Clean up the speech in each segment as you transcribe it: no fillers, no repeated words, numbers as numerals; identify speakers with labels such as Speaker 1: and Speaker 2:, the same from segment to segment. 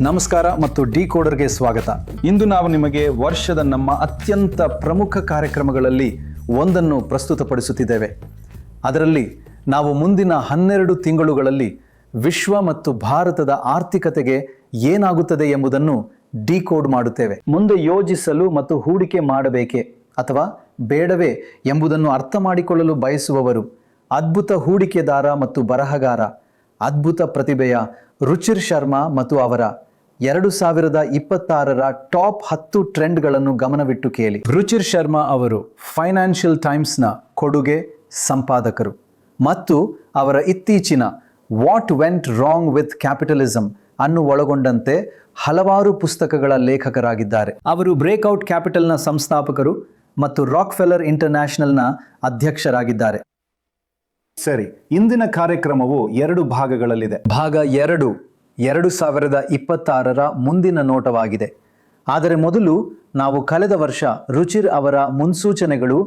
Speaker 1: ನಮಸ್ಕಾರ ಮತ್ತು ಡಿಕೋಡರ್ಗೆ ಸ್ವಾಗತ. ಇಂದು ನಾವು ನಿಮಗೆ ವರ್ಷದ ನಮ್ಮ ಅತ್ಯಂತ ಪ್ರಮುಖ ಕಾರ್ಯಕ್ರಮಗಳಲ್ಲಿ ಒಂದನ್ನು ಪ್ರಸ್ತುತಪಡಿಸುತ್ತಿದ್ದೇವೆ. ಅದರಲ್ಲಿ ನಾವು ಮುಂದಿನ 12 ತಿಂಗಳುಗಳಲ್ಲಿ ವಿಶ್ವ ಮತ್ತು ಭಾರತದ ಆರ್ಥಿಕತೆಗೆ ಏನಾಗುತ್ತದೆ ಎಂಬುದನ್ನು ಡಿಕೋಡ್ ಮಾಡುತ್ತೇವೆ. ಮುಂದೆ ಯೋಜಿಸಲು ಮತ್ತು ಹೂಡಿಕೆ ಮಾಡಬೇಕೆ ಅಥವಾ ಬೇಡವೇ ಎಂಬುದನ್ನು ಅರ್ಥ ಮಾಡಿಕೊಳ್ಳಲು ಬಯಸುವವರು ಅದ್ಭುತ ಹೂಡಿಕೆದಾರ ಮತ್ತು ಬರಹಗಾರ, ಅದ್ಭುತ ಪ್ರತಿಭೆಯ ರುಚಿರ್ ಶರ್ಮಾ ಮತ್ತು ಅವರ 2026ರ ಟಾಪ್ 10 ಟ್ರೆಂಡ್ಗಳನ್ನು ಗಮನವಿಟ್ಟು ಕೇಳಿ. ರುಚಿರ್ ಶರ್ಮಾ ಅವರು ಫೈನಾನ್ಷಿಯಲ್ ಟೈಮ್ಸ್ನ ಕೊಡುಗೆ ಸಂಪಾದಕರು ಮತ್ತು ಅವರ ಇತ್ತೀಚಿನ what went wrong with capitalism ಅನ್ನು ಒಳಗೊಂಡಂತೆ ಹಲವಾರು ಪುಸ್ತಕಗಳ ಲೇಖಕರಾಗಿದ್ದಾರೆ. ಅವರು ಬ್ರೇಕ್ಔಟ್ ಕ್ಯಾಪಿಟಲ್ನ ಸಂಸ್ಥಾಪಕರು ಮತ್ತು ರಾಕ್ಫೆಲ್ಲರ್ ಇಂಟರ್ನ್ಯಾಷನಲ್ನ ಅಧ್ಯಕ್ಷರಾಗಿದ್ದಾರೆ. ಸರಿ, ಇಂದಿನ ಕಾರ್ಯಕ್ರಮವು 2 ಭಾಗಗಳಲ್ಲಿದೆ. ಭಾಗ 2 2026ರ ಮುಂದಿನ ನೋಟವಾಗಿದೆ. ಆದರೆ ಮೊದಲು ನಾವು ಕಳೆದ ವರ್ಷ ರುಚಿರ್ ಅವರ ಮುನ್ಸೂಚನೆಗಳು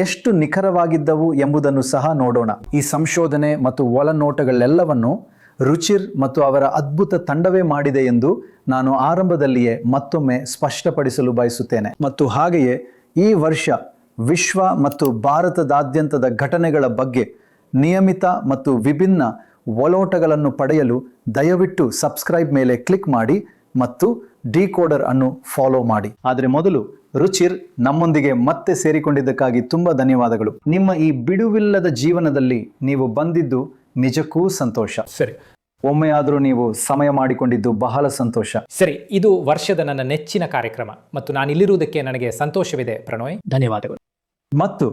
Speaker 1: ಎಷ್ಟು ನಿಖರವಾಗಿದ್ದವು ಎಂಬುದನ್ನು ಸಹ ನೋಡೋಣ. ಈ ಸಂಶೋಧನೆ ಮತ್ತು ಒಳನೋಟಗಳೆಲ್ಲವನ್ನು ರುಚಿರ್ ಮತ್ತು ಅವರ ಅದ್ಭುತ ತಂಡವೇ ಮಾಡಿದೆ ಎಂದು ನಾನು ಆರಂಭದಲ್ಲಿಯೇ ಮತ್ತೊಮ್ಮೆ ಸ್ಪಷ್ಟಪಡಿಸಲು ಬಯಸುತ್ತೇನೆ. ಮತ್ತು ಹಾಗೆಯೇ ಈ ವರ್ಷ ವಿಶ್ವ ಮತ್ತು ಭಾರತದಾದ್ಯಂತದ ಘಟನೆಗಳ ಬಗ್ಗೆ ನಿಯಮಿತ ಮತ್ತು ವಿಭಿನ್ನ ಒಳನೋಟಗಳನ್ನು ಪಡೆಯಲು ದಯವಿಟ್ಟು ಸಬ್ಸ್ಕ್ರೈಬ್ ಮೇಲೆ ಕ್ಲಿಕ್ ಮಾಡಿ ಮತ್ತು ಡಿಕೋಡರ್ ಅನ್ನು ಫಾಲೋ ಮಾಡಿ. ಆದರೆ ಮೊದಲು ರುಚಿರ್ ನಮ್ಮೊಂದಿಗೆ ಮತ್ತೆ ಸೇರಿಕೊಂಡಿದ್ದಕ್ಕಾಗಿ ತುಂಬ ಧನ್ಯವಾದಗಳು. ನಿಮ್ಮ ಈ ಬಿಡುವಿಲ್ಲದ ಜೀವನದಲ್ಲಿ ನೀವು ಬಂದಿದ್ದು ನಿಜಕ್ಕೂ ಸಂತೋಷ.
Speaker 2: ಸರಿ,
Speaker 1: ಒಮ್ಮೆಯಾದರೂ ನೀವು ಸಮಯ ಮಾಡಿಕೊಂಡಿದ್ದು ಬಹಳ ಸಂತೋಷ.
Speaker 2: ಸರಿ, ಇದು ವರ್ಷದ ನನ್ನ ನೆಚ್ಚಿನ ಕಾರ್ಯಕ್ರಮ ಮತ್ತು ನಾನು ಇಲ್ಲಿರುವುದಕ್ಕೆ ನನಗೆ ಸಂತೋಷವಿದೆ ಪ್ರಣೋಯ್. ಧನ್ಯವಾದಗಳು.
Speaker 1: ಮತ್ತು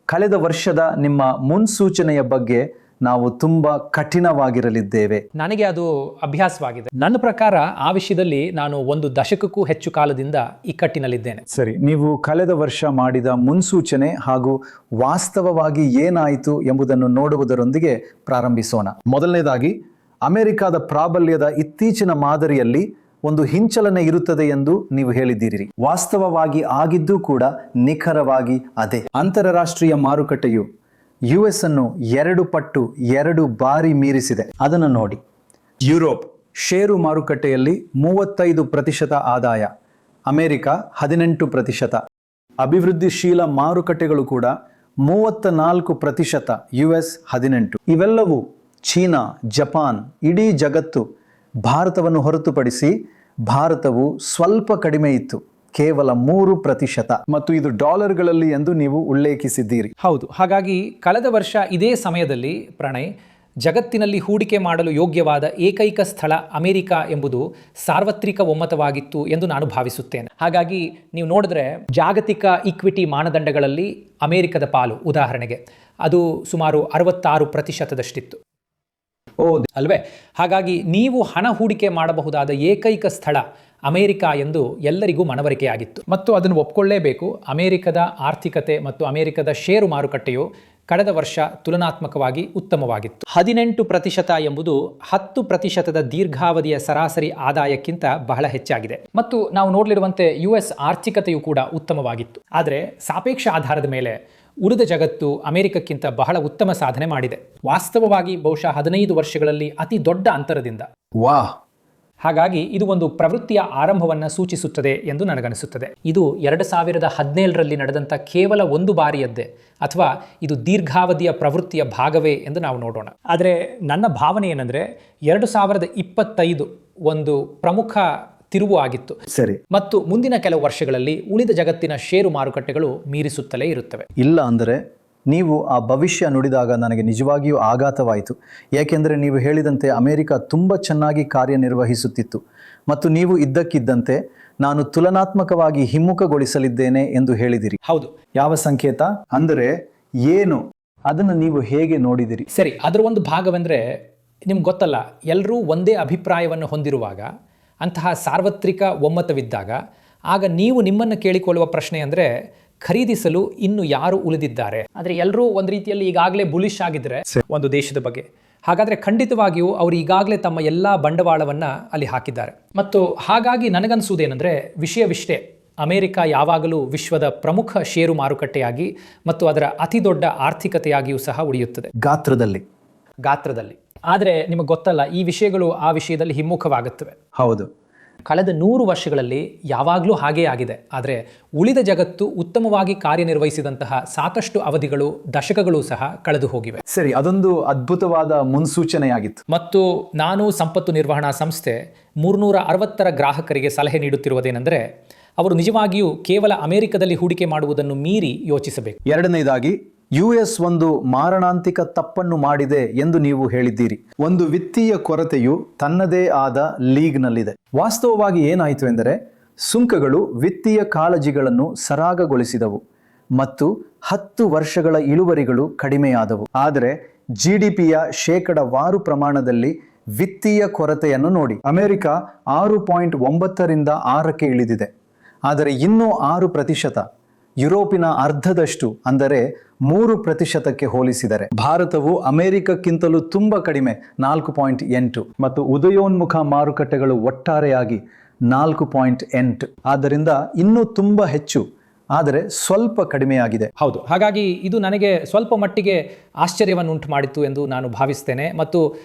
Speaker 1: ಕಳೆದ ವರ್ಷದ ನಿಮ್ಮ ಮುನ್ಸೂಚನೆಯ ಬಗ್ಗೆ ನಾವು ತುಂಬಾ ಕಠಿಣವಾಗಿರಲಿದ್ದೇವೆ.
Speaker 2: ನನಗೆ ಅದು ಅಭ್ಯಾಸವಾಗಿದೆ. ನನ್ನ ಪ್ರಕಾರ ಆ ವಿಷಯದಲ್ಲಿ ನಾನು 1 ದಶಕಕ್ಕೂ ಹೆಚ್ಚು ಕಾಲದಿಂದ ಇಕ್ಕಟ್ಟಿನಲ್ಲಿದ್ದೇನೆ.
Speaker 1: ಸರಿ, ನೀವು ಕಳೆದ ವರ್ಷ ಮಾಡಿದ ಮುನ್ಸೂಚನೆ ಹಾಗೂ ವಾಸ್ತವವಾಗಿ ಏನಾಯಿತು ಎಂಬುದನ್ನು ನೋಡುವುದರೊಂದಿಗೆ ಪ್ರಾರಂಭಿಸೋಣ. ಮೊದಲನೇದಾಗಿ, ಅಮೆರಿಕದ ಪ್ರಾಬಲ್ಯದ ಇತ್ತೀಚಿನ ಮಾದರಿಯಲ್ಲಿ ಒಂದು ಹಿಂಚಲನೆ ಇರುತ್ತದೆ ಎಂದು ನೀವು ಹೇಳಿದ್ದೀರಿ. ವಾಸ್ತವವಾಗಿ ಆಗಿದ್ದು ಕೂಡ ನಿಖರವಾಗಿ ಅದೇ. ಅಂತಾರಾಷ್ಟ್ರೀಯ ಮಾರುಕಟ್ಟೆಯು US ಅನ್ನು 2 ಪಟ್ಟು 2 ಬಾರಿ ಮೀರಿಸಿದೆ. ಅದನ್ನು ನೋಡಿ. ಯುರೋಪ್ ಷೇರು ಮಾರುಕಟ್ಟೆಯಲ್ಲಿ 35% ಆದಾಯ, ಅಮೆರಿಕ 18%, ಅಭಿವೃದ್ಧಿಶೀಲ ಮಾರುಕಟ್ಟೆಗಳು ಕೂಡ 34%, US 18%. ಇವೆಲ್ಲವೂ ಚೀನಾ, ಜಪಾನ್, ಇಡೀ ಜಗತ್ತು ಭಾರತವನ್ನು ಹೊರತುಪಡಿಸಿ ಭಾರತವು ಸ್ವಲ್ಪ ಕಡಿಮೆ ಇತ್ತು, ಕೇವಲ 3%, ಮತ್ತು ಇದು ಡಾಲರ್ಗಳಲ್ಲಿ ಎಂದು ನೀವು ಉಲ್ಲೇಖಿಸಿದ್ದೀರಿ.
Speaker 2: ಹೌದು, ಹಾಗಾಗಿ ಕಳೆದ ವರ್ಷ ಇದೇ ಸಮಯದಲ್ಲಿ ಪ್ರಣಯ್, ಜಗತ್ತಿನಲ್ಲಿ ಹೂಡಿಕೆ ಮಾಡಲು ಯೋಗ್ಯವಾದ ಏಕೈಕ ಸ್ಥಳ ಅಮೆರಿಕ ಎಂಬುದು ಸಾರ್ವತ್ರಿಕ ಒಮ್ಮತವಾಗಿತ್ತು ಎಂದು ನಾನು ಭಾವಿಸುತ್ತೇನೆ. ಹಾಗಾಗಿ ನೀವು ನೋಡಿದ್ರೆ ಜಾಗತಿಕ ಈಕ್ವಿಟಿ ಮಾನದಂಡಗಳಲ್ಲಿ ಅಮೆರಿಕದ ಪಾಲು ಉದಾಹರಣೆಗೆ ಅದು ಸುಮಾರು 66%ದಷ್ಟಿತ್ತು ಅಲ್ವೇ? ಹಾಗಾಗಿ ನೀವು ಹಣ ಹೂಡಿಕೆ ಮಾಡಬಹುದಾದ ಏಕೈಕ ಸ್ಥಳ ಅಮೆರಿಕ ಎಂದು ಎಲ್ಲರಿಗೂ ಮನವರಿಕೆಯಾಗಿತ್ತು ಮತ್ತು ಅದನ್ನು ಒಪ್ಕೊಳ್ಳೇಬೇಕು. ಅಮೆರಿಕದ ಆರ್ಥಿಕತೆ ಮತ್ತು ಅಮೆರಿಕದ ಷೇರು ಮಾರುಕಟ್ಟೆಯು ಕಳೆದ ವರ್ಷ ತುಲನಾತ್ಮಕವಾಗಿ ಉತ್ತಮವಾಗಿತ್ತು. 18% ಎಂಬುದು 10% ದೀರ್ಘಾವಧಿಯ ಸರಾಸರಿ ಆದಾಯಕ್ಕಿಂತ ಬಹಳ ಹೆಚ್ಚಾಗಿದೆ. ಮತ್ತು ನಾವು ನೋಡಲಿರುವಂತೆ US ಆರ್ಥಿಕತೆಯು ಕೂಡ ಉತ್ತಮವಾಗಿತ್ತು. ಆದರೆ ಸಾಪೇಕ್ಷ ಆಧಾರದ ಮೇಲೆ ಉಳಿದ ಜಗತ್ತು ಅಮೆರಿಕಕ್ಕಿಂತ ಬಹಳ ಉತ್ತಮ ಸಾಧನೆ ಮಾಡಿದೆ. ವಾಸ್ತವವಾಗಿ ಬಹುಶಃ 15 ವರ್ಷಗಳಲ್ಲಿ ಅತಿ ದೊಡ್ಡ ಅಂತರದಿಂದ.
Speaker 1: ವಾಹ್!
Speaker 2: ಹಾಗಾಗಿ ಇದು ಒಂದು ಪ್ರವೃತ್ತಿಯ ಆರಂಭವನ್ನು ಸೂಚಿಸುತ್ತದೆ ಎಂದು ನನಗನಿಸುತ್ತದೆ. ಇದು 2017ರಲ್ಲಿ ನಡೆದಂಥ ಕೇವಲ 1 ಬಾರಿಯದ್ದೇ ಅಥವಾ ಇದು ದೀರ್ಘಾವಧಿಯ ಪ್ರವೃತ್ತಿಯ ಭಾಗವೇ ಎಂದು ನಾವು ನೋಡೋಣ. ಆದರೆ ನನ್ನ ಭಾವನೆ ಏನಂದರೆ 2025 ಒಂದು ಪ್ರಮುಖ ತಿರುವು ಆಗಿತ್ತು.
Speaker 1: ಸರಿ,
Speaker 2: ಮತ್ತು ಮುಂದಿನ ಕೆಲವು ವರ್ಷಗಳಲ್ಲಿ ಉಳಿದ ಜಗತ್ತಿನ ಷೇರು ಮಾರುಕಟ್ಟೆಗಳು ಮೀರಿಸುತ್ತಲೇ ಇರುತ್ತವೆ.
Speaker 1: ಇಲ್ಲ ಅಂದರೆ ನೀವು ಆ ಭವಿಷ್ಯ ನುಡಿದಾಗ ನನಗೆ ನಿಜವಾಗಿಯೂ ಆಘಾತವಾಯಿತು. ಏಕೆಂದರೆ ನೀವು ಹೇಳಿದಂತೆ ಅಮೆರಿಕ ತುಂಬ ಚೆನ್ನಾಗಿ ಕಾರ್ಯನಿರ್ವಹಿಸುತ್ತಿತ್ತು ಮತ್ತು ನೀವು ಇದ್ದಕ್ಕಿದ್ದಂತೆ ನಾನು ತುಲನಾತ್ಮಕವಾಗಿ ಹಿಮ್ಮುಖಗೊಳಿಸಲಿದ್ದೇನೆ ಎಂದು ಹೇಳಿದಿರಿ.
Speaker 2: ಹೌದು.
Speaker 1: ಯಾವ ಸಂಕೇತ? ಅಂದರೆ ಏನು? ಅದನ್ನು ನೀವು ಹೇಗೆ ನೋಡಿದಿರಿ?
Speaker 2: ಸರಿ, ಅದರ ಒಂದು ಭಾಗವೆಂದರೆ ನಿಮ್ಗೆ ಗೊತ್ತಲ್ಲ, ಎಲ್ಲರೂ ಒಂದೇ ಅಭಿಪ್ರಾಯವನ್ನು ಹೊಂದಿರುವಾಗ, ಅಂತಹ ಸಾರ್ವತ್ರಿಕ ಒಮ್ಮತವಿದ್ದಾಗ, ಆಗ ನೀವು ನಿಮ್ಮನ್ನು ಕೇಳಿಕೊಳ್ಳುವ ಪ್ರಶ್ನೆ ಅಂದರೆ ಖರೀದಿಸಲು ಇನ್ನು ಯಾರು ಉಳಿದಿದ್ದಾರೆ. ಆದರೆ ಎಲ್ಲರೂ ಒಂದು ರೀತಿಯಲ್ಲಿ ಈಗಾಗಲೇ ಬುಲಿಶ್ ಆಗಿದ್ರೆ ಒಂದು ದೇಶದ ಬಗ್ಗೆ, ಹಾಗಾದರೆ ಖಂಡಿತವಾಗಿಯೂ ಅವರು ಈಗಾಗಲೇ ತಮ್ಮ ಎಲ್ಲ ಬಂಡವಾಳವನ್ನು ಅಲ್ಲಿ ಹಾಕಿದ್ದಾರೆ. ಮತ್ತು ಹಾಗಾಗಿ ನನಗನ್ಸುವುದೇನೆಂದರೆ ವಿಷಯವಿಷ್ಟೇ, ಅಮೆರಿಕ ಯಾವಾಗಲೂ ವಿಶ್ವದ ಪ್ರಮುಖ ಷೇರು ಮಾರುಕಟ್ಟೆಯಾಗಿ ಮತ್ತು ಅದರ ಅತಿ ದೊಡ್ಡ ಆರ್ಥಿಕತೆಯಾಗಿಯೂ ಸಹ ಉಳಿಯುತ್ತದೆ ಗಾತ್ರದಲ್ಲಿ. ಆದರೆ ನಿಮಗೆ ಗೊತ್ತಲ್ಲ, ಈ ವಿಷಯಗಳು ಆ ವಿಷಯದಲ್ಲಿ ಹಿಮ್ಮುಖವಾಗುತ್ತವೆ.
Speaker 1: ಹೌದು,
Speaker 2: ಕಳೆದ 100 ವರ್ಷಗಳಲ್ಲಿ ಯಾವಾಗಲೂ ಹಾಗೇ ಆಗಿದೆ. ಆದರೆ ಉಳಿದ ಜಗತ್ತು ಉತ್ತಮವಾಗಿ ಕಾರ್ಯನಿರ್ವಹಿಸಿದಂತಹ ಸಾಕಷ್ಟು ಅವಧಿಗಳು, ದಶಕಗಳು ಸಹ ಕಳೆದು ಹೋಗಿವೆ.
Speaker 1: ಸರಿ, ಅದೊಂದು ಅದ್ಭುತವಾದ ಮುನ್ಸೂಚನೆಯಾಗಿತ್ತು.
Speaker 2: ಮತ್ತು ನಾನು ಸಂಪತ್ತು ನಿರ್ವಹಣಾ ಸಂಸ್ಥೆ 360 ಗ್ರಾಹಕರಿಗೆ ಸಲಹೆ ನೀಡುತ್ತಿರುವುದೇನೆಂದರೆ, ಅವರು ನಿಜವಾಗಿಯೂ ಕೇವಲ ಅಮೆರಿಕದಲ್ಲಿ ಹೂಡಿಕೆ ಮಾಡುವುದನ್ನು ಮೀರಿ ಯೋಚಿಸಬೇಕು.
Speaker 1: ಎರಡನೇದಾಗಿ, US ಒಂದು ಮಾರಣಾಂತಿಕ ತಪ್ಪನ್ನು ಮಾಡಿದೆ ಎಂದು ನೀವು ಹೇಳಿದ್ದೀರಿ. ಒಂದು ವಿತ್ತೀಯ ಕೊರತೆಯು ತನ್ನದೇ ಆದ ಲೀಗ್ನಲ್ಲಿದೆ. ವಾಸ್ತವವಾಗಿ ಏನಾಯಿತು ಎಂದರೆ, ಸುಂಕಗಳು ವಿತ್ತೀಯ ಕಾಳಜಿಗಳನ್ನು ಸರಾಗಗೊಳಿಸಿದವು ಮತ್ತು 10 ವರ್ಷಗಳ ಇಳುವರಿಗಳು ಕಡಿಮೆಯಾದವು. ಆದರೆ GDPಯ ಶೇಕಡವಾರು ಪ್ರಮಾಣದಲ್ಲಿ ವಿತ್ತೀಯ ಕೊರತೆಯನ್ನು ನೋಡಿ. ಅಮೆರಿಕ 6.9ರಿಂದ 6ಕ್ಕೆ ಇಳಿದಿದೆ. ಆದರೆ ಇನ್ನೂ 6%, ಯುರೋಪಿನ ಅರ್ಧದಷ್ಟು ಅಂದರೆ 3%ಕ್ಕೆ ಹೋಲಿಸಿದರೆ ಭಾರತವು ಅಮೆರಿಕಕ್ಕಿಂತಲೂ ತುಂಬ ಕಡಿಮೆ 4.8 ಮತ್ತು ಉದಯೋನ್ಮುಖ ಮಾರುಕಟ್ಟೆಗಳು ಒಟ್ಟಾರೆಯಾಗಿ 4.8. ಆದ್ದರಿಂದ ಇನ್ನೂ ತುಂಬ ಹೆಚ್ಚು, ಆದರೆ ಸ್ವಲ್ಪ ಕಡಿಮೆಯಾಗಿದೆ.
Speaker 2: ಹೌದು, ಹಾಗಾಗಿ ಇದು ನನಗೆ ಸ್ವಲ್ಪ ಮಟ್ಟಿಗೆ ಆಶ್ಚರ್ಯವನ್ನು ಉಂಟು ಮಾಡಿತ್ತು ಎಂದು ನಾನು ಭಾವಿಸ್ತೇನೆ. ಮತ್ತು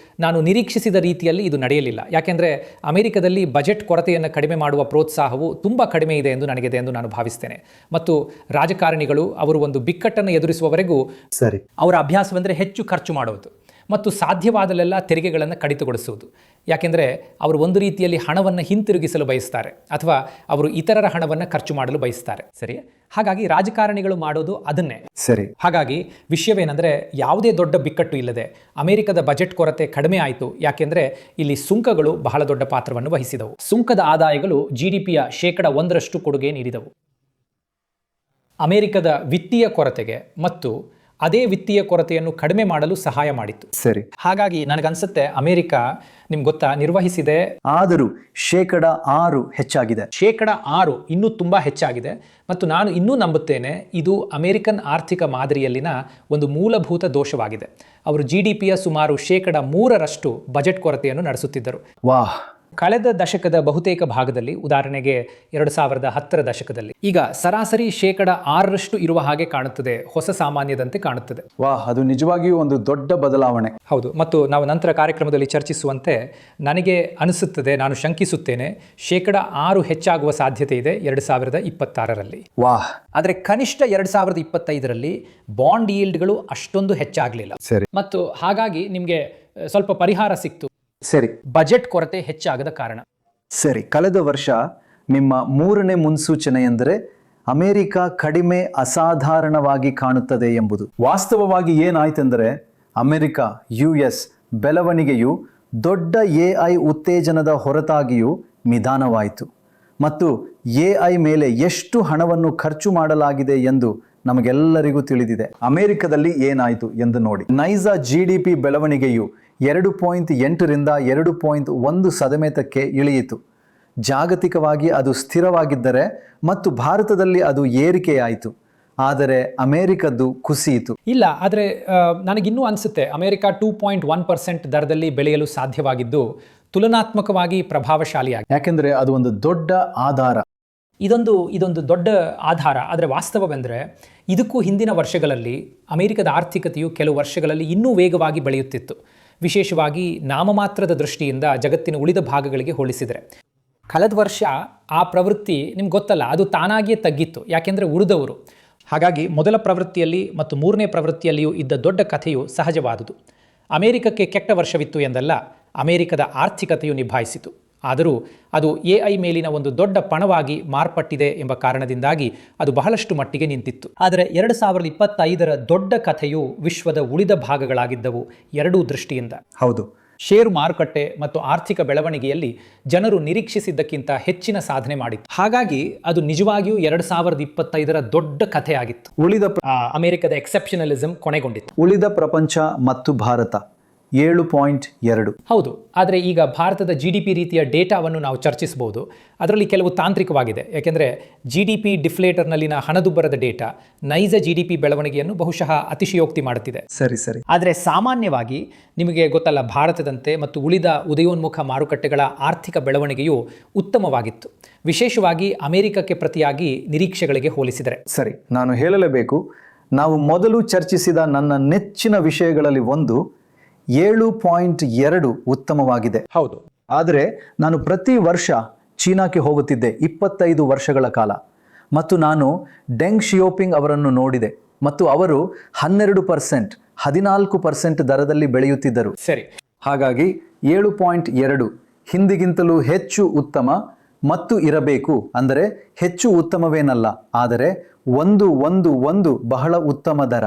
Speaker 2: ನಾನು ನಿರೀಕ್ಷಿಸಿದ ರೀತಿಯಲ್ಲಿ ಇದು ನಡೆಯಲಿಲ್ಲ. ಯಾಕೆಂದರೆ ಅಮೆರಿಕದಲ್ಲಿ ಬಜೆಟ್ ಕೊರತೆಯನ್ನು ಕಡಿಮೆ ಮಾಡುವ ಪ್ರೋತ್ಸಾಹವು ತುಂಬ ಕಡಿಮೆ ಇದೆ ಎಂದು ನನಗಿದೆ ಎಂದು ನಾನು ಭಾವಿಸ್ತೇನೆ. ಮತ್ತು ರಾಜಕಾರಣಿಗಳು ಅವರು ಒಂದು ಬಿಕ್ಕಟ್ಟನ್ನು ಎದುರಿಸುವವರೆಗೂ
Speaker 1: ಸರಿ,
Speaker 2: ಅವರ ಅಭ್ಯಾಸವೆಂದರೆ ಹೆಚ್ಚು ಖರ್ಚು ಮಾಡುವುದು ಮತ್ತು ಸಾಧ್ಯವಾದಲ್ಲೆಲ್ಲ ತೆರಿಗೆಗಳನ್ನು ಕಡಿತಗೊಳಿಸುವುದು. ಯಾಕೆಂದರೆ ಅವರು ಒಂದು ರೀತಿಯಲ್ಲಿ ಹಣವನ್ನು ಹಿಂತಿರುಗಿಸಲು ಬಯಸ್ತಾರೆ ಅಥವಾ ಅವರು ಇತರರ ಹಣವನ್ನು ಖರ್ಚು ಮಾಡಲು ಬಯಸ್ತಾರೆ. ಸರಿ, ಹಾಗಾಗಿ ರಾಜಕಾರಣಿಗಳು ಮಾಡೋದು ಅದನ್ನೇ.
Speaker 1: ಸರಿ,
Speaker 2: ಹಾಗಾಗಿ ವಿಷಯವೇನೆಂದರೆ, ಯಾವುದೇ ದೊಡ್ಡ ಬಿಕ್ಕಟ್ಟು ಇಲ್ಲದೆ ಅಮೆರಿಕದ ಬಜೆಟ್ ಕೊರತೆ ಕಡಿಮೆ ಆಯಿತು. ಯಾಕೆಂದರೆ ಇಲ್ಲಿ ಸುಂಕಗಳು ಬಹಳ ದೊಡ್ಡ ಪಾತ್ರವನ್ನು ವಹಿಸಿದವು. ಸುಂಕದ ಆದಾಯಗಳು GDPಯ 1% ಕೊಡುಗೆ ನೀಡಿದವು. ಅಮೆರಿಕದ ವಿತ್ತೀಯ ಕೊರತೆಗೆ ಮತ್ತು ಅದೇ ವಿತ್ತೀಯ ಕೊರತೆಯನ್ನು ಕಡಿಮೆ ಮಾಡಲು ಸಹಾಯ ಮಾಡಿತು.
Speaker 1: ಸರಿ,
Speaker 2: ಹಾಗಾಗಿ ನನಗನ್ಸುತ್ತೆ ಅಮೆರಿಕ ನಿಮ್ಗೆ ಗೊತ್ತಾ ನಿರ್ವಹಿಸಿದೆ.
Speaker 1: ಆದರೂ 6% ಹೆಚ್ಚಾಗಿದೆ.
Speaker 2: 6% ಇನ್ನೂ ತುಂಬ ಹೆಚ್ಚಾಗಿದೆ. ಮತ್ತು ನಾನು ಇನ್ನೂ ನಂಬುತ್ತೇನೆ ಇದು ಅಮೆರಿಕನ್ ಆರ್ಥಿಕ ಮಾದರಿಯಲ್ಲಿನ ಒಂದು ಮೂಲಭೂತ ದೋಷವಾಗಿದೆ. ಅವರು GDPಯ ಸುಮಾರು 3% ಬಜೆಟ್ ಕೊರತೆಯನ್ನು ನಡೆಸುತ್ತಿದ್ದರು.
Speaker 1: ವಾಹ್!
Speaker 2: ಕಳೆದ ದಶಕದ ಬಹುತೇಕ ಭಾಗದಲ್ಲಿ, ಉದಾಹರಣೆಗೆ 2010ರ ದಶಕದಲ್ಲಿ, ಈಗ ಸರಾಸರಿ 6% ಇರುವ ಹಾಗೆ ಕಾಣುತ್ತದೆ, ಹೊಸ ಸಾಮಾನ್ಯದಂತೆ ಕಾಣುತ್ತದೆ.
Speaker 1: ವಾಹ್, ಅದು ನಿಜವಾಗಿಯೂ ಒಂದು ದೊಡ್ಡ ಬದಲಾವಣೆ.
Speaker 2: ಹೌದು, ಮತ್ತು ನಾವು ನಂತರ ಕಾರ್ಯಕ್ರಮದಲ್ಲಿ ಚರ್ಚಿಸುವಂತೆ ನನಗೆ ಅನಿಸುತ್ತದೆ, ನಾನು ಶಂಕಿಸುತ್ತೇನೆ, 6% ಹೆಚ್ಚಾಗುವ ಸಾಧ್ಯತೆ ಇದೆ 2026ರಲ್ಲಿ.
Speaker 1: ವಾಹ್!
Speaker 2: ಆದರೆ ಕನಿಷ್ಠ 2025ರಲ್ಲಿ ಬಾಂಡ್ ಯೀಲ್ಡ್ಗಳು ಅಷ್ಟೊಂದು ಹೆಚ್ಚಾಗಲಿಲ್ಲ.
Speaker 1: ಸರಿ,
Speaker 2: ಮತ್ತು ಹಾಗಾಗಿ ನಿಮಗೆ ಸ್ವಲ್ಪ ಪರಿಹಾರ ಸಿಕ್ತು.
Speaker 1: ಸರಿ,
Speaker 2: ಬಜೆಟ್ ಕೊರತೆ ಹೆಚ್ಚಾಗದ ಕಾರಣ.
Speaker 1: ಸರಿ, ಕಳೆದ ವರ್ಷ ನಿಮ್ಮ 3ನೇ ಮುನ್ಸೂಚನೆ ಎಂದರೆ ಅಮೆರಿಕ ಕಡಿಮೆ ಅಸಾಧಾರಣವಾಗಿ ಕಾಣುತ್ತದೆ ಎಂಬುದು. ವಾಸ್ತವವಾಗಿ ಏನಾಯ್ತೆಂದರೆ, ಅಮೆರಿಕ US ಬೆಳವಣಿಗೆಯು ದೊಡ್ಡ AI ಉತ್ತೇಜನದ ಹೊರತಾಗಿಯೂ ನಿಧಾನವಾಯಿತು ಮತ್ತು AI ಮೇಲೆ ಎಷ್ಟು ಹಣವನ್ನು ಖರ್ಚು ಮಾಡಲಾಗಿದೆ ಎಂದು ನಮಗೆಲ್ಲರಿಗೂ ತಿಳಿದಿದೆ. ಅಮೆರಿಕದಲ್ಲಿ ಏನಾಯಿತು ಎಂದು ನೋಡಿ. ನೈಜ GDP ಬೆಳವಣಿಗೆಯು 2.8ರಿಂದ 2.1% ಇಳಿಯಿತು. ಜಾಗತಿಕವಾಗಿ ಅದು ಸ್ಥಿರವಾಗಿದ್ದರೆ ಮತ್ತು ಭಾರತದಲ್ಲಿ ಅದು ಏರಿಕೆಯಾಯಿತು. ಆದರೆ ಅಮೆರಿಕದ್ದು ಕುಸಿಯಿತು.
Speaker 2: ಇಲ್ಲ, ಆದರೆ ನನಗಿನ್ನೂ ಅನಿಸುತ್ತೆ ಅಮೆರಿಕ 2.1% ದರದಲ್ಲಿ ಬೆಳೆಯಲು ಸಾಧ್ಯವಾಗಿದ್ದು ತುಲನಾತ್ಮಕವಾಗಿ ಪ್ರಭಾವಶಾಲಿಯಾಗಿ.
Speaker 1: ಯಾಕೆಂದರೆ ಅದು ಒಂದು ದೊಡ್ಡ ಆಧಾರ.
Speaker 2: ಇದೊಂದು ದೊಡ್ಡ ಆಧಾರ. ಆದರೆ ವಾಸ್ತವವೆಂದರೆ ಇದಕ್ಕೂ ಹಿಂದಿನ ವರ್ಷಗಳಲ್ಲಿ ಅಮೆರಿಕದ ಆರ್ಥಿಕತೆಯು ಕೆಲವು ವರ್ಷಗಳಲ್ಲಿ ಇನ್ನೂ ವೇಗವಾಗಿ ಬೆಳೆಯುತ್ತಿತ್ತು, ವಿಶೇಷವಾಗಿ ನಾಮಮಾತ್ರದ ದೃಷ್ಟಿಯಿಂದ ಜಗತ್ತಿನ ಉಳಿದ ಭಾಗಗಳಿಗೆ ಹೋಲಿಸಿದರೆ. ಕಳೆದ ವರ್ಷ ಆ ಪ್ರವೃತ್ತಿ ನಿಮ್ಗೆ ಗೊತ್ತಲ್ಲ, ಅದು ತಾನಾಗಿಯೇ ತಗ್ಗಿತ್ತು. ಯಾಕೆಂದರೆ ಉಳಿದವರು. ಹಾಗಾಗಿ ಮೊದಲ ಪ್ರವೃತ್ತಿಯಲ್ಲಿ ಮತ್ತು 3ನೇ ಪ್ರವೃತ್ತಿಯಲ್ಲಿಯೂ ಇದ್ದ ದೊಡ್ಡ ಕಥೆಯು ಸಹಜವಾದುದು. ಅಮೆರಿಕಕ್ಕೆ ಕೆಟ್ಟ ವರ್ಷವಿತ್ತು ಎಂದಲ್ಲ, ಅಮೆರಿಕದ ಆರ್ಥಿಕತೆಯು ನಿಭಾಯಿಸಿತು. ಆದರೂ ಅದು AI ಮೇಲಿನ ಒಂದು ದೊಡ್ಡ ಪಣವಾಗಿ ಮಾರ್ಪಟ್ಟಿದೆ ಎಂಬ ಕಾರಣದಿಂದಾಗಿ ಅದು ಬಹಳಷ್ಟು ಮಟ್ಟಿಗೆ ನಿಂತಿತ್ತು. ಆದರೆ 2025ರ ದೊಡ್ಡ ಕಥೆಯು ವಿಶ್ವದ ಉಳಿದ ಭಾಗಗಳಾಗಿದ್ದವು ಎರಡೂ ದೃಷ್ಟಿಯಿಂದ.
Speaker 1: ಹೌದು,
Speaker 2: ಷೇರು ಮಾರುಕಟ್ಟೆ ಮತ್ತು ಆರ್ಥಿಕ ಬೆಳವಣಿಗೆಯಲ್ಲಿ ಜನರು ನಿರೀಕ್ಷಿಸಿದ್ದಕ್ಕಿಂತ ಹೆಚ್ಚಿನ ಸಾಧನೆ ಮಾಡಿತ್ತು. ಹಾಗಾಗಿ ಅದು ನಿಜವಾಗಿಯೂ 2025ರ ದೊಡ್ಡ ಕಥೆಯಾಗಿತ್ತು. ಅಮೆರಿಕದ ಎಕ್ಸೆಪ್ಷನಲಿಸಂ ಕೊನೆಗೊಂಡಿತ್ತು.
Speaker 1: ಉಳಿದ ಪ್ರಪಂಚ ಮತ್ತು ಭಾರತ 7.2.
Speaker 2: ಹೌದು, ಆದರೆ ಈಗ ಭಾರತದ GDP ರೀತಿಯ ಡೇಟಾವನ್ನು ನಾವು ಚರ್ಚಿಸಬಹುದು. ಅದರಲ್ಲಿ ಕೆಲವು ತಾಂತ್ರಿಕವಾಗಿದೆ. ಯಾಕೆಂದರೆ GDP ಡಿಫ್ಲೇಟರ್ನಲ್ಲಿನ ಹಣದುಬ್ಬರದ ಡೇಟಾ ನೈಜ GDP ಬೆಳವಣಿಗೆಯನ್ನು ಬಹುಶಃ ಅತಿಶಯೋಕ್ತಿ ಮಾಡುತ್ತಿದೆ.
Speaker 1: ಸರಿ ಸರಿ.
Speaker 2: ಆದರೆ ಸಾಮಾನ್ಯವಾಗಿ ನಿಮಗೆ ಗೊತ್ತಲ್ಲ, ಭಾರತದಂತೆ ಮತ್ತು ಉಳಿದ ಉದಯೋನ್ಮುಖ ಮಾರುಕಟ್ಟೆಗಳ ಆರ್ಥಿಕ ಬೆಳವಣಿಗೆಯು ಉತ್ತಮವಾಗಿತ್ತು, ವಿಶೇಷವಾಗಿ ಅಮೆರಿಕಕ್ಕೆ ಪ್ರತಿಯಾಗಿ ನಿರೀಕ್ಷೆಗಳಿಗೆ ಹೋಲಿಸಿದರೆ.
Speaker 1: ಸರಿ, ನಾನು ಹೇಳಲೇಬೇಕು, ನಾವು ಮೊದಲು ಚರ್ಚಿಸಿದ ನನ್ನ ನೆಚ್ಚಿನ ವಿಷಯಗಳಲ್ಲಿ ಒಂದು 7.2 ಉತ್ತಮವಾಗಿದೆ.
Speaker 2: ಹೌದು,
Speaker 1: ಆದರೆ ನಾನು ಪ್ರತಿ ವರ್ಷ ಚೀನಾಕ್ಕೆ ಹೋಗುತ್ತಿದ್ದೆ 25 ವರ್ಷಗಳ ಕಾಲ. ಮತ್ತು ನಾನು ಡೆಂಗ್ ಶಿಯೋಪಿಂಗ್ ಅವರನ್ನು ನೋಡಿದೆ ಮತ್ತು ಅವರು 12%, 14% ದರದಲ್ಲಿ ಬೆಳೆಯುತ್ತಿದ್ದರು.
Speaker 2: ಸರಿ.
Speaker 1: ಹಾಗಾಗಿ 7.2 ಹಿಂದಿಗಿಂತಲೂ ಹೆಚ್ಚು ಉತ್ತಮ ಮತ್ತು ಇರಬೇಕು. ಅಂದರೆ ಹೆಚ್ಚು ಉತ್ತಮವೇನಲ್ಲ, ಆದರೆ 1 ಬಹಳ ಉತ್ತಮ ದರ.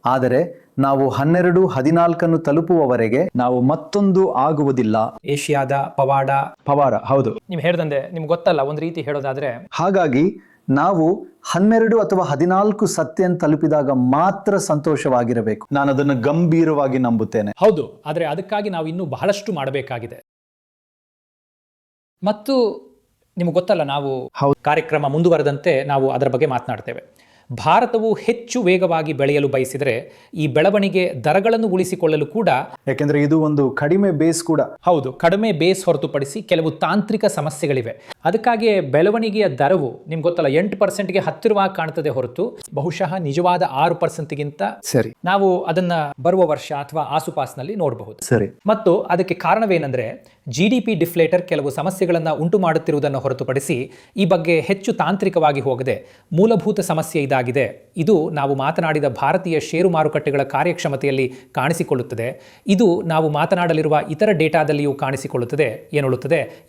Speaker 1: ಆದರೆ ನಾವು 12, 14 ತಲುಪುವವರೆಗೆ ನಾವು ಮತ್ತೊಂದು ಆಗುವುದಿಲ್ಲ.
Speaker 2: ಏಷ್ಯಾದ ಪವಾಡ.
Speaker 1: ಹೌದು,
Speaker 2: ನೀವು ಹೇಳ್ದಂತೆ ನಿಮ್ಗೆ ಗೊತ್ತಲ್ಲ, ಒಂದು ರೀತಿ ಹೇಳೋದಾದ್ರೆ
Speaker 1: ಹಾಗಾಗಿ ನಾವು 12 ಅಥವಾ 14 ಸತ್ಯ ತಲುಪಿದಾಗ ಮಾತ್ರ ಸಂತೋಷವಾಗಿರಬೇಕು. ನಾನು ಅದನ್ನು ಗಂಭೀರವಾಗಿ ನಂಬುತ್ತೇನೆ.
Speaker 2: ಹೌದು, ಆದರೆ ಅದಕ್ಕಾಗಿ ನಾವು ಇನ್ನೂ ಬಹಳಷ್ಟು ಮಾಡಬೇಕಾಗಿದೆ. ಮತ್ತು ನಿಮ್ಗೆ ಗೊತ್ತಲ್ಲ, ನಾವು ಕಾರ್ಯಕ್ರಮ ಮುಂದುವರೆದಂತೆ ನಾವು ಅದರ ಬಗ್ಗೆ ಮಾತನಾಡ್ತೇವೆ. ಭಾರತವು ಹೆಚ್ಚು ವೇಗವಾಗಿ ಬೆಳೆಯಲು ಬಯಸಿದರೆ ಈ ಬೆಳವಣಿಗೆ ದರಗಳನ್ನು ಉಳಿಸಿಕೊಳ್ಳಲು ಕೂಡ,
Speaker 1: ಯಾಕೆಂದ್ರೆ ಇದು ಒಂದು ಕಡಿಮೆ ಬೇಸ್ ಕೂಡ.
Speaker 2: ಹೌದು, ಕಡಿಮೆ ಬೇಸ್ ಹೊರತುಪಡಿಸಿ ಕೆಲವು ತಾಂತ್ರಿಕ ಸಮಸ್ಯೆಗಳಿವೆ. ಅದಕ್ಕಾಗಿ ಬೆಳವಣಿಗೆಯ ದರವು ನಿಮ್ಗೆ ಗೊತ್ತಲ್ಲ 8%ಗೆ ಹತ್ತಿರವಾಗಿ ಕಾಣ್ತದೆ ಹೊರತು ಬಹುಶಃ ನಿಜವಾದ 6%ಗಿಂತ
Speaker 1: ಸರಿ
Speaker 2: ನಾವು ಅದನ್ನ ಬರುವ ವರ್ಷ ಅಥವಾ ಆಸುಪಾಸಿನಲ್ಲಿ ನೋಡಬಹುದು.
Speaker 1: ಸರಿ.
Speaker 2: ಮತ್ತು ಅದಕ್ಕೆ ಕಾರಣವೇನೆಂದ್ರೆ GDP ಡಿಫ್ಲೇಟರ್ ಕೆಲವು ಸಮಸ್ಯೆಗಳನ್ನು ಉಂಟು ಮಾಡುತ್ತಿರುವುದನ್ನು ಹೊರತುಪಡಿಸಿ ಈ ಬಗ್ಗೆ ಹೆಚ್ಚು ತಾಂತ್ರಿಕವಾಗಿ ಹೋಗದೆ ಮೂಲಭೂತ ಸಮಸ್ಯೆ ಇದಾಗಿದೆ. ಇದು ನಾವು ಮಾತನಾಡಿದ ಭಾರತೀಯ ಷೇರು ಮಾರುಕಟ್ಟೆಗಳ ಕಾರ್ಯಕ್ಷಮತೆಯಲ್ಲಿ ಕಾಣಿಸಿಕೊಳ್ಳುತ್ತದೆ. ಇದು ನಾವು ಮಾತನಾಡಲಿರುವ ಇತರ ಡೇಟಾದಲ್ಲಿಯೂ ಕಾಣಿಸಿಕೊಳ್ಳುತ್ತದೆ.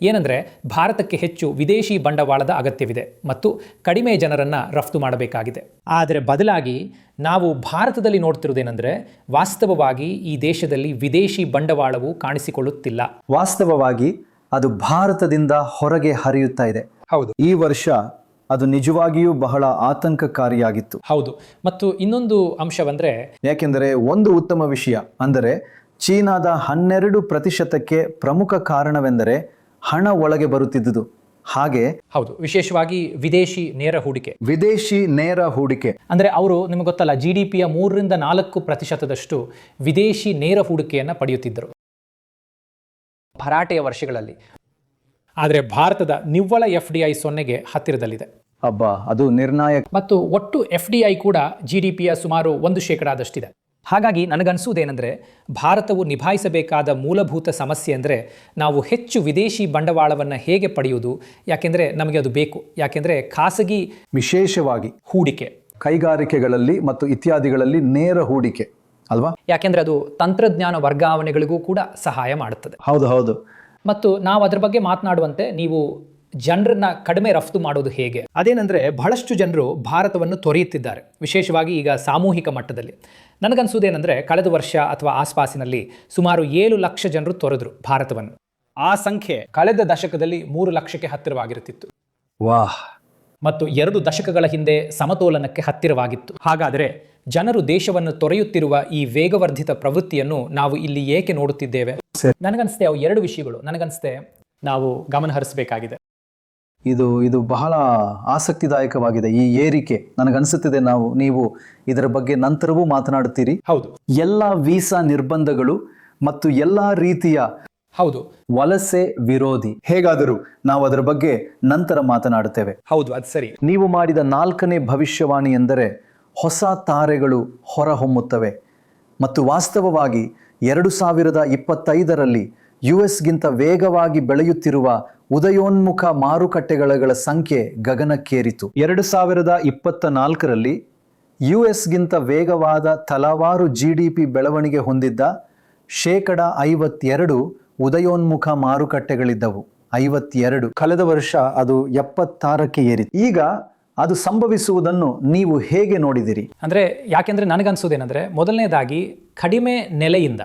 Speaker 2: ಏನಂದ್ರೆ ಭಾರತಕ್ಕೆ ಹೆಚ್ಚು ವಿದೇಶಿ ಬಂಡವಾಳದ ಅಗತ್ಯವಿದೆ ಮತ್ತು ಕಡಿಮೆ ಜನರನ್ನ ರಫ್ತು ಮಾಡಬೇಕಾಗಿದೆ. ಆದರೆ ಬದಲಾಗಿ ನಾವು ಭಾರತದಲ್ಲಿ ನೋಡ್ತಿರುವುದೇನೆಂದ್ರೆ ವಾಸ್ತವವಾಗಿ ಈ ದೇಶದಲ್ಲಿ ವಿದೇಶಿ ಬಂಡವಾಳವು ಕಾಣಿಸಿಕೊಳ್ಳುತ್ತಿಲ್ಲ.
Speaker 1: ವಾಸ್ತವವಾಗಿ ಅದು ಭಾರತದಿಂದ ಹೊರಗೆ ಹರಿಯುತ್ತಾ ಇದೆ.
Speaker 2: ಹೌದು,
Speaker 1: ಈ ವರ್ಷ ಅದು ನಿಜವಾಗಿಯೂ ಬಹಳ ಆತಂಕಕಾರಿಯಾಗಿತ್ತು.
Speaker 2: ಹೌದು. ಮತ್ತು ಇನ್ನೊಂದು ಅಂಶವಂದ್ರೆ,
Speaker 1: ಯಾಕೆಂದರೆ ಒಂದು ಉತ್ತಮ ವಿಷಯ ಅಂದರೆ ಚೀನಾದ 12% ಪ್ರಮುಖ ಕಾರಣವೆಂದರೆ ಹಣ ಒಳಗೆ ಬರುತ್ತಿದ್ದುದು. ಹಾಗೆ
Speaker 2: ಹೌದು, ವಿಶೇಷವಾಗಿ ವಿದೇಶಿ ನೇರ ಹೂಡಿಕೆ ಅಂದ್ರೆ ಅವರು ನಿಮಗೆ ಗೊತ್ತಲ್ಲ GDPಯ 3ರಿಂದ 4% ವಿದೇಶಿ ನೇರ ಹೂಡಿಕೆಯನ್ನ ಪಡೆಯುತ್ತಿದ್ದರು ಭರಾಟೆಯ ವರ್ಷಗಳಲ್ಲಿ. ಆದರೆ ಭಾರತದ ನಿವ್ವಳ FDI 0ಗೆ ಹತ್ತಿರದಲ್ಲಿದೆ.
Speaker 1: ಅದು ನಿರ್ಣಾಯಕ.
Speaker 2: ಮತ್ತು ಒಟ್ಟು FDI ಕೂಡ GDPಯ ಸುಮಾರು 1% ಹಾಗಾಗಿ ನನಗನ್ಸುವುದೇನೆಂದರೆ ಭಾರತವು ನಿಭಾಯಿಸಬೇಕಾದ ಮೂಲಭೂತ ಸಮಸ್ಯೆ ಅಂದರೆ ನಾವು ಹೆಚ್ಚು ವಿದೇಶಿ ಬಂಡವಾಳವನ್ನು ಹೇಗೆ ಪಡೆಯುವುದು. ಯಾಕೆಂದರೆ ನಮಗೆ ಅದು ಬೇಕು. ಯಾಕೆಂದರೆ ಖಾಸಗಿ,
Speaker 1: ವಿಶೇಷವಾಗಿ
Speaker 2: ಹೂಡಿಕೆ,
Speaker 1: ಕೈಗಾರಿಕೆಗಳಲ್ಲಿ ಮತ್ತು ಇತ್ಯಾದಿಗಳಲ್ಲಿ ನೇರ ಹೂಡಿಕೆ ಅಲ್ವಾ?
Speaker 2: ಯಾಕೆಂದರೆ ಅದು ತಂತ್ರಜ್ಞಾನ ವರ್ಗಾವಣೆಗಳಿಗೂ ಕೂಡ ಸಹಾಯ ಮಾಡುತ್ತದೆ.
Speaker 1: ಹೌದು.
Speaker 2: ಮತ್ತು ನಾವು ಅದರ ಬಗ್ಗೆ ಮಾತನಾಡುವಂತೆ ನೀವು ಜನರನ್ನ ಕಡಿಮೆ ರಫ್ತು ಮಾಡೋದು ಹೇಗೆ, ಅದೇನೆಂದರೆ ಬಹಳಷ್ಟು ಜನರು ಭಾರತವನ್ನು ತೊರೆಯುತ್ತಿದ್ದಾರೆ, ವಿಶೇಷವಾಗಿ ಈಗ ಸಾಮೂಹಿಕ ಮಟ್ಟದಲ್ಲಿ. ನನಗನ್ಸುವುದೇನೆಂದರೆ ಕಳೆದ ವರ್ಷ ಅಥವಾ ಆಸ್ಪಾಸಿನಲ್ಲಿ ಸುಮಾರು 7 ಲಕ್ಷ ಜನರು ತೊರೆದ್ರು ಭಾರತವನ್ನು. ಆ ಸಂಖ್ಯೆ ಕಳೆದ ದಶಕದಲ್ಲಿ 3 ಲಕ್ಷಕ್ಕೆ ಹತ್ತಿರವಾಗಿರುತ್ತಿತ್ತು.
Speaker 1: ವಾಹ್.
Speaker 2: ಮತ್ತು 2 ದಶಕಗಳ ಹಿಂದೆ ಸಮತೋಲನಕ್ಕೆ ಹತ್ತಿರವಾಗಿತ್ತು. ಹಾಗಾದರೆ ಜನರು ದೇಶವನ್ನು ತೊರೆಯುತ್ತಿರುವ ಈ ವೇಗವರ್ಧಿತ ಪ್ರವೃತ್ತಿಯನ್ನು ನಾವು ಇಲ್ಲಿ ಏಕೆ ನೋಡುತ್ತಿದ್ದೇವೆ? ನನಗನ್ಸುತ್ತೆ ಅವು 2 ವಿಷಯಗಳು ನನಗನ್ಸುತ್ತೆ ನಾವು ಗಮನ ಹರಿಸಬೇಕಾಗಿದೆ.
Speaker 1: ಇದು ಬಹಳ ಆಸಕ್ತಿದಾಯಕವಾಗಿದೆ ಈ ಏರಿಕೆ. ನನಗನ್ಸುತ್ತಿದೆ ನೀವು ಇದರ ಬಗ್ಗೆ ನಂತರವೂ ಮಾತನಾಡುತ್ತೀರಿ.
Speaker 2: ಹೌದು,
Speaker 1: ಎಲ್ಲ ವೀಸಾ ನಿರ್ಬಂಧಗಳು ಮತ್ತು ಎಲ್ಲ ರೀತಿಯ ವಲಸೆ ವಿರೋಧಿ. ಹೇಗಾದರೂ ನಾವು ಅದರ ಬಗ್ಗೆ ನಂತರ ಮಾತನಾಡುತ್ತೇವೆ.
Speaker 2: ಹೌದು, ಅದು ಸರಿ.
Speaker 1: ನೀವು ಮಾಡಿದ 4ನೇ ಭವಿಷ್ಯವಾಣಿ ಎಂದರೆ ಹೊಸ ತಾರೆಗಳು ಹೊರಹೊಮ್ಮುತ್ತವೆ ಮತ್ತು ವಾಸ್ತವವಾಗಿ 2025ರಲ್ಲಿ US-ಗಿಂತ ವೇಗವಾಗಿ ಬೆಳೆಯುತ್ತಿರುವ ಉದಯೋನ್ಮುಖ ಮಾರುಕಟ್ಟೆಗಳ ಸಂಖ್ಯೆ ಗಗನಕ್ಕೇರಿತು. 2024ರಲ್ಲಿ US-ಗಿಂತ ವೇಗವಾದ ತಲವಾರು GDP ಬೆಳವಣಿಗೆ ಹೊಂದಿದ್ದ 52% ಉದಯೋನ್ಮುಖ ಮಾರುಕಟ್ಟೆಗಳಿದ್ದವು. 52. ಕಳೆದ ವರ್ಷ ಅದು 76ಕ್ಕೆ ಏರಿತು. ಈಗ ಅದು ಸಂಭವಿಸುವುದನ್ನು ನೀವು ಹೇಗೆ ನೋಡಿದಿರಿ?
Speaker 2: ಅಂದರೆ ಯಾಕೆಂದರೆ ನನಗನ್ಸೋದೇನೆಂದರೆ ಮೊದಲನೇದಾಗಿ ಕಡಿಮೆ ನೆಲೆಯಿಂದ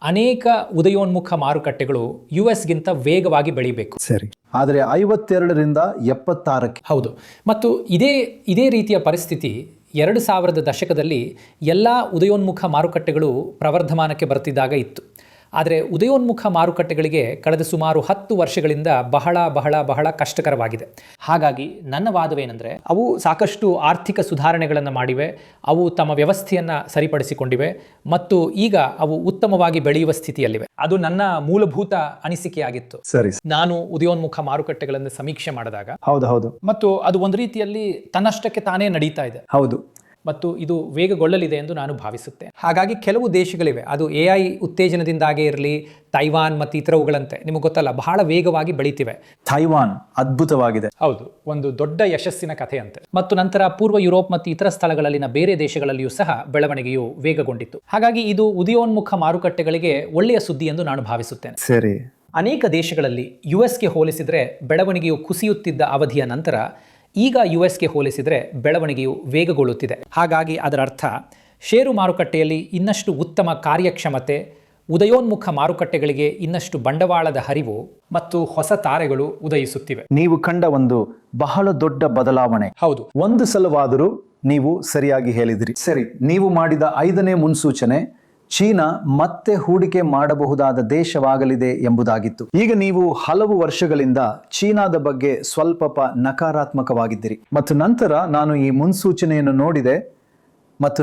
Speaker 2: ಅನೇಕ ಉದಯೋನ್ಮುಖ ಮಾರುಕಟ್ಟೆಗಳು US-ಗಿಂತ ವೇಗವಾಗಿ ಬೆಳಿಬೇಕು.
Speaker 1: ಸರಿ. ಆದರೆ 52ರಿಂದ 76ಕ್ಕೆ.
Speaker 2: ಹೌದು. ಮತ್ತು ಇದೇ ರೀತಿಯ ಪರಿಸ್ಥಿತಿ 2000ದ ದಶಕದಲ್ಲಿ ಎಲ್ಲ ಉದಯೋನ್ಮುಖ ಮಾರುಕಟ್ಟೆಗಳು ಪ್ರವರ್ಧಮಾನಕ್ಕೆ ಬರ್ತಿದ್ದಾಗ ಇತ್ತು. ಆದರೆ ಉದಯೋನ್ಮುಖ ಮಾರುಕಟ್ಟೆಗಳಿಗೆ ಕಳೆದ ಸುಮಾರು 10 ವರ್ಷಗಳಿಂದ ಬಹಳ ಬಹಳ ಬಹಳ ಕಷ್ಟಕರವಾಗಿದೆ. ಹಾಗಾಗಿ ನನ್ನ ವಾದವೇನೆಂದರೆ ಅವು ಸಾಕಷ್ಟು ಆರ್ಥಿಕ ಸುಧಾರಣೆಗಳನ್ನು ಮಾಡಿವೆ, ಅವು ತಮ್ಮ ವ್ಯವಸ್ಥೆಯನ್ನು ಸರಿಪಡಿಸಿಕೊಂಡಿವೆ ಮತ್ತು ಈಗ ಅವು ಉತ್ತಮವಾಗಿ ಬೆಳೆಯುವ ಸ್ಥಿತಿಯಲ್ಲಿವೆ. ಅದು ನನ್ನ ಮೂಲಭೂತ ಅನಿಸಿಕೆಯಾಗಿತ್ತು.
Speaker 1: ಸರಿ.
Speaker 2: ನಾನು ಉದಯೋನ್ಮುಖ ಮಾರುಕಟ್ಟೆಗಳನ್ನು ಸಮೀಕ್ಷೆ ಮಾಡಿದಾಗ.
Speaker 1: ಹೌದು.
Speaker 2: ಮತ್ತು ಅದು ಒಂದು ರೀತಿಯಲ್ಲಿ ತನ್ನಷ್ಟಕ್ಕೆ ತಾನೇ ನಡೀತಾ ಇದೆ.
Speaker 1: ಹೌದು.
Speaker 2: ಮತ್ತು ಇದು ವೇಗಗೊಳ್ಳಲಿದೆ ಎಂದು ನಾನು ಭಾವಿಸುತ್ತೇನೆ. ಹಾಗಾಗಿ ಕೆಲವು ದೇಶಗಳಿವೆ, ಅದು AI ಉತ್ತೇಜನದಿಂದಾಗೇ ಇರಲಿ, ತೈವಾನ್ ಮತ್ತು ಇತರವುಗಳಂತೆ ನಿಮಗೆ ಗೊತ್ತಲ್ಲ ಬಹಳ ವೇಗವಾಗಿ ಬೆಳೀತಿವೆ.
Speaker 1: ತೈವಾನ್ ಅದ್ಭುತವಾಗಿದೆ.
Speaker 2: ಹೌದು, ಒಂದು ದೊಡ್ಡ ಯಶಸ್ಸಿನ ಕಥೆಯಂತೆ. ಮತ್ತು ನಂತರ ಪೂರ್ವ ಯುರೋಪ್ ಮತ್ತು ಇತರ ಸ್ಥಳಗಳಲ್ಲಿನ ಬೇರೆ ದೇಶಗಳಲ್ಲಿಯೂ ಸಹ ಬೆಳವಣಿಗೆಯು ವೇಗಗೊಂಡಿತ್ತು. ಹಾಗಾಗಿ ಇದು ಉದಯೋನ್ಮುಖ ಮಾರುಕಟ್ಟೆಗಳಿಗೆ ಒಳ್ಳೆಯ ಸುದ್ದಿ ಎಂದು ನಾನು ಭಾವಿಸುತ್ತೇನೆ.
Speaker 1: ಸರಿ.
Speaker 2: ಅನೇಕ ದೇಶಗಳಲ್ಲಿ ಯುಎಸ್ಗೆ ಹೋಲಿಸಿದರೆ ಬೆಳವಣಿಗೆಯು ಕುಸಿಯುತ್ತಿದ್ದ ಅವಧಿಯ ನಂತರ ಈಗ ಯುಎಸ್ಗೆ ಹೋಲಿಸಿದರೆ ಬೆಳವಣಿಗೆಯು ವೇಗಗೊಳ್ಳುತ್ತಿದೆ. ಹಾಗಾಗಿ ಅದರ ಅರ್ಥ ಷೇರು ಮಾರುಕಟ್ಟೆಯಲ್ಲಿ ಇನ್ನಷ್ಟು ಉತ್ತಮ ಕಾರ್ಯಕ್ಷಮತೆ, ಉದಯೋನ್ಮುಖ ಮಾರುಕಟ್ಟೆಗಳಿಗೆ ಇನ್ನಷ್ಟು ಬಂಡವಾಳದ ಹರಿವು ಮತ್ತು ಹೊಸ ತಾರೆಗಳು ಉದಯಿಸುತ್ತಿವೆ.
Speaker 1: ನೀವು ಕಂಡ ಒಂದು ಬಹಳ ದೊಡ್ಡ ಬದಲಾವಣೆ.
Speaker 2: ಹೌದು,
Speaker 1: ಒಂದು ಸಲವಾದರೂ ನೀವು ಸರಿಯಾಗಿ ಹೇಳಿದಿರಿ. ಸರಿ, ನೀವು ಮಾಡಿದ 5ನೇ ಮುನ್ಸೂಚನೆ ಚೀನಾ ಮತ್ತೆ ಹೂಡಿಕೆ ಮಾಡಬಹುದಾದ ದೇಶವಾಗಲಿದೆ ಎಂಬುದಾಗಿತ್ತು. ಈಗ ನೀವು ಹಲವು ವರ್ಷಗಳಿಂದ ಚೀನಾದ ಬಗ್ಗೆ ಸ್ವಲ್ಪ ನಕಾರಾತ್ಮಕವಾಗಿದ್ದಿರಿ. ಮತ್ತು ನಂತರ ನಾನು ಈ ಮುನ್ಸೂಚನೆಯನ್ನು ನೋಡಿದೆ ಮತ್ತು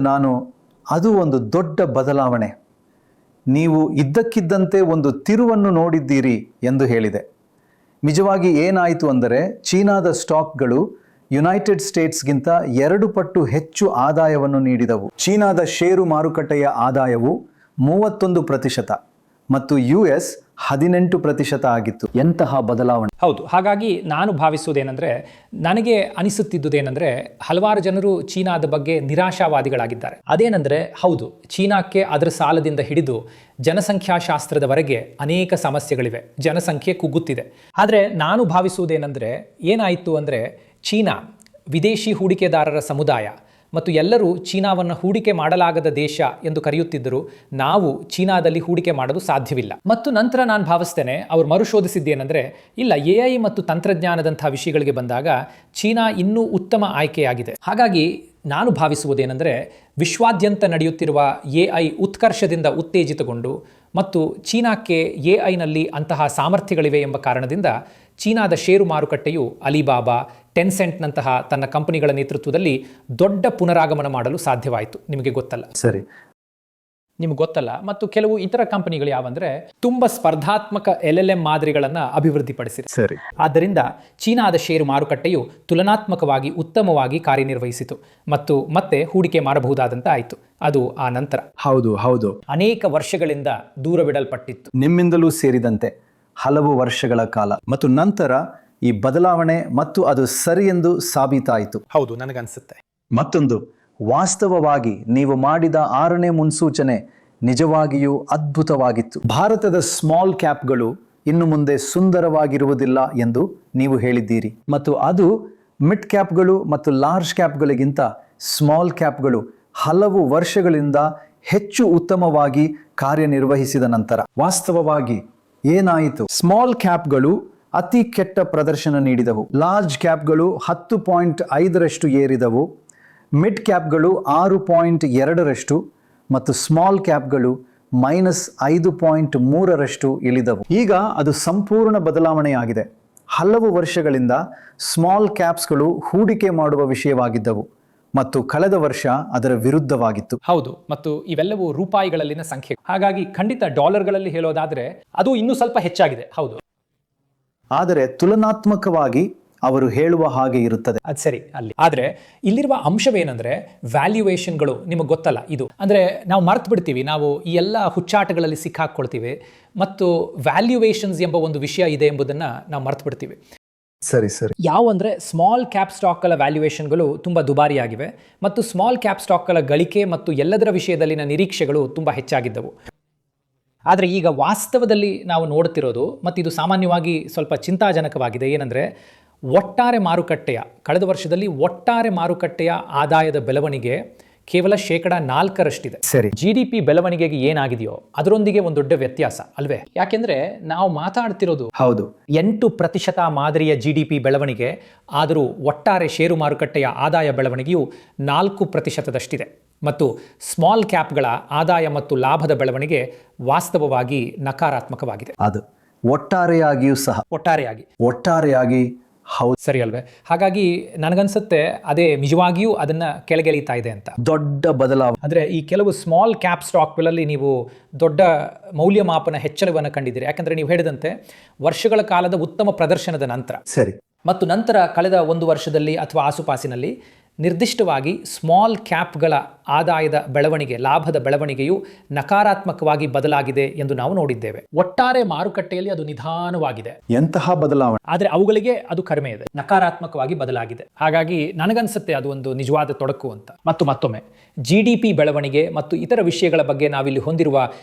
Speaker 1: ಅದು ಒಂದು ದೊಡ್ಡ ಬದಲಾವಣೆ, ನೀವು ಇದ್ದಕ್ಕಿದ್ದಂತೆ ಒಂದು ತಿರುವನ್ನು ನೋಡಿದ್ದೀರಿ ಎಂದು ಹೇಳಿದೆ. ನಿಜವಾಗಿ ಏನಾಯಿತು ಅಂದರೆ ಚೀನಾದ ಸ್ಟಾಕ್ಗಳು ಯುನೈಟೆಡ್ ಸ್ಟೇಟ್ಸ್ಗಿಂತ 2 ಪಟ್ಟು ಹೆಚ್ಚು ಆದಾಯವನ್ನು ನೀಡಿದವು. ಚೀನಾದ ಷೇರು ಮಾರುಕಟ್ಟೆಯ ಆದಾಯವು 31% ಮತ್ತು US 18% ಆಗಿತ್ತು. ಎಂತಹ ಬದಲಾವಣೆ!
Speaker 2: ಹೌದು. ಹಾಗಾಗಿ ನಾನು ಭಾವಿಸುವುದೇನೆಂದರೆ, ನನಗೆ ಅನಿಸುತ್ತಿದ್ದುದೇನೆಂದರೆ, ಹಲವಾರು ಜನರು ಚೀನಾದ ಬಗ್ಗೆ ನಿರಾಶಾವಾದಿಗಳಾಗಿದ್ದಾರೆ. ಅದೇನೆಂದರೆ, ಹೌದು, ಚೀನಾಕ್ಕೆ ಅದರ ಸಾಲದಿಂದ ಹಿಡಿದು ಜನಸಂಖ್ಯಾಶಾಸ್ತ್ರದವರೆಗೆ ಅನೇಕ ಸಮಸ್ಯೆಗಳಿವೆ, ಜನಸಂಖ್ಯೆ ಕುಗ್ಗುತ್ತಿದೆ. ಆದರೆ ನಾನು ಭಾವಿಸುವುದೇನೆಂದರೆ, ಏನಾಯಿತು ಅಂದರೆ, ಚೀನಾ ವಿದೇಶಿ ಹೂಡಿಕೆದಾರರ ಸಮುದಾಯ ಮತ್ತು ಎಲ್ಲರೂ ಚೀನಾವನ್ನು ಹೂಡಿಕೆ ಮಾಡಲಾಗದ ದೇಶ ಎಂದು ಕರೆಯುತ್ತಿದ್ದರು. ನಾವು ಚೀನಾದಲ್ಲಿ ಹೂಡಿಕೆ ಮಾಡಲು ಸಾಧ್ಯವಿಲ್ಲ. ಮತ್ತು ನಂತರ ನಾನು ಭಾವಿಸ್ತೇನೆ, ಅವರು ಮರುಶೋಧಿಸಿದ್ದೇನೆಂದರೆ, ಇಲ್ಲ, AI ಮತ್ತು ತಂತ್ರಜ್ಞಾನದಂಥ ವಿಷಯಗಳಿಗೆ ಬಂದಾಗ ಚೀನಾ ಇನ್ನೂ ಉತ್ತಮ ಆಯ್ಕೆಯಾಗಿದೆ. ಹಾಗಾಗಿ ನಾನು ಭಾವಿಸುವುದೇನೆಂದರೆ, ವಿಶ್ವಾದ್ಯಂತ ನಡೆಯುತ್ತಿರುವ AI ಉತ್ಕರ್ಷದಿಂದ ಉತ್ತೇಜಿತಗೊಂಡು ಮತ್ತು ಚೀನಾಕ್ಕೆ AIನಲ್ಲಿ ಅಂತಹ ಸಾಮರ್ಥ್ಯಗಳಿವೆ ಎಂಬ ಕಾರಣದಿಂದ ಚೀನಾದ ಷೇರು ಮಾರುಕಟ್ಟೆಯು ಅಲಿಬಾಬಾ, ಟೆನ್ಸೆಂಟ್ನಂತಹ ತನ್ನ ಕಂಪನಿಗಳ ನೇತೃತ್ವದಲ್ಲಿ ದೊಡ್ಡ ಪುನರಾಗಮನ ಮಾಡಲು ಸಾಧ್ಯವಾಯಿತು. ನಿಮಗೆ ಗೊತ್ತಲ್ಲ?
Speaker 1: ಸರಿ,
Speaker 2: ನಿಮಗೆ ಗೊತ್ತಲ್ಲ. ಮತ್ತು ಕೆಲವು ಇತರ ಕಂಪನಿಗಳು ಯಾವಂದರೆ ತುಂಬ ಸ್ಪರ್ಧಾತ್ಮಕ LLM ಮಾದರಿಗಳನ್ನು ಅಭಿವೃದ್ಧಿಪಡಿಸಿದೆ.
Speaker 1: ಸರಿ.
Speaker 2: ಆದ್ದರಿಂದ ಚೀನಾದ ಷೇರು ಮಾರುಕಟ್ಟೆಯು ತುಲನಾತ್ಮಕವಾಗಿ ಉತ್ತಮವಾಗಿ ಕಾರ್ಯನಿರ್ವಹಿಸಿತು ಮತ್ತು ಮತ್ತೆ ಹೂಡಿಕೆ ಮಾಡಬಹುದಾದಂತ ಆಯಿತು. ಅದು ಆ ನಂತರ
Speaker 1: ಹೌದು
Speaker 2: ಅನೇಕ ವರ್ಷಗಳಿಂದ ದೂರವಿಡಲ್ಪಟ್ಟಿತ್ತು,
Speaker 1: ನಿಮ್ಮಿಂದಲೂ ಸೇರಿದಂತೆ ಹಲವು ವರ್ಷಗಳ ಕಾಲ. ಮತ್ತು ನಂತರ ಈ ಬದಲಾವಣೆ ಮತ್ತು ಅದು ಸರಿ ಎಂದು ಸಾಬೀತಾಯಿತು.
Speaker 2: ಹೌದು, ನನಗನ್ಸುತ್ತೆ.
Speaker 1: ಮತ್ತೊಂದು, ವಾಸ್ತವವಾಗಿ ನೀವು ಮಾಡಿದ 6ನೇ ಮುನ್ಸೂಚನೆ ನಿಜವಾಗಿಯೂ ಅದ್ಭುತವಾಗಿತ್ತು. ಭಾರತದ ಸ್ಮಾಲ್ ಕ್ಯಾಪ್ಗಳು ಇನ್ನು ಮುಂದೆ ಸುಂದರವಾಗಿರುವುದಿಲ್ಲ ಎಂದು ನೀವು ಹೇಳಿದ್ದೀರಿ ಮತ್ತು ಅದು ಮಿಡ್ ಕ್ಯಾಪ್ಗಳು ಮತ್ತು ಲಾರ್ಜ್ ಕ್ಯಾಪ್ಗಳಿಗಿಂತ ಸ್ಮಾಲ್ ಕ್ಯಾಪ್ಗಳು ಹಲವು ವರ್ಷಗಳಿಂದ ಹೆಚ್ಚು ಉತ್ತಮವಾಗಿ ಕಾರ್ಯನಿರ್ವಹಿಸಿದ ನಂತರ ವಾಸ್ತವವಾಗಿ ಏನಾಯಿತು? ಸ್ಮಾಲ್ ಕ್ಯಾಪ್ಗಳು ಅತಿ ಕೆಟ್ಟ ಪ್ರದರ್ಶನ ನೀಡಿದವು, ಲಾರ್ಜ್ ಕ್ಯಾಪ್ಗಳು 10.5ರಷ್ಟು ಏರಿದವು, ಮಿಡ್ ಕ್ಯಾಪ್ಗಳು 6.2ರಷ್ಟು ಮತ್ತು ಸ್ಮಾಲ್ ಕ್ಯಾಪ್ಗಳು -5.3ರಷ್ಟು ಇಳಿದವು. ಈಗ ಅದು ಸಂಪೂರ್ಣ ಬದಲಾವಣೆಯಾಗಿದೆ. ಹಲವು ವರ್ಷಗಳಿಂದ ಸ್ಮಾಲ್ ಕ್ಯಾಪ್ಸ್ಗಳು ಹೂಡಿಕೆ ಮಾಡುವ ವಿಷಯವಾಗಿದ್ದವು ಮತ್ತು ಕಳೆದ ವರ್ಷ ಅದರ ವಿರುದ್ಧವಾಗಿತ್ತು.
Speaker 2: ಹೌದು, ಮತ್ತು ಇವೆಲ್ಲವೂ ರೂಪಾಯಿಗಳಲ್ಲಿನ ಸಂಖ್ಯೆ. ಹಾಗಾಗಿ ಖಂಡಿತ ಡಾಲರ್ಗಳಲ್ಲಿ ಹೇಳೋದಾದ್ರೆ ಅದು ಇನ್ನೂ ಸ್ವಲ್ಪ ಹೆಚ್ಚಾಗಿದೆ. ಹೌದು,
Speaker 1: ಆದರೆ ತುಲನಾತ್ಮಕವಾಗಿ ಅವರು ಹೇಳುವ ಹಾಗೆ ಇರುತ್ತದೆ.
Speaker 2: ಅದು ಸರಿ ಅಲ್ಲಿ. ಆದರೆ ಇಲ್ಲಿರುವ ಅಂಶವೇನೆಂದರೆ ವ್ಯಾಲ್ಯೂಯೇಷನ್ಗಳು. ನಿಮಗೆ ಗೊತ್ತಲ್ಲ ಇದು, ಅಂದರೆ ನಾವು ಮರ್ತು ಬಿಡ್ತೀವಿ, ನಾವು ಈ ಎಲ್ಲ ಹುಚ್ಚಾಟಗಳಲ್ಲಿ ಸಿಕ್ಕಾಕೊಳ್ತೀವಿ ಮತ್ತು ವ್ಯಾಲ್ಯೂಯೇಷನ್ಸ್ ಎಂಬ ಒಂದು ವಿಷಯ ಇದೆ ಎಂಬುದನ್ನು ನಾವು ಮರ್ತು ಬಿಡ್ತೀವಿ.
Speaker 1: ಸರಿ.
Speaker 2: ಯಾವಂದರೆ ಸ್ಮಾಲ್ ಕ್ಯಾಪ್ ಸ್ಟಾಕ್ಗಳ ವ್ಯಾಲ್ಯೂಯೇಷನ್ಗಳು ತುಂಬ ದುಬಾರಿಯಾಗಿವೆ ಮತ್ತು ಸ್ಮಾಲ್ ಕ್ಯಾಪ್ ಸ್ಟಾಕ್ಗಳ ಗಳಿಕೆ ಮತ್ತು ಎಲ್ಲದರ ವಿಷಯದಲ್ಲಿನ ನಿರೀಕ್ಷೆಗಳು ತುಂಬ ಹೆಚ್ಚಾಗಿದ್ದವು. ಆದರೆ ಈಗ ವಾಸ್ತವದಲ್ಲಿ ನಾವು ನೋಡುತ್ತಿರೋದು, ಮತ್ತು ಇದು ಸಾಮಾನ್ಯವಾಗಿ ಸ್ವಲ್ಪ ಚಿಂತಾಜನಕವಾಗಿದೆ, ಏನಂದರೆ ಒಟ್ಟಾರೆ ಮಾರುಕಟ್ಟೆಯ ಕಳೆದ ವರ್ಷದಲ್ಲಿ ಒಟ್ಟಾರೆ ಮಾರುಕಟ್ಟೆಯ ಆದಾಯದ ಬೆಳವಣಿಗೆ ಕೇವಲ 4%
Speaker 1: ಸರಿ.
Speaker 2: GDP ಬೆಳವಣಿಗೆಗೆ ಏನಾಗಿದೆಯೋ ಅದರೊಂದಿಗೆ ಒಂದು ದೊಡ್ಡ ವ್ಯತ್ಯಾಸ ಅಲ್ವೇ? ಯಾಕೆಂದ್ರೆ ನಾವು ಮಾತಾಡ್ತಿರೋದು
Speaker 1: ಹೌದು
Speaker 2: 8% ಮಾದರಿಯ GDP ಬೆಳವಣಿಗೆ, ಆದರೂ ಒಟ್ಟಾರೆ ಷೇರು ಮಾರುಕಟ್ಟೆಯ ಆದಾಯ ಬೆಳವಣಿಗೆಯು 4%ದಷ್ಟಿದೆ. ಮತ್ತು ಸ್ಮಾಲ್ ಕ್ಯಾಪ್ಗಳ ಆದಾಯ ಮತ್ತು ಲಾಭದ ಬೆಳವಣಿಗೆ ವಾಸ್ತವವಾಗಿ ನಕಾರಾತ್ಮಕವಾಗಿದೆ.
Speaker 1: ಅದು ಒಟ್ಟಾರೆಯಾಗಿಯೂ ಸಹ ಒಟ್ಟಾರೆಯಾಗಿ ಹೌದು,
Speaker 2: ಸರಿ ಅಲ್ವೇ? ಹಾಗಾಗಿ ನನಗನ್ಸುತ್ತೆ ಅದೇ ನಿಜವಾಗಿಯೂ ಅದನ್ನ ಕೆಳಗೆಳೀತಾ ಇದೆ ಅಂತ.
Speaker 1: ದೊಡ್ಡ ಬದಲಾವಣೆ.
Speaker 2: ಅಂದರೆ ಈ ಕೆಲವು ಸ್ಮಾಲ್ ಕ್ಯಾಪ್ ಸ್ಟಾಕ್ಗಳಲ್ಲಿ ನೀವು ದೊಡ್ಡ ಮೌಲ್ಯಮಾಪನ ಹೆಚ್ಚಳವನ್ನು ಕಂಡಿದ್ದೀರಿ. ಯಾಕಂದರೆ ನೀವು ಹೇಳಿದಂತೆ ವರ್ಷಗಳ ಕಾಲದ ಉತ್ತಮ ಪ್ರದರ್ಶನದ ನಂತರ
Speaker 1: ಸರಿ
Speaker 2: ಮತ್ತು ನಂತರ ಕಳೆದ 1 ವರ್ಷದಲ್ಲಿ ಅಥವಾ ಆಸುಪಾಸಿನಲ್ಲಿ ನಿರ್ದಿಷ್ಟವಾಗಿ ಸ್ಮಾಲ್ ಕ್ಯಾಪ್ಗಳ ಆದಾಯದ ಬೆಳವಣಿಗೆ, ಲಾಭದ ಬೆಳವಣಿಗೆಯು ನಕಾರಾತ್ಮಕವಾಗಿ ಬದಲಾಗಿದೆ ಎಂದು ನಾವು ನೋಡಿದ್ದೇವೆ. ಒಟ್ಟಾರೆ ಮಾರುಕಟ್ಟೆಯಲ್ಲಿ ಅದು ನಿಧಾನವಾಗಿದೆ,
Speaker 1: ಎಂತಹ ಬದಲಾವಣೆ,
Speaker 2: ಆದರೆ ಅವುಗಳಿಗೆ ಅದು ಕಡಿಮೆ ಇದೆ, ನಕಾರಾತ್ಮಕವಾಗಿ ಬದಲಾಗಿದೆ. ಹಾಗಾಗಿ ನನಗನ್ಸುತ್ತೆ ಅದು ಒಂದು ನಿಜವಾದ ತೊಡಕು ಅಂತ. ಮತ್ತು ಮತ್ತೊಮ್ಮೆ GDP ಬೆಳವಣಿಗೆ ಮತ್ತು ಇತರ ವಿಷಯಗಳ ಬಗ್ಗೆ ನಾವಿಲ್ಲಿ ಹೊಂದಿರುವ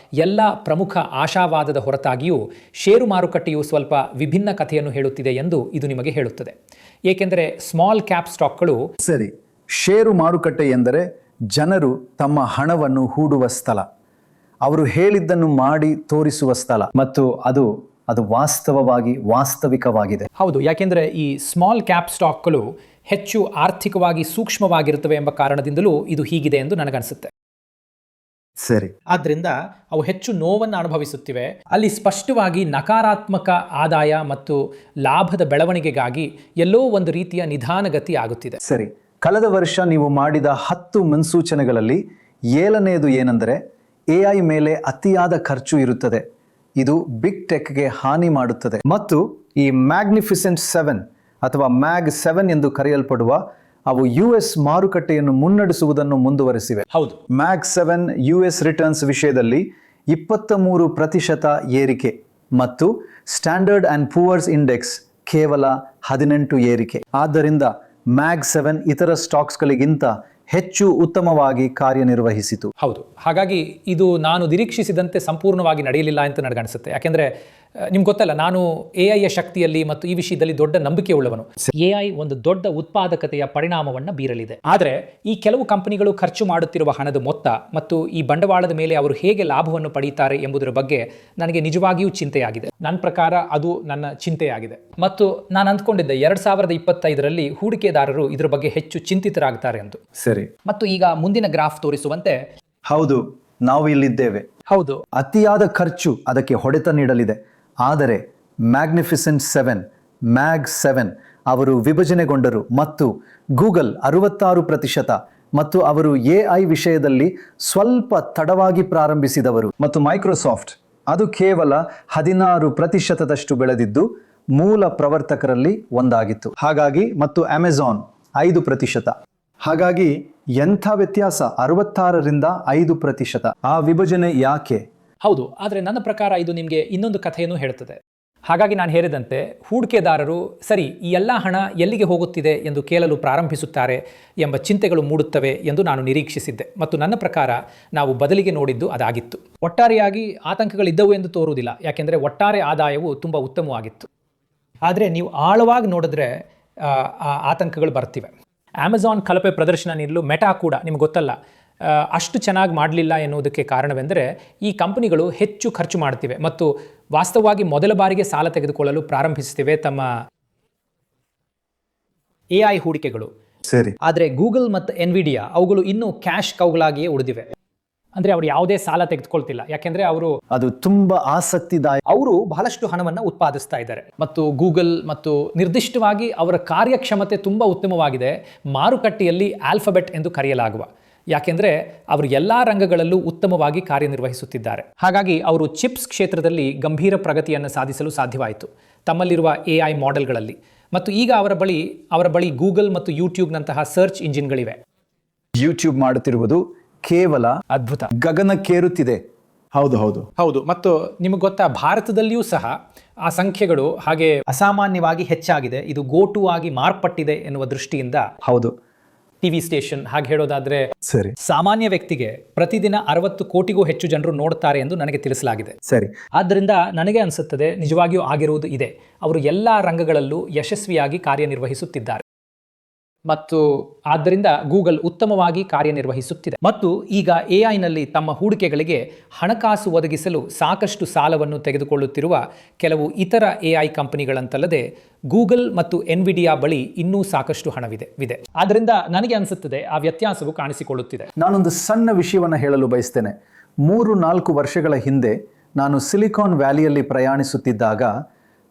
Speaker 2: ಎಲ್ಲ ಪ್ರಮುಖ ಆಶಾವಾದದ ಹೊರತಾಗಿಯೂ ಷೇರು ಮಾರುಕಟ್ಟೆಯು ಸ್ವಲ್ಪ ವಿಭಿನ್ನ ಕಥೆಯನ್ನು ಹೇಳುತ್ತಿದೆ ಎಂದು ಇದು ನಿಮಗೆ ಹೇಳುತ್ತದೆ. ಏಕೆಂದರೆ ಸ್ಮಾಲ್ ಕ್ಯಾಪ್ ಸ್ಟಾಕ್ಗಳು
Speaker 1: ಸರಿ, ಷೇರು ಮಾರುಕಟ್ಟೆ ಎಂದರೆ ಜನರು ತಮ್ಮ ಹಣವನ್ನು ಹೂಡುವ ಸ್ಥಳ, ಅವರು ಹೇಳಿದ್ದನ್ನು ಮಾಡಿ ತೋರಿಸುವ ಸ್ಥಳ, ಮತ್ತು ಅದು ವಾಸ್ತವಿಕವಾಗಿದೆ.
Speaker 2: ಹೌದು, ಯಾಕೆಂದರೆ ಈ ಸ್ಮಾಲ್ ಕ್ಯಾಪ್ ಸ್ಟಾಕ್ಗಳು ಹೆಚ್ಚು ಆರ್ಥಿಕವಾಗಿ ಸೂಕ್ಷ್ಮವಾಗಿರುತ್ತವೆ ಎಂಬ ಕಾರಣದಿಂದಲೂ ಇದು ಹೀಗಿದೆ ಎಂದು ನನಗನ್ಸುತ್ತೆ.
Speaker 1: ಸರಿ,
Speaker 2: ಆದ್ದರಿಂದ ಅವು ಹೆಚ್ಚು ನೋವನ್ನು ಅನುಭವಿಸುತ್ತಿವೆ. ಅಲ್ಲಿ ಸ್ಪಷ್ಟವಾಗಿ ನಕಾರಾತ್ಮಕ ಆದಾಯ ಮತ್ತು ಲಾಭದ ಬೆಳವಣಿಗೆಗಾಗಿ ಎಲ್ಲೋ ಒಂದು ರೀತಿಯ ನಿಧಾನಗತಿ ಆಗುತ್ತಿದೆ.
Speaker 1: ಸರಿ, ಕಳೆದ ವರ್ಷ ನೀವು ಮಾಡಿದ 10 ಮುನ್ಸೂಚನೆಗಳಲ್ಲಿ 7ನೇದು ಏನೆಂದರೆ AI ಮೇಲೆ ಅತಿಯಾದ ಖರ್ಚು ಇರುತ್ತದೆ, ಇದು ಬಿಗ್ ಟೆಕ್ಗೆ ಹಾನಿ ಮಾಡುತ್ತದೆ, ಮತ್ತು ಈ ಮ್ಯಾಗ್ನಿಫಿಸೆಂಟ್ 7 ಅಥವಾ ಮ್ಯಾಗ್ 7 ಎಂದು ಕರೆಯಲ್ಪಡುವ ಅವು US ಮಾರುಕಟ್ಟೆಯನ್ನು ಮುನ್ನಡೆಸುವುದನ್ನು ಮುಂದುವರೆಸಿವೆ.
Speaker 2: ಹೌದು,
Speaker 1: ಮ್ಯಾಗ್ 7 US ರಿಟರ್ನ್ಸ್ ವಿಷಯದಲ್ಲಿ 23% ಏರಿಕೆ ಮತ್ತು ಸ್ಟ್ಯಾಂಡರ್ಡ್ ಅಂಡ್ ಪೂವರ್ಸ್ ಇಂಡೆಕ್ಸ್ ಕೇವಲ 18 ಏರಿಕೆ. ಆದ್ದರಿಂದ ಮ್ಯಾಗ್ 7 ಇತರ ಸ್ಟಾಕ್ಸ್ಗಳಿಗಿಂತ ಹೆಚ್ಚು ಉತ್ತಮವಾಗಿ ಕಾರ್ಯನಿರ್ವಹಿಸಿತು.
Speaker 2: ಹೌದು, ಹಾಗಾಗಿ ಇದು ನಾನು ನಿರೀಕ್ಷಿಸಿದಂತೆ ಸಂಪೂರ್ಣವಾಗಿ ನಡೆಯಲಿಲ್ಲ ಅಂತ ನನಗನ್ಸುತ್ತೆ. ಯಾಕೆಂದರೆ ನಿಮ್ಗೆ ಗೊತ್ತಲ್ಲ, ನಾನು AI ಶಕ್ತಿಯಲ್ಲಿ ಮತ್ತು ಈ ವಿಷಯದಲ್ಲಿ ದೊಡ್ಡ ನಂಬಿಕೆ ಉಳ್ಳವನು. AI ಒಂದು ದೊಡ್ಡ ಉತ್ಪಾದಕತೆಯ ಪರಿಣಾಮವನ್ನು ಬೀರಲಿದೆ. ಆದರೆ ಈ ಕೆಲವು ಕಂಪನಿಗಳು ಖರ್ಚು ಮಾಡುತ್ತಿರುವ ಹಣದ ಮೊತ್ತ ಮತ್ತು ಈ ಬಂಡವಾಳದ ಮೇಲೆ ಅವರು ಹೇಗೆ ಲಾಭವನ್ನು ಪಡೆಯುತ್ತಾರೆ ಎಂಬುದರ ಬಗ್ಗೆ ನನಗೆ ನಿಜವಾಗಿಯೂ ಚಿಂತೆಯಾಗಿದೆ. ನನ್ನ ಪ್ರಕಾರ ಅದು ನನ್ನ ಚಿಂತೆಯಾಗಿದೆ. ಮತ್ತು ನಾನು ಅಂದ್ಕೊಂಡಿದ್ದೆ 2025ರಲ್ಲಿ ಹೂಡಿಕೆದಾರರು ಇದರ ಬಗ್ಗೆ ಹೆಚ್ಚು ಚಿಂತಿತರಾಗ್ತಾರೆ ಎಂದು.
Speaker 1: ಸರಿ,
Speaker 2: ಮತ್ತು ಈಗ ಮುಂದಿನ ಗ್ರಾಫ್ ತೋರಿಸುವಂತೆ,
Speaker 1: ಹೌದು, ನಾವು ಇಲ್ಲಿದ್ದೇವೆ.
Speaker 2: ಹೌದು,
Speaker 1: ಅತಿಯಾದ ಖರ್ಚು ಅದಕ್ಕೆ ಹೊಡೆತ ನೀಡಲಿದೆ. ಆದರೆ ಮ್ಯಾಗ್ನಿಫಿಸೆಂಟ್ 7 ಮ್ಯಾಗ್ 7 ಅವರು ವಿಭಜನೆಗೊಂಡರು ಮತ್ತು ಗೂಗಲ್ 66% ಮತ್ತು ಅವರು AI ವಿಷಯದಲ್ಲಿ ಸ್ವಲ್ಪ ತಡವಾಗಿ ಪ್ರಾರಂಭಿಸಿದವರು, ಮತ್ತು ಮೈಕ್ರೋಸಾಫ್ಟ್ ಅದು ಕೇವಲ 16% ಬೆಳೆದಿದ್ದು ಮೂಲ ಪ್ರವರ್ತಕರಲ್ಲಿ ಒಂದಾಗಿತ್ತು. ಹಾಗಾಗಿ ಮತ್ತು ಅಮೆಜಾನ್ 5%. ಹಾಗಾಗಿ ಎಂಥ ವ್ಯತ್ಯಾಸ, 66ರಿಂದ 5%. ಆ ವಿಭಜನೆ ಯಾಕೆ?
Speaker 2: ಹೌದು, ಆದರೆ ನನ್ನ ಪ್ರಕಾರ ಇದು ನಿಮಗೆ ಇನ್ನೊಂದು ಕಥೆಯನ್ನು ಹೇಳುತ್ತದೆ. ಹಾಗಾಗಿ ನಾನು ಹೇಳಿದಂತೆ ಹೂಡಿಕೆದಾರರು ಸರಿ ಈ ಎಲ್ಲ ಹಣ ಎಲ್ಲಿಗೆ ಹೋಗುತ್ತಿದೆ ಎಂದು ಕೇಳಲು ಪ್ರಾರಂಭಿಸುತ್ತಾರೆ ಎಂಬ ಚಿಂತೆಗಳು ಮೂಡುತ್ತವೆ ಎಂದು ನಾನು ನಿರೀಕ್ಷಿಸಿದ್ದೆ. ಮತ್ತು ನನ್ನ ಪ್ರಕಾರ ನಾವು ಬದಲಿಗೆ ನೋಡಿದ್ದು ಅದಾಗಿತ್ತು. ಒಟ್ಟಾರೆಯಾಗಿ ಆತಂಕಗಳಿದ್ದವು ಎಂದು ತೋರುವುದಿಲ್ಲ, ಯಾಕೆಂದರೆ ಒಟ್ಟಾರೆ ಆದಾಯವು ತುಂಬ ಉತ್ತಮವಾಗಿತ್ತು. ಆದರೆ ನೀವು ಆಳವಾಗಿ ನೋಡಿದ್ರೆ ಆತಂಕಗಳು ಬರ್ತಿವೆ. ಅಮೆಜಾನ್ ಕಳಪೆ ಪ್ರದರ್ಶನ ನೀಡಲು ಮೆಟಾ ಕೂಡ ನಿಮ್ಗೆ ಗೊತ್ತಲ್ಲ ಅಷ್ಟು ಚೆನ್ನಾಗಿ ಮಾಡಲಿಲ್ಲ ಎನ್ನುವುದಕ್ಕೆ ಕಾರಣವೆಂದರೆ ಈ ಕಂಪನಿಗಳು ಹೆಚ್ಚು ಖರ್ಚು ಮಾಡ್ತಿವೆ ಮತ್ತು ವಾಸ್ತವವಾಗಿ ಮೊದಲ ಬಾರಿಗೆ ಸಾಲ ತೆಗೆದುಕೊಳ್ಳಲು ಪ್ರಾರಂಭಿಸುತ್ತಿವೆ ತಮ್ಮ AI ಹೂಡಿಕೆಗಳು.
Speaker 1: ಸರಿ,
Speaker 2: ಆದರೆ ಗೂಗಲ್ ಮತ್ತು ಎನ್ವಿಡಿಯಾ ಅವುಗಳು ಇನ್ನೂ ಕ್ಯಾಶ್ ಕೌಗಳಾಗಿಯೇ ಉಳಿದಿವೆ. ಅಂದರೆ ಅವರು ಯಾವುದೇ ಸಾಲ ತೆಗೆದುಕೊಳ್ತಿಲ್ಲ, ಯಾಕೆಂದರೆ
Speaker 1: ಅದು ತುಂಬಾ ಆಸಕ್ತಿದಾಯಕ.
Speaker 2: ಅವರು ಬಹಳಷ್ಟು ಹಣವನ್ನು ಉತ್ಪಾದಿಸ್ತಾ ಇದ್ದಾರೆ ಮತ್ತು ಗೂಗಲ್ ಮತ್ತು ನಿರ್ದಿಷ್ಟವಾಗಿ ಅವರ ಕಾರ್ಯಕ್ಷಮತೆ ತುಂಬ ಉತ್ತಮವಾಗಿದೆ, ಮಾರುಕಟ್ಟೆಯಲ್ಲಿ ಆಲ್ಫಾಬೆಟ್ ಎಂದು ಕರೆಯಲಾಗುವ. ಯಾಕೆಂದರೆ ಅವರು ಎಲ್ಲ ರಂಗಗಳಲ್ಲೂ ಉತ್ತಮವಾಗಿ ಕಾರ್ಯನಿರ್ವಹಿಸುತ್ತಿದ್ದಾರೆ. ಹಾಗಾಗಿ ಅವರು ಚಿಪ್ಸ್ ಕ್ಷೇತ್ರದಲ್ಲಿ ಗಂಭೀರ ಪ್ರಗತಿಯನ್ನು ಸಾಧಿಸಲು ಸಾಧ್ಯವಾಯಿತು ತಮ್ಮಲ್ಲಿರುವ AI ಮಾಡೆಲ್ಗಳಲ್ಲಿ. ಮತ್ತು ಈಗ ಅವರ ಬಳಿ ಗೂಗಲ್ ಮತ್ತು ಯೂಟ್ಯೂಬ್ನಂತಹ ಸರ್ಚ್ ಇಂಜಿನ್ಗಳಿವೆ.
Speaker 1: ಯೂಟ್ಯೂಬ್ ಮಾಡುತ್ತಿರುವುದು ಕೇವಲ
Speaker 2: ಅದ್ಭುತ,
Speaker 1: ಗಗನಕ್ಕೇರುತ್ತಿದೆ.
Speaker 2: ಹೌದು. ಮತ್ತು ನಿಮಗೆ ಗೊತ್ತಾ, ಭಾರತದಲ್ಲಿಯೂ ಸಹ ಆ ಸಂಖ್ಯೆಗಳು ಹಾಗೆ ಅಸಾಮಾನ್ಯವಾಗಿ ಹೆಚ್ಚಾಗಿದೆ. ಇದು ಗೋಟು ಆಗಿ ಮಾರ್ಪಟ್ಟಿದೆ ಎನ್ನುವ ದೃಷ್ಟಿಯಿಂದ.
Speaker 1: ಹೌದು,
Speaker 2: ಟಿವಿ ಸ್ಟೇಷನ್ ಹಾಗೆ ಹೇಳೋದಾದ್ರೆ
Speaker 1: ಸರಿ,
Speaker 2: ಸಾಮಾನ್ಯ ವ್ಯಕ್ತಿಗೆ ಪ್ರತಿದಿನ 60 ಕೋಟಿಗೂ ಹೆಚ್ಚು ಜನರು ನೋಡ್ತಾರೆ ಎಂದು ನನಗೆ ತಿಳಿಸಲಾಗಿದೆ.
Speaker 1: ಸರಿ,
Speaker 2: ಆದ್ದರಿಂದ ನನಗೆ ಅನಿಸುತ್ತದೆ ನಿಜವಾಗಿಯೂ ಆಗಿರುವುದು ಇದೆ. ಅವರು ಎಲ್ಲ ರಂಗಗಳಲ್ಲೂ ಯಶಸ್ವಿಯಾಗಿ ಕಾರ್ಯನಿರ್ವಹಿಸುತ್ತಿದ್ದಾರೆ ಮತ್ತು ಆದ್ದರಿಂದ ಗೂಗಲ್ ಉತ್ತಮವಾಗಿ ಕಾರ್ಯನಿರ್ವಹಿಸುತ್ತಿದೆ. ಮತ್ತು ಈಗ AI-ನಲ್ಲಿ ತಮ್ಮ ಹೂಡಿಕೆಗಳಿಗೆ ಹಣಕಾಸು ಒದಗಿಸಲು ಸಾಕಷ್ಟು ಸಾಲವನ್ನು ತೆಗೆದುಕೊಳ್ಳುತ್ತಿರುವ ಕೆಲವು ಇತರ AI ಕಂಪನಿಗಳಂತಲ್ಲದೆ ಗೂಗಲ್ ಮತ್ತು ಎನ್ವಿಡಿಯಾ ಬಳಿ ಇನ್ನೂ ಸಾಕಷ್ಟು ಹಣವಿದೆ. ಆದ್ದರಿಂದ ನನಗೆ ಅನಿಸುತ್ತದೆ ಆ ವ್ಯತ್ಯಾಸವು ಕಾಣಿಸಿಕೊಳ್ಳುತ್ತಿದೆ.
Speaker 1: ನಾನೊಂದು ಸಣ್ಣ ವಿಷಯವನ್ನು ಹೇಳಲು ಬಯಸ್ತೇನೆ. 3-4 ವರ್ಷಗಳ ಹಿಂದೆ ನಾನು ಸಿಲಿಕಾನ್ ವ್ಯಾಲಿಯಲ್ಲಿ ಪ್ರಯಾಣಿಸುತ್ತಿದ್ದಾಗ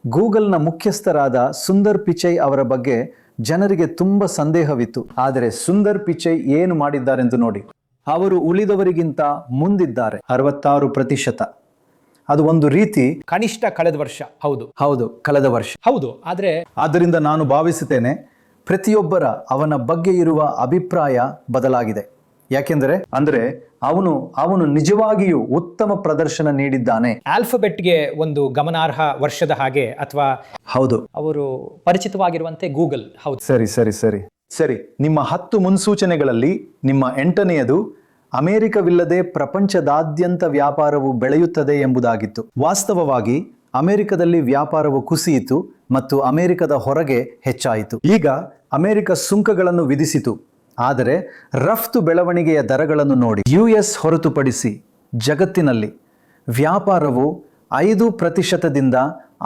Speaker 1: ಗೂಗಲ್ನ ಮುಖ್ಯಸ್ಥರಾದ ಸುಂದರ್ ಪಿಚೈ ಅವರ ಬಗ್ಗೆ ಜನರಿಗೆ ತುಂಬ ಸಂದೇಹವಿತ್ತು. ಆದರೆ ಸುಂದರ್ ಪಿಚೈ ಏನು ಮಾಡಿದ್ದಾರೆಂದು ನೋಡಿ. ಅವರು ಉಳಿದವರಿಗಿಂತ ಮುಂದಿದ್ದಾರೆ, 66%. ಅದು ಒಂದು ರೀತಿ
Speaker 2: ಕನಿಷ್ಠ ಕಳೆದ ವರ್ಷ. ಹೌದು,
Speaker 1: ಕಳೆದ ವರ್ಷ.
Speaker 2: ಹೌದು. ಆದ್ದರಿಂದ
Speaker 1: ನಾನು ಭಾವಿಸುತ್ತೇನೆ ಪ್ರತಿಯೊಬ್ಬರ ಅವನ ಬಗ್ಗೆ ಇರುವ ಅಭಿಪ್ರಾಯ ಬದಲಾಗಿದೆ. ಯಾಕೆಂದರೆ ಅವನು ನಿಜವಾಗಿಯೂ ಉತ್ತಮ ಪ್ರದರ್ಶನ ನೀಡಿದ್ದಾನೆ.
Speaker 2: ಆಲ್ಫಬೆಟ್ಗೆ ಒಂದು ಗಮನಾರ್ಹ ವರ್ಷದ ಹಾಗೆ, ಅಥವಾ
Speaker 1: ಹೌದು,
Speaker 2: ಅವರು ಪರಿಚಿತವಾಗಿರುವಂತೆ ಗೂಗಲ್. ಹೌದು,
Speaker 1: ಸರಿ. ನಿಮ್ಮ 10 ಮುನ್ಸೂಚನೆಗಳಲ್ಲಿ ನಿಮ್ಮ 8ನೆಯದು ಅಮೆರಿಕವಿಲ್ಲದೆ ಪ್ರಪಂಚದಾದ್ಯಂತ ವ್ಯಾಪಾರವು ಬೆಳೆಯುತ್ತದೆ ಎಂಬುದಾಗಿತ್ತು. ವಾಸ್ತವವಾಗಿ ಅಮೆರಿಕದಲ್ಲಿ ವ್ಯಾಪಾರವು ಕುಸಿಯಿತು ಮತ್ತು ಅಮೆರಿಕದ ಹೊರಗೆ ಹೆಚ್ಚಾಯಿತು. ಈಗ ಅಮೆರಿಕ ಸುಂಕಗಳನ್ನು ವಿಧಿಸಿತು, ಆದರೆ ರಫ್ತು ಬೆಳವಣಿಗೆಯ ದರಗಳನ್ನು ನೋಡಿ. US ಹೊರತುಪಡಿಸಿ ಜಗತ್ತಿನಲ್ಲಿ ವ್ಯಾಪಾರವು 5%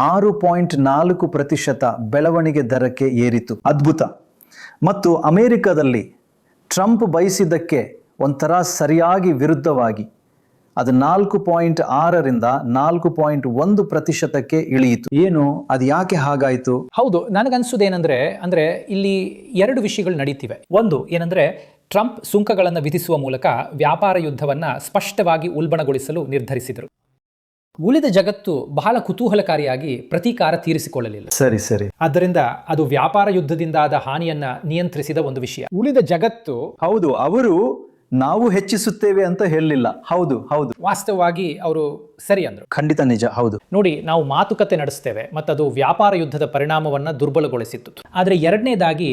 Speaker 1: 6.4% ಬೆಳವಣಿಗೆ ದರಕ್ಕೆ ಏರಿತು. ಅದ್ಭುತ. ಮತ್ತು ಅಮೆರಿಕದಲ್ಲಿ ಟ್ರಂಪ್ ಬಯಸಿದ್ದಕ್ಕೆ ಒಂಥರ ಸರಿಯಾಗಿ ವಿರುದ್ಧವಾಗಿ ಅದು 4.6 4.1% ಇಳಿಯಿತು. ಏನು, ಅದು ಯಾಕೆ ಹಾಗಾಯಿತು?
Speaker 2: ಹೌದು, ನನಗನ್ಸುವುದೇನೆಂದ್ರೆ ಇಲ್ಲಿ 2 ವಿಷಯಗಳು ನಡೀತಿವೆ. ಒಂದು ಏನಂದ್ರೆ, ಟ್ರಂಪ್ ಸುಂಕಗಳನ್ನು ವಿಧಿಸುವ ಮೂಲಕ ವ್ಯಾಪಾರ ಯುದ್ಧವನ್ನ ಸ್ಪಷ್ಟವಾಗಿ ಉಲ್ಬಣಗೊಳಿಸಲು ನಿರ್ಧರಿಸಿದರು. ಉಳಿದ ಜಗತ್ತು ಬಹಳ ಕುತೂಹಲಕಾರಿಯಾಗಿ ಪ್ರತೀಕಾರ ತೀರಿಸಿಕೊಳ್ಳಲಿಲ್ಲ.
Speaker 1: ಸರಿ.
Speaker 2: ಆದ್ದರಿಂದ ಅದು ವ್ಯಾಪಾರ ಯುದ್ಧದಿಂದಾದ ಹಾನಿಯನ್ನ ನಿಯಂತ್ರಿಸಿದ ಒಂದು ವಿಷಯ. ಉಳಿದ ಜಗತ್ತು,
Speaker 1: ಹೌದು, ಅವರು ನಾವು ಹೆಚ್ಚಿಸುತ್ತೇವೆ ಅಂತ ಹೇಳಲಿಲ್ಲ. ಹೌದು,
Speaker 2: ವಾಸ್ತವವಾಗಿ ಅವರು ಸರಿ ಅಂದ್ರು.
Speaker 1: ಖಂಡಿತ ನಿಜ. ಹೌದು,
Speaker 2: ನೋಡಿ, ನಾವು ಮಾತುಕತೆ ನಡೆಸ್ತೇವೆ ಮತ್ತು ಅದು ವ್ಯಾಪಾರ ಯುದ್ಧದ ಪರಿಣಾಮವನ್ನು ದುರ್ಬಲಗೊಳಿಸಿತ್ತು. ಆದರೆ ಎರಡನೇದಾಗಿ,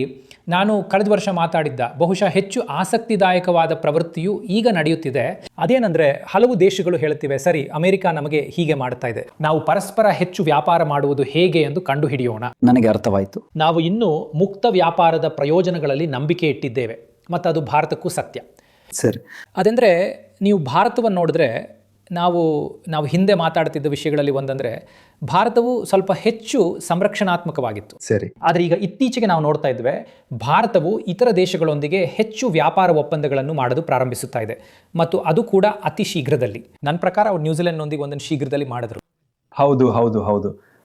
Speaker 2: ನಾನು ಕಳೆದ ವರ್ಷ ಮಾತಾಡಿದ್ದ ಬಹುಶಃ ಹೆಚ್ಚು ಆಸಕ್ತಿದಾಯಕವಾದ ಪ್ರವೃತ್ತಿಯು ಈಗ ನಡೆಯುತ್ತಿದೆ. ಅದೇನೆಂದ್ರೆ, ಹಲವು ದೇಶಗಳು ಹೇಳುತ್ತಿವೆ, ಸರಿ, ಅಮೆರಿಕ ನಮಗೆ ಹೀಗೆ ಮಾಡ್ತಾ ಇದೆ, ನಾವು ಪರಸ್ಪರ ಹೆಚ್ಚು ವ್ಯಾಪಾರ ಮಾಡುವುದು ಹೇಗೆ ಎಂದು ಕಂಡುಹಿಡಿಯೋಣ.
Speaker 1: ನನಗೆ ಅರ್ಥವಾಯಿತು.
Speaker 2: ನಾವು ಇನ್ನೂ ಮುಕ್ತ ವ್ಯಾಪಾರದ ಪ್ರಯೋಜನಗಳಲ್ಲಿ ನಂಬಿಕೆ ಇಟ್ಟಿದ್ದೇವೆ ಮತ್ತು ಅದು ಭಾರತಕ್ಕೂ ಸತ್ಯ.
Speaker 1: ಸರಿ.
Speaker 2: ಅದಂದರೆ, ನೀವು ಭಾರತವನ್ನು ನೋಡಿದ್ರೆ ನಾವು ಹಿಂದೆ ಮಾತಾಡ್ತಿದ್ದ ವಿಷಯಗಳಲ್ಲಿ ಒಂದಂದರೆ, ಭಾರತವು ಸ್ವಲ್ಪ ಹೆಚ್ಚು ಸಂರಕ್ಷಣಾತ್ಮಕವಾಗಿತ್ತು.
Speaker 1: ಸರಿ.
Speaker 2: ಆದರೆ ಈಗ ಇತ್ತೀಚೆಗೆ ನಾವು ನೋಡ್ತಾ ಇದ್ವಿ, ಭಾರತವು ಇತರ ದೇಶಗಳೊಂದಿಗೆ ಹೆಚ್ಚು ವ್ಯಾಪಾರ ಒಪ್ಪಂದಗಳನ್ನು ಮಾಡಲು ಪ್ರಾರಂಭಿಸುತ್ತಾ ಇದೆ, ಮತ್ತು ಅದು ಕೂಡ ಅತಿ ಶೀಘ್ರದಲ್ಲಿ. ನನ್ನ ಪ್ರಕಾರ ಅವರು ನ್ಯೂಜಿಲೆಂಡ್ನೊಂದಿಗೆ ಒಂದನ್ನು ಶೀಘ್ರದಲ್ಲಿ ಮಾಡಿದ್ರು.
Speaker 1: ಹೌದು.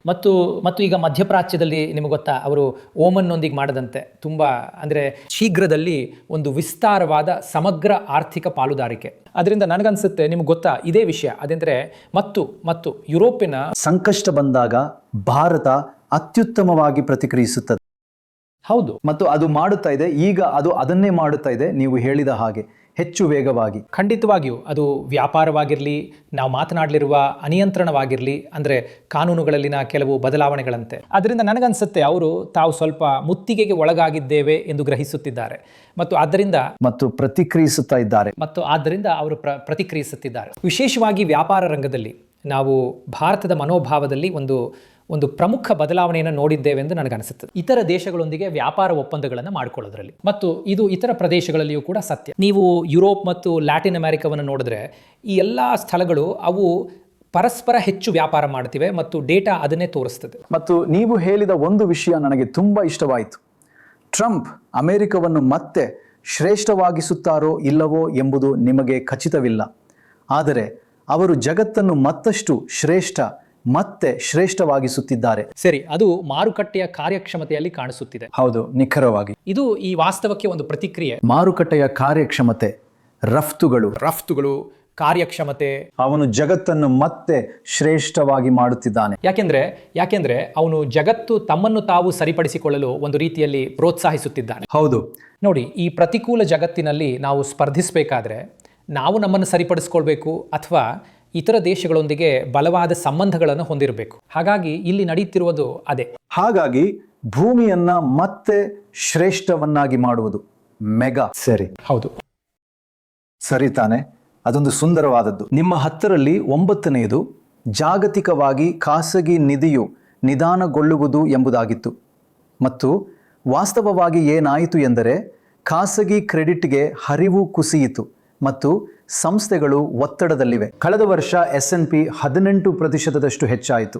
Speaker 2: ಮತ್ತು ಈಗ ಮಧ್ಯಪ್ರಾಚ್ಯದಲ್ಲಿ ನಿಮಗೆ ಗೊತ್ತಾ, ಅವರು ಓಮನ್ನೊಂದಿಗೆ ಮಾಡದಂತೆ ತುಂಬ ಶೀಘ್ರದಲ್ಲಿ ಒಂದು ವಿಸ್ತಾರವಾದ ಸಮಗ್ರ ಆರ್ಥಿಕ ಪಾಲುದಾರಿಕೆ. ಅದರಿಂದ ನನಗನ್ಸುತ್ತೆ, ನಿಮ್ಗೆ ಗೊತ್ತಾ ಇದೇ ವಿಷಯ, ಅതെಂದರೆ ಮತ್ತು ಯುರೋಪಿನ
Speaker 1: ಸಂಕಷ್ಟ ಬಂದಾಗ ಭಾರತ ಅತ್ಯುತ್ತಮವಾಗಿ ಪ್ರತಿಕ್ರಿಯಿಸುತ್ತದೆ.
Speaker 2: ಹೌದು,
Speaker 1: ಮತ್ತು ಅದು ಮಾಡುತ್ತಾ ಇದೆ. ಈಗ ಅದು ಅದನ್ನೇ ಮಾಡುತ್ತಾ ಇದೆ, ನೀವು ಹೇಳಿದ ಹಾಗೆ ಹೆಚ್ಚು ವೇಗವಾಗಿ.
Speaker 2: ಖಂಡಿತವಾಗಿಯೂ ಅದು ವ್ಯಾಪಾರವಾಗಿರಲಿ, ನಾವು ಮಾತನಾಡಲಿರುವ ಅನಿಯಂತ್ರಣವಾಗಿರಲಿ, ಅಂದರೆ ಕಾನೂನುಗಳಲ್ಲಿನ ಕೆಲವು ಬದಲಾವಣೆಗಳಂತೆ. ಅದರಿಂದ ನನಗನ್ಸುತ್ತೆ ಅವರು ತಾವು ಸ್ವಲ್ಪ ಮುತ್ತಿಗೆಗೆ ಒಳಗಾಗಿದ್ದೇವೆ ಎಂದು ಗ್ರಹಿಸುತ್ತಿದ್ದಾರೆ ಮತ್ತು
Speaker 1: ಪ್ರತಿಕ್ರಿಯಿಸುತ್ತಾ ಇದ್ದಾರೆ.
Speaker 2: ಅವರು ಪ್ರತಿಕ್ರಿಯಿಸುತ್ತಿದ್ದಾರೆ. ವಿಶೇಷವಾಗಿ ವ್ಯಾಪಾರ ರಂಗದಲ್ಲಿ ನಾವು ಭಾರತದ ಮನೋಭಾವದಲ್ಲಿ ಒಂದು ಪ್ರಮುಖ ಬದಲಾವಣೆಯನ್ನು ನೋಡಿದ್ದೇವೆ ಎಂದು ನನಗನ್ಸುತ್ತದೆ. ಇತರ ದೇಶಗಳೊಂದಿಗೆ ವ್ಯಾಪಾರ ಒಪ್ಪಂದಗಳನ್ನು ಮಾಡಿಕೊಳ್ಳೋದ್ರಲ್ಲಿ, ಮತ್ತು ಇದು ಇತರ ಪ್ರದೇಶಗಳಲ್ಲಿಯೂ ಕೂಡ ಸತ್ಯ. ನೀವು ಯುರೋಪ್ ಮತ್ತು ಲ್ಯಾಟಿನ್ ಅಮೆರಿಕವನ್ನು ನೋಡಿದ್ರೆ, ಈ ಎಲ್ಲ ಸ್ಥಳಗಳು ಅವು ಪರಸ್ಪರ ಹೆಚ್ಚು ವ್ಯಾಪಾರ ಮಾಡ್ತಿವೆ ಮತ್ತು ಡೇಟಾ ಅದನ್ನೇ ತೋರಿಸ್ತದೆ.
Speaker 1: ಮತ್ತು ನೀವು ಹೇಳಿದ ಒಂದು ವಿಷಯ ನನಗೆ ತುಂಬ ಇಷ್ಟವಾಯಿತು. ಟ್ರಂಪ್ ಅಮೆರಿಕವನ್ನು ಮತ್ತೆ ಶ್ರೇಷ್ಠವಾಗಿಸುತ್ತಾರೋ ಇಲ್ಲವೋ ಎಂಬುದು ನಿಮಗೆ ಖಚಿತವಿಲ್ಲ, ಆದರೆ ಅವರು ಜಗತ್ತನ್ನು ಮತ್ತಷ್ಟು ಶ್ರೇಷ್ಠವಾಗಿಸುತ್ತಿದ್ದಾರೆ.
Speaker 2: ಸರಿ, ಅದು ಮಾರುಕಟ್ಟೆಯ ಕಾರ್ಯಕ್ಷಮತೆಯಲ್ಲಿ ಕಾಣಿಸುತ್ತಿದೆ.
Speaker 1: ಹೌದು, ನಿಖರವಾಗಿ.
Speaker 2: ಇದು ಈ ವಾಸ್ತವಕ್ಕೆ ಒಂದು ಪ್ರತಿಕ್ರಿಯೆ.
Speaker 1: ಮಾರುಕಟ್ಟೆಯ ಕಾರ್ಯಕ್ಷಮತೆ, ರಫ್ತುಗಳು,
Speaker 2: ಕಾರ್ಯಕ್ಷಮತೆ,
Speaker 1: ಅವನು ಜಗತ್ತನ್ನು ಮತ್ತೆ ಶ್ರೇಷ್ಠವಾಗಿ ಮಾಡುತ್ತಿದ್ದಾನೆ.
Speaker 2: ಯಾಕೆಂದ್ರೆ ಅವನು ಜಗತ್ತು ತಮ್ಮನ್ನು ತಾವು ಸರಿಪಡಿಸಿಕೊಳ್ಳಲು ಒಂದು ರೀತಿಯಲ್ಲಿ ಪ್ರೋತ್ಸಾಹಿಸುತ್ತಿದ್ದಾನೆ.
Speaker 1: ಹೌದು.
Speaker 2: ನೋಡಿ, ಈ ಪ್ರತಿಕೂಲ ಜಗತ್ತಿನಲ್ಲಿ ನಾವು ಸ್ಪರ್ಧಿಸಬೇಕಾದ್ರೆ ನಾವು ನಮ್ಮನ್ನು ಸರಿಪಡಿಸ್ಕೊಳ್ಬೇಕು ಅಥವಾ ಇತರ ದೇಶಗಳೊಂದಿಗೆ ಬಲವಾದ ಸಂಬಂಧಗಳನ್ನು ಹೊಂದಿರಬೇಕು. ಹಾಗಾಗಿ ಇಲ್ಲಿ ನಡೆಯುತ್ತಿರುವುದು ಅದೇ.
Speaker 1: ಹಾಗಾಗಿ ಭೂಮಿಯನ್ನ ಮತ್ತೆ ಶ್ರೇಷ್ಠವನ್ನಾಗಿ ಮಾಡುವುದು ಮೆಗಾ. ಸರಿ.
Speaker 2: ಹೌದು,
Speaker 1: ಸರಿ ತಾನೆ. ಅದೊಂದು ಸುಂದರವಾದದ್ದು. ನಿಮ್ಮ 10ರಲ್ಲಿ 9ನೆಯದು ಜಾಗತಿಕವಾಗಿ ಖಾಸಗಿ ನಿಧಿಯು ನಿಧಾನಗೊಳ್ಳುವುದು ಎಂಬುದಾಗಿತ್ತು. ಮತ್ತು ವಾಸ್ತವವಾಗಿ ಏನಾಯಿತು ಎಂದರೆ, ಖಾಸಗಿ ಕ್ರೆಡಿಟ್ಗೆ ಹರಿವು ಕುಸಿಯಿತು ಮತ್ತು ಸಂಸ್ಥೆಗಳು ಒತ್ತಡದಲ್ಲಿವೆ. ಕಳೆದ ವರ್ಷ S&P 18% ಹೆಚ್ಚಾಯಿತು,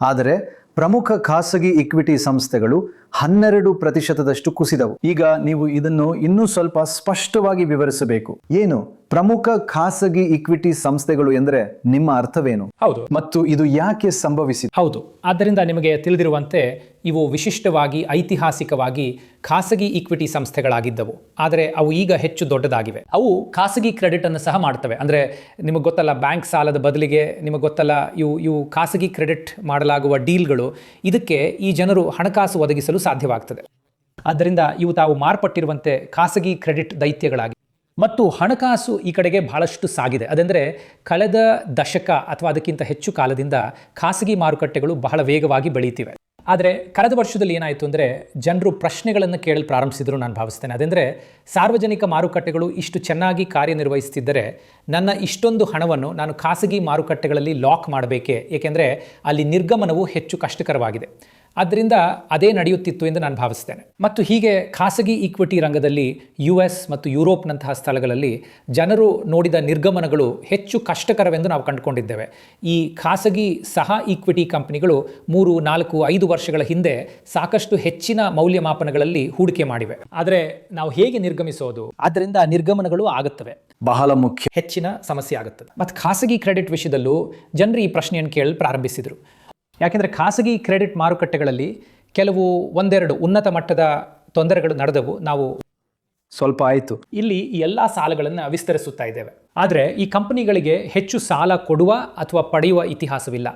Speaker 1: ಆದರೆ ಪ್ರಮುಖ ಖಾಸಗಿ ಇಕ್ವಿಟಿ ಸಂಸ್ಥೆಗಳು 12% ಕುಸಿದವು. ಈಗ ನೀವು ಇದನ್ನು ಇನ್ನೂ ಸ್ವಲ್ಪ ಸ್ಪಷ್ಟವಾಗಿ ವಿವರಿಸಬೇಕು. ಏನು ಪ್ರಮುಖ ಖಾಸಗಿ ಇಕ್ವಿಟಿ ಸಂಸ್ಥೆಗಳು ಎಂದರೆ ನಿಮ್ಮ ಅರ್ಥವೇನು?
Speaker 2: ಹೌದು,
Speaker 1: ಮತ್ತು ಇದು ಯಾಕೆ ಸಂಭವಿಸಿತು?
Speaker 2: ಹೌದು, ಆದ್ದರಿಂದ ನಿಮಗೆ ತಿಳಿದಿರುವಂತೆ ಇವು ವಿಶಿಷ್ಟವಾಗಿ ಐತಿಹಾಸಿಕವಾಗಿ ಖಾಸಗಿ ಇಕ್ವಿಟಿ ಸಂಸ್ಥೆಗಳಾಗಿದ್ದವು. ಆದರೆ ಅವು ಈಗ ಹೆಚ್ಚು ದೊಡ್ಡದಾಗಿವೆ. ಅವು ಖಾಸಗಿ ಕ್ರೆಡಿಟ್ ಅನ್ನು ಸಹ ಮಾಡ್ತವೆ. ಅಂದರೆ ನಿಮಗೆ ಗೊತ್ತಲ್ಲ, ಬ್ಯಾಂಕ್ ಸಾಲದ ಬದಲಿಗೆ ನಿಮಗೆ ಗೊತ್ತಲ್ಲ, ಇವು ಖಾಸಗಿ ಕ್ರೆಡಿಟ್ ಮಾಡಲಾಗುವ ಡೀಲ್ಗಳು. ಇದಕ್ಕೆ ಈ ಜನರು ಹಣಕಾಸು ಒದಗಿಸಲು ಸಾಧ್ಯವಾಗ್ತದೆ. ಆದ್ದರಿಂದ ಇವು ತಾವು ಮಾರ್ಪಟ್ಟಿರುವಂತೆ ಖಾಸಗಿ ಕ್ರೆಡಿಟ್ ದೈತ್ಯಗಳಾಗಿ ಮತ್ತು ಹಣಕಾಸು ಈ ಕಡೆಗೆ ಬಹಳಷ್ಟು ಸಾಗಿದೆ. ಅದಂದರೆ ಕಳೆದ ದಶಕ ಅಥವಾ ಅದಕ್ಕಿಂತ ಹೆಚ್ಚು ಕಾಲದಿಂದ ಖಾಸಗಿ ಮಾರುಕಟ್ಟೆಗಳು ಬಹಳ ವೇಗವಾಗಿ ಬೆಳೀತಿವೆ. ಆದರೆ ಕಳೆದ ವರ್ಷದಲ್ಲಿ ಏನಾಯಿತು ಅಂದರೆ ಜನರು ಪ್ರಶ್ನೆಗಳನ್ನು ಕೇಳಲು ಪ್ರಾರಂಭಿಸಿದ್ರು ನಾನು ಭಾವಿಸ್ತೇನೆ. ಅದಂದರೆ ಸಾರ್ವಜನಿಕ ಮಾರುಕಟ್ಟೆಗಳು ಇಷ್ಟು ಚೆನ್ನಾಗಿ ಕಾರ್ಯನಿರ್ವಹಿಸ್ತಿದ್ದರೆ ನನ್ನ ಇಷ್ಟೊಂದು ಹಣವನ್ನು ನಾನು ಖಾಸಗಿ ಮಾರುಕಟ್ಟೆಗಳಲ್ಲಿ ಲಾಕ್ ಮಾಡಬೇಕೇ, ಏಕೆಂದರೆ ಅಲ್ಲಿ ನಿರ್ಗಮನವು ಹೆಚ್ಚು ಕಷ್ಟಕರವಾಗಿದೆ. ಆದ್ದರಿಂದ ಅದೇ ನಡೆಯುತ್ತಿತ್ತು ಎಂದು ನಾನು ಭಾವಿಸ್ತೇನೆ. ಮತ್ತು ಹೀಗೆ ಖಾಸಗಿ ಈಕ್ವಿಟಿ ರಂಗದಲ್ಲಿ US ಮತ್ತು ಯುರೋಪ್ನಂತಹ ಸ್ಥಳಗಳಲ್ಲಿ ಜನರು ನೋಡಿದ ನಿರ್ಗಮನಗಳು ಹೆಚ್ಚು ಕಷ್ಟಕರವೆಂದು ನಾವು ಕಂಡುಕೊಂಡಿದ್ದೇವೆ. ಈ ಖಾಸಗಿ ಸಹ ಈಕ್ವಿಟಿ ಕಂಪನಿಗಳು 3, 4, 5 ವರ್ಷಗಳ ಹಿಂದೆ ಸಾಕಷ್ಟು ಹೆಚ್ಚಿನ ಮೌಲ್ಯಮಾಪನಗಳಲ್ಲಿ ಹೂಡಿಕೆ ಮಾಡಿವೆ. ಆದರೆ ನಾವು ಹೇಗೆ ನಿರ್ಗಮಿಸೋದು? ಆದ್ದರಿಂದ ನಿರ್ಗಮನಗಳು ಆಗುತ್ತವೆ,
Speaker 1: ಬಹಳ ಮುಖ್ಯ,
Speaker 2: ಹೆಚ್ಚಿನ ಸಮಸ್ಯೆ ಆಗುತ್ತದೆ. ಮತ್ತು ಖಾಸಗಿ ಕ್ರೆಡಿಟ್ ವಿಷಯದಲ್ಲೂ ಜನರು ಈ ಪ್ರಶ್ನೆಯನ್ನು ಕೇಳಲು ಪ್ರಾರಂಭಿಸಿದರು. ಯಾಕೆಂದರೆ ಖಾಸಗಿ ಕ್ರೆಡಿಟ್ ಮಾರುಕಟ್ಟೆಗಳಲ್ಲಿ ಕೆಲವು ಒಂದೆರಡು ಉನ್ನತ ಮಟ್ಟದ ತೊಂದರೆಗಳು ನಡೆದವು. ನಾವು
Speaker 1: ಸ್ವಲ್ಪ ಆಯಿತು
Speaker 2: ಇಲ್ಲಿ ಈ ಎಲ್ಲ ಸಾಲಗಳನ್ನು ವಿಸ್ತರಿಸುತ್ತಾ ಇದ್ದೇವೆ. ಆದರೆ ಈ ಕಂಪನಿಗಳಿಗೆ ಹೆಚ್ಚು ಸಾಲ ಕೊಡುವ ಅಥವಾ ಪಡೆಯುವ ಇತಿಹಾಸವಿಲ್ಲ.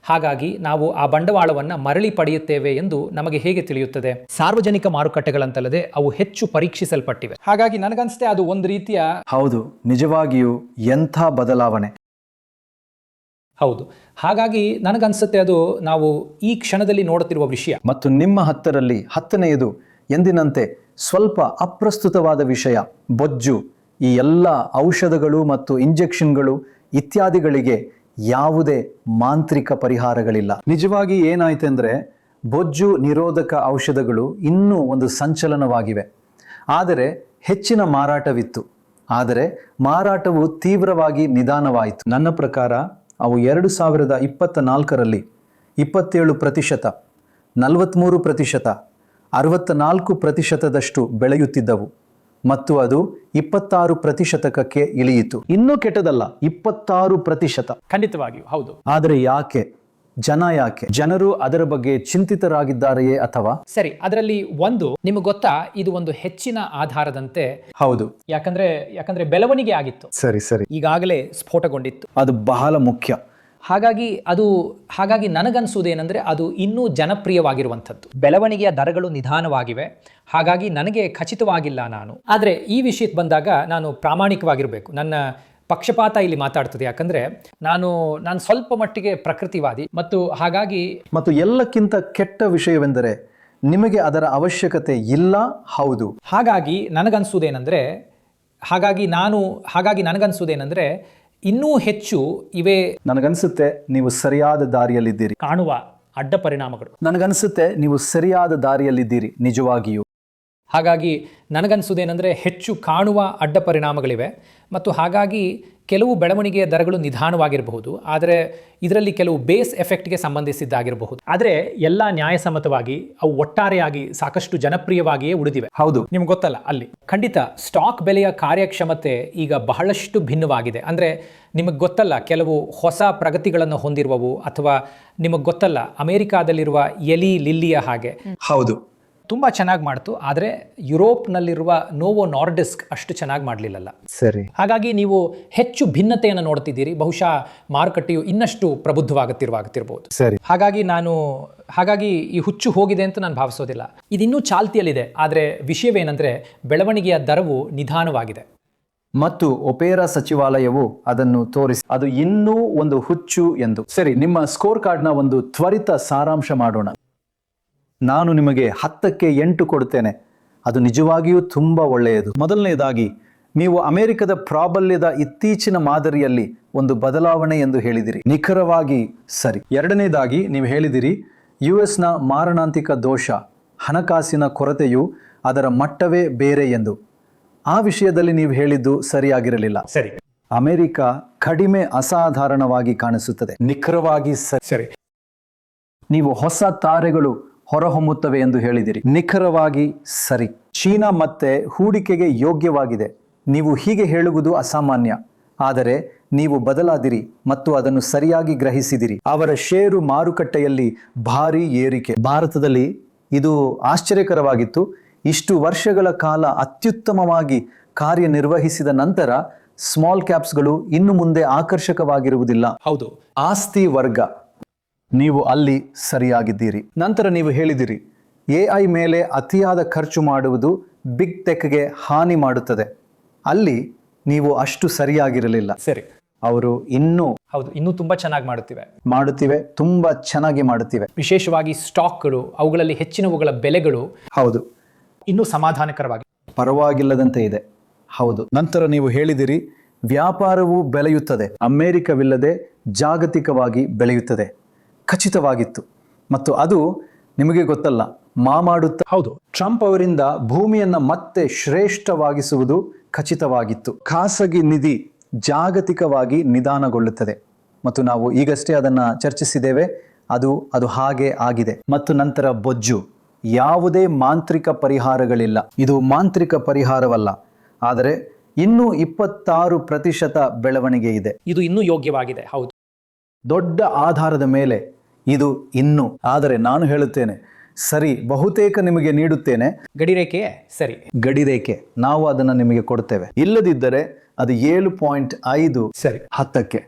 Speaker 2: ಹಾಗಾಗಿ ನಾವು ಆ ಬಂಡವಾಳವನ್ನು ಮರಳಿ ಪಡೆಯುತ್ತೇವೆ ಎಂದು ನಮಗೆ ಹೇಗೆ ತಿಳಿಯುತ್ತದೆ? ಸಾರ್ವಜನಿಕ ಮಾರುಕಟ್ಟೆಗಳಂತಲ್ಲದೆ ಅವು ಹೆಚ್ಚು ಪರೀಕ್ಷಿಸಲ್ಪಟ್ಟಿವೆ. ಹಾಗಾಗಿ ನನಗನ್ಸುತ್ತೆ ಅದು ಒಂದು ರೀತಿಯ
Speaker 1: ಹೌದು, ನಿಜವಾಗಿಯೂ ಎಂಥ ಬದಲಾವಣೆ.
Speaker 2: ಹೌದು, ಹಾಗಾಗಿ ನನಗನ್ಸುತ್ತೆ ಅದು ನಾವು ಈ ಕ್ಷಣದಲ್ಲಿ ನೋಡುತ್ತಿರುವ ವಿಷಯ.
Speaker 1: ಮತ್ತು ನಿಮ್ಮ ಹತ್ತರಲ್ಲಿ 10ನೆಯದು ಎಂದಿನಂತೆ ಸ್ವಲ್ಪ ಅಪ್ರಸ್ತುತವಾದ ವಿಷಯ ಬೊಜ್ಜು. ಈ ಎಲ್ಲ ಔಷಧಗಳು ಮತ್ತು ಇಂಜೆಕ್ಷನ್ಗಳು ಇತ್ಯಾದಿಗಳಿಗೆ ಯಾವುದೇ ಮಾಂತ್ರಿಕ ಪರಿಹಾರಗಳಿಲ್ಲ. ನಿಜವಾಗಿ ಏನಾಯ್ತೆಂದರೆ ಬೊಜ್ಜು ನಿರೋಧಕ ಔಷಧಗಳು ಇನ್ನೂ ಒಂದು ಸಂಚಲನವಾಗಿವೆ. ಆದರೆ ಹೆಚ್ಚಿನ ಮಾರಾಟವಿತ್ತು. ಆದರೆ ಮಾರಾಟವು ತೀವ್ರವಾಗಿ ನಿಧಾನವಾಯಿತು. ನನ್ನ ಪ್ರಕಾರ ಅವು 2024ರಲ್ಲಿ 27%, 43%, 64%ದಷ್ಟು ಬೆಳೆಯುತ್ತಿದ್ದವು ಮತ್ತು ಅದು 26%ಕ್ಕೆ ಇಳಿಯಿತು. ಇನ್ನೂ ಕೆಟ್ಟದಲ್ಲ, 26%.
Speaker 2: ಖಂಡಿತವಾಗಿಯೂ ಹೌದು.
Speaker 1: ಆದರೆ ಯಾಕೆ? ಜನರು ಅದರ ಬಗ್ಗೆ ಚಿಂತಿತರಾಗಿದ್ದಾರೆಯೇ ಅಥವಾ?
Speaker 2: ಸರಿ, ಅದರಲ್ಲಿ ಒಂದು ನಿಮಗೆ ಗೊತ್ತಾ, ಇದು ಒಂದು ಹೆಚ್ಚಿನ ಆಧಾರದಂತೆ.
Speaker 1: ಹೌದು,
Speaker 2: ಯಾಕಂದ್ರೆ ಬೆಳವಣಿಗೆ ಆಗಿತ್ತು,
Speaker 1: ಸರಿ,
Speaker 2: ಈಗಾಗಲೇ ಸ್ಫೋಟಗೊಂಡಿತ್ತು.
Speaker 1: ಅದು ಬಹಳ ಮುಖ್ಯ.
Speaker 2: ಹಾಗಾಗಿ ನನಗನ್ಸುವುದೇನೆಂದರೆ ಅದು ಇನ್ನೂ ಜನಪ್ರಿಯವಾಗಿರುವಂಥದ್ದು. ಬೆಳವಣಿಗೆಯ ದರಗಳು ನಿಧಾನವಾಗಿವೆ. ಹಾಗಾಗಿ ನನಗೆ ಖಚಿತವಾಗಿಲ್ಲ ನಾನು. ಆದರೆ ಈ ವಿಷಯಕ್ಕೆ ಬಂದಾಗ ನಾನು ಪ್ರಾಮಾಣಿಕವಾಗಿರಬೇಕು. ನನ್ನ ಪಕ್ಷಪಾತ ಇಲ್ಲಿ ಮಾತಾಡ್ತದೆ. ಯಾಕಂದರೆ ನಾನು ಸ್ವಲ್ಪ ಮಟ್ಟಿಗೆ ಪ್ರಕೃತಿವಾದಿ ಮತ್ತು
Speaker 1: ಎಲ್ಲಕ್ಕಿಂತ ಕೆಟ್ಟ ವಿಷಯವೆಂದರೆ ನಿಮಗೆ ಅದರ ಅವಶ್ಯಕತೆ ಇಲ್ಲ. ಹೌದು,
Speaker 2: ಹಾಗಾಗಿ ನನಗನ್ಸುವುದೇನೆಂದರೆ ಇನ್ನೂ ಹೆಚ್ಚು ಇವೆ.
Speaker 1: ನನಗನ್ಸುತ್ತೆ ನೀವು ಸರಿಯಾದ ದಾರಿಯಲ್ಲಿದ್ದೀರಿ.
Speaker 2: ಕಾಣುವ ಅಡ್ಡ ಪರಿಣಾಮಗಳು.
Speaker 1: ನನಗನ್ಸುತ್ತೆ ನೀವು ಸರಿಯಾದ ದಾರಿಯಲ್ಲಿದ್ದೀರಿ ನಿಜವಾಗಿಯೂ.
Speaker 2: ಹಾಗಾಗಿ ನನಗನ್ಸುವುದೇನೆಂದರೆ ಹೆಚ್ಚು ಕಾಣುವ ಅಡ್ಡ ಪರಿಣಾಮಗಳಿವೆ ಮತ್ತು ಹಾಗಾಗಿ ಕೆಲವು ಬೆಳವಣಿಗೆಯ ದರಗಳು ನಿಧಾನವಾಗಿರಬಹುದು. ಆದರೆ ಇದರಲ್ಲಿ ಕೆಲವು ಬೇಸ್ ಎಫೆಕ್ಟ್ಗೆ ಸಂಬಂಧಿಸಿದ್ದಾಗಿರಬಹುದು. ಆದರೆ ಎಲ್ಲ ನ್ಯಾಯಸಮ್ಮತವಾಗಿ ಅವು ಒಟ್ಟಾರೆಯಾಗಿ ಸಾಕಷ್ಟು ಜನಪ್ರಿಯವಾಗಿಯೇ ಉಳಿದಿವೆ.
Speaker 1: ಹೌದು,
Speaker 2: ನಿಮ್ಗೆ ಗೊತ್ತಲ್ಲ, ಅಲ್ಲಿ ಖಂಡಿತ ಸ್ಟಾಕ್ ಬೆಲೆಯ ಕಾರ್ಯಕ್ಷಮತೆ ಈಗ ಬಹಳಷ್ಟು ಭಿನ್ನವಾಗಿದೆ. ಅಂದರೆ ನಿಮಗೆ ಗೊತ್ತಲ್ಲ, ಕೆಲವು ಹೊಸ ಪ್ರಗತಿಗಳನ್ನು ಹೊಂದಿರುವವು, ಅಥವಾ ನಿಮಗೆ ಗೊತ್ತಲ್ಲ, ಅಮೆರಿಕಾದಲ್ಲಿರುವ ಎಲಿ ಲಿಲ್ಲಿಯ ಹಾಗೆ
Speaker 1: ಹೌದು
Speaker 2: ತುಂಬ ಚೆನ್ನಾಗಿ ಮಾಡ್ತು. ಆದರೆ ಯುರೋಪ್ನಲ್ಲಿರುವ ನೋವೋ ನಾರ್ಡಿಸ್ಕ್ ಅಷ್ಟು ಚೆನ್ನಾಗಿ ಮಾಡಲಿಲ್ಲಲ್ಲ.
Speaker 1: ಸರಿ,
Speaker 2: ಹಾಗಾಗಿ ನೀವು ಹೆಚ್ಚು ಭಿನ್ನತೆಯನ್ನು ನೋಡ್ತಿದ್ದೀರಿ. ಬಹುಶಃ ಮಾರುಕಟ್ಟೆಯು ಇನ್ನಷ್ಟು ಪ್ರಬುದ್ಧವಾಗುತ್ತಿರಬಹುದು.
Speaker 1: ಸರಿ,
Speaker 2: ಹಾಗಾಗಿ ಈ ಹುಚ್ಚು ಹೋಗಿದೆ ಅಂತ ನಾನು ಭಾವಿಸೋದಿಲ್ಲ. ಇದಿನ್ನೂ ಚಾಲ್ತಿಯಲ್ಲಿದೆ. ಆದರೆ ವಿಷಯವೇನೆಂದರೆ ಬೆಳವಣಿಗೆಯ ದರವು ನಿಧಾನವಾಗಿದೆ.
Speaker 1: ಮತ್ತು ಒಪೇರಾ ಸಚಿವಾಲಯವು ಅದನ್ನು ತೋರಿಸಿ ಅದು ಇನ್ನೂ ಒಂದು ಹುಚ್ಚು ಎಂದು. ಸರಿ, ನಿಮ್ಮ ಸ್ಕೋರ್ ಕಾರ್ಡ್ನ ಒಂದು ತ್ವರಿತ ಸಾರಾಂಶ ಮಾಡೋಣ. ನಾನು ನಿಮಗೆ 10ಕ್ಕೆ 8 ಕೊಡುತ್ತೇನೆ. ಅದು ನಿಜವಾಗಿಯೂ ತುಂಬ ಒಳ್ಳೆಯದು. ಮೊದಲನೆಯದಾಗಿ, ನೀವು ಅಮೆರಿಕದ ಪ್ರಾಬಲ್ಯದ ಇತ್ತೀಚಿನ ಮಾದರಿಯಲ್ಲಿ ಒಂದು ಬದಲಾವಣೆ ಎಂದು ಹೇಳಿದಿರಿ. ನಿಖರವಾಗಿ ಸರಿ. ಎರಡನೇದಾಗಿ ನೀವು ಹೇಳಿದಿರಿ US ಮಾರಣಾಂತಿಕ ದೋಷ, ಹಣಕಾಸಿನ ಕೊರತೆಯು ಅದರ ಮಟ್ಟವೇ ಬೇರೆ ಎಂದು. ಆ ವಿಷಯದಲ್ಲಿ ನೀವು ಹೇಳಿದ್ದು ಸರಿಯಾಗಿರಲಿಲ್ಲ.
Speaker 2: ಸರಿ,
Speaker 1: ಅಮೆರಿಕ ಕಡಿಮೆ ಅಸಾಧಾರಣವಾಗಿ ಕಾಣಿಸುತ್ತದೆ. ನಿಖರವಾಗಿ ಸರಿ. ನೀವು ಹೊಸ ತಾರೆಗಳು ಹೊರಹೊಮ್ಮುತ್ತವೆ ಎಂದು ಹೇಳಿದಿರಿ. ನಿಖರವಾಗಿ ಸರಿ. ಚೀನಾ ಮತ್ತೆ ಹೂಡಿಕೆಗೆ ಯೋಗ್ಯವಾಗಿದೆ. ನೀವು ಹೀಗೆ ಹೇಳುವುದು ಅಸಾಮಾನ್ಯ. ಆದರೆ ನೀವು ಬದಲಾದಿರಿ ಮತ್ತು ಅದನ್ನು ಸರಿಯಾಗಿ ಗ್ರಹಿಸಿದಿರಿ. ಅವರ ಷೇರು ಮಾರುಕಟ್ಟೆಯಲ್ಲಿ ಭಾರೀ ಏರಿಕೆ. ಭಾರತದಲ್ಲಿ ಇದು ಆಶ್ಚರ್ಯಕರವಾಗಿತ್ತು. ಇಷ್ಟು ವರ್ಷಗಳ ಕಾಲ ಅತ್ಯುತ್ತಮವಾಗಿ ಕಾರ್ಯನಿರ್ವಹಿಸಿದ ನಂತರ ಸ್ಮಾಲ್ ಕ್ಯಾಪ್ಸ್ಗಳು ಇನ್ನು ಮುಂದೆ ಆಕರ್ಷಕವಾಗಿರುವುದಿಲ್ಲ.
Speaker 2: ಹೌದು,
Speaker 1: ಆಸ್ತಿ ವರ್ಗ, ನೀವು ಅಲ್ಲಿ ಸರಿಯಾಗಿದ್ದೀರಿ. ನಂತರ ನೀವು ಹೇಳಿದಿರಿ AI ಮೇಲೆ ಅತಿಯಾದ ಖರ್ಚು ಮಾಡುವುದು ಬಿಗ್ ಟೆಕ್ಗೆ ಹಾನಿ ಮಾಡುತ್ತದೆ. ಅಲ್ಲಿ ನೀವು ಅಷ್ಟು ಸರಿಯಾಗಿರಲಿಲ್ಲ.
Speaker 2: ಸರಿ,
Speaker 1: ಅವರು
Speaker 2: ಹೌದು, ಇನ್ನೂ ತುಂಬಾ ಚೆನ್ನಾಗಿ
Speaker 1: ಮಾಡುತ್ತಿವೆ, ತುಂಬಾ ಚೆನ್ನಾಗಿ ಮಾಡುತ್ತಿವೆ.
Speaker 2: ವಿಶೇಷವಾಗಿ ಸ್ಟಾಕ್ಗಳು, ಅವುಗಳಲ್ಲಿ ಹೆಚ್ಚಿನವುಗಳ ಬೆಲೆಗಳು
Speaker 1: ಹೌದು,
Speaker 2: ಇನ್ನೂ ಸಮಾಧಾನಕರವಾಗಿ
Speaker 1: ಪರವಾಗಿಲ್ಲದಂತೆ ಇದೆ. ಹೌದು. ನಂತರ ನೀವು ಹೇಳಿದಿರಿ, ವ್ಯಾಪಾರವು ಬೆಳೆಯುತ್ತದೆ, ಅಮೆರಿಕವಿಲ್ಲದೆ ಜಾಗತಿಕವಾಗಿ ಬೆಳೆಯುತ್ತದೆ. ಖಚಿತವಾಗಿತ್ತು. ಮತ್ತು ಅದು ನಿಮಗೆ ಗೊತ್ತಲ್ಲ, ಮಾಡುತ್ತಾ
Speaker 2: ಹೌದು,
Speaker 1: ಟ್ರಂಪ್ ಅವರಿಂದ ಭೂಮಿಯನ್ನ ಮತ್ತೆ ಶ್ರೇಷ್ಠವಾಗಿಸುವುದು ಖಚಿತವಾಗಿತ್ತು. ಖಾಸಗಿ ನಿಧಿ ಜಾಗತಿಕವಾಗಿ ನಿಧಾನಗೊಳ್ಳುತ್ತದೆ ಮತ್ತು ನಾವು ಈಗಷ್ಟೇ ಅದನ್ನು ಚರ್ಚಿಸಿದ್ದೇವೆ. ಅದು ಹಾಗೆ ಆಗಿದೆ. ಮತ್ತು ನಂತರ ಬೊಜ್ಜು, ಯಾವುದೇ ಮಾಂತ್ರಿಕ ಪರಿಹಾರಗಳಿಲ್ಲ. ಇದು ಮಾಂತ್ರಿಕ ಪರಿಹಾರವಲ್ಲ, ಆದರೆ ಇನ್ನೂ 26% ಬೆಳವಣಿಗೆ ಇದೆ.
Speaker 2: ಇದು ಇನ್ನೂ ಯೋಗ್ಯವಾಗಿದೆ. ಹೌದು,
Speaker 1: ದೊಡ್ಡ ಆಧಾರದ ಮೇಲೆ ಇದು ಇನ್ನೂ. ಆದರೆ ನಾನು ಹೇಳುತ್ತೇನೆ, ಸರಿ, ಬಹುತೇಕ ನಿಮಗೆ ನೀಡುತ್ತೇನೆ.
Speaker 2: ಗಡಿರೇಖೆ ಸರಿ,
Speaker 1: ಗಡಿರೇಖೆ ನಾವು ಅದನ್ನು ನಿಮಗೆ ಕೊಡ್ತೇವೆ. ಇಲ್ಲದಿದ್ದರೆ ಅದು 7.5
Speaker 2: ಸರಿ
Speaker 1: 10ಕ್ಕೆ.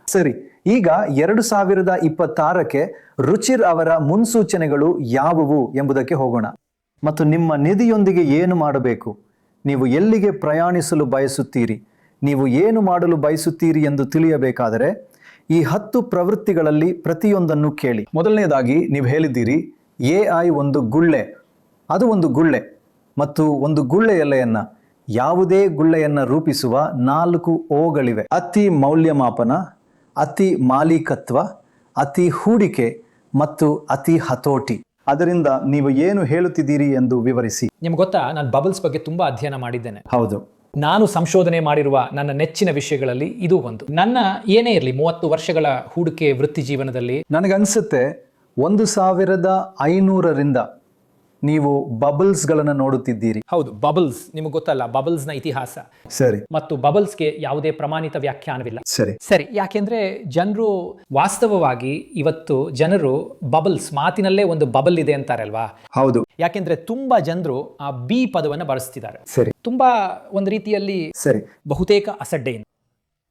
Speaker 1: ಸರಿ, ಈಗ 2026ಕ್ಕೆ ರುಚಿರ್ ಅವರ ಮುನ್ಸೂಚನೆಗಳು ಯಾವುವು ಎಂಬುದಕ್ಕೆ ಹೋಗೋಣ. ಮತ್ತು ನಿಮ್ಮ ನಿಧಿಯೊಂದಿಗೆ ಏನು ಮಾಡಬೇಕು, ನೀವು ಎಲ್ಲಿಗೆ ಪ್ರಯಾಣಿಸಲು ಬಯಸುತ್ತೀರಿ, ನೀವು ಏನು ಮಾಡಲು ಬಯಸುತ್ತೀರಿ ಎಂದು ತಿಳಿಯಬೇಕಾದರೆ ಈ 10 ಪ್ರವೃತ್ತಿಗಳಲ್ಲಿ ಪ್ರತಿಯೊಂದನ್ನು ಕೇಳಿ. ಮೊದಲನೇದಾಗಿ ನೀವು ಹೇಳಿದ್ದೀರಿ, AI ಒಂದು ಗುಳ್ಳೆ, ಅದು ಒಂದು ಗುಳ್ಳೆ ಮತ್ತು ಒಂದು ಗುಳ್ಳೆ ಎಲೆಯನ್ನ, ಯಾವುದೇ ಗುಳ್ಳೆಯನ್ನ ರೂಪಿಸುವ 4 ಓಗಳಿವೆ: ಅತಿ ಮೌಲ್ಯಮಾಪನ, ಅತಿ ಮಾಲೀಕತ್ವ, ಅತಿ ಹೂಡಿಕೆ ಮತ್ತು ಅತಿ ಹತೋಟಿ. ಅದರಿಂದ ನೀವು ಏನು ಹೇಳುತ್ತಿದ್ದೀರಿ ಎಂದು ವಿವರಿಸಿ.
Speaker 2: ನಿಮ್ಗೆ ಗೊತ್ತಾ, ನಾನು ಬಬಲ್ಸ್ ಬಗ್ಗೆ ತುಂಬಾ ಅಧ್ಯಯನ ಮಾಡಿದ್ದೇನೆ.
Speaker 1: ಹೌದು,
Speaker 2: ನಾನು ಸಂಶೋಧನೆ ಮಾಡಿರುವ ನನ್ನ ನೆಚ್ಚಿನ ವಿಷಯಗಳಲ್ಲಿ ಇದು ಒಂದು. ನನ್ನ ಏನೇ ಇರಲಿ 30 ವರ್ಷಗಳ ಹೂಡಿಕೆ ವೃತ್ತಿ ಜೀವನದಲ್ಲಿ
Speaker 1: ನನಗನ್ಸುತ್ತೆ 1500ರಿಂದ ನೀವು ಬಬಲ್ಸ್ಗಳನ್ನು ನೋಡುತ್ತಿದ್ದೀರಿ.
Speaker 2: ಹೌದು, ಬಬಲ್ಸ್ ನಿಮಗೆ ಗೊತ್ತಲ್ಲ, ಬಬಲ್ಸ್ನ ಇತಿಹಾಸ.
Speaker 1: ಸರಿ.
Speaker 2: ಮತ್ತು ಬಬಲ್ಸ್ಗೆ ಯಾವುದೇ ಪ್ರಮಾಣಿತ ವ್ಯಾಖ್ಯಾನವಿಲ್ಲ.
Speaker 1: ಸರಿ,
Speaker 2: ಯಾಕೆಂದ್ರೆ ಜನರು ವಾಸ್ತವವಾಗಿ ಇವತ್ತು ಜನರು ಬಬಲ್ಸ್ ಮಾತಿನಲ್ಲೇ ಒಂದು ಬಬಲ್ ಇದೆ ಅಂತಾರಲ್ವಾ.
Speaker 1: ಹೌದು,
Speaker 2: ಯಾಕೆಂದ್ರೆ ತುಂಬಾ ಜನರು ಆ ಬಿ ಪದವನ್ನು ಬಳಸ್ತಿದ್ದಾರೆ.
Speaker 1: ಸರಿ,
Speaker 2: ತುಂಬಾ ಒಂದು ರೀತಿಯಲ್ಲಿ
Speaker 1: ಸರಿ,
Speaker 2: ಬಹುತೇಕ ಅಸಡ್ಡೆಯಿಂದ.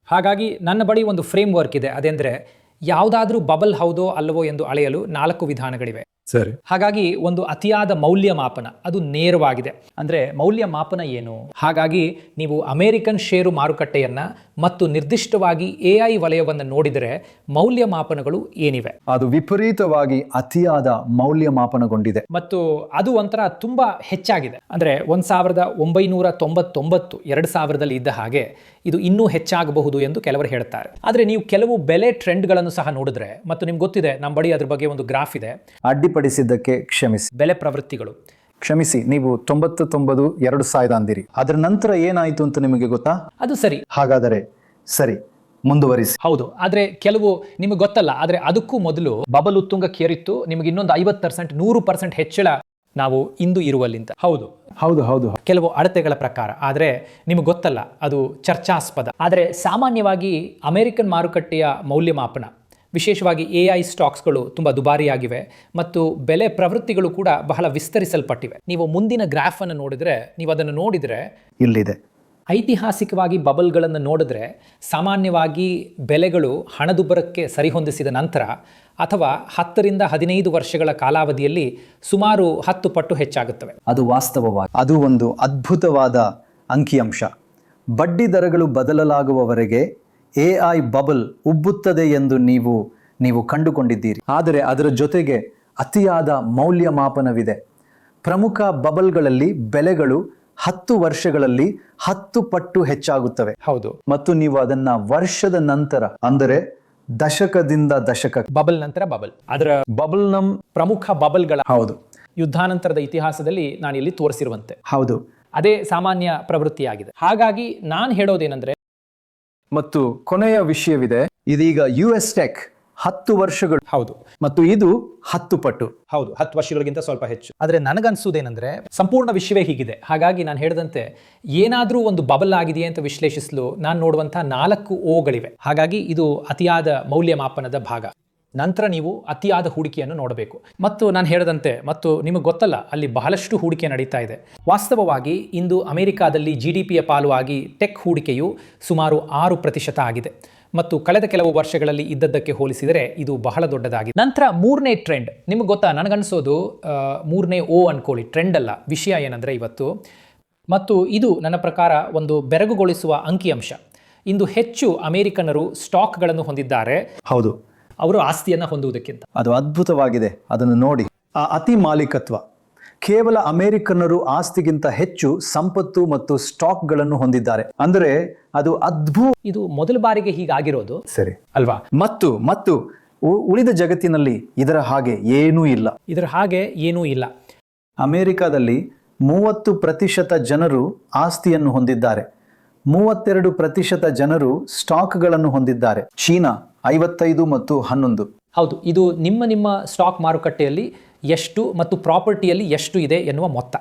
Speaker 2: ಹಾಗಾಗಿ ನನ್ನ ಬಳಿ ಒಂದು ಫ್ರೇಮ್ ವರ್ಕ್ ಇದೆ. ಅതെಂದ್ರೆ ಯಾವುದಾದ್ರೂ ಬಬಲ್ ಹೌದೋ ಅಲ್ಲವೋ ಎಂದು ಅಳೆಯಲು 4 ವಿಧಾನಗಳಿವೆ.
Speaker 1: ಸರಿ.
Speaker 2: ಹಾಗಾಗಿ ಒಂದು ಅತಿಯಾದ ಮೌಲ್ಯಮಾಪನ ಅದು ನೇರವಾಗಿದೆ. ಅಂದ್ರೆ ಮೌಲ್ಯಮಾಪನ ಏನು? ಹಾಗಾಗಿ ನೀವು ಅಮೆರಿಕನ್ ಷೇರು ಮಾರುಕಟ್ಟೆಯನ್ನ ಮತ್ತು ನಿರ್ದಿಷ್ಟವಾಗಿ AI ವಲಯವನ್ನು ನೋಡಿದರೆ ಮೌಲ್ಯಮಾಪನಗಳು ಏನಿವೆ,
Speaker 1: ಅದು ವಿಪರೀತವಾಗಿ ಅತಿಯಾದ ಮೌಲ್ಯಮಾಪನಗೊಂಡಿದೆ
Speaker 2: ಮತ್ತು ಅದು ಒಂಥರ ತುಂಬಾ ಹೆಚ್ಚಾಗಿದೆ. ಅಂದ್ರೆ 1999 2000ದಲ್ಲಿ ಇದ್ದ ಹಾಗೆ ಇದು ಇನ್ನೂ ಹೆಚ್ಚಾಗಬಹುದು ಎಂದು ಕೆಲವರು ಹೇಳ್ತಾರೆ. ಆದರೆ ನೀವು ಕೆಲವು ಬೆಲೆ ಟ್ರೆಂಡ್ಗಳನ್ನು ಸಹ ನೋಡಿದ್ರೆ, ಮತ್ತು ನಿಮ್ಗೆ ಗೊತ್ತಿದೆ, ನಮ್ಮ ಬಳಿ ಅದ್ರ ಬಗ್ಗೆ ಒಂದು ಗ್ರಾಫ್ ಇದೆ.
Speaker 1: ಅಡ್ಡಿಪಡಿಸಿದ್ದಕ್ಕೆ ಕ್ಷಮಿಸಿ.
Speaker 2: ಬೆಲೆ ಪ್ರವೃತ್ತಿಗಳು,
Speaker 1: ಕ್ಷಮಿಸಿ, ನೀವು 99 2000 ಅಂದಿರಿ. ಅದರ ನಂತರ ಏನಾಯಿತು ಅಂತ ನಿಮಗೆ ಗೊತ್ತಾ?
Speaker 2: ಅದು ಸರಿ.
Speaker 1: ಹಾಗಾದರೆ ಸರಿ, ಮುಂದುವರಿಸಿ.
Speaker 2: ಹೌದು, ಆದ್ರೆ ಕೆಲವು ನಿಮಗೆ ಗೊತ್ತಲ್ಲ, ಆದ್ರೆ ಅದಕ್ಕೂ ಮೊದಲು ಬಬಲ್ ಉತ್ತುಂಗಕ್ಕೇರಿತ್ತು. ನಿಮಗೆ ಇನ್ನೊಂದು 50% 100% ಹೆಚ್ಚಳ ನಾವು ಇಂದು ಇರುವಲ್ಲಿಂದ. ಹೌದು
Speaker 1: ಹೌದು ಹೌದು
Speaker 2: ಕೆಲವು ಅಳತೆಗಳ ಪ್ರಕಾರ. ಆದರೆ ನಿಮಗೆ ಗೊತ್ತಲ್ಲ, ಅದು ಚರ್ಚಾಸ್ಪದ. ಆದರೆ ಸಾಮಾನ್ಯವಾಗಿ ಅಮೆರಿಕನ್ ಮಾರುಕಟ್ಟೆಯ ಮೌಲ್ಯಮಾಪನ, ವಿಶೇಷವಾಗಿ AI ಸ್ಟಾಕ್ಸ್ಗಳು ತುಂಬ ದುಬಾರಿಯಾಗಿವೆ ಮತ್ತು ಬೆಲೆ ಪ್ರವೃತ್ತಿಗಳು ಕೂಡ ಬಹಳ ವಿಸ್ತರಿಸಲ್ಪಟ್ಟಿವೆ. ನೀವು ಮುಂದಿನ ಗ್ರಾಫ್ ಅನ್ನು ನೋಡಿದ್ರೆ, ನೀವು ಅದನ್ನು ನೋಡಿದರೆ
Speaker 1: ಇಲ್ಲಿದೆ.
Speaker 2: ಐತಿಹಾಸಿಕವಾಗಿ ಬಬಲ್ಗಳನ್ನು ನೋಡಿದ್ರೆ ಸಾಮಾನ್ಯವಾಗಿ ಬೆಲೆಗಳು ಹಣದುಬ್ಬರಕ್ಕೆ ಸರಿಹೊಂದಿಸಿದ ನಂತರ ಅಥವಾ 10 ರಿಂದ 15 ವರ್ಷಗಳ ಕಾಲಾವಧಿಯಲ್ಲಿ ಸುಮಾರು 10 ಪಟ್ಟು ಹೆಚ್ಚಾಗುತ್ತವೆ.
Speaker 1: ಅದು ವಾಸ್ತವವಾಗಿ ಅದು ಒಂದು ಅದ್ಭುತವಾದ ಅಂಕಿಅಂಶ. ಬಡ್ಡಿ ದರಗಳು ಬದಲಾಗುವವರೆಗೆ AI ಬಬಲ್ ಉಬ್ಬುತ್ತದೆ ಎಂದು ನೀವು ಕಂಡುಕೊಂಡಿದ್ದೀರಿ. ಆದರೆ ಅದರ ಜೊತೆಗೆ ಅತಿಯಾದ ಮೌಲ್ಯಮಾಪನವಿದೆ. ಪ್ರಮುಖ ಬಬಲ್ಗಳಲ್ಲಿ ಬೆಲೆಗಳು 10 ವರ್ಷಗಳಲ್ಲಿ 10 ಪಟ್ಟು ಹೆಚ್ಚಾಗುತ್ತವೆ.
Speaker 2: ಹೌದು,
Speaker 1: ಮತ್ತು ನೀವು ಅದನ್ನ ವರ್ಷದ ನಂತರ, ಅಂದರೆ ದಶಕದಿಂದ ದಶಕ,
Speaker 2: ಬಬಲ್ ನಂತರ ಬಬಲ್, ಅದರ
Speaker 1: ಬಬಲ್ನ
Speaker 2: ಪ್ರಮುಖ ಬಬಲ್ಗಳ
Speaker 1: ಹೌದು
Speaker 2: ಯುದ್ಧಾನಂತರದ ಇತಿಹಾಸದಲ್ಲಿ ನಾನು ಇಲ್ಲಿ ತೋರಿಸಿರುವಂತೆ
Speaker 1: ಹೌದು
Speaker 2: ಅದೇ ಸಾಮಾನ್ಯ ಪ್ರವೃತ್ತಿಯಾಗಿದೆ. ಹಾಗಾಗಿ ನಾನು ಹೇಳೋದೇನೆಂದ್ರೆ,
Speaker 1: ಮತ್ತು ಕೊನೆಯ ವಿಷಯವಿದೆ, ಇದೀಗ US ಟೆಕ್ 10 ವರ್ಷಗಳು.
Speaker 2: ಹೌದು,
Speaker 1: ಮತ್ತು ಇದು 10 ಪಟ್ಟು.
Speaker 2: ಹೌದು, 10 ವರ್ಷಗಳಿಗಿಂತ ಸ್ವಲ್ಪ ಹೆಚ್ಚು. ಆದರೆ ನನಗನ್ಸುವುದೇನೆಂದ್ರೆ, ಸಂಪೂರ್ಣ ವಿಷಯವೇ ಹೀಗಿದೆ. ಹಾಗಾಗಿ ನಾನು ಹೇಳಿದಂತೆ ಏನಾದರೂ ಒಂದು ಬಬಲ್ ಆಗಿದೆಯೇ ಅಂತ ವಿಶ್ಲೇಷಿಸಲು ನಾನು ನೋಡುವಂತಹ 4 ಓಗಳಿವೆ. ಹಾಗಾಗಿ ಇದು ಅತಿಯಾದ ಮೌಲ್ಯಮಾಪನದ ಭಾಗ. ನಂತರ ನೀವು ಅತಿಯಾದ ಹೂಡಿಕೆಯನ್ನು ನೋಡಬೇಕು. ಮತ್ತು ನಾನು ಹೇಳಿದಂತೆ, ಮತ್ತು ನಿಮಗೆ ಗೊತ್ತಲ್ಲ, ಅಲ್ಲಿ ಬಹಳಷ್ಟು ಹೂಡಿಕೆ ನಡೀತಾ ಇದೆ. ವಾಸ್ತವವಾಗಿ ಇಂದು ಅಮೆರಿಕಾದಲ್ಲಿ GDPಯ ಪಾಲು ಆಗಿ ಟೆಕ್ ಹೂಡಿಕೆಯು ಸುಮಾರು 6% ಆಗಿದೆ ಮತ್ತು ಕಳೆದ ಕೆಲವು ವರ್ಷಗಳಲ್ಲಿ ಇದ್ದದ್ದಕ್ಕೆ ಹೋಲಿಸಿದರೆ ಇದು ಬಹಳ ದೊಡ್ಡದಾಗಿದೆ. ನಂತರ ಮೂರನೇ ಟ್ರೆಂಡ್, ನಿಮಗೆ ಗೊತ್ತಾ, ನನಗನ್ಸೋದು ಮೂರನೇ ಓ ಅನ್ಕೊಳ್ಳಿ, ಟ್ರೆಂಡ್ ಅಲ್ಲ, ವಿಷಯ ಏನಂದರೆ ಇವತ್ತು, ಮತ್ತು ಇದು ನನ್ನ ಪ್ರಕಾರ ಒಂದು ಬೆರಗುಗೊಳಿಸುವ ಅಂಕಿಅಂಶ. ಇಂದು ಹೆಚ್ಚು ಅಮೆರಿಕನ್ನರು ಸ್ಟಾಕ್ಗಳನ್ನು ಹೊಂದಿದ್ದಾರೆ,
Speaker 1: ಹೌದು,
Speaker 2: ಅವರು ಆಸ್ತಿಯನ್ನು ಹೊಂದುವುದಕ್ಕಿಂತ.
Speaker 1: ಅದು ಅದ್ಭುತವಾಗಿದೆ. ಅದನ್ನು ನೋಡಿ, ಆ ಅತಿ ಮಾಲೀಕತ್ವ. ಕೇವಲ ಅಮೆರಿಕನ್ನರು ಆಸ್ತಿಗಿಂತ ಹೆಚ್ಚು ಸಂಪತ್ತು ಮತ್ತು ಸ್ಟಾಕ್ಗಳನ್ನು ಹೊಂದಿದ್ದಾರೆ ಅಂದರೆ ಅದು ಅದ್ಭುತ.
Speaker 2: ಇದು ಮೊದಲ ಬಾರಿಗೆ ಹೀಗಾಗಿರೋದು,
Speaker 1: ಸರಿ
Speaker 2: ಅಲ್ವಾ?
Speaker 1: ಮತ್ತು ಉಳಿದ ಜಗತ್ತಿನಲ್ಲಿ ಇದರ ಹಾಗೆ ಏನೂ ಇಲ್ಲ.
Speaker 2: ಇದರ ಹಾಗೆ ಏನೂ ಇಲ್ಲ.
Speaker 1: ಅಮೆರಿಕದಲ್ಲಿ 30% ಜನರು ಆಸ್ತಿಯನ್ನು ಹೊಂದಿದ್ದಾರೆ, 32% ಜನರು ಸ್ಟಾಕ್ಗಳನ್ನು ಹೊಂದಿದ್ದಾರೆ. ಚೀನಾ 55 ಮತ್ತು 11.
Speaker 2: ಹೌದು, ಇದು ನಿಮ್ಮ ಸ್ಟಾಕ್ ಮಾರುಕಟ್ಟೆಯಲ್ಲಿ ಎಷ್ಟು ಮತ್ತು ಪ್ರಾಪರ್ಟಿಯಲ್ಲಿ ಎಷ್ಟು ಇದೆ ಎನ್ನುವ ಮೊತ್ತ.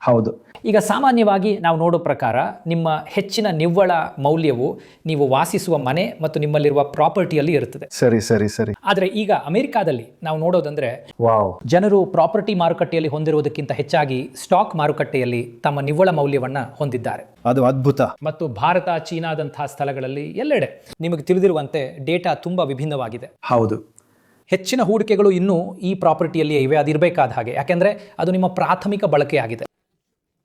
Speaker 1: ಹೌದು.
Speaker 2: ಈಗ ಸಾಮಾನ್ಯವಾಗಿ ನಾವು ನೋಡೋ ಪ್ರಕಾರ ನಿಮ್ಮ ಹೆಚ್ಚಿನ ನಿವ್ವಳ ಮೌಲ್ಯವು ನೀವು ವಾಸಿಸುವ ಮನೆ ಮತ್ತು ನಿಮ್ಮಲ್ಲಿರುವ ಪ್ರಾಪರ್ಟಿಯಲ್ಲಿ ಇರುತ್ತದೆ.
Speaker 1: ಸರಿ.
Speaker 2: ಆದರೆ ಈಗ ಅಮೆರಿಕಾದಲ್ಲಿ ನಾವು ನೋಡೋದಂದ್ರೆ,
Speaker 1: ವಾವ್,
Speaker 2: ಜನರು ಪ್ರಾಪರ್ಟಿ ಮಾರುಕಟ್ಟೆಯಲ್ಲಿ ಹೊಂದಿರುವುದಕ್ಕಿಂತ ಹೆಚ್ಚಾಗಿ ಸ್ಟಾಕ್ ಮಾರುಕಟ್ಟೆಯಲ್ಲಿ ತಮ್ಮ ನಿವ್ವಳ ಮೌಲ್ಯವನ್ನು ಹೊಂದಿದ್ದಾರೆ.
Speaker 1: ಅದು ಅದ್ಭುತ.
Speaker 2: ಮತ್ತು ಭಾರತ, ಚೀನಾದಂತಹ ಸ್ಥಳಗಳಲ್ಲಿ ಎಲ್ಲೆಡೆ ನಿಮಗೆ ತಿಳಿದಿರುವಂತೆ ಡೇಟಾ ತುಂಬಾ ವಿಭಿನ್ನವಾಗಿದೆ.
Speaker 1: ಹೌದು.
Speaker 2: ಹೆಚ್ಚಿನ ಹೂಡಿಕೆಗಳು ಇನ್ನೂ ಈ ಪ್ರಾಪರ್ಟಿಯಲ್ಲಿ ಇವೆ, ಅದಿರಬೇಕಾದ ಹಾಗೆ, ಯಾಕೆಂದ್ರೆ ಅದು ನಿಮ್ಮ ಪ್ರಾಥಮಿಕ ಬಳಕೆಯಾಗಿದೆ.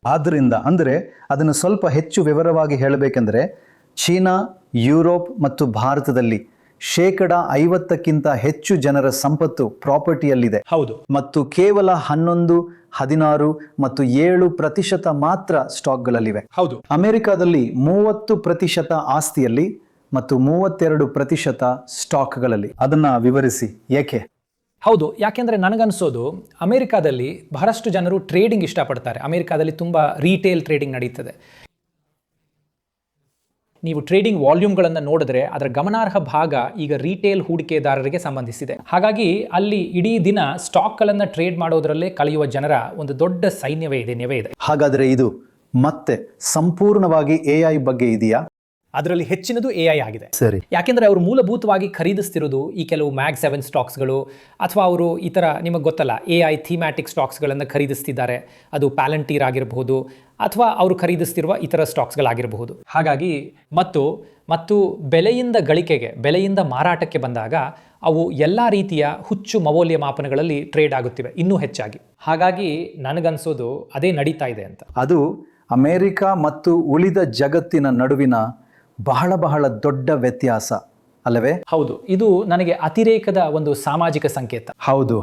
Speaker 1: ಆದ್ದರಿಂದ ಅಂದರೆ ಅದನ್ನು ಸ್ವಲ್ಪ ಹೆಚ್ಚು ವಿವರವಾಗಿ ಹೇಳಬೇಕೆಂದರೆ, ಚೀನಾ, ಯುರೋಪ್ ಮತ್ತು ಭಾರತದಲ್ಲಿ 50%ಕ್ಕಿಂತ ಹೆಚ್ಚು ಜನರ ಸಂಪತ್ತು ಪ್ರಾಪರ್ಟಿಯಲ್ಲಿದೆ.
Speaker 2: ಹೌದು.
Speaker 1: ಮತ್ತು ಕೇವಲ 11, 16 ಮತ್ತು 7% ಮಾತ್ರ ಸ್ಟಾಕ್ಗಳಲ್ಲಿವೆ.
Speaker 2: ಹೌದು.
Speaker 1: ಅಮೆರಿಕಾದಲ್ಲಿ 30% ಆಸ್ತಿಯಲ್ಲಿ ಮತ್ತು 32% ಸ್ಟಾಕ್ಗಳಲ್ಲಿ. ಅದನ್ನ ವಿವರಿಸಿ, ಏಕೆ?
Speaker 2: ಹೌದು, ಯಾಕೆಂದರೆ ನನಗನ್ಸೋದು ಅಮೆರಿಕಾದಲ್ಲಿ ಬಹಳಷ್ಟು ಜನರು ಟ್ರೇಡಿಂಗ್ ಇಷ್ಟಪಡ್ತಾರೆ. ಅಮೆರಿಕಾದಲ್ಲಿ ತುಂಬ ರೀಟೇಲ್ ಟ್ರೇಡಿಂಗ್ ನಡೀತದೆ. ನೀವು ಟ್ರೇಡಿಂಗ್ ವಾಲ್ಯೂಮ್ಗಳನ್ನು ನೋಡಿದ್ರೆ ಅದರ ಗಮನಾರ್ಹ ಭಾಗ ಈಗ ರೀಟೇಲ್ ಹೂಡಿಕೆದಾರರಿಗೆ ಸಂಬಂಧಿಸಿದೆ. ಹಾಗಾಗಿ ಅಲ್ಲಿ ಇಡೀ ದಿನ ಸ್ಟಾಕ್ಗಳನ್ನು ಟ್ರೇಡ್ ಮಾಡೋದರಲ್ಲೇ ಕಳೆಯುವ ಜನರ ಒಂದು ದೊಡ್ಡ ಸೈನ್ಯವೇ ಇದೆ.
Speaker 1: ಹಾಗಾದರೆ ಇದು ಮತ್ತೆ ಸಂಪೂರ್ಣವಾಗಿ AI ಬಗ್ಗೆ ಇದೆಯಾ?
Speaker 2: ಅದರಲ್ಲಿ ಹೆಚ್ಚಿನದು AI ಆಗಿದೆ.
Speaker 1: ಸರಿ.
Speaker 2: ಯಾಕೆಂದರೆ ಅವರು ಮೂಲಭೂತವಾಗಿ ಖರೀದಿಸ್ತಿರೋದು ಈ ಕೆಲವು ಮ್ಯಾಗ್ 7 ಸ್ಟಾಕ್ಸ್ಗಳು, ಅಥವಾ ಅವರು ಈ ಥರ ನಿಮಗೆ ಗೊತ್ತಲ್ಲ AI ಥೀಮ್ಯಾಟಿಕ್ ಸ್ಟಾಕ್ಸ್ಗಳನ್ನು ಖರೀದಿಸ್ತಿದ್ದಾರೆ. ಅದು ಪ್ಯಾಲಂಟೀರ್ ಆಗಿರಬಹುದು ಅಥವಾ ಅವರು ಖರೀದಿಸ್ತಿರುವ ಇತರ ಸ್ಟಾಕ್ಸ್ಗಳಾಗಿರಬಹುದು. ಹಾಗಾಗಿ ಮತ್ತು ಬೆಲೆಯಿಂದ ಗಳಿಕೆಗೆ, ಬೆಲೆಯಿಂದ ಮಾರಾಟಕ್ಕೆ ಬಂದಾಗ ಅವು ಎಲ್ಲ ರೀತಿಯ ಹುಚ್ಚು ಮೌಲ್ಯಮಾಪನಗಳಲ್ಲಿ ಟ್ರೇಡ್ ಆಗುತ್ತಿವೆ ಇನ್ನೂ ಹೆಚ್ಚಾಗಿ. ಹಾಗಾಗಿ ನನಗನ್ಸೋದು ಅದೇ ನಡೀತಾ ಇದೆ ಅಂತ.
Speaker 1: ಅದು ಅಮೆರಿಕ ಮತ್ತು ಉಳಿದ ಜಗತ್ತಿನ ನಡುವಿನ ಬಹಳ ದೊಡ್ಡ ವ್ಯತ್ಯಾಸ ಅಲ್ಲವೇ?
Speaker 2: ಹೌದು, ಇದು ನನಗೆ ಅತಿರೇಕದ ಒಂದು ಸಾಮಾಜಿಕ ಸಂಕೇತ.
Speaker 1: ಹೌದು.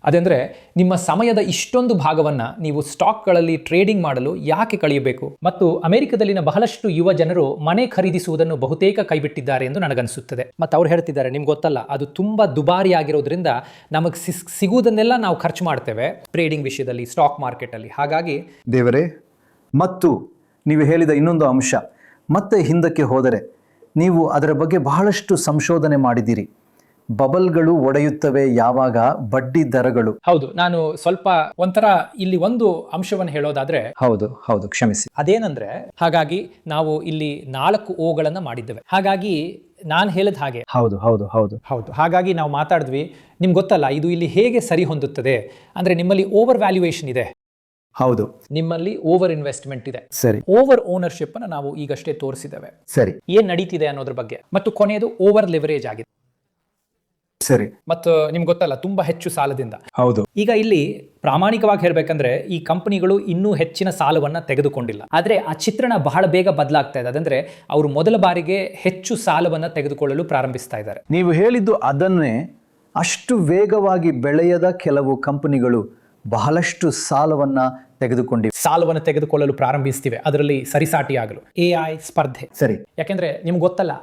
Speaker 2: ಅದಂದ್ರೆ ನಿಮ್ಮ ಸಮಯದ ಇಷ್ಟೊಂದು ಭಾಗವನ್ನ ನೀವು ಸ್ಟಾಕ್ಗಳಲ್ಲಿ ಟ್ರೇಡಿಂಗ್ ಮಾಡಲು ಯಾಕೆ ಕಳೆಯಬೇಕು? ಮತ್ತು ಅಮೆರಿಕದಲ್ಲಿನ ಬಹಳಷ್ಟು ಯುವ ಜನರು ಮನೆ ಖರೀದಿಸುವುದನ್ನು ಬಹುತೇಕ ಕೈಬಿಟ್ಟಿದ್ದಾರೆ ಎಂದು ನನಗನ್ಸುತ್ತದೆ. ಮತ್ತು ಅವ್ರು ಹೇಳ್ತಿದ್ದಾರೆ, ನಿಮ್ಗೆ ಗೊತ್ತಲ್ಲ, ಅದು ತುಂಬಾ ದುಬಾರಿ ಆಗಿರೋದ್ರಿಂದ ನಮಗೆ ಸಿಗುವುದನ್ನೆಲ್ಲ ನಾವು ಖರ್ಚು ಮಾಡ್ತೇವೆ ಟ್ರೇಡಿಂಗ್ ವಿಷಯದಲ್ಲಿ, ಸ್ಟಾಕ್ ಮಾರ್ಕೆಟ್ ಅಲ್ಲಿ. ಹಾಗಾಗಿ
Speaker 1: ದೇವರೇ, ಮತ್ತು ನೀವು ಹೇಳಿದ ಇನ್ನೊಂದು ಅಂಶ, ಮತ್ತೆ ಹಿಂದಕ್ಕೆ ಹೋದರೆ ನೀವು ಅದರ ಬಗ್ಗೆ ಬಹಳಷ್ಟು ಸಂಶೋಧನೆ ಮಾಡಿದ್ದೀರಿ. ಬಬಲ್ಗಳು ಒಡೆಯುತ್ತವೆ ಯಾವಾಗ? ಬಡ್ಡಿ ದರಗಳು.
Speaker 2: ಹೌದು, ನಾನು ಸ್ವಲ್ಪ ಒಂಥರ ಇಲ್ಲಿ ಒಂದು ಅಂಶವನ್ನು ಹೇಳೋದಾದ್ರೆ,
Speaker 1: ಹೌದು, ಕ್ಷಮಿಸಿ.
Speaker 2: ಅದೇನಂದ್ರೆ, ಹಾಗಾಗಿ ನಾವು ಇಲ್ಲಿ 4 ಓಗಳನ್ನ ಮಾಡಿದ್ದೇವೆ. ಹಾಗಾಗಿ ನಾನು ಹೇಳಿದ ಹಾಗೆ ಹೌದು. ಹಾಗಾಗಿ ನಾವು ಮಾತಾಡಿದ್ವಿ, ನಿಮ್ಗೆ ಗೊತ್ತಲ್ಲ ಇದು ಇಲ್ಲಿ ಹೇಗೆ ಸರಿ ಹೊಂದುತ್ತದೆ ಅಂದ್ರೆ, ನಿಮ್ಮಲ್ಲಿ ಓವರ್ ವ್ಯಾಲ್ಯೂಯೇಷನ್ ಇದೆ.
Speaker 1: ಹೌದು.
Speaker 2: ನಿಮ್ಮಲ್ಲಿ ಓವರ್ ಇನ್ವೆಸ್ಟ್ಮೆಂಟ್ ಇದೆ.
Speaker 1: ಸರಿ.
Speaker 2: ಓವರ್ ಓನರ್ಶಿಪ್ ಅನ್ನು ನಾವು ಈಗಷ್ಟೇ ತೋರಿಸಿದ್ದೇವೆ.
Speaker 1: ಸರಿ.
Speaker 2: ಏನ್ ನಡೀತಿದೆ ಅನ್ನೋದ್ರ ಬಗ್ಗೆ. ಮತ್ತು ಕೊನೆಯದು ಓವರ್ ಲೆವರೇಜ್ ಆಗಿದೆ.
Speaker 1: ಸರಿ.
Speaker 2: ಮತ್ತು ನಿಮ್ಗೆ ಗೊತ್ತಲ್ಲ, ತುಂಬಾ ಹೆಚ್ಚು ಸಾಲದಿಂದ.
Speaker 1: ಹೌದು.
Speaker 2: ಈಗ ಇಲ್ಲಿ ಪ್ರಾಮಾಣಿಕವಾಗಿ ಹೇಳ್ಬೇಕಂದ್ರೆ ಈ ಕಂಪನಿಗಳು ಇನ್ನೂ ಹೆಚ್ಚಿನ ಸಾಲವನ್ನ ತೆಗೆದುಕೊಂಡಿಲ್ಲ. ಆದ್ರೆ ಆ ಚಿತ್ರಣ ಬಹಳ ಬೇಗ ಬದಲಾಗ್ತಾ ಇದೆ. ಅದಂದ್ರೆ ಅವರು ಮೊದಲ ಬಾರಿಗೆ ಹೆಚ್ಚು ಸಾಲವನ್ನ ತೆಗೆದುಕೊಳ್ಳಲು ಪ್ರಾರಂಭಿಸ್ತಾ ಇದ್ದಾರೆ.
Speaker 1: ನೀವು ಹೇಳಿದ್ದು ಅದನ್ನೇ, ಅಷ್ಟು ವೇಗವಾಗಿ ಬೆಳೆಯದ ಕೆಲವು ಕಂಪನಿಗಳು ಬಹಳಷ್ಟು ಸಾಲವನ್ನು
Speaker 2: ತೆಗೆದುಕೊಳ್ಳಲು ಪ್ರಾರಂಭಿಸ್ತಿವೆ, ಅದರಲ್ಲಿ ಸರಿಸಾಟಿಯಾಗಲು. AI ಸ್ಪರ್ಧೆ.
Speaker 1: ಸರಿ.
Speaker 2: ಯಾಕೆಂದ್ರೆ ನಿಮ್ಗೆ ಗೊತ್ತಲ್ಲ,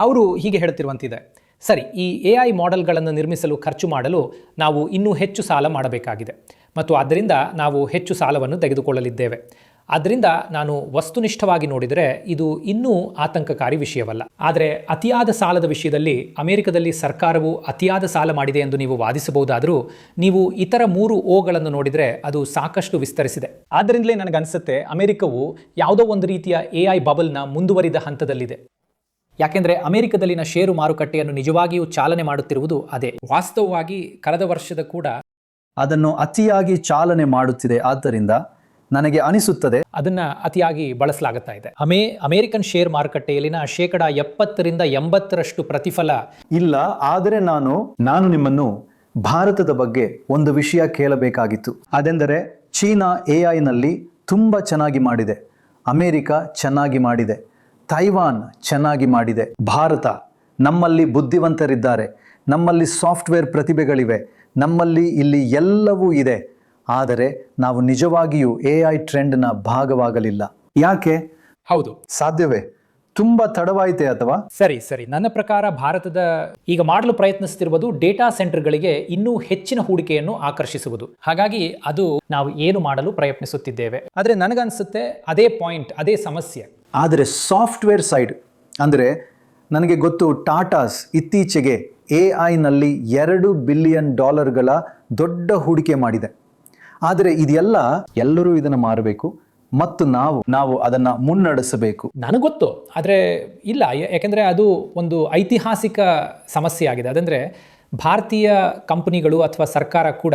Speaker 2: ಅವರು ಹೀಗೆ ಹೇಳ್ತಿರುವಂತಿದೆ, ಸರಿ, ಈ AI ಮಾಡೆಲ್ಗಳನ್ನು ನಿರ್ಮಿಸಲು ಖರ್ಚು ಮಾಡಲು ನಾವು ಇನ್ನೂ ಹೆಚ್ಚು ಸಾಲ ಮಾಡಬೇಕಾಗಿದೆ ಮತ್ತು ಆದ್ದರಿಂದ ನಾವು ಹೆಚ್ಚು ಸಾಲವನ್ನು ತೆಗೆದುಕೊಳ್ಳಲಿದ್ದೇವೆ. ಆದ್ದರಿಂದ ನಾನು ವಸ್ತುನಿಷ್ಠವಾಗಿ ನೋಡಿದರೆ ಇದು ಇನ್ನೂ ಆತಂಕಕಾರಿ ವಿಷಯವಲ್ಲ. ಆದರೆ ಅತಿಯಾದ ಸಾಲದ ವಿಷಯದಲ್ಲಿ ಅಮೆರಿಕದಲ್ಲಿ ಸರ್ಕಾರವು ಅತಿಯಾದ ಸಾಲ ಮಾಡಿದೆ ಎಂದು ನೀವು ವಾದಿಸಬಹುದಾದರೂ, ನೀವು ಇತರ 3 ಓಗಳನ್ನು ನೋಡಿದರೆ ಅದು ಸಾಕಷ್ಟು ವಿಸ್ತರಿಸಿದೆ. ಆದ್ದರಿಂದಲೇ ನನಗನ್ಸುತ್ತೆ ಅಮೆರಿಕವು ಯಾವುದೋ ಒಂದು ರೀತಿಯ AI ಬಬಲ್ನ ಮುಂದುವರಿದ ಹಂತದಲ್ಲಿದೆ. ಯಾಕೆಂದರೆ ಅಮೆರಿಕದಲ್ಲಿನ ಷೇರು ಮಾರುಕಟ್ಟೆಯನ್ನು ನಿಜವಾಗಿಯೂ ಚಾಲನೆ ಮಾಡುತ್ತಿರುವುದು ಅದೇ. ವಾಸ್ತವವಾಗಿ ಕಳೆದ ವರ್ಷದ ಕೂಡ
Speaker 1: ಅದನ್ನು ಅತಿಯಾಗಿ ಚಾಲನೆ ಮಾಡುತ್ತಿದೆ. ಆದ್ದರಿಂದ ನನಗೆ ಅನಿಸುತ್ತದೆ
Speaker 2: ಅದನ್ನ ಅತಿಯಾಗಿ ಬಳಸಲಾಗುತ್ತಾ ಇದೆ. ಅಮೇರಿಕನ್ ಶೇರ್ ಮಾರುಕಟ್ಟೆಯಲ್ಲಿನ 70% ಪ್ರತಿಫಲ
Speaker 1: ಇಲ್ಲ. ಆದರೆ ನಾನು ನಿಮ್ಮನ್ನು ಭಾರತದ ಬಗ್ಗೆ ಒಂದು ವಿಷಯ ಕೇಳಬೇಕಾಗಿತ್ತು. ಅದೆಂದರೆ ಚೀನಾ AI ನಲ್ಲಿ ತುಂಬ ಚೆನ್ನಾಗಿ ಮಾಡಿದೆ, ಅಮೇರಿಕ ಚೆನ್ನಾಗಿ ಮಾಡಿದೆ, ತೈವಾನ್ ಚೆನ್ನಾಗಿ ಮಾಡಿದೆ. ಭಾರತ, ನಮ್ಮಲ್ಲಿ ಬುದ್ಧಿವಂತರಿದ್ದಾರೆ, ನಮ್ಮಲ್ಲಿ ಸಾಫ್ಟ್ವೇರ್ ಪ್ರತಿಭೆಗಳಿವೆ, ನಮ್ಮಲ್ಲಿ ಇಲ್ಲಿ ಎಲ್ಲವೂ ಇದೆ. ಆದರೆ ನಾವು ನಿಜವಾಗಿಯೂ AI ಟ್ರೆಂಡ್ನ ಭಾಗವಾಗಲಿಲ್ಲ. ಯಾಕೆ?
Speaker 2: ಹೌದು,
Speaker 1: ಸಾಧ್ಯವೇ? ತುಂಬಾ ತಡವಾಯಿತೆ ಅಥವಾ?
Speaker 2: ಸರಿ. ನನ್ನ ಪ್ರಕಾರ ಭಾರತದ ಈಗ ಮಾಡಲು ಪ್ರಯತ್ನಿಸುತ್ತಿರುವುದು ಡೇಟಾ ಸೆಂಟರ್ಗಳಿಗೆ ಇನ್ನೂ ಹೆಚ್ಚಿನ ಹೂಡಿಕೆಯನ್ನು ಆಕರ್ಷಿಸುವುದು. ಹಾಗಾಗಿ ಅದು ನಾವು ಏನು ಮಾಡಲು ಪ್ರಯತ್ನಿಸುತ್ತಿದ್ದೇವೆ. ಆದರೆ ನನಗನ್ಸುತ್ತೆ ಅದೇ ಪಾಯಿಂಟ್, ಅದೇ ಸಮಸ್ಯೆ.
Speaker 1: ಆದರೆ ಸಾಫ್ಟ್ವೇರ್ ಸೈಡ್ ಅಂದರೆ ನನಗೆ ಗೊತ್ತು, ಟಾಟಾಸ್ ಇತ್ತೀಚೆಗೆ AI ನಲ್ಲಿ $2 ಬಿಲಿಯನ್ ದೊಡ್ಡ ಹೂಡಿಕೆ ಮಾಡಿದೆ. ಆದರೆ ಇದೆಲ್ಲ ಎಲ್ಲರೂ ಇದನ್ನು ಮಾರಬೇಕು ಮತ್ತು ನಾವು ಅದನ್ನು ಮುನ್ನಡೆಸಬೇಕು.
Speaker 2: ನನಗೊತ್ತು, ಆದರೆ ಇಲ್ಲ, ಯಾಕೆಂದರೆ ಅದು ಒಂದು ಐತಿಹಾಸಿಕ ಸಮಸ್ಯೆ ಆಗಿದೆ. ಅದಂದರೆ ಭಾರತೀಯ ಕಂಪನಿಗಳು ಅಥವಾ ಸರ್ಕಾರ ಕೂಡ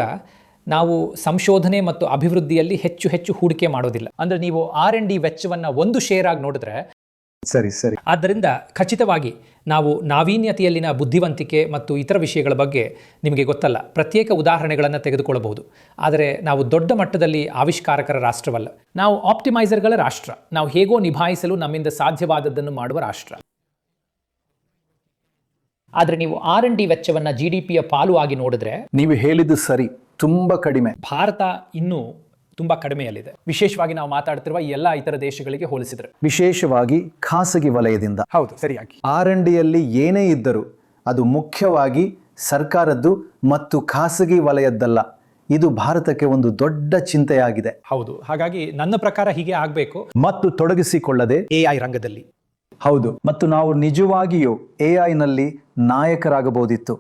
Speaker 2: ನಾವು ಸಂಶೋಧನೆ ಮತ್ತು ಅಭಿವೃದ್ಧಿಯಲ್ಲಿ ಹೆಚ್ಚು ಹೂಡಿಕೆ ಮಾಡೋದಿಲ್ಲ. ಅಂದರೆ ನೀವು R&D ವೆಚ್ಚವನ್ನು ಒಂದು ಶೇರ್ ಆಗಿ ನೋಡಿದ್ರೆ
Speaker 1: ಸರಿ.
Speaker 2: ಆದ್ದರಿಂದ ಖಚಿತವಾಗಿ ನಾವು ನಾವೀನ್ಯತೆಯಲ್ಲಿನ ಬುದ್ಧಿವಂತಿಕೆ ಮತ್ತು ಇತರ ವಿಷಯಗಳ ಬಗ್ಗೆ ನಿಮಗೆ ಗೊತ್ತಲ್ಲ, ಪ್ರತ್ಯೇಕ ಉದಾಹರಣೆಗಳನ್ನು ತೆಗೆದುಕೊಳ್ಳಬಹುದು. ಆದರೆ ನಾವು ದೊಡ್ಡ ಮಟ್ಟದಲ್ಲಿ ಆವಿಷ್ಕಾರಕರ ರಾಷ್ಟ್ರವಲ್ಲ, ನಾವು ಆಪ್ಟಿಮೈಸರ್ಗಳ ರಾಷ್ಟ್ರ. ನಾವು ಹೇಗೋ ನಿಭಾಯಿಸಲು ನಮ್ಮಿಂದ ಸಾಧ್ಯವಾದದ್ದನ್ನು ಮಾಡುವ ರಾಷ್ಟ್ರ. ಆದರೆ ನೀವು R&D ವೆಚ್ಚವನ್ನು GDPಯ ಪಾಲು ಆಗಿ ನೋಡಿದ್ರೆ,
Speaker 1: ನೀವು ಹೇಳಿದ್ದು ಸರಿ, ತುಂಬ ಕಡಿಮೆ.
Speaker 2: ಭಾರತ ಇನ್ನೂ ತುಂಬ ಕಡಿಮೆಯಲ್ಲಿದೆ, ವಿಶೇಷವಾಗಿ ನಾವು ಮಾತಾಡ್ತಿರುವ ಎಲ್ಲ ಇತರ ದೇಶಗಳಿಗೆ ಹೋಲಿಸಿದ್ರೆ,
Speaker 1: ವಿಶೇಷವಾಗಿ ಖಾಸಗಿ ವಲಯದಿಂದ.
Speaker 2: ಹೌದು, ಸರಿಯಾಗಿ.
Speaker 1: R&Dಯಲ್ಲಿ ಏನೇ ಇದ್ದರೂ ಅದು ಮುಖ್ಯವಾಗಿ ಸರ್ಕಾರದ್ದು ಮತ್ತು ಖಾಸಗಿ ವಲಯದ್ದಲ್ಲ. ಇದು ಭಾರತಕ್ಕೆ ಒಂದು ದೊಡ್ಡ ಚಿಂತೆಯಾಗಿದೆ.
Speaker 2: ಹೌದು, ಹಾಗಾಗಿ ನನ್ನ ಪ್ರಕಾರ ಹೀಗೆ ಆಗಬೇಕು.
Speaker 1: ಮತ್ತು ತೊಡಗಿಸಿಕೊಳ್ಳದೆ
Speaker 2: AI ರಂಗದಲ್ಲಿ.
Speaker 1: ಹೌದು, ಮತ್ತು ನಾವು ನಿಜವಾಗಿಯೂ AI ನಲ್ಲಿ ನಾಯಕರಾಗಬಹುದಿತ್ತು.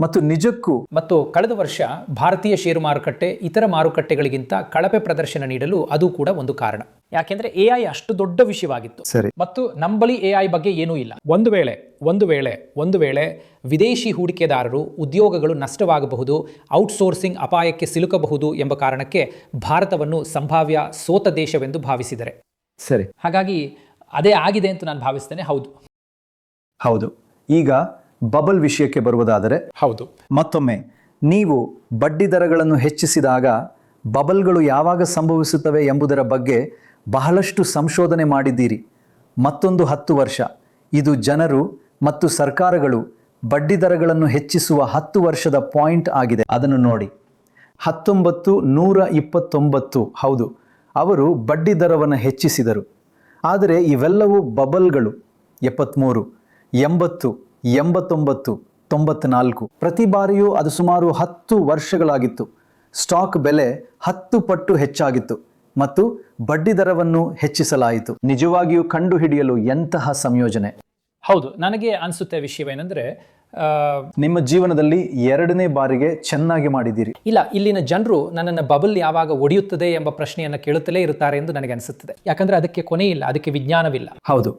Speaker 1: ಮತ್ತು ನಿಜಕ್ಕೂ
Speaker 2: ಮತ್ತು ಕಳೆದ ವರ್ಷ ಭಾರತೀಯ ಷೇರು ಮಾರುಕಟ್ಟೆ ಇತರ ಮಾರುಕಟ್ಟೆಗಳಿಗಿಂತ ಕಳಪೆ ಪ್ರದರ್ಶನ ನೀಡಲು ಅದು ಕೂಡ ಒಂದು ಕಾರಣ. ಯಾಕೆಂದ್ರೆ AI ಅಷ್ಟು ದೊಡ್ಡ ವಿಷಯವಾಗಿತ್ತು.
Speaker 1: ಸರಿ.
Speaker 2: ಮತ್ತು ನಂಬಳಿ AI ಬಗ್ಗೆ ಏನೂ ಇಲ್ಲ. ಒಂದು ವೇಳೆ ವಿದೇಶಿ ಹೂಡಿಕೆದಾರರು ಉದ್ಯೋಗಗಳು ನಷ್ಟವಾಗಬಹುದು, ಔಟ್ಸೋರ್ಸಿಂಗ್ ಅಪಾಯಕ್ಕೆ ಸಿಲುಕಬಹುದು ಎಂಬ ಕಾರಣಕ್ಕೆ ಭಾರತವನ್ನು ಸಂಭಾವ್ಯ ಸೋತ ದೇಶವೆಂದು ಭಾವಿಸಿದರೆ
Speaker 1: ಸರಿ.
Speaker 2: ಹಾಗಾಗಿ ಅದೇ ಆಗಿದೆ ಅಂತ ನಾನು ಭಾವಿಸ್ತೇನೆ. ಹೌದು.
Speaker 1: ಈಗ ಬಬಲ್ ವಿಷಯಕ್ಕೆ ಬರುವುದಾದರೆ,
Speaker 2: ಹೌದು,
Speaker 1: ಮತ್ತೊಮ್ಮೆ ನೀವು ಬಡ್ಡಿ ದರಗಳನ್ನು ಹೆಚ್ಚಿಸಿದಾಗ ಬಬಲ್ಗಳು ಯಾವಾಗ ಸಂಭವಿಸುತ್ತವೆ ಎಂಬುದರ ಬಗ್ಗೆ ಬಹಳಷ್ಟು ಸಂಶೋಧನೆ ಮಾಡಿದ್ದೀರಿ. ಮತ್ತೊಂದು 10 ವರ್ಷ ಇದು ಜನರು ಮತ್ತು ಸರ್ಕಾರಗಳು ಬಡ್ಡಿ ದರಗಳನ್ನು ಹೆಚ್ಚಿಸುವ 10 ವರ್ಷದ ಪಾಯಿಂಟ್ ಆಗಿದೆ. ಅದನ್ನು ನೋಡಿ, 1929. ಹೌದು, ಅವರು ಬಡ್ಡಿ ದರವನ್ನು ಹೆಚ್ಚಿಸಿದರು. ಆದರೆ ಇವೆಲ್ಲವೂ ಬಬಲ್ಗಳು. 73, 80, 89, 94. ಪ್ರತಿ ಬಾರಿಯೂ ಅದು ಸುಮಾರು 10 ವರ್ಷಗಳಾಗಿತ್ತು. ಸ್ಟಾಕ್ ಬೆಲೆ 10 ಪಟ್ಟು ಹೆಚ್ಚಾಗಿತ್ತು ಮತ್ತು ಬಡ್ಡಿ ದರವನ್ನು ಹೆಚ್ಚಿಸಲಾಯಿತು. ನಿಜವಾಗಿಯೂ ಕಂಡುಹಿಡಿಯಲು ಎಂತಹ ಸಂಯೋಜನೆ.
Speaker 2: ಹೌದು, ನನಗೆ ಅನಿಸುತ್ತೆ ವಿಷಯವೇನೆಂದರೆ,
Speaker 1: ನಿಮ್ಮ ಜೀವನದಲ್ಲಿ 2ನೇ ಬಾರಿಗೆ ಚೆನ್ನಾಗಿ ಮಾಡಿದ್ದೀರಿ.
Speaker 2: ಇಲ್ಲ, ಇಲ್ಲಿನ ಜನರು ನನ್ನನ್ನು ಬಬಲ್ ಯಾವಾಗ ಒಡೆಯುತ್ತದೆ ಎಂಬ ಪ್ರಶ್ನೆಯನ್ನು ಕೇಳುತ್ತಲೇ ಇರುತ್ತಾರೆ ಎಂದು ನನಗೆ ಅನಿಸುತ್ತದೆ. ಯಾಕಂದರೆ ಅದಕ್ಕೆ ಕೊನೆ ಇಲ್ಲ, ಅದಕ್ಕೆ ವಿಜ್ಞಾನವಿಲ್ಲ.
Speaker 1: ಹೌದು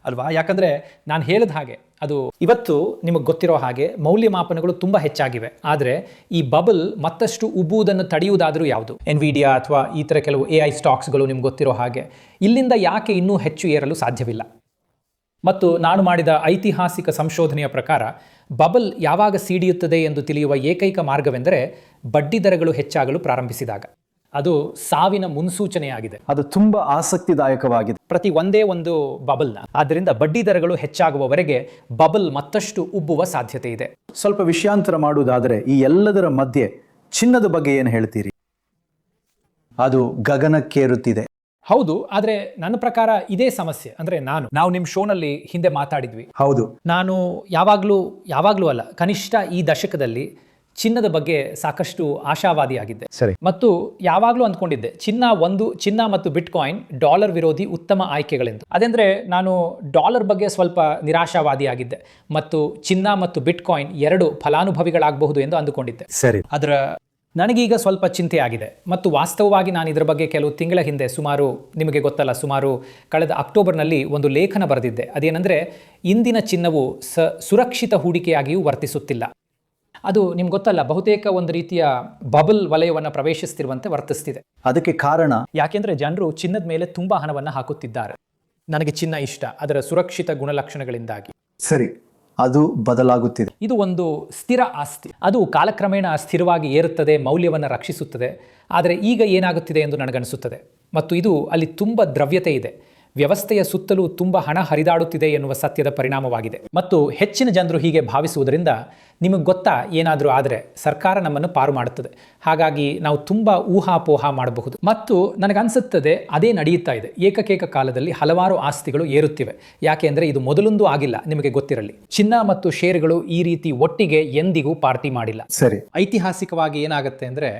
Speaker 2: ಅಲ್ವಾ? ಯಾಕಂದರೆ ನಾನು ಹೇಳಿದ ಹಾಗೆ ಅದು ಇವತ್ತು ನಿಮಗೆ ಗೊತ್ತಿರೋ ಹಾಗೆ ಮೌಲ್ಯಮಾಪನಗಳು ತುಂಬ ಹೆಚ್ಚಾಗಿವೆ. ಆದರೆ ಈ ಬಬಲ್ ಮತ್ತಷ್ಟು ಉಬ್ಬುವುದನ್ನು ತಡೆಯುವುದಾದರೂ ಯಾವುದು? ಎನ್ವಿಡಿಯಾ ಅಥವಾ ಈ ಥರ ಕೆಲವು AI ಸ್ಟಾಕ್ಸ್ಗಳು ನಿಮ್ಗೆ ಗೊತ್ತಿರೋ ಹಾಗೆ ಇಲ್ಲಿಂದ ಯಾಕೆ ಇನ್ನೂ ಹೆಚ್ಚು ಏರಲು ಸಾಧ್ಯವಿಲ್ಲ? ಮತ್ತು ನಾನು ಮಾಡಿದ ಐತಿಹಾಸಿಕ ಸಂಶೋಧನೆಯ ಪ್ರಕಾರ ಬಬಲ್ ಯಾವಾಗ ಸಿಡಿಯುತ್ತದೆ ಎಂದು ತಿಳಿಯುವ ಏಕೈಕ ಮಾರ್ಗವೆಂದರೆ ಬಡ್ಡಿ ದರಗಳು ಹೆಚ್ಚಾಗಲು ಪ್ರಾರಂಭಿಸಿದಾಗ. ಅದು ಸಾವಿನ ಮುನ್ಸೂಚನೆಯಾಗಿದೆ.
Speaker 1: ಅದು ತುಂಬಾ ಆಸಕ್ತಿದಾಯಕವಾಗಿದೆ.
Speaker 2: ಪ್ರತಿ ಒಂದೇ ಒಂದು ಬಬಲ್ನ. ಆದ್ದರಿಂದ ಬಡ್ಡಿ ದರಗಳು ಹೆಚ್ಚಾಗುವವರೆಗೆ ಬಬಲ್ ಮತ್ತಷ್ಟು ಉಬ್ಬುವ ಸಾಧ್ಯತೆ ಇದೆ.
Speaker 1: ಸ್ವಲ್ಪ ವಿಷಯಾಂತರ ಮಾಡುವುದಾದರೆ ಈ ಎಲ್ಲದರ ಮಧ್ಯೆ ಚಿನ್ನದ ಬಗ್ಗೆ ಏನು ಹೇಳ್ತೀರಿ? ಅದು ಗಗನಕ್ಕೇರುತ್ತಿದೆ.
Speaker 2: ಹೌದು, ಆದರೆ ನನ್ನ ಪ್ರಕಾರ ಇದೇ ಸಮಸ್ಯೆ. ಅಂದರೆ ನಾವು ನಿಮ್ಮ ಶೋನಲ್ಲಿ ಹಿಂದೆ ಮಾತಾಡಿದ್ವಿ.
Speaker 1: ಹೌದು,
Speaker 2: ನಾನು ಯಾವಾಗಲೂ ಅಲ್ಲ, ಕನಿಷ್ಠ ಈ ದಶಕದಲ್ಲಿ ಚಿನ್ನದ ಬಗ್ಗೆ ಸಾಕಷ್ಟು ಆಶಾವಾದಿಯಾಗಿದ್ದೆ.
Speaker 1: ಸರಿ.
Speaker 2: ಮತ್ತು ಯಾವಾಗಲೂ ಅಂದ್ಕೊಂಡಿದ್ದೆ ಚಿನ್ನ ಮತ್ತು ಬಿಟ್ಕಾಯಿನ್ ಡಾಲರ್ ವಿರೋಧಿ ಉತ್ತಮ ಆಯ್ಕೆಗಳೆಂದು. ಅതെಂದರೆ ನಾನು ಡಾಲರ್ ಬಗ್ಗೆ ಸ್ವಲ್ಪ ನಿರಾಶಾವಾದಿಯಾಗಿದ್ದೆ ಮತ್ತು ಚಿನ್ನ ಮತ್ತು ಬಿಟ್ಕಾಯಿನ್ 2 ಫಲಾನುಭವಿಗಳಾಗಬಹುದು ಎಂದು ಅಂದುಕೊಂಡಿದ್ದೆ.
Speaker 1: ಸರಿ.
Speaker 2: ಅದರ ನನಗೀಗ ಸ್ವಲ್ಪ ಚಿಂತೆಯಾಗಿದೆ ಮತ್ತು ವಾಸ್ತವವಾಗಿ ನಾನು ಇದರ ಬಗ್ಗೆ ಕೆಲವು ತಿಂಗಳ ಹಿಂದೆ ನಿಮಗೆ ಗೊತ್ತಲ್ಲ, ಸುಮಾರು ಕಳೆದ ಅಕ್ಟೋಬರ್ನಲ್ಲಿ ಒಂದು ಲೇಖನ ಬರೆದಿದ್ದೆ. ಅದೇನೆಂದರೆ, ಇಂದಿನ ಚಿನ್ನವು ಸುರಕ್ಷಿತ ಹೂಡಿಕೆಯಾಗಿಯೂ ವರ್ತಿಸುತ್ತಿಲ್ಲ. ಅದು ನಿಮ್ಗೆ ಗೊತ್ತಲ್ಲ, ಬಹುತೇಕ ಒಂದು ರೀತಿಯ ಬಬಲ್ ವಲಯವನ್ನು ಪ್ರವೇಶಿಸ್ತಿರುವಂತೆ ವರ್ತಿಸ್ತಿದೆ.
Speaker 1: ಅದಕ್ಕೆ ಕಾರಣ
Speaker 2: ಯಾಕೆಂದರೆ ಜನರು ಚಿನ್ನದ ಮೇಲೆ ತುಂಬ ಹಣವನ್ನು ಹಾಕುತ್ತಿದ್ದಾರೆ. ನನಗೆ ಚಿನ್ನ ಇಷ್ಟ, ಅದರ ಸುರಕ್ಷಿತ ಗುಣಲಕ್ಷಣಗಳಿಂದಾಗಿ.
Speaker 1: ಸರಿ, ಅದು ಬದಲಾಗುತ್ತಿದೆ.
Speaker 2: ಇದು ಒಂದು ಸ್ಥಿರ ಆಸ್ತಿ. ಅದು ಕಾಲಕ್ರಮೇಣ ಸ್ಥಿರವಾಗಿ ಏರುತ್ತದೆ, ಮೌಲ್ಯವನ್ನು ರಕ್ಷಿಸುತ್ತದೆ. ಆದರೆ ಈಗ ಏನಾಗುತ್ತಿದೆ ಎಂದು ನನಗನ್ನಿಸುತ್ತದೆ, ಮತ್ತು ಇದು ಅಲ್ಲಿ ತುಂಬ ದ್ರವ್ಯತೆ ಇದೆ, ವ್ಯವಸ್ಥೆಯ ಸುತ್ತಲೂ ತುಂಬ ಹಣ ಹರಿದಾಡುತ್ತಿದೆ ಎನ್ನುವ ಸತ್ಯದ ಪರಿಣಾಮವಾಗಿದೆ. ಮತ್ತು ಹೆಚ್ಚಿನ ಜನರು ಹೀಗೆ ಭಾವಿಸುವುದರಿಂದ ನಿಮಗೆ ಗೊತ್ತಾ, ಏನಾದರೂ ಆದರೆ ಸರ್ಕಾರ ನಮ್ಮನ್ನು ಪಾರು ಮಾಡುತ್ತದೆ. ಹಾಗಾಗಿ ನಾವು ತುಂಬ ಊಹಾಪೋಹ ಮಾಡಬಹುದು. ಮತ್ತು ನನಗನ್ಸುತ್ತದೆ ಅದೇ ನಡೆಯುತ್ತಾ ಇದೆ. ಏಕಕೇಕ ಕಾಲದಲ್ಲಿ ಹಲವಾರು ಆಸ್ತಿಗಳು ಏರುತ್ತಿವೆ. ಯಾಕೆ ಅಂದರೆ ಇದು ಮೊದಲೊಂದು ಆಗಿಲ್ಲ, ನಿಮಗೆ ಗೊತ್ತಿರಲಿ. ಚಿನ್ನ ಮತ್ತು ಷೇರುಗಳು ಈ ರೀತಿ ಒಟ್ಟಿಗೆ ಎಂದಿಗೂ ಪಾರ್ಟಿ ಮಾಡಿಲ್ಲ.
Speaker 1: ಸರಿ,
Speaker 2: ಐತಿಹಾಸಿಕವಾಗಿ ಏನಾಗುತ್ತೆ ಅಂದರೆ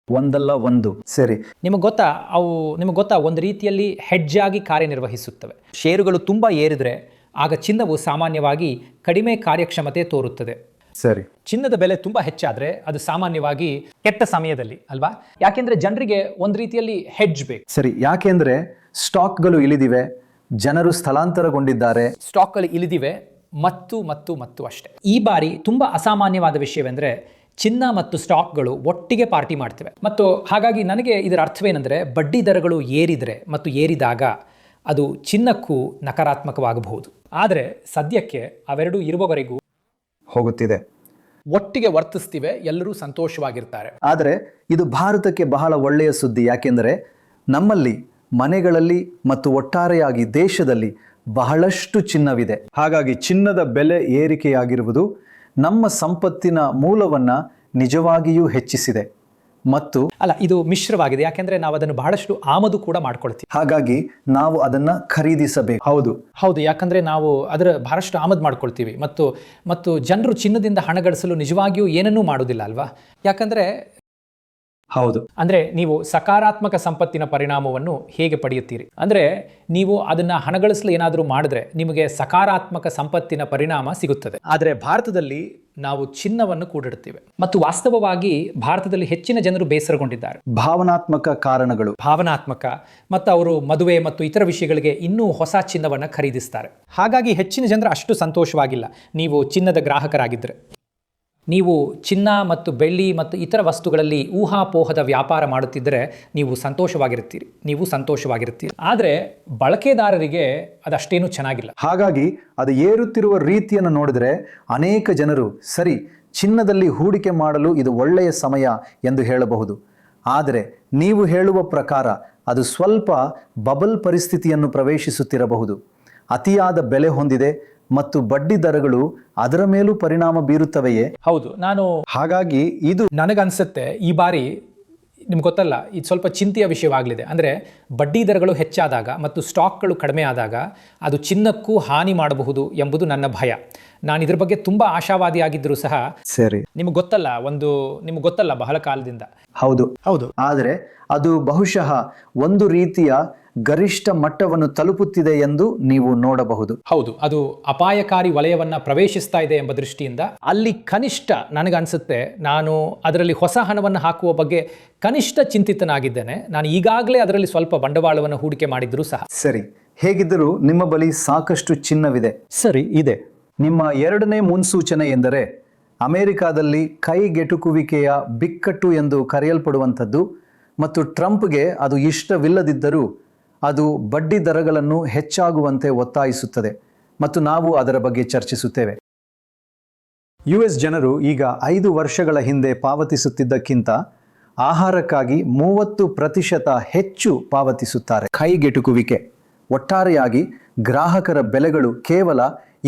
Speaker 1: ಒಂದಲ್ಲ ಒಂದು. ಸರಿ,
Speaker 2: ನಿಮಗೆ ಗೊತ್ತಾ ಒಂದು ರೀತಿಯಲ್ಲಿ ಹೆಡ್ಜ್ ಆಗಿ ಕಾರ್ಯನಿರ್ವಹಿಸುತ್ತವೆ. ಷೇರುಗಳು ತುಂಬ ಏರಿದ್ರೆ ಆಗ ಚಿನ್ನವು ಸಾಮಾನ್ಯವಾಗಿ ಕಡಿಮೆ ಕಾರ್ಯಕ್ಷಮತೆ ತೋರುತ್ತದೆ.
Speaker 1: ಸರಿ,
Speaker 2: ಚಿನ್ನದ ಬೆಲೆ ತುಂಬ ಹೆಚ್ಚಾದರೆ ಅದು ಸಾಮಾನ್ಯವಾಗಿ ಕೆಟ್ಟ ಸಮಯದಲ್ಲಿ ಅಲ್ವಾ? ಯಾಕೆಂದರೆ ಜನರಿಗೆ ಒಂದು ರೀತಿಯಲ್ಲಿ ಹೆಡ್ಜ್ ಬೇಕು.
Speaker 1: ಸರಿ, ಯಾಕೆಂದ್ರೆ ಸ್ಟಾಕ್ಗಳು ಇಳಿದಿವೆ, ಜನರು ಸ್ಥಳಾಂತರಗೊಂಡಿದ್ದಾರೆ.
Speaker 2: ಸ್ಟಾಕ್ಗಳು ಇಳಿದಿವೆ ಮತ್ತು ಮತ್ತು ಮತ್ತು ಅಷ್ಟೇ. ಈ ಬಾರಿ ತುಂಬ ಅಸಾಮಾನ್ಯವಾದ ವಿಷಯವೆಂದರೆ ಚಿನ್ನ ಮತ್ತು ಸ್ಟಾಕ್ಗಳು ಒಟ್ಟಿಗೆ ಪಾರ್ಟಿ ಮಾಡ್ತವೆ. ಮತ್ತು ಹಾಗಾಗಿ ನನಗೆ ಇದರ ಅರ್ಥವೇನೆಂದರೆ, ಬಡ್ಡಿ ದರಗಳು ಏರಿದರೆ ಮತ್ತು ಏರಿದಾಗ ಅದು ಚಿನ್ನಕ್ಕೂ ನಕಾರಾತ್ಮಕವಾಗಬಹುದು. ಆದರೆ ಸದ್ಯಕ್ಕೆ ಅವೆರಡೂ ಇರುವವರೆಗೂ
Speaker 1: ಹೋಗುತ್ತಿದೆ,
Speaker 2: ಒಟ್ಟಿಗೆ ವರ್ತಿಸ್ತಿವೆ, ಎಲ್ಲರೂ ಸಂತೋಷವಾಗಿರ್ತಾರೆ.
Speaker 1: ಆದರೆ ಇದು ಭಾರತಕ್ಕೆ ಬಹಳ ಒಳ್ಳೆಯ ಸುದ್ದಿ. ಯಾಕೆಂದರೆ ನಮ್ಮಲ್ಲಿ ಮನೆಗಳಲ್ಲಿ ಮತ್ತು ಒಟ್ಟಾರೆಯಾಗಿ ದೇಶದಲ್ಲಿ ಬಹಳಷ್ಟು ಚಿನ್ನವಿದೆ. ಹಾಗಾಗಿ ಚಿನ್ನದ ಬೆಲೆ ಏರಿಕೆಯಾಗಿರುವುದು ನಮ್ಮ ಸಂಪತ್ತಿನ ಮೂಲವನ್ನು ನಿಜವಾಗಿಯೂ ಹೆಚ್ಚಿಸಿದೆ. ಮತ್ತು
Speaker 2: ಇದು ಮಿಶ್ರವಾಗಿದೆ. ಯಾಕೆಂದ್ರೆ ನಾವು ಅದನ್ನು ಬಹಳಷ್ಟು ಆಮದು ಕೂಡ ಮಾಡ್ಕೊಳ್ತೀವಿ.
Speaker 1: ಹಾಗಾಗಿ ನಾವು ಅದನ್ನು ಖರೀದಿಸಬೇಕು.
Speaker 2: ಹೌದು, ಯಾಕಂದ್ರೆ ನಾವು ಅದರ ಬಹಳಷ್ಟು ಆಮದು ಮಾಡ್ಕೊಳ್ತೀವಿ. ಮತ್ತು ಜನರು ಚಿನ್ನದಿಂದ ಹಣ ಗಳಿಸಲು ನಿಜವಾಗಿಯೂ ಏನನ್ನೂ ಮಾಡೋದಿಲ್ಲ ಅಲ್ವಾ? ಯಾಕಂದ್ರೆ
Speaker 1: ಹೌದು,
Speaker 2: ಅಂದರೆ ನೀವು ಸಕಾರಾತ್ಮಕ ಸಂಪತ್ತಿನ ಪರಿಣಾಮವನ್ನು ಹೇಗೆ ಪಡೆಯುತ್ತೀರಿ ಅಂದರೆ, ನೀವು ಅದನ್ನು ಹಣಗಳಿಸಲು ಏನಾದರೂ ಮಾಡಿದ್ರೆ ನಿಮಗೆ ಸಕಾರಾತ್ಮಕ ಸಂಪತ್ತಿನ ಪರಿಣಾಮ ಸಿಗುತ್ತದೆ. ಆದರೆ ಭಾರತದಲ್ಲಿ ನಾವು ಚಿನ್ನವನ್ನು ಕೂಡಿಡುತ್ತೇವೆ. ಮತ್ತು ವಾಸ್ತವವಾಗಿ ಭಾರತದಲ್ಲಿ ಹೆಚ್ಚಿನ ಜನರು ಬೇಸರಗೊಂಡಿದ್ದಾರೆ.
Speaker 1: ಭಾವನಾತ್ಮಕ ಕಾರಣಗಳು,
Speaker 2: ಮತ್ತು ಅವರು ಮದುವೆ ಮತ್ತು ಇತರ ವಿಷಯಗಳಿಗೆ ಇನ್ನೂ ಹೊಸ ಚಿನ್ನವನ್ನು ಖರೀದಿಸ್ತಾರೆ. ಹಾಗಾಗಿ ಹೆಚ್ಚಿನ ಜನರು ಅಷ್ಟು ಸಂತೋಷವಾಗಿಲ್ಲ. ನೀವು ಚಿನ್ನದ ಗ್ರಾಹಕರಾಗಿದ್ದರೆ, ನೀವು ಚಿನ್ನ ಮತ್ತು ಬೆಳ್ಳಿ ಮತ್ತು ಇತರ ವಸ್ತುಗಳಲ್ಲಿ ಊಹಾಪೋಹದ ವ್ಯಾಪಾರ ಮಾಡುತ್ತಿದ್ದರೆ ನೀವು ಸಂತೋಷವಾಗಿರ್ತೀರಿ. ಆದರೆ ಬಳಕೆದಾರರಿಗೆ ಅದಷ್ಟೇನೂ ಚೆನ್ನಾಗಿಲ್ಲ.
Speaker 1: ಹಾಗಾಗಿ ಅದು ಏರುತ್ತಿರುವ ರೀತಿಯನ್ನು ನೋಡಿದರೆ ಅನೇಕ ಜನರು ಸರಿ, ಚಿನ್ನದಲ್ಲಿ ಹೂಡಿಕೆ ಮಾಡಲು ಇದು ಒಳ್ಳೆಯ ಸಮಯ ಎಂದು ಹೇಳಬಹುದು. ಆದರೆ ನೀವು ಹೇಳುವ ಪ್ರಕಾರ ಅದು ಸ್ವಲ್ಪ ಬಬಲ್ ಪರಿಸ್ಥಿತಿಯನ್ನು ಪ್ರವೇಶಿಸುತ್ತಿರಬಹುದು. ಅತಿಯಾದ ಬೆಲೆ ಹೊಂದಿದೆ ಮತ್ತು ಬಡ್ಡಿ ದರಗಳು ಅದರ ಮೇಲೂ ಪರಿಣಾಮ ಬೀರುತ್ತವೆಯೇ?
Speaker 2: ಹೌದು, ಹಾಗಾಗಿ ಇದು ನನಗನ್ಸುತ್ತೆ ಈ ಬಾರಿ ನಿಮ್ಗೆ ಗೊತ್ತಲ್ಲ, ಇದು ಸ್ವಲ್ಪ ಚಿಂತೆಯ ವಿಷಯವಾಗಲಿದೆ. ಅಂದರೆ ಬಡ್ಡಿ ದರಗಳು ಹೆಚ್ಚಾದಾಗ ಮತ್ತು ಸ್ಟಾಕ್ಗಳು ಕಡಿಮೆ ಆದಾಗ ಅದು ಚಿನ್ನಕ್ಕೂ ಹಾನಿ ಮಾಡಬಹುದು ಎಂಬುದು ನನ್ನ ಭಯ. ನಾನು ಇದ್ರ ಬಗ್ಗೆ ತುಂಬ ಆಶಾವಾದಿಯಾಗಿದ್ದರೂ ಸಹ
Speaker 1: ಸರಿ,
Speaker 2: ನಿಮ್ಗೆ ಗೊತ್ತಲ್ಲ ಬಹಳ ಕಾಲದಿಂದ.
Speaker 1: ಹೌದು, ಆದರೆ ಅದು ಬಹುಶಃ ಒಂದು ರೀತಿಯ ಗರಿಷ್ಠ ಮಟ್ಟವನ್ನು ತಲುಪುತ್ತಿದೆ ಎಂದು ನೀವು ನೋಡಬಹುದು.
Speaker 2: ಹೌದು, ಅದು ಅಪಾಯಕಾರಿ ವಲಯವನ್ನು ಪ್ರವೇಶಿಸ್ತಾ ಇದೆ ಎಂಬ ದೃಷ್ಟಿಯಿಂದ ಅಲ್ಲಿ ಕನಿಷ್ಠ ನನಗನ್ಸುತ್ತೆ, ನಾನು ಅದರಲ್ಲಿ ಹೊಸ ಹಣವನ್ನು ಹಾಕುವ ಬಗ್ಗೆ ಕನಿಷ್ಠ ಚಿಂತಿತನಾಗಿದ್ದೇನೆ. ನಾನು ಈಗಾಗಲೇ ಅದರಲ್ಲಿ ಸ್ವಲ್ಪ ಬಂಡವಾಳವನ್ನು ಹೂಡಿಕೆ ಮಾಡಿದ್ರೂ ಸಹ.
Speaker 1: ಸರಿ, ಹೇಗಿದ್ದರೂ ನಿಮ್ಮ ಬಳಿ ಸಾಕಷ್ಟು ಚಿನ್ನವಿದೆ.
Speaker 2: ಸರಿ ಇದೆ.
Speaker 1: ನಿಮ್ಮ ಎರಡನೇ ಮುನ್ಸೂಚನೆ ಎಂದರೆ ಅಮೆರಿಕಾದಲ್ಲಿ ಕೈಗೆಟುಕುವಿಕೆಯ ಬಿಕ್ಕಟ್ಟು ಎಂದು ಕರೆಯಲ್ಪಡುವಂಥದ್ದು, ಮತ್ತು ಟ್ರಂಪ್ಗೆ ಅದು ಇಷ್ಟವಿಲ್ಲದಿದ್ದರೂ ಅದು ಬಡ್ಡಿ ದರಗಳನ್ನು ಹೆಚ್ಚಾಗುವಂತೆ ಒತ್ತಾಯಿಸುತ್ತದೆ, ಮತ್ತು ನಾವು ಅದರ ಬಗ್ಗೆ ಚರ್ಚಿಸುತ್ತೇವೆ. US ಜನರು ಈಗ 5 ವರ್ಷಗಳ ಹಿಂದೆ ಪಾವತಿಸುತ್ತಿದ್ದಕ್ಕಿಂತ ಆಹಾರಕ್ಕಾಗಿ 30% ಹೆಚ್ಚು ಪಾವತಿಸುತ್ತಾರೆ. ಕೈಗೆಟುಕುವಿಕೆ ಒಟ್ಟಾರೆಯಾಗಿ ಗ್ರಾಹಕರ ಬೆಲೆಗಳು ಕೇವಲ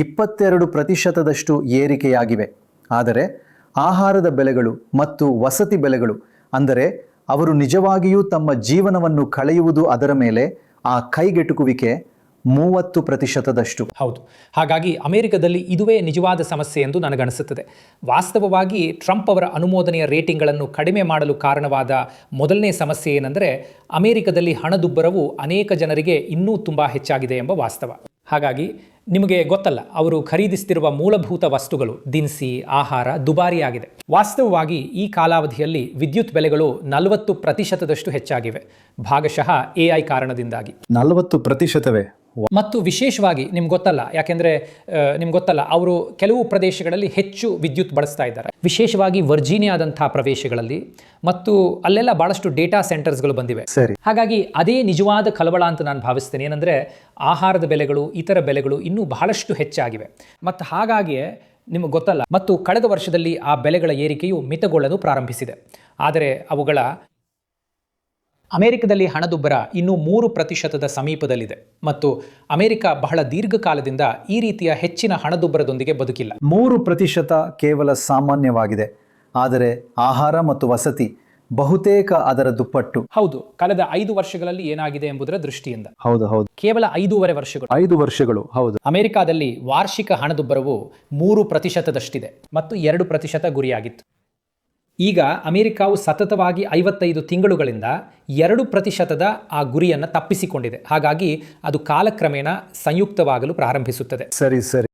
Speaker 1: 22% ಏರಿಕೆಯಾಗಿವೆ. ಆದರೆ ಆಹಾರದ ಬೆಲೆಗಳು ಮತ್ತು ವಸತಿ ಬೆಲೆಗಳು, ಅಂದರೆ ಅವರು ನಿಜವಾಗಿಯೂ ತಮ್ಮ ಜೀವನವನ್ನು ಕಳೆಯುವುದು ಅದರ ಮೇಲೆ, ಆ ಕೈಗೆಟುಕುವಿಕೆ 30%.
Speaker 2: ಹೌದು, ಹಾಗಾಗಿ ಅಮೆರಿಕದಲ್ಲಿ ಇದುವೇ ನಿಜವಾದ ಸಮಸ್ಯೆ ಎಂದು ನನಗನ್ನಿಸುತ್ತದೆ. ವಾಸ್ತವವಾಗಿ ಟ್ರಂಪ್ ಅವರ ಅನುಮೋದನೆಯ ರೇಟಿಂಗ್ಗಳನ್ನು ಕಡಿಮೆ ಮಾಡಲು ಕಾರಣವಾದ ಮೊದಲನೇ ಸಮಸ್ಯೆ ಏನೆಂದರೆ, ಅಮೆರಿಕದಲ್ಲಿ ಹಣದುಬ್ಬರವು ಅನೇಕ ಜನರಿಗೆ ಇನ್ನೂ ತುಂಬ ಹೆಚ್ಚಾಗಿದೆ ಎಂಬ ವಾಸ್ತವ. ಹಾಗಾಗಿ ನಿಮಗೆ ಗೊತ್ತಲ್ಲ, ಅವರು ಖರೀದಿಸುತ್ತಿರುವ ಮೂಲಭೂತ ವಸ್ತುಗಳು, ದಿನಸಿ, ಆಹಾರ ದುಬಾರಿಯಾಗಿದೆ. ವಾಸ್ತವವಾಗಿ ಈ ಕಾಲಾವಧಿಯಲ್ಲಿ ವಿದ್ಯುತ್ ಬೆಲೆಗಳು 40% ಹೆಚ್ಚಾಗಿವೆ, ಭಾಗಶಃ AI ಕಾರಣದಿಂದಾಗಿ.
Speaker 1: 40%?
Speaker 2: ಮತ್ತು ವಿಶೇಷವಾಗಿ ನಿಮ್ಗೆ ಗೊತ್ತಲ್ಲ, ಯಾಕೆಂದರೆ ನಿಮ್ಗೆ ಗೊತ್ತಲ್ಲ, ಅವರು ಕೆಲವು ಪ್ರದೇಶಗಳಲ್ಲಿ ಹೆಚ್ಚು ವಿದ್ಯುತ್ ಬಳಸ್ತಾ ಇದ್ದಾರೆ, ವಿಶೇಷವಾಗಿ ವರ್ಜೀನಿಯಾದಂತಹ ಪ್ರದೇಶಗಳಲ್ಲಿ, ಮತ್ತು ಅಲ್ಲೆಲ್ಲ ಭಾಳಷ್ಟು ಡೇಟಾ ಸೆಂಟರ್ಸ್ಗಳು ಬಂದಿವೆ.
Speaker 1: ಸರಿ.
Speaker 2: ಹಾಗಾಗಿ ಅದೇ ನಿಜವಾದ ಕಳವಳ ಅಂತ ನಾನು ಭಾವಿಸ್ತೇನೆ. ಏನಂದರೆ ಆಹಾರದ ಬೆಲೆಗಳು, ಇತರ ಬೆಲೆಗಳು ಇನ್ನೂ ಬಹಳಷ್ಟು ಹೆಚ್ಚಾಗಿವೆ. ಮತ್ತು ಹಾಗಾಗಿಯೇ ನಿಮಗೆ ಗೊತ್ತಲ್ಲ, ಮತ್ತು ಕಳೆದ ವರ್ಷದಲ್ಲಿ ಆ ಬೆಲೆಗಳ ಏರಿಕೆಯು ಮಿತಗೊಳ್ಳಲು ಪ್ರಾರಂಭಿಸಿದೆ. ಆದರೆ ಅವುಗಳ ಅಮೆರಿಕದಲ್ಲಿ ಹಣದುಬ್ಬರ ಇನ್ನೂ 3% ಸಮೀಪದಲ್ಲಿದೆ, ಮತ್ತು ಅಮೆರಿಕ ಬಹಳ ದೀರ್ಘಕಾಲದಿಂದ ಈ ರೀತಿಯ ಹೆಚ್ಚಿನ ಹಣದುಬ್ಬರದೊಂದಿಗೆ ಬದುಕಿಲ್ಲ.
Speaker 1: 3% ಕೇವಲ ಸಾಮಾನ್ಯವಾಗಿದೆ, ಆದರೆ ಆಹಾರ ಮತ್ತು ವಸತಿ ಬಹುತೇಕ ಅದರ ದುಪ್ಪಟ್ಟು.
Speaker 2: ಹೌದು, ಕಳೆದ 5 ವರ್ಷಗಳಲ್ಲಿ ಏನಾಗಿದೆ ಎಂಬುದರ ದೃಷ್ಟಿಯಿಂದ.
Speaker 1: ಹೌದು ಹೌದು,
Speaker 2: ಕೇವಲ 5.5 ವರ್ಷಗಳು.
Speaker 1: 5 ವರ್ಷಗಳು. ಹೌದು.
Speaker 2: ಅಮೆರಿಕಾದಲ್ಲಿ ವಾರ್ಷಿಕ ಹಣದುಬ್ಬರವು 3%ದಷ್ಟಿದೆ ಮತ್ತು 2% ಗುರಿಯಾಗಿತ್ತು. ಈಗ ಅಮೆರಿಕಾವು ಸತತವಾಗಿ 55 ತಿಂಗಳುಗಳಿಂದ 2% ಆ ಗುರಿಯನ್ನು ತಪ್ಪಿಸಿಕೊಂಡಿದೆ. ಹಾಗಾಗಿ ಅದು ಕಾಲಕ್ರಮೇಣ ಸಂಯುಕ್ತವಾಗಲು ಪ್ರಾರಂಭಿಸುತ್ತದೆ.
Speaker 1: ಸರಿ ಸರಿ.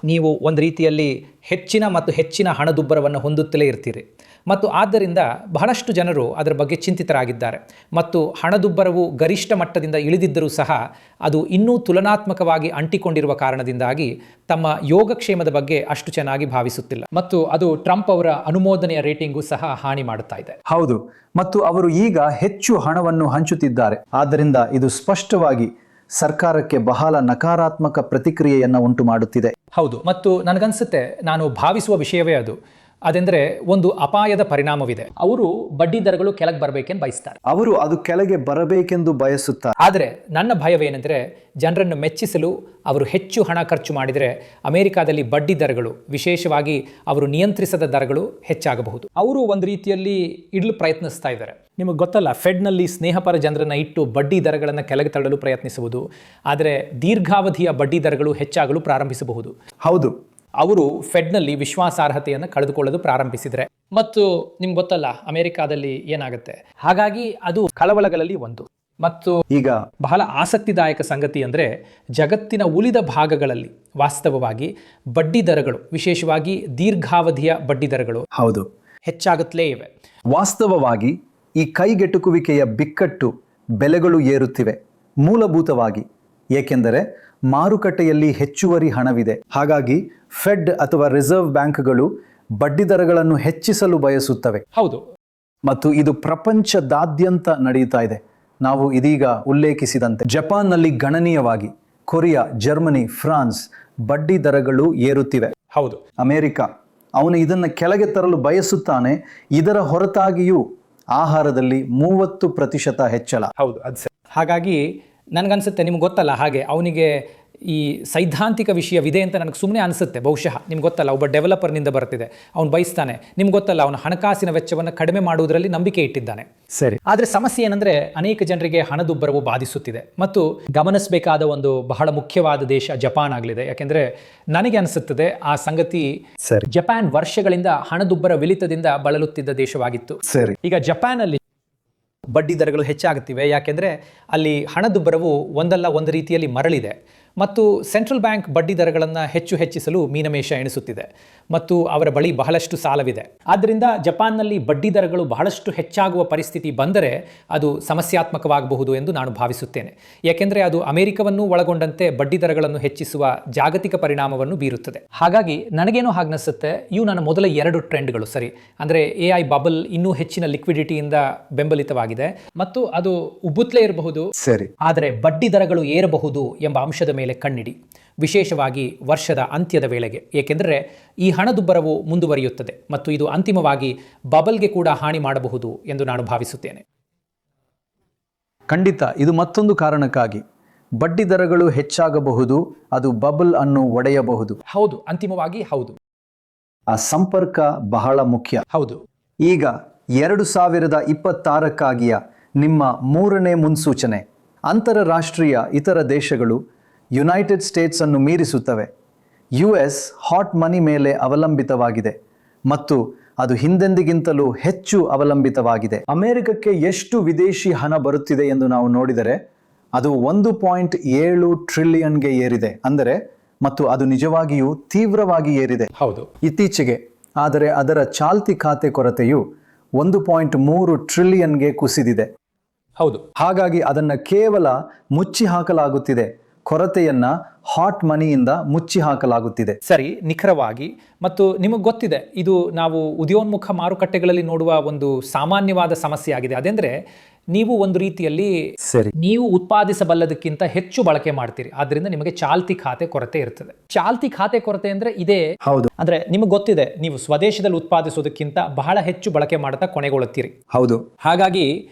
Speaker 2: ನೀವು ಒಂದು ರೀತಿಯಲ್ಲಿ ಹೆಚ್ಚಿನ ಮತ್ತು ಹೆಚ್ಚಿನ ಹಣದುಬ್ಬರವನ್ನು ಹೊಂದುತ್ತಲೇ ಇರ್ತೀರಿ, ಮತ್ತು ಆದ್ದರಿಂದ ಬಹಳಷ್ಟು ಜನರು ಅದರ ಬಗ್ಗೆ ಚಿಂತಿತರಾಗಿದ್ದಾರೆ. ಮತ್ತು ಹಣದುಬ್ಬರವು ಗರಿಷ್ಠ ಮಟ್ಟದಿಂದ ಇಳಿದಿದ್ದರೂ ಸಹ ಅದು ಇನ್ನೂ ತುಲನಾತ್ಮಕವಾಗಿ ಅಂಟಿಕೊಂಡಿರುವ ಕಾರಣದಿಂದಾಗಿ ತಮ್ಮ ಯೋಗಕ್ಷೇಮದ ಬಗ್ಗೆ ಅಷ್ಟು ಚೆನ್ನಾಗಿ ಭಾವಿಸುತ್ತಿಲ್ಲ, ಮತ್ತು ಅದು ಟ್ರಂಪ್ ಅವರ ಅನುಮೋದನೆಯ ರೇಟಿಂಗೂ ಸಹ ಹಾನಿ ಮಾಡುತ್ತಾ ಇದೆ.
Speaker 1: ಹೌದು, ಮತ್ತು ಅವರು ಈಗ ಹೆಚ್ಚು ಹಣವನ್ನು ಹಂಚುತ್ತಿದ್ದಾರೆ. ಆದ್ದರಿಂದ ಇದು ಸ್ಪಷ್ಟವಾಗಿ ಸರ್ಕಾರಕ್ಕೆ ಬಹಳ ನಕಾರಾತ್ಮಕ ಪ್ರತಿಕ್ರಿಯೆಯನ್ನು ಉಂಟು ಮಾಡುತ್ತಿದೆ.
Speaker 2: ಹೌದು, ಮತ್ತು ನನಗನ್ಸುತ್ತೆ, ನಾನು ಭಾವಿಸುವ ವಿಷಯವೇ ಅದು. ಅದೆಂದರೆ ಒಂದು ಅಪಾಯದ ಪರಿಣಾಮವಿದೆ. ಅವರು ಬಡ್ಡಿ ದರಗಳು ಕೆಳಗೆ ಬರಬೇಕೆಂದು ಬಯಸ್ತಾರೆ.
Speaker 1: ಅವರು ಅದು ಕೆಳಗೆ ಬರಬೇಕೆಂದು ಬಯಸುತ್ತಾರೆ.
Speaker 2: ಆದರೆ ನನ್ನ ಭಯವೇನೆಂದರೆ, ಜನರನ್ನು ಮೆಚ್ಚಿಸಲು ಅವರು ಹೆಚ್ಚು ಹಣ ಖರ್ಚು ಮಾಡಿದರೆ ಅಮೆರಿಕಾದಲ್ಲಿ ಬಡ್ಡಿ ದರಗಳು, ವಿಶೇಷವಾಗಿ ಅವರು ನಿಯಂತ್ರಿಸದ ದರಗಳು ಹೆಚ್ಚಾಗಬಹುದು. ಅವರು ಒಂದು ರೀತಿಯಲ್ಲಿ ಇಡಲು ಪ್ರಯತ್ನಿಸ್ತಾ ಇದ್ದಾರೆ. ನಿಮಗೆ ಗೊತ್ತಲ್ಲ, ಫೆಡ್ನಲ್ಲಿ ಸ್ನೇಹಪರ ಜನರನ್ನು ಇಟ್ಟು ಬಡ್ಡಿ ದರಗಳನ್ನು ಕೆಳಗೆ ತಳ್ಳಲು ಪ್ರಯತ್ನಿಸುವುದು. ಆದರೆ ದೀರ್ಘಾವಧಿಯ ಬಡ್ಡಿ ದರಗಳು ಹೆಚ್ಚಾಗಲು ಪ್ರಾರಂಭಿಸಬಹುದು.
Speaker 1: ಹೌದು,
Speaker 2: ಅವರು ಫೆಡ್ನಲ್ಲಿ ವಿಶ್ವಾಸಾರ್ಹತೆಯನ್ನು ಕಳೆದುಕೊಳ್ಳಲು ಪ್ರಾರಂಭಿಸಿದರೆ, ಮತ್ತು ನಿಮ್ಗೆ ಗೊತ್ತಲ್ಲ ಅಮೆರಿಕಾದಲ್ಲಿ ಏನಾಗುತ್ತೆ. ಹಾಗಾಗಿ ಅದು ಕಳವಳಗಳಲ್ಲಿ ಒಂದು. ಮತ್ತು
Speaker 1: ಈಗ
Speaker 2: ಬಹಳ ಆಸಕ್ತಿದಾಯಕ ಸಂಗತಿ ಅಂದರೆ, ಜಗತ್ತಿನ ಉಳಿದ ಭಾಗಗಳಲ್ಲಿ ವಾಸ್ತವವಾಗಿ ಬಡ್ಡಿ ದರಗಳು, ವಿಶೇಷವಾಗಿ ದೀರ್ಘಾವಧಿಯ ಬಡ್ಡಿ ದರಗಳು
Speaker 1: ಹೌದು
Speaker 2: ಹೆಚ್ಚಾಗುತ್ತಲೇ ಇವೆ.
Speaker 1: ವಾಸ್ತವವಾಗಿ ಈ ಕೈಗೆಟುಕುವಿಕೆಯ ಬಿಕ್ಕಟ್ಟು ಬೆಲೆಗಳು ಏರುತ್ತಿವೆ ಮೂಲಭೂತವಾಗಿ, ಏಕೆಂದರೆ ಮಾರುಕಟ್ಟೆಯಲ್ಲಿ ಹೆಚ್ಚುವರಿ ಹಣವಿದೆ. ಹಾಗಾಗಿ ಫೆಡ್ ಅಥವಾ ರಿಸರ್ವ್ ಬ್ಯಾಂಕ್ಗಳು ಬಡ್ಡಿ ದರಗಳನ್ನು ಹೆಚ್ಚಿಸಲು ಬಯಸುತ್ತವೆ.
Speaker 2: ಹೌದು,
Speaker 1: ಮತ್ತು ಇದು ಪ್ರಪಂಚದಾದ್ಯಂತ ನಡೆಯುತ್ತಾ ಇದೆ. ನಾವು ಇದೀಗ ಉಲ್ಲೇಖಿಸಿದಂತೆ ಜಪಾನ್ನಲ್ಲಿ ಗಣನೀಯವಾಗಿ, ಕೊರಿಯಾ, ಜರ್ಮನಿ, ಫ್ರಾನ್ಸ್ ಬಡ್ಡಿ ದರಗಳು ಏರುತ್ತಿವೆ.
Speaker 2: ಹೌದು,
Speaker 1: ಅಮೆರಿಕ ಅವನು ಇದನ್ನು ಕೆಳಗೆ ತರಲು ಬಯಸುತ್ತಾನೆ. ಇದರ ಹೊರತಾಗಿಯೂ ಆಹಾರದಲ್ಲಿ 30% ಹೆಚ್ಚಳ.
Speaker 2: ಹೌದು, ಅದು ಸರಿ. ಹಾಗಾಗಿ ನನಗನ್ಸುತ್ತೆ, ನಿಮ್ಗೆ ಗೊತ್ತಲ್ಲ, ಹಾಗೆ ಅವನಿಗೆ ಈ ಸೈದ್ಧಾಂತಿಕ ವಿಷಯವಿದೆ ಅಂತ ನನಗೆ ಸುಮ್ಮನೆ ಅನಿಸುತ್ತೆ. ಬಹುಶಃ ನಿಮ್ಗೆ ಗೊತ್ತಲ್ಲ, ಒಬ್ಬ ಡೆವಲಪರ್ನಿಂದ ಬರ್ತಿದೆ, ಅವನು ಬಯಸ್ತಾನೆ. ನಿಮ್ಗೆ ಗೊತ್ತಲ್ಲ, ಅವನು ಹಣಕಾಸಿನ ವೆಚ್ಚವನ್ನು ಕಡಿಮೆ ಮಾಡುವುದರಲ್ಲಿ ನಂಬಿಕೆ ಇಟ್ಟಿದ್ದಾನೆ.
Speaker 1: ಸರಿ.
Speaker 2: ಆದರೆ ಸಮಸ್ಯೆ ಏನಂದರೆ, ಅನೇಕ ಜನರಿಗೆ ಹಣದುಬ್ಬರವು ಬಾಧಿಸುತ್ತಿದೆ. ಮತ್ತು ಗಮನಿಸಬೇಕಾದ ಒಂದು ಬಹಳ ಮುಖ್ಯವಾದ ದೇಶ ಜಪಾನ್ ಆಗಲಿದೆ. ಯಾಕೆಂದರೆ ನನಗೆ ಅನಿಸುತ್ತದೆ ಆ ಸಂಗತಿ,
Speaker 1: ಸರಿ,
Speaker 2: ಜಪಾನ್ ವರ್ಷಗಳಿಂದ ಹಣದುಬ್ಬರ ವಿಲಿತದಿಂದ ಬಳಲುತ್ತಿದ್ದ ದೇಶವಾಗಿತ್ತು.
Speaker 1: ಸರಿ.
Speaker 2: ಈಗ ಜಪಾನಲ್ಲಿ ಬಡ್ಡಿ ದರಗಳು ಹೆಚ್ಚಾಗುತ್ತಿವೆ, ಯಾಕೆಂದರೆ ಅಲ್ಲಿ ಹಣದುಬ್ಬರವು ಒಂದಲ್ಲ ಒಂದು ರೀತಿಯಲ್ಲಿ ಮರಳಿದೆ, ಮತ್ತು ಸೆಂಟ್ರಲ್ ಬ್ಯಾಂಕ್ ಬಡ್ಡಿ ದರಗಳನ್ನು ಹೆಚ್ಚಿಸಲು ಮೀನಮೇಷ ಎಣಿಸುತ್ತಿದೆ, ಮತ್ತು ಅವರ ಬಳಿ ಬಹಳಷ್ಟು ಸಾಲವಿದೆ. ಆದ್ದರಿಂದ ಜಪಾನ್ನಲ್ಲಿ ಬಡ್ಡಿ ದರಗಳು ಬಹಳಷ್ಟು ಹೆಚ್ಚಾಗುವ ಪರಿಸ್ಥಿತಿ ಬಂದರೆ ಅದು ಸಮಸ್ಯಾತ್ಮಕವಾಗಬಹುದು ಎಂದು ನಾನು ಭಾವಿಸುತ್ತೇನೆ. ಏಕೆಂದರೆ ಅದು ಅಮೆರಿಕವನ್ನು ಒಳಗೊಂಡಂತೆ ಬಡ್ಡಿ ದರಗಳನ್ನು ಹೆಚ್ಚಿಸುವ ಜಾಗತಿಕ ಪರಿಣಾಮವನ್ನು ಬೀರುತ್ತದೆ. ಹಾಗಾಗಿ ನನಗೇನೋ ಹಾಗನ್ನಿಸುತ್ತೆ, ಇವು ನನ್ನ ಮೊದಲ 2 ಟ್ರೆಂಡ್ಗಳು. ಸರಿ, ಅಂದರೆ AI ಬಬಲ್ ಇನ್ನೂ ಹೆಚ್ಚಿನ ಲಿಕ್ವಿಡಿಟಿಯಿಂದ ಬೆಂಬಲಿತವಾಗಿದೆ, ಮತ್ತು ಅದು ಉಬ್ಬುತ್ತಲೇ ಇರಬಹುದು.
Speaker 1: ಸರಿ.
Speaker 2: ಆದರೆ ಬಡ್ಡಿ ದರಗಳು ಏರಬಹುದು ಎಂಬ ಅಂಶದ ಮೇಲೆ ಕಣ್ಣಿಡಿ, ವಿಶೇಷವಾಗಿ ವರ್ಷದ ಅಂತ್ಯದ ವೇಳೆಗೆ. ಏಕೆಂದರೆ ಈ ಹಣದುಬ್ಬರವು ಮುಂದುವರಿಯುತ್ತದೆ, ಮತ್ತು ಇದು ಅಂತಿಮವಾಗಿ ಬಬಲ್ಗೆ ಕೂಡ ಹಾನಿ ಮಾಡಬಹುದು ಎಂದು ನಾನು ಭಾವಿಸುತ್ತೇನೆ.
Speaker 1: ಖಂಡಿತ, ಇದು ಮತ್ತೊಂದು ಕಾರಣಕ್ಕಾಗಿ ಬಡ್ಡಿ ದರಗಳು ಹೆಚ್ಚಾಗಬಹುದು, ಅದು ಬಬಲ್ ಅನ್ನು ಒಡೆಯಬಹುದು.
Speaker 2: ಹೌದು, ಅಂತಿಮವಾಗಿ ಹೌದು.
Speaker 1: ಆ ಸಂಪರ್ಕ ಬಹಳ ಮುಖ್ಯ.
Speaker 2: ಹೌದು.
Speaker 1: ಈಗ 2026ಕ್ಕಾಗಿಯ ನಿಮ್ಮ 3ನೇ ಮುನ್ಸೂಚನೆ. ಅಂತಾರಾಷ್ಟ್ರೀಯ ಇತರ ದೇಶಗಳು ಯುನೈಟೆಡ್ ಸ್ಟೇಟ್ಸ್ ಅನ್ನು ಮೀರಿಸುತ್ತವೆ. US ಹಾಟ್ ಮನಿ ಮೇಲೆ ಅವಲಂಬಿತವಾಗಿದೆ, ಮತ್ತು ಅದು ಹಿಂದೆಂದಿಗಿಂತಲೂ ಹೆಚ್ಚು ಅವಲಂಬಿತವಾಗಿದೆ. ಅಮೆರಿಕಕ್ಕೆ ಎಷ್ಟು ವಿದೇಶಿ ಹಣ ಬರುತ್ತಿದೆ ಎಂದು ನಾವು ನೋಡಿದರೆ ಅದು 1.7 ಟ್ರಿಲಿಯನ್ಗೆ ಏರಿದೆ. ಅಂದರೆ, ಮತ್ತು ಅದು ನಿಜವಾಗಿಯೂ ತೀವ್ರವಾಗಿ ಏರಿದೆ.
Speaker 2: ಹೌದು,
Speaker 1: ಇತ್ತೀಚೆಗೆ. ಆದರೆ ಅದರ ಚಾಲ್ತಿ ಖಾತೆ ಕೊರತೆಯು 1.3 ಟ್ರಿಲಿಯನ್ಗೆ ಕುಸಿದಿದೆ.
Speaker 2: ಹೌದು.
Speaker 1: ಹಾಗಾಗಿ ಅದನ್ನು ಕೇವಲ ಮುಚ್ಚಿ ಹಾಕಲಾಗುತ್ತಿದೆ ಕೊರತೆಯನ್ನ ಹಾಟ್ ಮನಿಯಿಂದ ಮುಚ್ಚಿ ಹಾಕಲಾಗುತ್ತಿದೆ.
Speaker 2: ಸರಿ, ನಿಖರವಾಗಿ. ಮತ್ತು ನಿಮಗೆ ಗೊತ್ತಿದೆ, ಇದು ನಾವು ಉದಯೋನ್ಮುಖ ಮಾರುಕಟ್ಟೆಗಳಲ್ಲಿ ನೋಡುವ ಒಂದು ಸಾಮಾನ್ಯವಾದ ಸಮಸ್ಯೆ ಆಗಿದೆ. ಅതെಂದ್ರೆ ನೀವು ಒಂದು ರೀತಿಯಲ್ಲಿ ನೀವು ಉತ್ಪಾದಿಸಬಲ್ಲದಕ್ಕಿಂತ ಹೆಚ್ಚು ಬಳಕೆ ಮಾಡ್ತೀರಿ, ಆದ್ರಿಂದ ನಿಮಗೆ ಚಾಲ್ತಿ ಖಾತೆ ಕೊರತೆ ಇರ್ತದೆ. ಚಾಲ್ತಿ ಖಾತೆ ಕೊರತೆ ಅಂದ್ರೆ ಇದೇ.
Speaker 1: ಹೌದು.
Speaker 2: ಅಂದ್ರೆ ನಿಮಗೆ ಗೊತ್ತಿದೆ, ನೀವು ಸ್ವದೇಶದಲ್ಲಿ ಉತ್ಪಾದಿಸೋದಕ್ಕಿಂತ ಬಹಳ ಹೆಚ್ಚು ಬಳಕೆ ಮಾಡ್ತಾ ಕೊನೆಗೊಳ್ಳುತ್ತೀರಿ.
Speaker 1: ಹೌದು.
Speaker 2: ಹಾಗಾಗಿ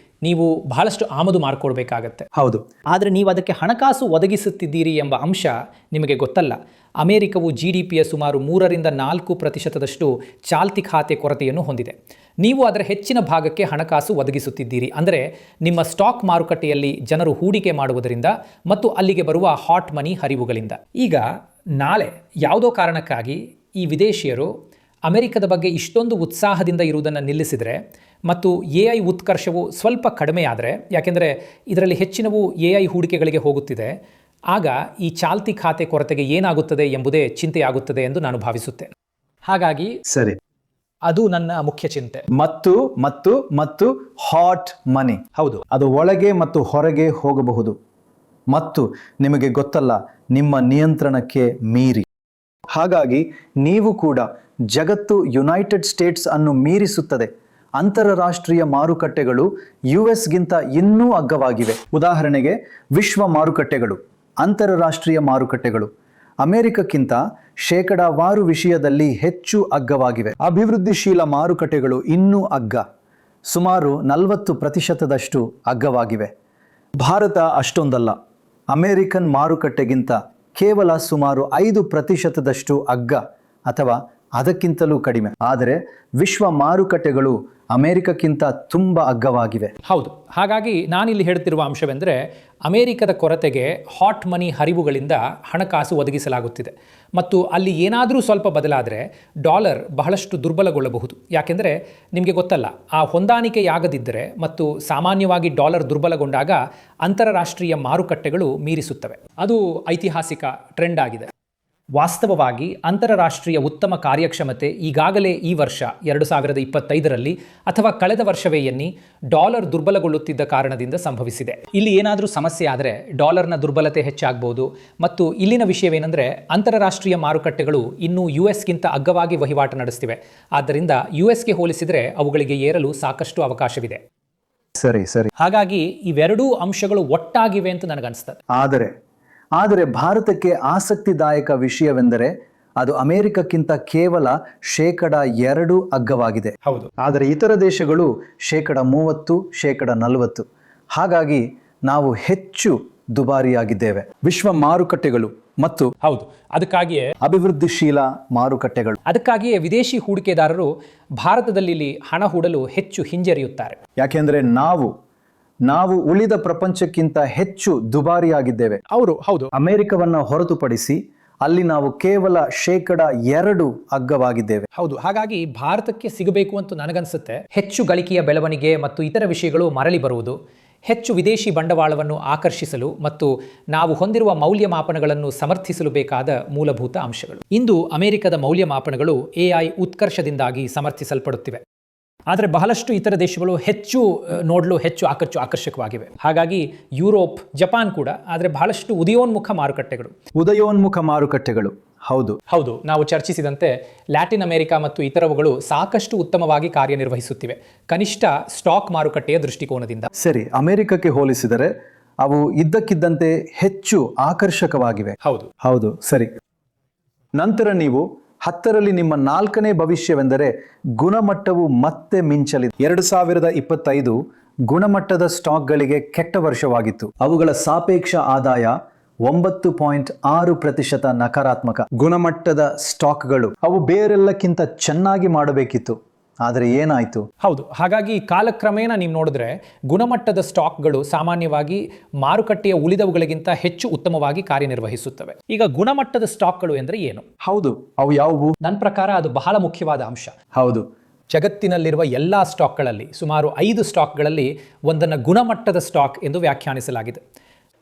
Speaker 2: ನೀವು ಬಹಳಷ್ಟು ಆಮದು ಮಾಡ್ಕೊಳ್ಬೇಕಾಗತ್ತೆ.
Speaker 1: ಹೌದು.
Speaker 2: ಆದರೆ ನೀವು ಅದಕ್ಕೆ ಹಣಕಾಸು ಒದಗಿಸುತ್ತಿದ್ದೀರಿ ಎಂಬ ಅಂಶ ನಿಮಗೆ ಗೊತ್ತಲ್ಲ. ಅಮೆರಿಕವು GDPಯ ಸುಮಾರು 3-4% ಚಾಲ್ತಿ ಖಾತೆ ಕೊರತೆಯನ್ನು ಹೊಂದಿದೆ. ನೀವು ಅದರ ಹೆಚ್ಚಿನ ಭಾಗಕ್ಕೆ ಹಣಕಾಸು ಒದಗಿಸುತ್ತಿದ್ದೀರಿ. ಅಂದರೆ ನಿಮ್ಮ ಸ್ಟಾಕ್ ಮಾರುಕಟ್ಟೆಯಲ್ಲಿ ಜನರು ಹೂಡಿಕೆ ಮಾಡುವುದರಿಂದ ಮತ್ತು ಅಲ್ಲಿಗೆ ಬರುವ ಹಾಟ್ ಮನಿ ಹರಿವುಗಳಿಂದ. ಈಗ ನಾಳೆ ಯಾವುದೋ ಕಾರಣಕ್ಕಾಗಿ ಈ ವಿದೇಶಿಯರು ಅಮೆರಿಕದ ಬಗ್ಗೆ ಇಷ್ಟೊಂದು ಉತ್ಸಾಹದಿಂದ ಇರುವುದನ್ನು ನಿಲ್ಲಿಸಿದರೆ ಮತ್ತು AI ಉತ್ಕರ್ಷವು ಸ್ವಲ್ಪ ಕಡಿಮೆಯಾದರೆ, ಯಾಕೆಂದರೆ ಇದರಲ್ಲಿ ಹೆಚ್ಚಿನವು AI ಹೂಡಿಕೆಗಳಿಗೆ ಹೋಗುತ್ತಿದೆ, ಆಗ ಈ ಚಾಲ್ತಿ ಖಾತೆ ಕೊರತೆಗೆ ಏನಾಗುತ್ತದೆ ಎಂಬುದೇ ಚಿಂತೆಯಾಗುತ್ತದೆ ಎಂದು ನಾನು ಭಾವಿಸುತ್ತೇನೆ. ಹಾಗಾಗಿ
Speaker 1: ಸರಿ,
Speaker 2: ಅದು ನನ್ನ ಮುಖ್ಯ ಚಿಂತೆ.
Speaker 1: ಮತ್ತು ಮತ್ತು ಮತ್ತು ಹಾಟ್ ಮನಿ.
Speaker 2: ಹೌದು,
Speaker 1: ಅದು ಒಳಗೆ ಮತ್ತು ಹೊರಗೆ ಹೋಗಬಹುದು ಮತ್ತು ನಿಮಗೆ ಗೊತ್ತಲ್ಲ, ನಿಮ್ಮ ನಿಯಂತ್ರಣಕ್ಕೆ ಮೀರಿ. ಹಾಗಾಗಿ ನೀವು ಕೂಡ ಜಗತ್ತು ಯುನೈಟೆಡ್ ಸ್ಟೇಟ್ಸ್ ಅನ್ನು ಮೀರಿಸುತ್ತದೆ. ಅಂತಾರಾಷ್ಟ್ರೀಯ ಮಾರುಕಟ್ಟೆಗಳು US-ಗಿಂತ ಇನ್ನೂ ಅಗ್ಗವಾಗಿವೆ. ಉದಾಹರಣೆಗೆ ವಿಶ್ವ ಮಾರುಕಟ್ಟೆಗಳು, ಅಂತಾರಾಷ್ಟ್ರೀಯ ಮಾರುಕಟ್ಟೆಗಳು ಅಮೆರಿಕಕ್ಕಿಂತ ಶೇಕಡಾವಾರು ವಿಷಯದಲ್ಲಿ ಹೆಚ್ಚು ಅಗ್ಗವಾಗಿವೆ. ಅಭಿವೃದ್ಧಿಶೀಲ ಮಾರುಕಟ್ಟೆಗಳು ಇನ್ನೂ ಅಗ್ಗ, ಸುಮಾರು 40% ಅಗ್ಗವಾಗಿವೆ. ಭಾರತ ಅಷ್ಟೊಂದಲ್ಲ, ಅಮೆರಿಕನ್ ಮಾರುಕಟ್ಟೆಗಿಂತ ಕೇವಲ ಸುಮಾರು 5% ಅಗ್ಗ ಅಥವಾ ಅದಕ್ಕಿಂತಲೂ ಕಡಿಮೆ. ಆದರೆ ವಿಶ್ವ ಮಾರುಕಟ್ಟೆಗಳು ಅಮೆರಿಕಕ್ಕಿಂತ ತುಂಬ ಅಗ್ಗವಾಗಿವೆ.
Speaker 2: ಹೌದು. ಹಾಗಾಗಿ ನಾನಿಲ್ಲಿ ಹೇಳುತ್ತಿರುವ ಅಂಶವೆಂದರೆ, ಅಮೆರಿಕದ ಕೊರತೆಗೆ ಹಾಟ್ ಮನಿ ಹರಿವುಗಳಿಂದ ಹಣಕಾಸು ಒದಗಿಸಲಾಗುತ್ತಿದೆ ಮತ್ತು ಅಲ್ಲಿ ಏನಾದರೂ ಸ್ವಲ್ಪ ಬದಲಾದರೆ ಡಾಲರ್ ಬಹಳಷ್ಟು ದುರ್ಬಲಗೊಳ್ಳಬಹುದು. ಯಾಕೆಂದರೆ ನಿಮಗೆ ಗೊತ್ತಲ್ಲ, ಆ ಹೊಂದಾಣಿಕೆಯಾಗದಿದ್ದರೆ ಮತ್ತು ಸಾಮಾನ್ಯವಾಗಿ ಡಾಲರ್ ದುರ್ಬಲಗೊಂಡಾಗ ಅಂತಾರಾಷ್ಟ್ರೀಯ ಮಾರುಕಟ್ಟೆಗಳು ಮೀರಿಸುತ್ತವೆ. ಅದು ಐತಿಹಾಸಿಕ ಟ್ರೆಂಡ್ ಆಗಿದೆ. ವಾಸ್ತವವಾಗಿ ಅಂತಾರಾಷ್ಟ್ರೀಯ ಉತ್ತಮ ಕಾರ್ಯಕ್ಷಮತೆ ಈಗಾಗಲೇ ಈ ವರ್ಷ 2025ರಲ್ಲಿ ಅಥವಾ ಕಳೆದ ವರ್ಷವೇ ಎನ್ನಿ ಡಾಲರ್ ದುರ್ಬಲಗೊಳ್ಳುತ್ತಿದ್ದ ಕಾರಣದಿಂದ ಸಂಭವಿಸಿದೆ. ಇಲ್ಲಿ ಏನಾದರೂ ಸಮಸ್ಯೆ ಆದರೆ ಡಾಲರ್ನ ದುರ್ಬಲತೆ ಹೆಚ್ಚಾಗಬಹುದು. ಮತ್ತು ಇಲ್ಲಿನ ವಿಷಯವೇನೆಂದರೆ, ಅಂತಾರಾಷ್ಟ್ರೀಯ ಮಾರುಕಟ್ಟೆಗಳು ಇನ್ನೂ US-ಗಿಂತ ಅಗ್ಗವಾಗಿ ವಹಿವಾಟು ನಡೆಸ್ತಿವೆ. ಆದ್ದರಿಂದ US-ಗೆ ಹೋಲಿಸಿದರೆ ಅವುಗಳಿಗೆ ಏರಲು ಸಾಕಷ್ಟು ಅವಕಾಶವಿದೆ.
Speaker 1: ಸರಿ ಸರಿ.
Speaker 2: ಹಾಗಾಗಿ ಇವೆರಡೂ ಅಂಶಗಳು ಒಟ್ಟಾಗಿವೆ ಅಂತ ನನಗನ್ನಿಸ್ತದೆ.
Speaker 1: ಆದರೆ ಭಾರತಕ್ಕೆ ಆಸಕ್ತಿದಾಯಕ ವಿಷಯವೆಂದರೆ ಅದು ಅಮೆರಿಕಕ್ಕಿಂತ ಕೇವಲ 2% ಅಗ್ಗವಾಗಿದೆ.
Speaker 2: ಹೌದು.
Speaker 1: ಆದರೆ ಇತರ ದೇಶಗಳು 30%, 40%. ಹಾಗಾಗಿ ನಾವು ಹೆಚ್ಚು ದುಬಾರಿಯಾಗಿದ್ದೇವೆ. ವಿಶ್ವ ಮಾರುಕಟ್ಟೆಗಳು ಮತ್ತು
Speaker 2: ಹೌದು, ಅದಕ್ಕಾಗಿಯೇ
Speaker 1: ಅಭಿವೃದ್ಧಿಶೀಲ ಮಾರುಕಟ್ಟೆಗಳು,
Speaker 2: ಅದಕ್ಕಾಗಿಯೇ ವಿದೇಶಿ ಹೂಡಿಕೆದಾರರು ಭಾರತದಲ್ಲಿ ಹಣ ಹೂಡಲು ಹೆಚ್ಚು ಹಿಂಜರಿಯುತ್ತಾರೆ.
Speaker 1: ಯಾಕೆಂದರೆ ನಾವು ಉಳಿದ ಪ್ರಪಂಚಕ್ಕಿಂತ ಹೆಚ್ಚು ದುಬಾರಿಯಾಗಿದ್ದೇವೆ.
Speaker 2: ಹೌದು.
Speaker 1: ಅಮೆರಿಕವನ್ನ ಹೊರತುಪಡಿಸಿ ಅಲ್ಲಿ ನಾವು ಕೇವಲ 2% ಅಗ್ಗವಾಗಿದ್ದೇವೆ.
Speaker 2: ಹೌದು. ಹಾಗಾಗಿ ಭಾರತಕ್ಕೆ ಸಿಗಬೇಕು ಅಂತ ನನಗನ್ಸುತ್ತೆ. ಹೆಚ್ಚು ಗಳಿಕೆಯ ಬೆಳವಣಿಗೆ ಮತ್ತು ಇತರ ವಿಷಯಗಳು ಮರಳಿ ಬರುವುದು, ಹೆಚ್ಚು ವಿದೇಶಿ ಬಂಡವಾಳವನ್ನು ಆಕರ್ಷಿಸಲು ಮತ್ತು ನಾವು ಹೊಂದಿರುವ ಮೌಲ್ಯಮಾಪನಗಳನ್ನು ಸಮರ್ಥಿಸಲು ಬೇಕಾದ ಮೂಲಭೂತ ಅಂಶಗಳು. ಇಂದು ಅಮೆರಿಕದ ಮೌಲ್ಯಮಾಪನಗಳು AI ಉತ್ಕರ್ಷದಿಂದಾಗಿ ಸಮರ್ಥಿಸಲ್ಪಡುತ್ತಿವೆ. ಆದರೆ ಬಹಳಷ್ಟು ಇತರ ದೇಶಗಳು ನೋಡಲು ಹೆಚ್ಚು ಆಕರ್ಷಕವಾಗಿವೆ. ಹಾಗಾಗಿ ಯುರೋಪ್, ಜಪಾನ್ ಕೂಡ, ಆದರೆ ಬಹಳಷ್ಟು ಉದಯೋನ್ಮುಖ ಮಾರುಕಟ್ಟೆಗಳು. ಹೌದು. ನಾವು ಚರ್ಚಿಸಿದಂತೆ ಲ್ಯಾಟಿನ್ ಅಮೆರಿಕ ಮತ್ತು ಇತರವುಗಳು ಸಾಕಷ್ಟು ಉತ್ತಮವಾಗಿ ಕಾರ್ಯನಿರ್ವಹಿಸುತ್ತಿವೆ, ಕನಿಷ್ಠ ಸ್ಟಾಕ್ ಮಾರುಕಟ್ಟೆಯ ದೃಷ್ಟಿಕೋನದಿಂದ.
Speaker 1: ಸರಿ, ಅಮೆರಿಕಕ್ಕೆ ಹೋಲಿಸಿದರೆ ಅವು ಇದ್ದಕ್ಕಿದ್ದಂತೆ ಹೆಚ್ಚು ಆಕರ್ಷಕವಾಗಿವೆ. ಹೌದು. ಸರಿ. ನಂತರ ನೀವು 10ರಲ್ಲಿ ನಿಮ್ಮ 4ನೇ ಭವಿಷ್ಯವೆಂದರೆ ಗುಣಮಟ್ಟವು ಮತ್ತೆ ಮಿಂಚಲಿದೆ. 2025 ಗುಣಮಟ್ಟದ ಸ್ಟಾಕ್ಗಳಿಗೆ ಕೆಟ್ಟ ವರ್ಷವಾಗಿತ್ತು. ಅವುಗಳ ಸಾಪೇಕ್ಷ ಆದಾಯ 9.6% ನಕಾರಾತ್ಮಕ. ಗುಣಮಟ್ಟದ ಸ್ಟಾಕ್ಗಳು ಅವು ಬೇರೆಲ್ಲಕ್ಕಿಂತ ಚೆನ್ನಾಗಿ ಮಾಡಬೇಕಿತ್ತು, ಆದರೆ ಏನಾಯಿತು?
Speaker 2: ಹೌದು. ಹಾಗಾಗಿ ಕಾಲಕ್ರಮೇಣ ನೀವು ನೋಡಿದ್ರೆ ಗುಣಮಟ್ಟದ ಸ್ಟಾಕ್ಗಳು ಸಾಮಾನ್ಯವಾಗಿ ಮಾರುಕಟ್ಟೆಯ ಉಳಿದವುಗಳಿಗಿಂತ ಹೆಚ್ಚು ಉತ್ತಮವಾಗಿ ಕಾರ್ಯನಿರ್ವಹಿಸುತ್ತವೆ. ಈಗ ಗುಣಮಟ್ಟದ ಸ್ಟಾಕ್ಗಳು ಎಂದರೆ ಏನು?
Speaker 1: ಹೌದು, ಅವು ಯಾವುವು?
Speaker 2: ನನ್ನ ಪ್ರಕಾರ ಅದು ಬಹಳ ಮುಖ್ಯವಾದ ಅಂಶ.
Speaker 1: ಹೌದು.
Speaker 2: ಜಗತ್ತಿನಲ್ಲಿರುವ ಎಲ್ಲ ಸ್ಟಾಕ್ಗಳಲ್ಲಿ ಸುಮಾರು 5 ಸ್ಟಾಕ್ಗಳಲ್ಲಿ ಒಂದನ್ನು ಗುಣಮಟ್ಟದ ಸ್ಟಾಕ್ ಎಂದು ವ್ಯಾಖ್ಯಾನಿಸಲಾಗಿದೆ.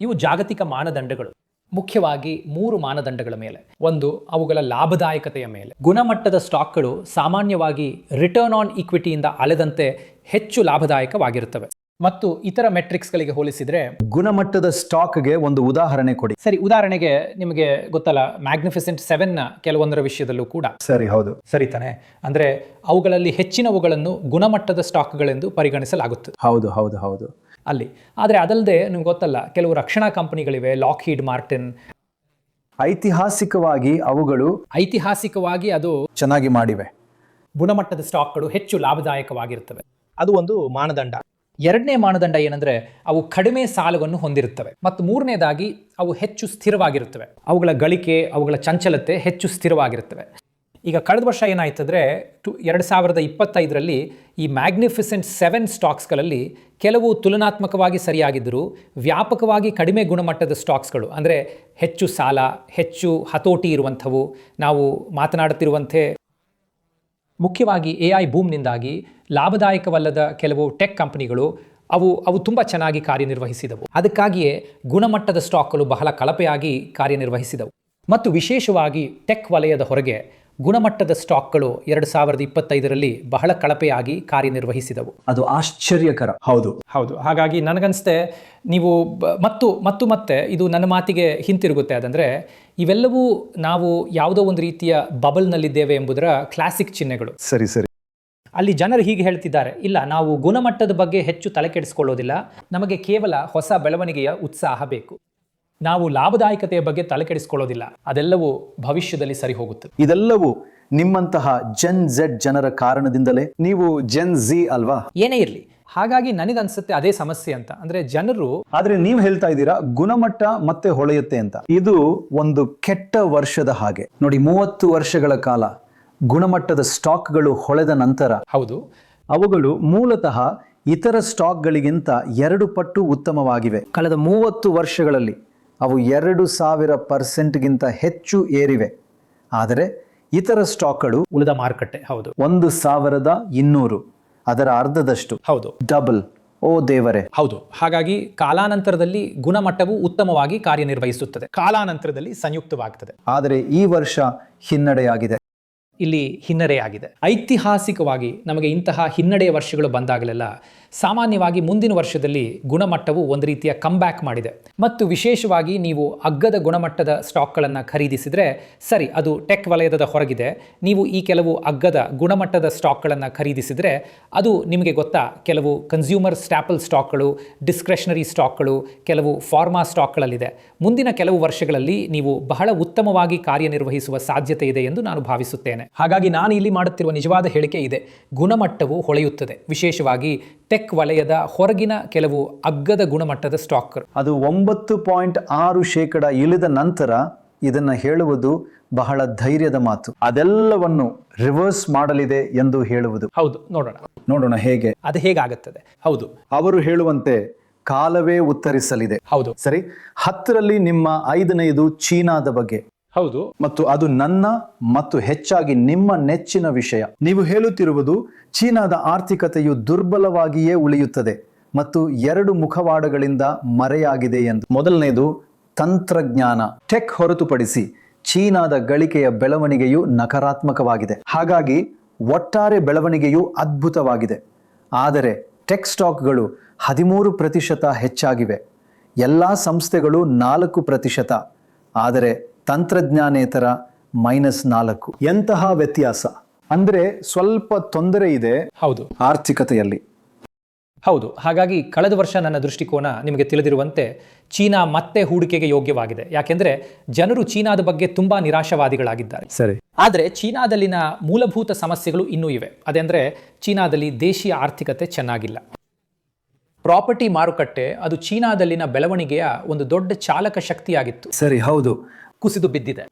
Speaker 2: ಇವು ಜಾಗತಿಕ ಮಾನದಂಡಗಳು, ಮುಖ್ಯವಾಗಿ 3 ಮಾನದಂಡಗಳ ಮೇಲೆ. ಒಂದು, ಅವುಗಳ ಲಾಭದಾಯಕತೆಯ ಮೇಲೆ. ಗುಣಮಟ್ಟದ ಸ್ಟಾಕ್ಗಳು ಸಾಮಾನ್ಯವಾಗಿ ರಿಟರ್ನ್ ಆನ್ ಇಕ್ವಿಟಿಯಿಂದ ಅಲೆದಂತೆ ಹೆಚ್ಚು ಲಾಭದಾಯಕವಾಗಿರುತ್ತವೆ. ಮತ್ತು ಇತರ ಮೆಟ್ರಿಕ್ಸ್ಗಳಿಗೆ ಹೋಲಿಸಿದರೆ
Speaker 1: ಗುಣಮಟ್ಟದ ಸ್ಟಾಕ್ಗೆ ಒಂದು ಉದಾಹರಣೆ ಕೊಡಿ.
Speaker 2: ಸರಿ, ಉದಾಹರಣೆಗೆ ನಿಮಗೆ ಗೊತ್ತಲ್ಲ, ಮ್ಯಾಗ್ನಿಫಿಸೆಂಟ್ 7ನ ಕೆಲವೊಂದರ ವಿಷಯದಲ್ಲೂ ಕೂಡ
Speaker 1: ಸರಿ, ಹೌದು,
Speaker 2: ಸರಿತಾನೆ. ಅಂದರೆ ಅವುಗಳಲ್ಲಿ ಹೆಚ್ಚಿನವುಗಳನ್ನು ಗುಣಮಟ್ಟದ ಸ್ಟಾಕ್ಗಳೆಂದು ಪರಿಗಣಿಸಲಾಗುತ್ತದೆ.
Speaker 1: ಹೌದು ಹೌದು ಹೌದು
Speaker 2: ಅಲ್ಲಿ. ಆದರೆ ಅದಲ್ಲದೆ ನಿಮ್ಗೆ ಗೊತ್ತಲ್ಲ, ಕೆಲವು ರಕ್ಷಣಾ ಕಂಪನಿಗಳಿವೆ, ಲಾಕ್ಹೀಡ್ ಮಾರ್ಟಿನ್.
Speaker 1: ಐತಿಹಾಸಿಕವಾಗಿ ಅದು ಚೆನ್ನಾಗಿ ಮಾಡಿವೆ.
Speaker 2: ಗುಣಮಟ್ಟದ ಸ್ಟಾಕ್ಗಳು ಹೆಚ್ಚು ಲಾಭದಾಯಕವಾಗಿರುತ್ತವೆ. ಅದು ಒಂದು ಮಾನದಂಡ. ಎರಡನೇ ಮಾನದಂಡ ಏನಂದ್ರೆ, ಅವು ಕಡಿಮೆ ಸಾಲವನ್ನು ಹೊಂದಿರುತ್ತವೆ. ಮತ್ತು ಮೂರನೇದಾಗಿ ಅವು ಹೆಚ್ಚು ಸ್ಥಿರವಾಗಿರುತ್ತವೆ. ಅವುಗಳ ಗಳಿಕೆ, ಅವುಗಳ ಚಂಚಲತೆ ಹೆಚ್ಚು ಸ್ಥಿರವಾಗಿರುತ್ತವೆ. ಈಗ ಕಳೆದ ವರ್ಷ ಏನಾಯ್ತಂದ್ರೆ 2025ರಲ್ಲಿ ಈ ಮ್ಯಾಗ್ನಿಫಿಸೆಂಟ್ 7 ಸ್ಟಾಕ್ಸ್ಗಳಲ್ಲಿ ಕೆಲವು ತುಲನಾತ್ಮಕವಾಗಿ ಸರಿಯಾಗಿದ್ದರೂ ವ್ಯಾಪಕವಾಗಿ ಕಡಿಮೆ ಗುಣಮಟ್ಟದ ಸ್ಟಾಕ್ಸ್ಗಳು, ಅಂದರೆ ಹೆಚ್ಚು ಸಾಲ, ಹೆಚ್ಚು ಹತೋಟಿ ಇರುವಂಥವು, ನಾವು ಮಾತನಾಡುತ್ತಿರುವಂತೆ ಮುಖ್ಯವಾಗಿ AI ಬೂಮ್ನಿಂದಾಗಿ ಲಾಭದಾಯಕವಲ್ಲದ ಕೆಲವು ಟೆಕ್ ಕಂಪನಿಗಳು ಅವು ತುಂಬ ಚೆನ್ನಾಗಿ ಕಾರ್ಯನಿರ್ವಹಿಸಿದವು. ಅದಕ್ಕಾಗಿಯೇ ಗುಣಮಟ್ಟದ ಸ್ಟಾಕ್ಗಳು ಬಹಳ ಕಳಪೆಯಾಗಿ ಕಾರ್ಯನಿರ್ವಹಿಸಿದವು. ಮತ್ತು ವಿಶೇಷವಾಗಿ ಟೆಕ್ ವಲಯದ ಹೊರಗೆ ಗುಣಮಟ್ಟದ ಸ್ಟಾಕ್ಗಳು 2025ರಲ್ಲಿ ಬಹಳ ಕಳಪೆಯಾಗಿ ಕಾರ್ಯನಿರ್ವಹಿಸಿದವು.
Speaker 1: ಅದು ಆಶ್ಚರ್ಯಕರ. ಹೌದು
Speaker 2: ಹೌದು. ಹಾಗಾಗಿ ನನಗನ್ಸುತ್ತೆ, ನೀವು ಮತ್ತೆ ಇದು ನನ್ನ ಮಾತಿಗೆ ಹಿಂತಿರುಗುತ್ತೆ. ಅದಂದರೆ ಇವೆಲ್ಲವೂ ನಾವು ಯಾವುದೋ ಒಂದು ರೀತಿಯ ಬಬಲ್ನಲ್ಲಿದ್ದೇವೆ ಎಂಬುದರ ಕ್ಲಾಸಿಕ್ ಚಿಹ್ನೆಗಳು.
Speaker 1: ಸರಿ ಸರಿ.
Speaker 2: ಅಲ್ಲಿ ಜನರು ಹೀಗೆ ಹೇಳ್ತಿದ್ದಾರೆ, ಇಲ್ಲ, ನಾವು ಗುಣಮಟ್ಟದ ಬಗ್ಗೆ ಹೆಚ್ಚು ತಲೆ ಕೆಡಿಸ್ಕೊಳ್ಳೋದಿಲ್ಲ, ನಮಗೆ ಕೇವಲ ಹೊಸ ಬೆಳವಣಿಗೆಯ ಉತ್ಸಾಹ ಬೇಕು, ನಾವು ಲಾಭದಾಯಕತೆಯ ಬಗ್ಗೆ ತಲೆ ಕೆಡಿಸ್ಕೊಳ್ಳೋದಿಲ್ಲ, ಅದೆಲ್ಲವೂ ಭವಿಷ್ಯದಲ್ಲಿ ಸರಿ ಹೋಗುತ್ತದೆ.
Speaker 1: ಇದೆಲ್ಲವೂ ನಿಮ್ಮಂತಹ ಜೆನ್ ಝೆಡ್ ಜನರ ಕಾರಣದಿಂದಲೇ. ನೀವು ಜೆನ್ ಝಿ ಅಲ್ವಾ?
Speaker 2: ಏನೇ ಇರಲಿ. ಹಾಗಾಗಿ ನನಗನ್ಸುತ್ತೆ ಅದೇ ಸಮಸ್ಯೆ ಅಂತ. ಅಂದ್ರೆ ಜನರು,
Speaker 1: ಆದ್ರೆ ನೀವು ಹೇಳ್ತಾ ಇದ್ದೀರಾ ಗುಣಮಟ್ಟ ಮತ್ತೆ ಹೊಳೆಯುತ್ತೆ ಅಂತ. ಇದು ಒಂದು ಕೆಟ್ಟ ವರ್ಷದ ಹಾಗೆ ನೋಡಿ. 30 ವರ್ಷಗಳ ಕಾಲ ಗುಣಮಟ್ಟದ ಸ್ಟಾಕ್ಗಳು ಹೊಳೆದ ನಂತರ,
Speaker 2: ಹೌದು,
Speaker 1: ಅವುಗಳು ಮೂಲತಃ ಇತರ ಸ್ಟಾಕ್ಗಳಿಗಿಂತ 2 ಪಟ್ಟು ಉತ್ತಮವಾಗಿವೆ. ಕಳೆದ 30 ವರ್ಷಗಳಲ್ಲಿ ಅವು 2000% ಹೆಚ್ಚು ಏರಿವೆ. ಆದರೆ ಇತರ ಸ್ಟಾಕ್ಗಳು,
Speaker 2: ಉಳಿದ ಮಾರುಕಟ್ಟೆ, ಹೌದು,
Speaker 1: 1200, ಅದರ ಅರ್ಧದಷ್ಟು,
Speaker 2: ಹೌದು,
Speaker 1: ಡಬಲ್. ಓ ದೇವರೇ.
Speaker 2: ಹೌದು. ಹಾಗಾಗಿ ಕಾಲಾನಂತರದಲ್ಲಿ ಗುಣಮಟ್ಟವು ಉತ್ತಮವಾಗಿ ಕಾರ್ಯನಿರ್ವಹಿಸುತ್ತದೆ, ಕಾಲಾನಂತರದಲ್ಲಿ ಸಂಯುಕ್ತವಾಗ್ತದೆ.
Speaker 1: ಆದರೆ ಈ ವರ್ಷ ಹಿನ್ನಡೆಯಾಗಿದೆ.
Speaker 2: ಇಲ್ಲಿ ಹಿನ್ನಡೆಯಾಗಿದೆ. ಐತಿಹಾಸಿಕವಾಗಿ ನಮಗೆ ಇಂತಹ ಹಿನ್ನಡೆಯ ವರ್ಷಗಳು ಬಂದಾಗಲೆಲ್ಲ ಸಾಮಾನ್ಯವಾಗಿ ಮುಂದಿನ ವರ್ಷದಲ್ಲಿ ಗುಣಮಟ್ಟವು ಒಂದು ರೀತಿಯ ಕಮ್ಬ್ಯಾಕ್ ಮಾಡಿದೆ. ಮತ್ತು ವಿಶೇಷವಾಗಿ ನೀವು ಅಗ್ಗದ ಗುಣಮಟ್ಟದ ಸ್ಟಾಕ್ಗಳನ್ನು ಖರೀದಿಸಿದರೆ ಸರಿ, ಅದು ಟೆಕ್ ವಲಯದ ಹೊರಗಿದೆ. ನೀವು ಈ ಕೆಲವು ಅಗ್ಗದ ಗುಣಮಟ್ಟದ ಸ್ಟಾಕ್ಗಳನ್ನು ಖರೀದಿಸಿದರೆ ಅದು ನಿಮಗೆ ಗೊತ್ತಾ, ಕೆಲವು ಕನ್ಸ್ಯೂಮರ್ ಸ್ಟ್ಯಾಪಲ್ ಸ್ಟಾಕ್ಗಳು, ಡಿಸ್ಕ್ರೆಷನರಿ ಸ್ಟಾಕ್ಗಳು, ಕೆಲವು ಫಾರ್ಮಾ ಸ್ಟಾಕ್ಗಳಲ್ಲಿದೆ. ಮುಂದಿನ ಕೆಲವು ವರ್ಷಗಳಲ್ಲಿ ನೀವು ಬಹಳ ಉತ್ತಮವಾಗಿ ಕಾರ್ಯನಿರ್ವಹಿಸುವ ಸಾಧ್ಯತೆ ಇದೆ ಎಂದು ನಾನು ಭಾವಿಸುತ್ತೇನೆ. ಹಾಗಾಗಿ ನಾನು ಇಲ್ಲಿ ಮಾಡುತ್ತಿರುವ ನಿಜವಾದ ಹೇಳಿಕೆ ಇದೆ, ಗುಣಮಟ್ಟವು ಹೊಳೆಯುತ್ತದೆ. ವಿಶೇಷವಾಗಿ ಟೆಕ್ ವಲಯದ ಹೊರಗಿನ ಕೆಲವು ಅಗ್ಗದ ಗುಣಮಟ್ಟದ ಸ್ಟಾಕ್.
Speaker 1: ಅದು 9.6% ಇಳಿದ ನಂತರ ಇದನ್ನು ಹೇಳುವುದು ಬಹಳ ಧೈರ್ಯದ ಮಾತು. ಅದೆಲ್ಲವನ್ನು ರಿವರ್ಸ್ ಮಾಡಲಿದೆ ಎಂದು ಹೇಳುವುದು.
Speaker 2: ಹೌದು, ನೋಡೋಣ
Speaker 1: ಹೇಗೆ,
Speaker 2: ಅದು ಹೇಗಾಗುತ್ತದೆ. ಹೌದು,
Speaker 1: ಅವರು ಹೇಳುವಂತೆ ಕಾಲವೇ ಉತ್ತರಿಸಲಿದೆ.
Speaker 2: ಹೌದು,
Speaker 1: ಸರಿ. 10ರಲ್ಲಿ ನಿಮ್ಮ 5ನೇದು ಚೀನಾದ ಬಗ್ಗೆ.
Speaker 2: ಹೌದು,
Speaker 1: ಮತ್ತು ಅದು ನನ್ನ ಮತ್ತು ಹೆಚ್ಚಾಗಿ ನಿಮ್ಮ ನೆಚ್ಚಿನ ವಿಷಯ. ನೀವು ಹೇಳುತ್ತಿರುವುದು ಚೀನಾದ ಆರ್ಥಿಕತೆಯು ದುರ್ಬಲವಾಗಿಯೇ ಉಳಿಯುತ್ತದೆ ಮತ್ತು 2 ಮುಖವಾಡಗಳಿಂದ ಮರೆಯಾಗಿದೆ ಎಂದು. ಮೊದಲನೇದು ತಂತ್ರಜ್ಞಾನ. ಟೆಕ್ ಹೊರತುಪಡಿಸಿ ಚೀನಾದ ಗಳಿಕೆಯ ಬೆಳವಣಿಗೆಯು ನಕಾರಾತ್ಮಕವಾಗಿದೆ. ಹಾಗಾಗಿ ಒಟ್ಟಾರೆ ಬೆಳವಣಿಗೆಯು ಅದ್ಭುತವಾಗಿದೆ. ಆದರೆ ಟೆಕ್ ಸ್ಟಾಕ್ಗಳು 13% ಹೆಚ್ಚಾಗಿವೆ. ಎಲ್ಲ ಸಂಸ್ಥೆಗಳು 4%. ಆದರೆ ತಂತ್ರಜ್ಞಾನೇತರ -4. ಎಂತಹ ವ್ಯತ್ಯಾಸ! ಅಂದ್ರೆ ಸ್ವಲ್ಪ ತೊಂದರೆ ಇದೆ.
Speaker 2: ಹೌದು,
Speaker 1: ಆರ್ಥಿಕತೆಯಲ್ಲಿ.
Speaker 2: ಹೌದು. ಹಾಗಾಗಿ ಕಳೆದ ವರ್ಷ ನನ್ನ ದೃಷ್ಟಿಕೋನ ನಿಮಗೆ ತಿಳಿದಿರುವಂತೆ ಚೀನಾ ಮತ್ತೆ ಹೂಡಿಕೆಗೆ ಯೋಗ್ಯವಾಗಿದೆ. ಯಾಕೆಂದ್ರೆ ಜನರು ಚೀನಾದ ಬಗ್ಗೆ ತುಂಬಾ ನಿರಾಶಾವಾದಿಗಳಾಗಿದ್ದಾರೆ.
Speaker 1: ಸರಿ.
Speaker 2: ಆದರೆ ಚೀನಾದಲ್ಲಿನ ಮೂಲಭೂತ ಸಮಸ್ಯೆಗಳು ಇನ್ನೂ ಇವೆ. ಅതെಂದ್ರೆ ಚೀನಾದಲ್ಲಿ ದೇಶೀಯ ಆರ್ಥಿಕತೆ ಚೆನ್ನಾಗಿಲ್ಲ. ಪ್ರಾಪರ್ಟಿ ಮಾರುಕಟ್ಟೆ ಅದು ಚೀನಾದಲ್ಲಿನ ಬೆಳವಣಿಗೆಯ ಒಂದು ದೊಡ್ಡ ಚಾಲಕ ಶಕ್ತಿಯಾಗಿತ್ತು.
Speaker 1: ಸರಿ, ಹೌದು,
Speaker 2: ಕುಸಿದು ಬಿದ್ದಿದೆ.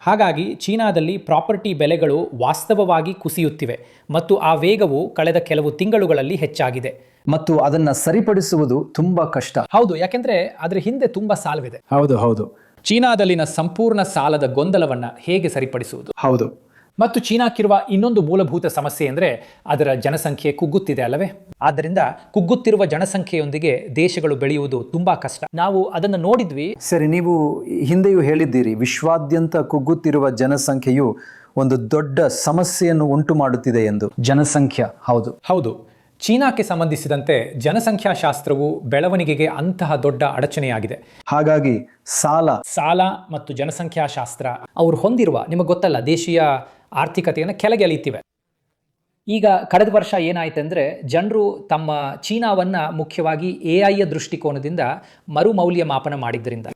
Speaker 2: ಹಾಗಾಗಿ ಚೀನಾದಲ್ಲಿ ಪ್ರಾಪರ್ಟಿ ಬೆಲೆಗಳು ವಾಸ್ತವವಾಗಿ ಕುಸಿಯುತ್ತಿವೆ ಮತ್ತು ಆ ವೇಗವು ಕಳೆದ ಕೆಲವು ತಿಂಗಳುಗಳಲ್ಲಿ ಹೆಚ್ಚಾಗಿದೆ.
Speaker 1: ಮತ್ತು ಅದನ್ನ ಸರಿಪಡಿಸುವುದು ತುಂಬಾ ಕಷ್ಟ.
Speaker 2: ಹೌದು, ಯಾಕೆಂದ್ರೆ ಅದರ ಹಿಂದೆ ತುಂಬಾ ಸಾಲವಿದೆ.
Speaker 1: ಹೌದು ಹೌದು.
Speaker 2: ಚೀನಾದಲ್ಲಿನ ಸಂಪೂರ್ಣ ಸಾಲದ ಗೊಂದಲವನ್ನ ಹೇಗೆ ಸರಿಪಡಿಸುವುದು?
Speaker 1: ಹೌದು.
Speaker 2: ಮತ್ತು ಚೀನಾಕ್ಕಿರುವ ಇನ್ನೊಂದು ಮೂಲಭೂತ ಸಮಸ್ಯೆ ಅಂದರೆ ಅದರ ಜನಸಂಖ್ಯೆ ಕುಗ್ಗುತ್ತಿದೆ ಅಲ್ಲವೇ? ಆದ್ದರಿಂದ ಕುಗ್ಗುತ್ತಿರುವ ಜನಸಂಖ್ಯೆಯೊಂದಿಗೆ ದೇಶಗಳು ಬೆಳೆಯುವುದು ತುಂಬಾ ಕಷ್ಟ. ನಾವು ಅದನ್ನು ನೋಡಿದ್ವಿ.
Speaker 1: ಸರಿ, ನೀವು ಹಿಂದೆಯೂ ಹೇಳಿದ್ದೀರಿ, ವಿಶ್ವಾದ್ಯಂತ ಕುಗ್ಗುತ್ತಿರುವ ಜನಸಂಖ್ಯೆಯು ಒಂದು ದೊಡ್ಡ ಸಮಸ್ಯೆಯನ್ನು ಉಂಟು ಮಾಡುತ್ತಿದೆ ಎಂದು. ಜನಸಂಖ್ಯೆ, ಹೌದು
Speaker 2: ಹೌದು. ಚೀನಾಕ್ಕೆ ಸಂಬಂಧಿಸಿದಂತೆ ಜನಸಂಖ್ಯಾಶಾಸ್ತ್ರವು ಬೆಳವಣಿಗೆಗೆ ಅಂತಹ ದೊಡ್ಡ ಅಡಚಣೆಯಾಗಿದೆ.
Speaker 1: ಹಾಗಾಗಿ
Speaker 2: ಸಾಲ ಮತ್ತು ಜನಸಂಖ್ಯಾಶಾಸ್ತ್ರ ಅವರು ಹೊಂದಿರುವ, ನಿಮಗೆ ಗೊತ್ತಲ್ಲ, ದೇಶೀಯ ಆರ್ಥಿಕತೆಯನ್ನು ಕೆಳಗೆ ಎಳೆಯುತ್ತಿವೆ. ಈಗ ಕಳೆದ ವರ್ಷ ಏನಾಯ್ತೆಂದರೆ, ಜನರು ತಮ್ಮ ಚೀನಾವನ್ನು ಮುಖ್ಯವಾಗಿ AI ದೃಷ್ಟಿಕೋನದಿಂದ ಮರುಮೌಲ್ಯಮಾಪನ ಮಾಡಿದ್ದರಿಂದ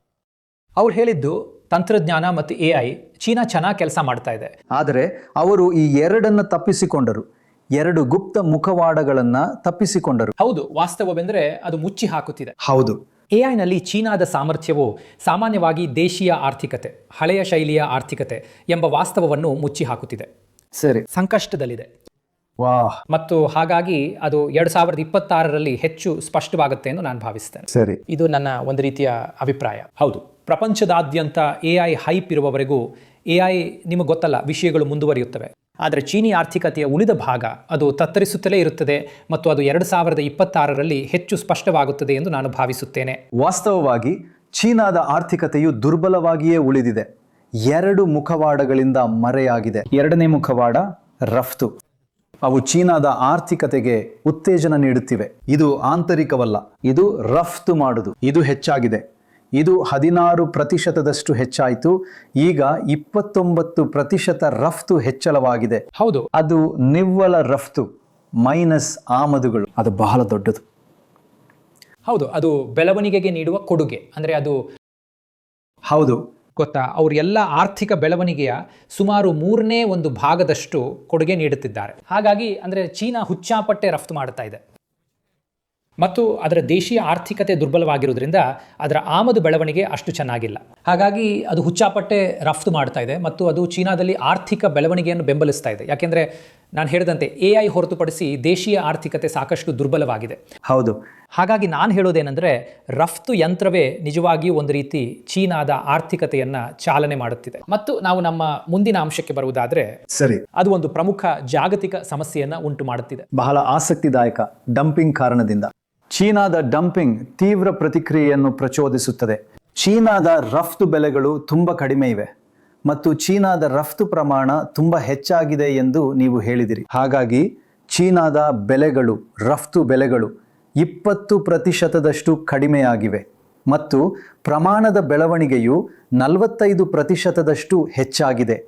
Speaker 2: ಅವ್ರು ಹೇಳಿದ್ದು ತಂತ್ರಜ್ಞಾನ ಮತ್ತು AI ಚೀನಾ ಚೆನ್ನಾಗಿ ಕೆಲಸ ಮಾಡ್ತಾ ಇದೆ.
Speaker 1: ಆದರೆ ಅವರು ಈ ಎರಡನ್ನು ತಪ್ಪಿಸಿಕೊಂಡರು, ಎರಡು ಗುಪ್ತ ಮುಖವಾಡಗಳನ್ನು ತಪ್ಪಿಸಿಕೊಂಡರು.
Speaker 2: ಹೌದು, ವಾಸ್ತವವೆಂದರೆ ಅದು ಮುಚ್ಚಿ ಹಾಕುತ್ತಿದೆ.
Speaker 1: ಹೌದು,
Speaker 2: AI ನಲ್ಲಿ ಸಾಮರ್ಥ್ಯವು ಸಾಮಾನ್ಯವಾಗಿ ದೇಶೀಯ ಆರ್ಥಿಕತೆ, ಹಳೆಯ ಶೈಲಿಯ ಆರ್ಥಿಕತೆ ಎಂಬ ವಾಸ್ತವವನ್ನು ಮುಚ್ಚಿ ಹಾಕುತ್ತಿದೆ,
Speaker 1: ಸರಿ,
Speaker 2: ಸಂಕಷ್ಟದಲ್ಲಿದೆ.
Speaker 1: ವಾಹ್,
Speaker 2: ಮತ್ತು ಹಾಗಾಗಿ ಅದು 2026ರಲ್ಲಿ ಹೆಚ್ಚು ಸ್ಪಷ್ಟವಾಗುತ್ತೆ ಎಂದು ನಾನು ಭಾವಿಸ್ತೇನೆ.
Speaker 1: ಸರಿ,
Speaker 2: ಇದು ನನ್ನ ಒಂದು ರೀತಿಯ ಅಭಿಪ್ರಾಯ. ಹೌದು, ಪ್ರಪಂಚದಾದ್ಯಂತ AI ಹೈಪ್ ಇರುವವರೆಗೂ AI ನಿಮಗೆ ಗೊತ್ತಲ್ಲ, ವಿಷಯಗಳು ಮುಂದುವರಿಯುತ್ತವೆ. ಆದರೆ ಚೀನಿ ಆರ್ಥಿಕತೆಯ ಉಳಿದ ಭಾಗ ಅದು ತತ್ತರಿಸುತ್ತಲೇ ಇರುತ್ತದೆ ಮತ್ತು ಅದು 2026ರಲ್ಲಿ ಹೆಚ್ಚು ಸ್ಪಷ್ಟವಾಗುತ್ತದೆ ಎಂದು ನಾನು ಭಾವಿಸುತ್ತೇನೆ.
Speaker 1: ವಾಸ್ತವವಾಗಿ ಚೀನಾದ ಆರ್ಥಿಕತೆಯು ದುರ್ಬಲವಾಗಿಯೇ ಉಳಿದಿದೆ. ಎರಡು ಮುಖವಾಡಗಳಿಂದ ಮರೆಯಾಗಿದೆ. ಎರಡನೇ ಮುಖವಾಡ ರಫ್ತು. ಅವು ಚೀನಾದ ಆರ್ಥಿಕತೆಗೆ ಉತ್ತೇಜನ ನೀಡುತ್ತಿವೆ. ಇದು ಆಂತರಿಕವಲ್ಲ, ಇದು ರಫ್ತು ಮಾಡುವುದು. ಇದು ಹೆಚ್ಚಾಗಿದೆ. ಇದು 16% ಹೆಚ್ಚಾಯಿತು. ಈಗ 29% ರಫ್ತು ಹೆಚ್ಚಳವಾಗಿದೆ.
Speaker 2: ಹೌದು,
Speaker 1: ಅದು ನಿವ್ವಳ ರಫ್ತು ಮೈನಸ್ ಆಮದುಗಳು. ಅದು ಬಹಳ ದೊಡ್ಡದು.
Speaker 2: ಹೌದು, ಅದು ಬೆಳವಣಿಗೆಗೆ ನೀಡುವ ಕೊಡುಗೆ. ಅಂದರೆ ಅದು,
Speaker 1: ಹೌದು,
Speaker 2: ಗೊತ್ತಾ, ಅವರು ಎಲ್ಲ ಆರ್ಥಿಕ ಬೆಳವಣಿಗೆಯ ಸುಮಾರು 1/3 ಕೊಡುಗೆ ನೀಡುತ್ತಿದ್ದಾರೆ. ಹಾಗಾಗಿ ಅಂದರೆ ಚೀನಾ ಹುಚ್ಚಾಪಟ್ಟೆ ರಫ್ತು ಮಾಡುತ್ತಾ ಇದೆ ಮತ್ತು ಅದರ ದೇಶೀಯ ಆರ್ಥಿಕತೆ ದುರ್ಬಲವಾಗಿರುವುದರಿಂದ ಅದರ ಆಮದು ಬೆಳವಣಿಗೆ ಅಷ್ಟು ಚೆನ್ನಾಗಿಲ್ಲ. ಹಾಗಾಗಿ ಅದು ಹುಚ್ಚಾಪಟ್ಟೆ ರಫ್ತು ಮಾಡ್ತಾ ಇದೆ ಮತ್ತು ಅದು ಚೀನಾದಲ್ಲಿ ಆರ್ಥಿಕ ಬೆಳವಣಿಗೆಯನ್ನು ಬೆಂಬಲಿಸ್ತಾ ಇದೆ. ಯಾಕೆಂದರೆ ನಾನು ಹೇಳಿದಂತೆ AI ಹೊರತುಪಡಿಸಿ ದೇಶೀಯ ಆರ್ಥಿಕತೆ ಸಾಕಷ್ಟು ದುರ್ಬಲವಾಗಿದೆ.
Speaker 1: ಹೌದು.
Speaker 2: ಹಾಗಾಗಿ ನಾನು ಹೇಳೋದೇನೆಂದರೆ, ರಫ್ತು ಯಂತ್ರವೇ ನಿಜವಾಗಿಯೂ ಒಂದು ರೀತಿ ಚೀನಾದ ಆರ್ಥಿಕತೆಯನ್ನು ಚಾಲನೆ ಮಾಡುತ್ತಿದೆ. ಮತ್ತು ನಾವು ನಮ್ಮ ಮುಂದಿನ ಅಂಶಕ್ಕೆ ಬರುವುದಾದರೆ,
Speaker 1: ಸರಿ,
Speaker 2: ಅದು ಒಂದು ಪ್ರಮುಖ ಜಾಗತಿಕ ಸಮಸ್ಯೆಯನ್ನು ಉಂಟು ಮಾಡುತ್ತಿದೆ.
Speaker 1: ಬಹಳ ಆಸಕ್ತಿದಾಯಕ. ಡಂಪಿಂಗ್ ಕಾರಣದಿಂದ ಚೀನಾದ ಡಂಪಿಂಗ್ ತೀವ್ರ ಪ್ರತಿಕ್ರಿಯೆಯನ್ನು ಪ್ರಚೋದಿಸುತ್ತದೆ. ಚೀನಾದ ರಫ್ತು ಬೆಲೆಗಳು ತುಂಬ ಕಡಿಮೆ ಇವೆ ಮತ್ತು ಚೀನಾದ ರಫ್ತು ಪ್ರಮಾಣ ತುಂಬ ಹೆಚ್ಚಾಗಿದೆ ಎಂದು ನೀವು ಹೇಳಿದಿರಿ. ಹಾಗಾಗಿ ಚೀನಾದ ಬೆಲೆಗಳು, ರಫ್ತು ಬೆಲೆಗಳು 20% ಕಡಿಮೆಯಾಗಿವೆ ಮತ್ತು ಪ್ರಮಾಣದ ಬೆಳವಣಿಗೆಯು 45% ಹೆಚ್ಚಾಗಿದೆ.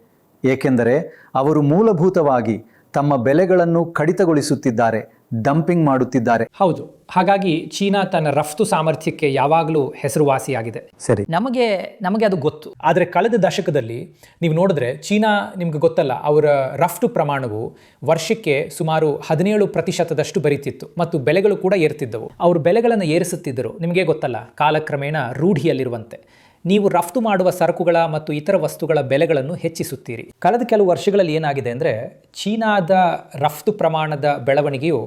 Speaker 1: ಏಕೆಂದರೆ ಅವರು ಮೂಲಭೂತವಾಗಿ ತಮ್ಮ ಬೆಲೆಗಳನ್ನು ಕಡಿತಗೊಳಿಸುತ್ತಿದ್ದಾರೆ, ಡಂಪಿಂಗ್ ಮಾಡುತ್ತಿದ್ದಾರೆ.
Speaker 2: ಹೌದು, ಹಾಗಾಗಿ ಚೀನಾ ತನ್ನ ರಫ್ತು ಸಾಮರ್ಥ್ಯಕ್ಕೆ ಯಾವಾಗಲೂ ಹೆಸರುವಾಸಿಯಾಗಿದೆ.
Speaker 1: ಸರಿ,
Speaker 2: ನಮಗೆ ಅದು ಗೊತ್ತು. ಆದರೆ ಕಳೆದ ದಶಕದಲ್ಲಿ ನೀವು ನೋಡಿದ್ರೆ ಚೀನಾ, ನಿಮ್ಗೆ ಗೊತ್ತಲ್ಲ, ಅವರ ರಫ್ತು ಪ್ರಮಾಣವು ವರ್ಷಕ್ಕೆ ಸುಮಾರು 17% ಬರೀತಿತ್ತು ಮತ್ತು ಬೆಲೆಗಳು ಕೂಡ ಏರ್ತಿದ್ದವು. ಅವರು ಬೆಲೆಗಳನ್ನು ಏರಿಸುತ್ತಿದ್ದರು. ನಿಮಗೆ ಗೊತ್ತಲ್ಲ, ಕಾಲಕ್ರಮೇಣ ರೂಢಿಯಲ್ಲಿರುವಂತೆ ನೀವು ರಫ್ತು ಮಾಡುವ ಸರಕುಗಳ ಮತ್ತು ಇತರ ವಸ್ತುಗಳ ಬೆಲೆಗಳನ್ನು ಹೆಚ್ಚಿಸುತ್ತೀರಿ. ಕಳೆದ ಕೆಲವು ವರ್ಷಗಳಲ್ಲಿ ಏನಾಗಿದೆ ಅಂದರೆ, ಚೀನಾದ ರಫ್ತು ಪ್ರಮಾಣದ ಬೆಳವಣಿಗೆಯು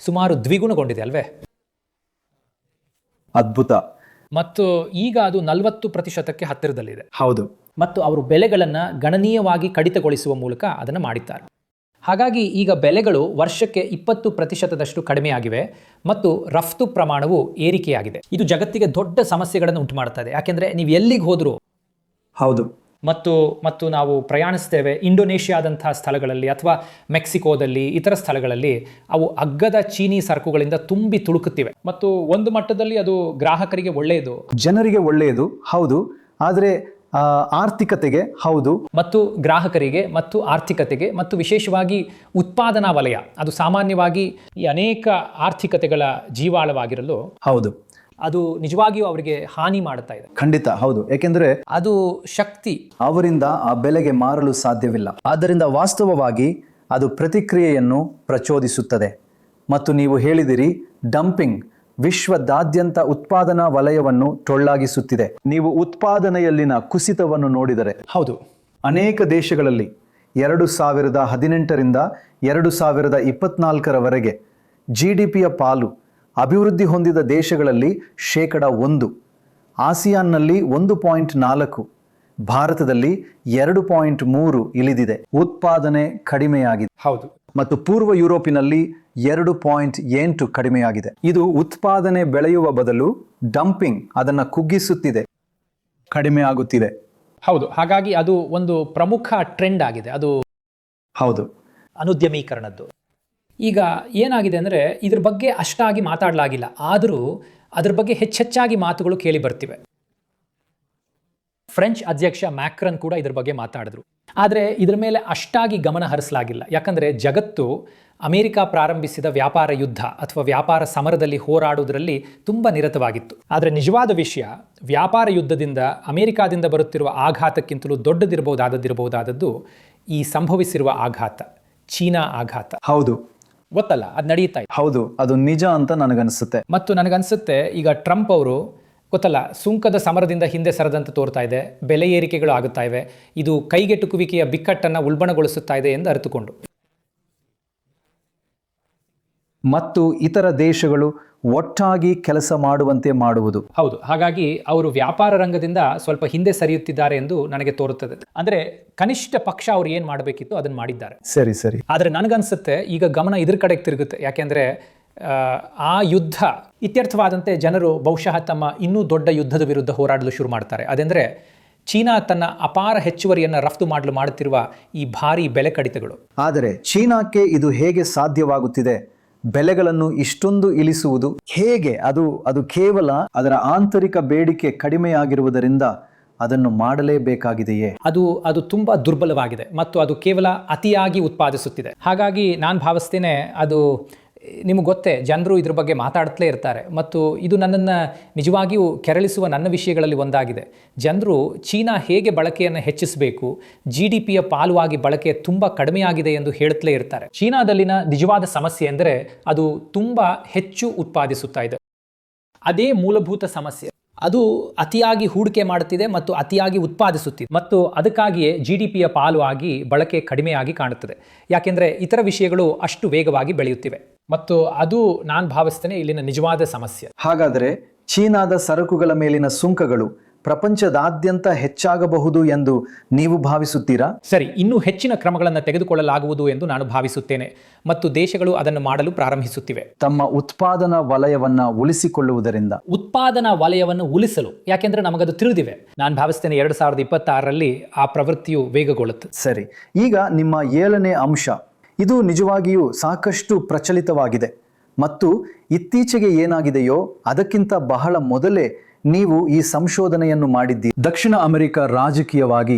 Speaker 2: ಸುಮಾರು ದ್ವಿಗುಣಗೊಂಡಿದೆ ಅಲ್ವೇ?
Speaker 1: ಅದ್ಭುತ.
Speaker 2: ಮತ್ತು ಈಗ ಅದು 40%ಕ್ಕೆ ಹತ್ತಿರದಲ್ಲಿದೆ.
Speaker 1: ಹೌದು.
Speaker 2: ಮತ್ತು ಅವರು ಬೆಲೆಗಳನ್ನು ಗಣನೀಯವಾಗಿ ಕಡಿತಗೊಳಿಸುವ ಮೂಲಕ ಅದನ್ನು ಮಾಡಿದ್ದಾರೆ. ಹಾಗಾಗಿ ಈಗ ಬೆಲೆಗಳು ವರ್ಷಕ್ಕೆ 20% ಕಡಿಮೆಯಾಗಿವೆ ಮತ್ತು ರಫ್ತು ಪ್ರಮಾಣವು ಏರಿಕೆಯಾಗಿದೆ. ಇದು ಜಗತ್ತಿಗೆ ದೊಡ್ಡ ಸಮಸ್ಯೆಗಳನ್ನು ಉಂಟು ಮಾಡ್ತಾ ಇದೆ. ಯಾಕೆಂದರೆ ನೀವು ಎಲ್ಲಿಗೆ ಹೋದರೂ,
Speaker 1: ಹೌದು,
Speaker 2: ಮತ್ತು ನಾವು ಪ್ರಯಾಣಿಸ್ತೇವೆ ಇಂಡೋನೇಷ್ಯಾದಂತಹ ಸ್ಥಳಗಳಲ್ಲಿ ಅಥವಾ ಮೆಕ್ಸಿಕೋದಲ್ಲಿ, ಇತರ ಸ್ಥಳಗಳಲ್ಲಿ ಅವು ಅಗ್ಗದ ಚೀನಿ ಸರಕುಗಳಿಂದ ತುಂಬಿ ತುಳುಕುತ್ತಿವೆ ಮತ್ತು ಒಂದು ಮಟ್ಟದಲ್ಲಿ ಅದು ಗ್ರಾಹಕರಿಗೆ ಒಳ್ಳೆಯದು,
Speaker 1: ಜನರಿಗೆ ಒಳ್ಳೆಯದು, ಹೌದು. ಆದರೆ ಆರ್ಥಿಕತೆಗೆ, ಹೌದು,
Speaker 2: ಮತ್ತು ಗ್ರಾಹಕರಿಗೆ ಮತ್ತು ಆರ್ಥಿಕತೆಗೆ ಮತ್ತು ವಿಶೇಷವಾಗಿ ಉತ್ಪಾದನಾ ವಲಯ, ಅದು ಸಾಮಾನ್ಯವಾಗಿ ಈ ಅನೇಕ ಆರ್ಥಿಕತೆಗಳ ಜೀವಾಳವಾಗಿರಲು,
Speaker 1: ಹೌದು,
Speaker 2: ಅದು ನಿಜವಾಗಿಯೂ ಅವರಿಗೆ ಹಾನಿ ಮಾಡುತ್ತಾ ಇದೆ.
Speaker 1: ಖಂಡಿತ, ಹೌದು. ಏಕೆಂದರೆ
Speaker 2: ಅದು ಶಕ್ತಿ,
Speaker 1: ಅವರಿಂದ ಆ ಬೆಲೆಗೆ ಮಾರಲು ಸಾಧ್ಯವಿಲ್ಲ. ಆದ್ದರಿಂದ ವಾಸ್ತವವಾಗಿ ಅದು ಪ್ರತಿಕ್ರಿಯೆಯನ್ನು ಪ್ರಚೋದಿಸುತ್ತದೆ. ಮತ್ತು ನೀವು ಹೇಳಿದಿರಿ, ಡಂಪಿಂಗ್ ವಿಶ್ವದಾದ್ಯಂತ ಉತ್ಪಾದನಾ ವಲಯವನ್ನು ಟೊಳ್ಳಾಗಿಸುತ್ತಿದೆ. ನೀವು ಉತ್ಪಾದನೆಯಲ್ಲಿನ ಕುಸಿತವನ್ನು ನೋಡಿದರೆ,
Speaker 2: ಹೌದು,
Speaker 1: ಅನೇಕ ದೇಶಗಳಲ್ಲಿ 2018ರಿಂದ 2024ರವರೆಗೆ GDPಯ ಪಾಲು ಅಭಿವೃದ್ಧಿ ಹೊಂದಿದ ದೇಶಗಳಲ್ಲಿ 1%, ಆಸಿಯಾನ್ನಲ್ಲಿ 1.4, ಭಾರತದಲ್ಲಿ 2.3 ಇಳಿದಿದೆ. ಉತ್ಪಾದನೆ ಕಡಿಮೆಯಾಗಿದೆ.
Speaker 2: ಹೌದು.
Speaker 1: ಮತ್ತು ಪೂರ್ವ ಯುರೋಪಿನಲ್ಲಿ 2.8 ಕಡಿಮೆಯಾಗಿದೆ. ಇದು ಉತ್ಪಾದನೆ ಬೆಳೆಯುವ ಬದಲು ಡಂಪಿಂಗ್ ಅದನ್ನು ಕುಗ್ಗಿಸುತ್ತಿದೆ, ಕಡಿಮೆ ಆಗುತ್ತಿದೆ.
Speaker 2: ಹೌದು, ಹಾಗಾಗಿ ಅದು ಒಂದು ಪ್ರಮುಖ ಟ್ರೆಂಡ್ ಆಗಿದೆ. ಅದು
Speaker 1: ಹೌದು,
Speaker 2: ಅನುದ್ಯಮೀಕರಣದ್ದು. ಈಗ ಏನಾಗಿದೆ ಅಂದರೆ ಇದ್ರ ಬಗ್ಗೆ ಅಷ್ಟಾಗಿ ಮಾತಾಡಲಾಗಿಲ್ಲ, ಆದರೂ ಅದ್ರ ಬಗ್ಗೆ ಹೆಚ್ಚೆಚ್ಚಾಗಿ ಮಾತುಗಳು ಕೇಳಿ ಬರ್ತಿವೆ. ಫ್ರೆಂಚ್ ಅಧ್ಯಕ್ಷ ಮ್ಯಾಕ್ರನ್ ಕೂಡ ಇದ್ರ ಬಗ್ಗೆ ಮಾತಾಡಿದ್ರು. ಆದರೆ ಇದರ ಮೇಲೆ ಅಷ್ಟಾಗಿ ಗಮನ ಹರಿಸಲಾಗಿಲ್ಲ. ಯಾಕಂದರೆ ಜಗತ್ತು ಅಮೆರಿಕ ಪ್ರಾರಂಭಿಸಿದ ವ್ಯಾಪಾರ ಯುದ್ಧ ಅಥವಾ ವ್ಯಾಪಾರ ಸಮರದಲ್ಲಿ ಹೋರಾಡುವುದರಲ್ಲಿ ತುಂಬ ನಿರತವಾಗಿತ್ತು. ಆದರೆ ನಿಜವಾದ ವಿಷಯ, ವ್ಯಾಪಾರ ಯುದ್ಧದಿಂದ ಅಮೆರಿಕಾದಿಂದ ಬರುತ್ತಿರುವ ಆಘಾತಕ್ಕಿಂತಲೂ ದೊಡ್ಡದಿರಬಹುದಾದದ್ದು ಈ ಸಂಭವಿಸಿರುವ ಆಘಾತ, ಚೀನಾ ಆಘಾತ.
Speaker 1: ಹೌದು,
Speaker 2: ಗೊತ್ತಲ್ಲ, ಅದು ನಡೀತಾ ಇದೆ.
Speaker 1: ಹೌದು, ಅದು ನಿಜ ಅಂತ ನನಗನ್ಸುತ್ತೆ.
Speaker 2: ಮತ್ತು ನನಗನ್ಸುತ್ತೆ ಈಗ ಟ್ರಂಪ್ ಅವರು, ಗೊತ್ತಲ್ಲ, ಸುಂಕದ ಸಮರದಿಂದ ಹಿಂದೆ ಸರದಂತೆ ತೋರ್ತಾ ಇದೆ, ಬೆಲೆ ಏರಿಕೆಗಳು ಆಗುತ್ತಾ ಇವೆ, ಇದು ಕೈಗೆಟುಕುವಿಕೆಯ ಬಿಕ್ಕಟ್ಟನ್ನು ಉಲ್ಬಣಗೊಳಿಸುತ್ತಾ ಇದೆ ಎಂದು ಅರಿತುಕೊಂಡು
Speaker 1: ಮತ್ತು ಇತರ ದೇಶಗಳು ಒಟ್ಟಾಗಿ ಕೆಲಸ ಮಾಡುವಂತೆ ಮಾಡುವುದು.
Speaker 2: ಹೌದು, ಹಾಗಾಗಿ ಅವರು ವ್ಯಾಪಾರ ರಂಗದಿಂದ ಸ್ವಲ್ಪ ಹಿಂದೆ ಸರಿಯುತ್ತಿದ್ದಾರೆ ಎಂದು ನನಗೆ ತೋರುತ್ತದೆ. ಅಂದರೆ ಕನಿಷ್ಠ ಪಕ್ಷ ಅವರು ಏನು ಮಾಡಬೇಕಿತ್ತು ಅದನ್ನು ಮಾಡಿದ್ದಾರೆ.
Speaker 1: ಸರಿ ಸರಿ.
Speaker 2: ಆದರೆ ನನಗನ್ಸುತ್ತೆ ಈಗ ಗಮನ ಇದ್ರ ಕಡೆಗೆ ತಿರುಗುತ್ತೆ. ಯಾಕೆಂದರೆ ಆ ಯುದ್ಧ ಇತ್ಯರ್ಥವಾದಂತೆ ಜನರು ಬಹುಶಃ ತಮ್ಮ ಇನ್ನೂ ದೊಡ್ಡ ಯುದ್ಧದ ವಿರುದ್ಧ ಹೋರಾಡಲು ಶುರು ಮಾಡ್ತಾರೆ. ಅದೆಂದರೆ ಚೀನಾ ತನ್ನ ಅಪಾರ ಹೆಚ್ಚುವರಿಯನ್ನು ರಫ್ತು ಮಾಡಲು ಮಾಡುತ್ತಿರುವ ಈ ಭಾರಿ ಬೆಲೆ ಕಡಿತಗಳು.
Speaker 1: ಆದರೆ ಚೀನಾಕ್ಕೆ ಇದು ಹೇಗೆ ಸಾಧ್ಯವಾಗುತ್ತಿದೆ? ಬೆಲೆಗಳನ್ನು ಇಷ್ಟೊಂದು ಇಳಿಸುವುದು ಹೇಗೆ? ಅದು ಕೇವಲ ಅದರ ಆಂತರಿಕ ಬೇಡಿಕೆ ಕಡಿಮೆಯಾಗಿರುವುದರಿಂದ ಅದನ್ನು ಮಾಡಲೇಬೇಕಾಗಿದೆಯೇ?
Speaker 2: ಅದು ತುಂಬ ದುರ್ಬಲವಾಗಿದೆ ಮತ್ತು ಅದು ಕೇವಲ ಅತಿಯಾಗಿ ಉತ್ಪಾದಿಸುತ್ತಿದೆ. ಹಾಗಾಗಿ ನಾನು ಭಾವಿಸ್ತೇನೆ, ಅದು ನಿಮಗೆ ಗೊತ್ತೇ, ಜನರು ಇದ್ರ ಬಗ್ಗೆ ಮಾತಾಡ್ತಲೇ ಇರ್ತಾರೆ. ಮತ್ತು ಇದು ನನ್ನನ್ನು ನಿಜವಾಗಿಯೂ ಕೆರಳಿಸುವ ನನ್ನ ವಿಷಯಗಳಲ್ಲಿ ಒಂದಾಗಿದೆ. ಜನರು ಚೀನಾ ಹೇಗೆ ಬಳಕೆಯನ್ನು ಹೆಚ್ಚಿಸಬೇಕು, GDPಯ ಪಾಲುವಾಗಿ ಬಳಕೆ ತುಂಬ ಕಡಿಮೆಯಾಗಿದೆ ಎಂದು ಹೇಳುತ್ತಲೇ ಇರ್ತಾರೆ. ಚೀನಾದಲ್ಲಿನ ನಿಜವಾದ ಸಮಸ್ಯೆ ಎಂದರೆ ಅದು ತುಂಬ ಹೆಚ್ಚು ಉತ್ಪಾದಿಸುತ್ತಾ ಇದೆ. ಅದೇ ಮೂಲಭೂತ ಸಮಸ್ಯೆ. ಅದು ಅತಿಯಾಗಿ ಹೂಡಿಕೆ ಮಾಡುತ್ತಿದೆ ಮತ್ತು ಅತಿಯಾಗಿ ಉತ್ಪಾದಿಸುತ್ತಿದೆ ಮತ್ತು ಅದಕ್ಕಾಗಿಯೇ GDPಯ ಪಾಲು ಆಗಿ ಬಳಕೆ ಕಡಿಮೆಯಾಗಿ ಕಾಣುತ್ತದೆ. ಯಾಕೆಂದರೆ ಇತರ ವಿಷಯಗಳು ಅಷ್ಟು ವೇಗವಾಗಿ ಬೆಳೆಯುತ್ತಿವೆ ಮತ್ತು ಅದು ನಾನು ಭಾವಿಸ್ತೇನೆ ಇಲ್ಲಿನ ನಿಜವಾದ ಸಮಸ್ಯೆ.
Speaker 1: ಹಾಗಾದರೆ ಚೀನಾದ ಸರಕುಗಳ ಮೇಲಿನ ಸುಂಕಗಳು ಪ್ರಪಂಚದಾದ್ಯಂತ ಹೆಚ್ಚಾಗಬಹುದು ಎಂದು ನೀವು ಭಾವಿಸುತ್ತೀರಾ?
Speaker 2: ಸರಿ, ಇನ್ನೂ ಹೆಚ್ಚಿನ ಕ್ರಮಗಳನ್ನು ತೆಗೆದುಕೊಳ್ಳಲಾಗುವುದು ಎಂದು ನಾನು ಭಾವಿಸುತ್ತೇನೆ ಮತ್ತು ದೇಶಗಳು ಅದನ್ನು ಮಾಡಲು ಪ್ರಾರಂಭಿಸುತ್ತಿವೆ.
Speaker 1: ತಮ್ಮ ಉತ್ಪಾದನಾ ವಲಯವನ್ನು ಉಳಿಸಿಕೊಳ್ಳುವುದರಿಂದ.
Speaker 2: ಉತ್ಪಾದನಾ ವಲಯವನ್ನು ಉಳಿಸಲು, ಯಾಕೆಂದರೆ ನಮಗದು ತಿಳಿದಿವೆ. ನಾನು ಭಾವಿಸ್ತೇನೆ 2026ರಲ್ಲಿ ಆ ಪ್ರವೃತ್ತಿಯು ವೇಗಗೊಳ್ಳುತ್ತದೆ.
Speaker 1: ಸರಿ, ಈಗ ನಿಮ್ಮ 7ನೇ ಅಂಶ, ಇದು ನಿಜವಾಗಿಯೂ ಸಾಕಷ್ಟು ಪ್ರಚಲಿತವಾಗಿದೆ ಮತ್ತು ಇತ್ತೀಚೆಗೆ ಏನಾಗಿದೆಯೋ ಅದಕ್ಕಿಂತ ಬಹಳ ಮೊದಲೇ ನೀವು ಈ ಸಂಶೋಧನೆಯನ್ನು ಮಾಡಿದ್ದೀರಿ. ದಕ್ಷಿಣ ಅಮೆರಿಕ ರಾಜಕೀಯವಾಗಿ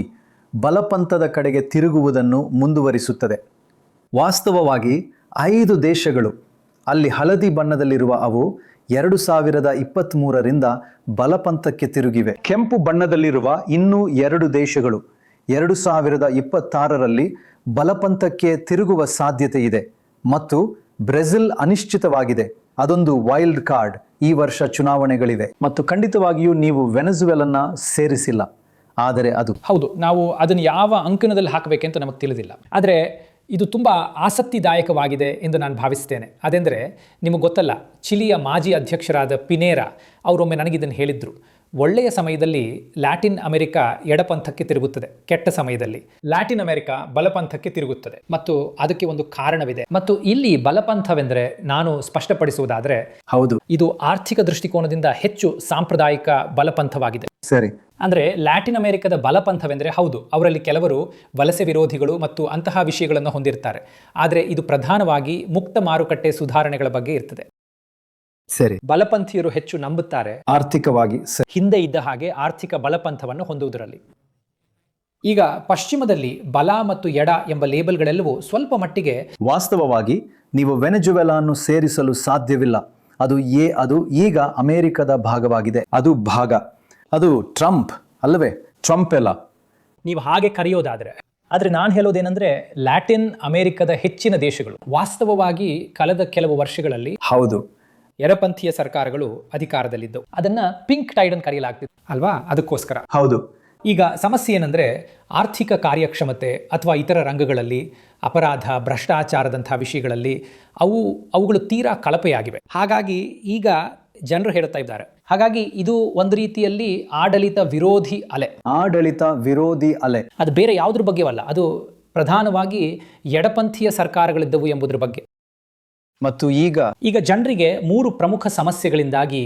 Speaker 1: ಬಲಪಂಥದ ಕಡೆಗೆ ತಿರುಗುವುದನ್ನು ಮುಂದುವರಿಸುತ್ತದೆ. ವಾಸ್ತವವಾಗಿ 5 ದೇಶಗಳು, ಅಲ್ಲಿ ಹಳದಿ ಬಣ್ಣದಲ್ಲಿರುವ ಅವು 2023ರಿಂದ ಬಲಪಂಥಕ್ಕೆ ತಿರುಗಿವೆ. ಕೆಂಪು ಬಣ್ಣದಲ್ಲಿರುವ ಇನ್ನೂ 2 ದೇಶಗಳು 2026ರಲ್ಲಿ ಬಲಪಂಥಕ್ಕೆ ತಿರುಗುವ ಸಾಧ್ಯತೆ ಇದೆ ಮತ್ತು ಬ್ರೆಜಿಲ್ ಅನಿಶ್ಚಿತವಾಗಿದೆ. ಅದೊಂದು ವೈಲ್ಡ್ ಕಾರ್ಡ್. ಈ ವರ್ಷ ಚುನಾವಣೆಗಳಿವೆ ಮತ್ತು ಖಂಡಿತವಾಗಿಯೂ ನೀವು ವೆನೆಜುವೆಲನ್ನ ಸೇರಿಸಿಲ್ಲ. ಆದರೆ ಅದು
Speaker 2: ಹೌದು, ನಾವು ಅದನ್ನು ಯಾವ ಅಂಕಣದಲ್ಲಿ ಹಾಕಬೇಕೆಂತ ನಮಗೆ ತಿಳಿದಿಲ್ಲ. ಆದರೆ ಇದು ತುಂಬ ಆಸಕ್ತಿದಾಯಕವಾಗಿದೆ ಎಂದು ನಾನು ಭಾವಿಸ್ತೇನೆ. ಅದೆಂದರೆ ನಿಮಗೆ ಗೊತ್ತಲ್ಲ, ಚಿಲಿಯ ಮಾಜಿ ಅಧ್ಯಕ್ಷರಾದ ಪಿನೇರಾ ಅವರೊಮ್ಮೆ ನನಗಿದನ್ನು ಹೇಳಿದ್ರು. ಒಳ್ಳೆಯ ಸಮಯದಲ್ಲಿ ಲ್ಯಾಟಿನ್ ಅಮೆರಿಕ ಎಡಪಂಥಕ್ಕೆ ತಿರುಗುತ್ತದೆ, ಕೆಟ್ಟ ಸಮಯದಲ್ಲಿ ಲ್ಯಾಟಿನ್ ಅಮೆರಿಕ ಬಲಪಂಥಕ್ಕೆ ತಿರುಗುತ್ತದೆ ಮತ್ತು ಅದಕ್ಕೆ ಒಂದು ಕಾರಣವಿದೆ. ಮತ್ತು ಇಲ್ಲಿ ಬಲಪಂಥವೆಂದರೆ ನಾನು ಸ್ಪಷ್ಟಪಡಿಸುವುದಾದರೆ,
Speaker 1: ಹೌದು,
Speaker 2: ಇದು ಆರ್ಥಿಕ ದೃಷ್ಟಿಕೋನದಿಂದ ಹೆಚ್ಚು ಸಾಂಪ್ರದಾಯಿಕ ಬಲಪಂಥವಾಗಿದೆ.
Speaker 1: ಸರಿ.
Speaker 2: ಅಂದರೆ ಲ್ಯಾಟಿನ್ ಅಮೆರಿಕದ ಬಲಪಂಥವೆಂದರೆ, ಹೌದು, ಅವರಲ್ಲಿ ಕೆಲವರು ವಲಸೆ ವಿರೋಧಿಗಳು ಮತ್ತು ಅಂತಹ ವಿಷಯಗಳನ್ನು ಹೊಂದಿರ್ತಾರೆ. ಆದರೆ ಇದು ಪ್ರಧಾನವಾಗಿ ಮುಕ್ತ ಮಾರುಕಟ್ಟೆ ಸುಧಾರಣೆಗಳ ಬಗ್ಗೆ ಇರ್ತದೆ.
Speaker 1: ಸರಿ.
Speaker 2: ಬಲಪಂಥೀಯರು ಹೆಚ್ಚು ನಂಬುತ್ತಾರೆ
Speaker 1: ಆರ್ಥಿಕವಾಗಿ
Speaker 2: ಹಿಂದೆ ಇದ್ದ ಹಾಗೆ ಆರ್ಥಿಕ ಬಲಪಂಥವನ್ನು ಹೊಂದುವುದರಲ್ಲಿ. ಈಗ ಪಶ್ಚಿಮದಲ್ಲಿ ಬಲ ಮತ್ತು ಎಡ ಎಂಬ ಲೇಬಲ್ಗಳೆಲ್ಲವೂ ಸ್ವಲ್ಪ ಮಟ್ಟಿಗೆ.
Speaker 1: ವಾಸ್ತವವಾಗಿ ನೀವು ವೆನೆಜುವೆಲಾನ್ನು ಸೇರಿಸಲು ಸಾಧ್ಯವಿಲ್ಲ. ಅದು ಈಗ ಅಮೆರಿಕದ ಭಾಗವಾಗಿದೆ. ಅದು ಟ್ರಂಪ್ ಅಲ್ಲವೇ? ಟ್ರಂಪ್ ಎಲ್ಲ
Speaker 2: ನೀವು ಹಾಗೆ ಕರೆಯೋದಾದರೆ. ಆದರೆ ನಾನು ಹೇಳೋದೇನೆಂದರೆ, ಲ್ಯಾಟಿನ್ ಅಮೆರಿಕದ ಹೆಚ್ಚಿನ ದೇಶಗಳು ವಾಸ್ತವವಾಗಿ ಕಳೆದ ಕೆಲವು ವರ್ಷಗಳಲ್ಲಿ,
Speaker 1: ಹೌದು,
Speaker 2: ಎಡಪಂಥೀಯ ಸರ್ಕಾರಗಳು ಅಧಿಕಾರದಲ್ಲಿದ್ದವು. ಅದನ್ನ ಪಿಂಕ್ ಟೈಡ್ ಅಂತ ಕರೆಯಲಾಗ್ತಿತ್ತು ಅಲ್ವಾ? ಅದಕ್ಕೋಸ್ಕರ.
Speaker 1: ಹೌದು.
Speaker 2: ಈಗ ಸಮಸ್ಯೆ ಏನಂದರೆ, ಆರ್ಥಿಕ ಕಾರ್ಯಕ್ಷಮತೆ ಅಥವಾ ಇತರ ರಂಗಗಳಲ್ಲಿ ಅಪರಾಧ, ಭ್ರಷ್ಟಾಚಾರದಂಥ ವಿಷಯಗಳಲ್ಲಿ ಅವುಗಳು ತೀರಾ ಕಳಪೆಯಾಗಿವೆ. ಹಾಗಾಗಿ ಈಗ ಜನರು ಹೇಳ್ತಾ ಇದ್ದಾರೆ, ಹಾಗಾಗಿ ಇದು ಒಂದು ರೀತಿಯಲ್ಲಿ ಆಡಳಿತ ವಿರೋಧಿ ಅಲೆ. ಅದು ಬೇರೆ ಯಾವುದ್ರ ಬಗ್ಗೆವಲ್ಲ, ಅದು ಪ್ರಧಾನವಾಗಿ ಎಡಪಂಥೀಯ ಸರ್ಕಾರಗಳಿದ್ದವು ಎಂಬುದರ ಬಗ್ಗೆ.
Speaker 1: ಮತ್ತು
Speaker 2: ಈಗ ಜನರಿಗೆ 3 ಪ್ರಮುಖ ಸಮಸ್ಯೆಗಳಿಂದಾಗಿ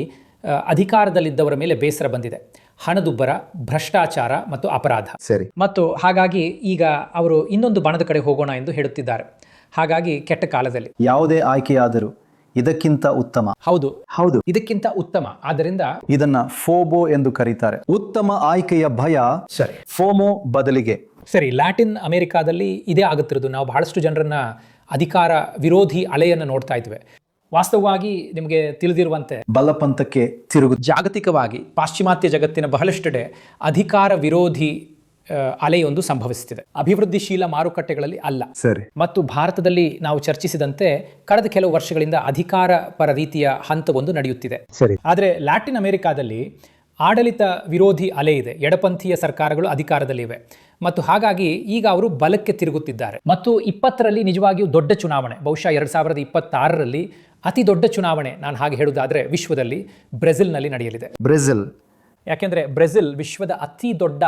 Speaker 2: ಅಧಿಕಾರದಲ್ಲಿದ್ದವರ ಮೇಲೆ ಬೇಸರ ಬಂದಿದೆ: ಹಣದುಬ್ಬರ, ಭ್ರಷ್ಟಾಚಾರ ಮತ್ತು ಅಪರಾಧ.
Speaker 1: ಸರಿ.
Speaker 2: ಮತ್ತು ಹಾಗಾಗಿ ಈಗ ಅವರು ಇನ್ನೊಂದು ಬಣದ ಕಡೆ ಹೋಗೋಣ ಎಂದು ಹೇಳುತ್ತಿದ್ದಾರೆ. ಹಾಗಾಗಿ ಕೆಟ್ಟ ಕಾಲದಲ್ಲಿ.
Speaker 1: ಯಾವುದೇ ಆಯ್ಕೆಯಾದರೂ ಇದಕ್ಕಿಂತ ಉತ್ತಮ.
Speaker 2: ಹೌದು, ಇದಕ್ಕಿಂತ ಉತ್ತಮ. ಆದ್ದರಿಂದ
Speaker 1: ಇದನ್ನ ಫೋಬೋ ಎಂದು ಕರೀತಾರೆ. ಉತ್ತಮ ಆಯ್ಕೆಯ ಭಯ.
Speaker 2: ಸರಿ,
Speaker 1: ಫೋಮೋ ಬದಲಿಗೆ.
Speaker 2: ಸರಿ, ಲ್ಯಾಟಿನ್ ಅಮೆರಿಕಾದಲ್ಲಿ ಇದೇ ಆಗುತ್ತಿರೋದು. ನಾವು ಬಹಳಷ್ಟು ಜನರನ್ನ ಅಧಿಕಾರ ವಿರೋಧಿ ಅಲೆಯನ್ನು ನೋಡ್ತಾ ಇದ್ವಿ. ವಾಸ್ತವವಾಗಿ ನಿಮಗೆ ತಿಳಿದಿರುವಂತೆ
Speaker 1: ಬಲಪಂಥಕ್ಕೆ ತಿರುಗು.
Speaker 2: ಜಾಗತಿಕವಾಗಿ ಪಾಶ್ಚಿಮಾತ್ಯ ಜಗತ್ತಿನ ಬಹಳಷ್ಟೆಡೆ ಅಧಿಕಾರ ವಿರೋಧಿ ಅಲೆಯೊಂದು ಸಂಭವಿಸುತ್ತಿದೆ, ಅಭಿವೃದ್ಧಿಶೀಲ ಮಾರುಕಟ್ಟೆಗಳಲ್ಲಿ ಅಲ್ಲ.
Speaker 1: ಸರಿ.
Speaker 2: ಮತ್ತು ಭಾರತದಲ್ಲಿ ನಾವು ಚರ್ಚಿಸಿದಂತೆ ಕಳೆದ ಕೆಲವು ವರ್ಷಗಳಿಂದ ಅಧಿಕಾರ ಪರ ರೀತಿಯ ಹಂತವೊಂದು ನಡೆಯುತ್ತಿದೆ.
Speaker 1: ಸರಿ.
Speaker 2: ಆದರೆ ಲ್ಯಾಟಿನ್ ಅಮೆರಿಕಾದಲ್ಲಿ ಆಡಳಿತ ವಿರೋಧಿ ಅಲೆ ಇದೆ, ಎಡಪಂಥೀಯ ಸರ್ಕಾರಗಳು ಅಧಿಕಾರದಲ್ಲಿವೆ ಮತ್ತು ಹಾಗಾಗಿ ಈಗ ಅವರು ಬಲಕ್ಕೆ ತಿರುಗುತ್ತಿದ್ದಾರೆ. ಮತ್ತು 20ರಲ್ಲಿ ನಿಜವಾಗಿಯೂ ದೊಡ್ಡ ಚುನಾವಣೆ, ಬಹುಶಃ 2026ರಲ್ಲಿ ಅತಿ ದೊಡ್ಡ ಚುನಾವಣೆ, ನಾನು ಹಾಗೆ ಹೇಳುವುದಾದರೆ ವಿಶ್ವದಲ್ಲಿ ಬ್ರೆಜಿಲ್ನಲ್ಲಿ ನಡೆಯಲಿದೆ.
Speaker 1: ಬ್ರೆಜಿಲ್,
Speaker 2: ಯಾಕೆಂದ್ರೆ ಬ್ರೆಜಿಲ್ ವಿಶ್ವದ ಅತಿ ದೊಡ್ಡ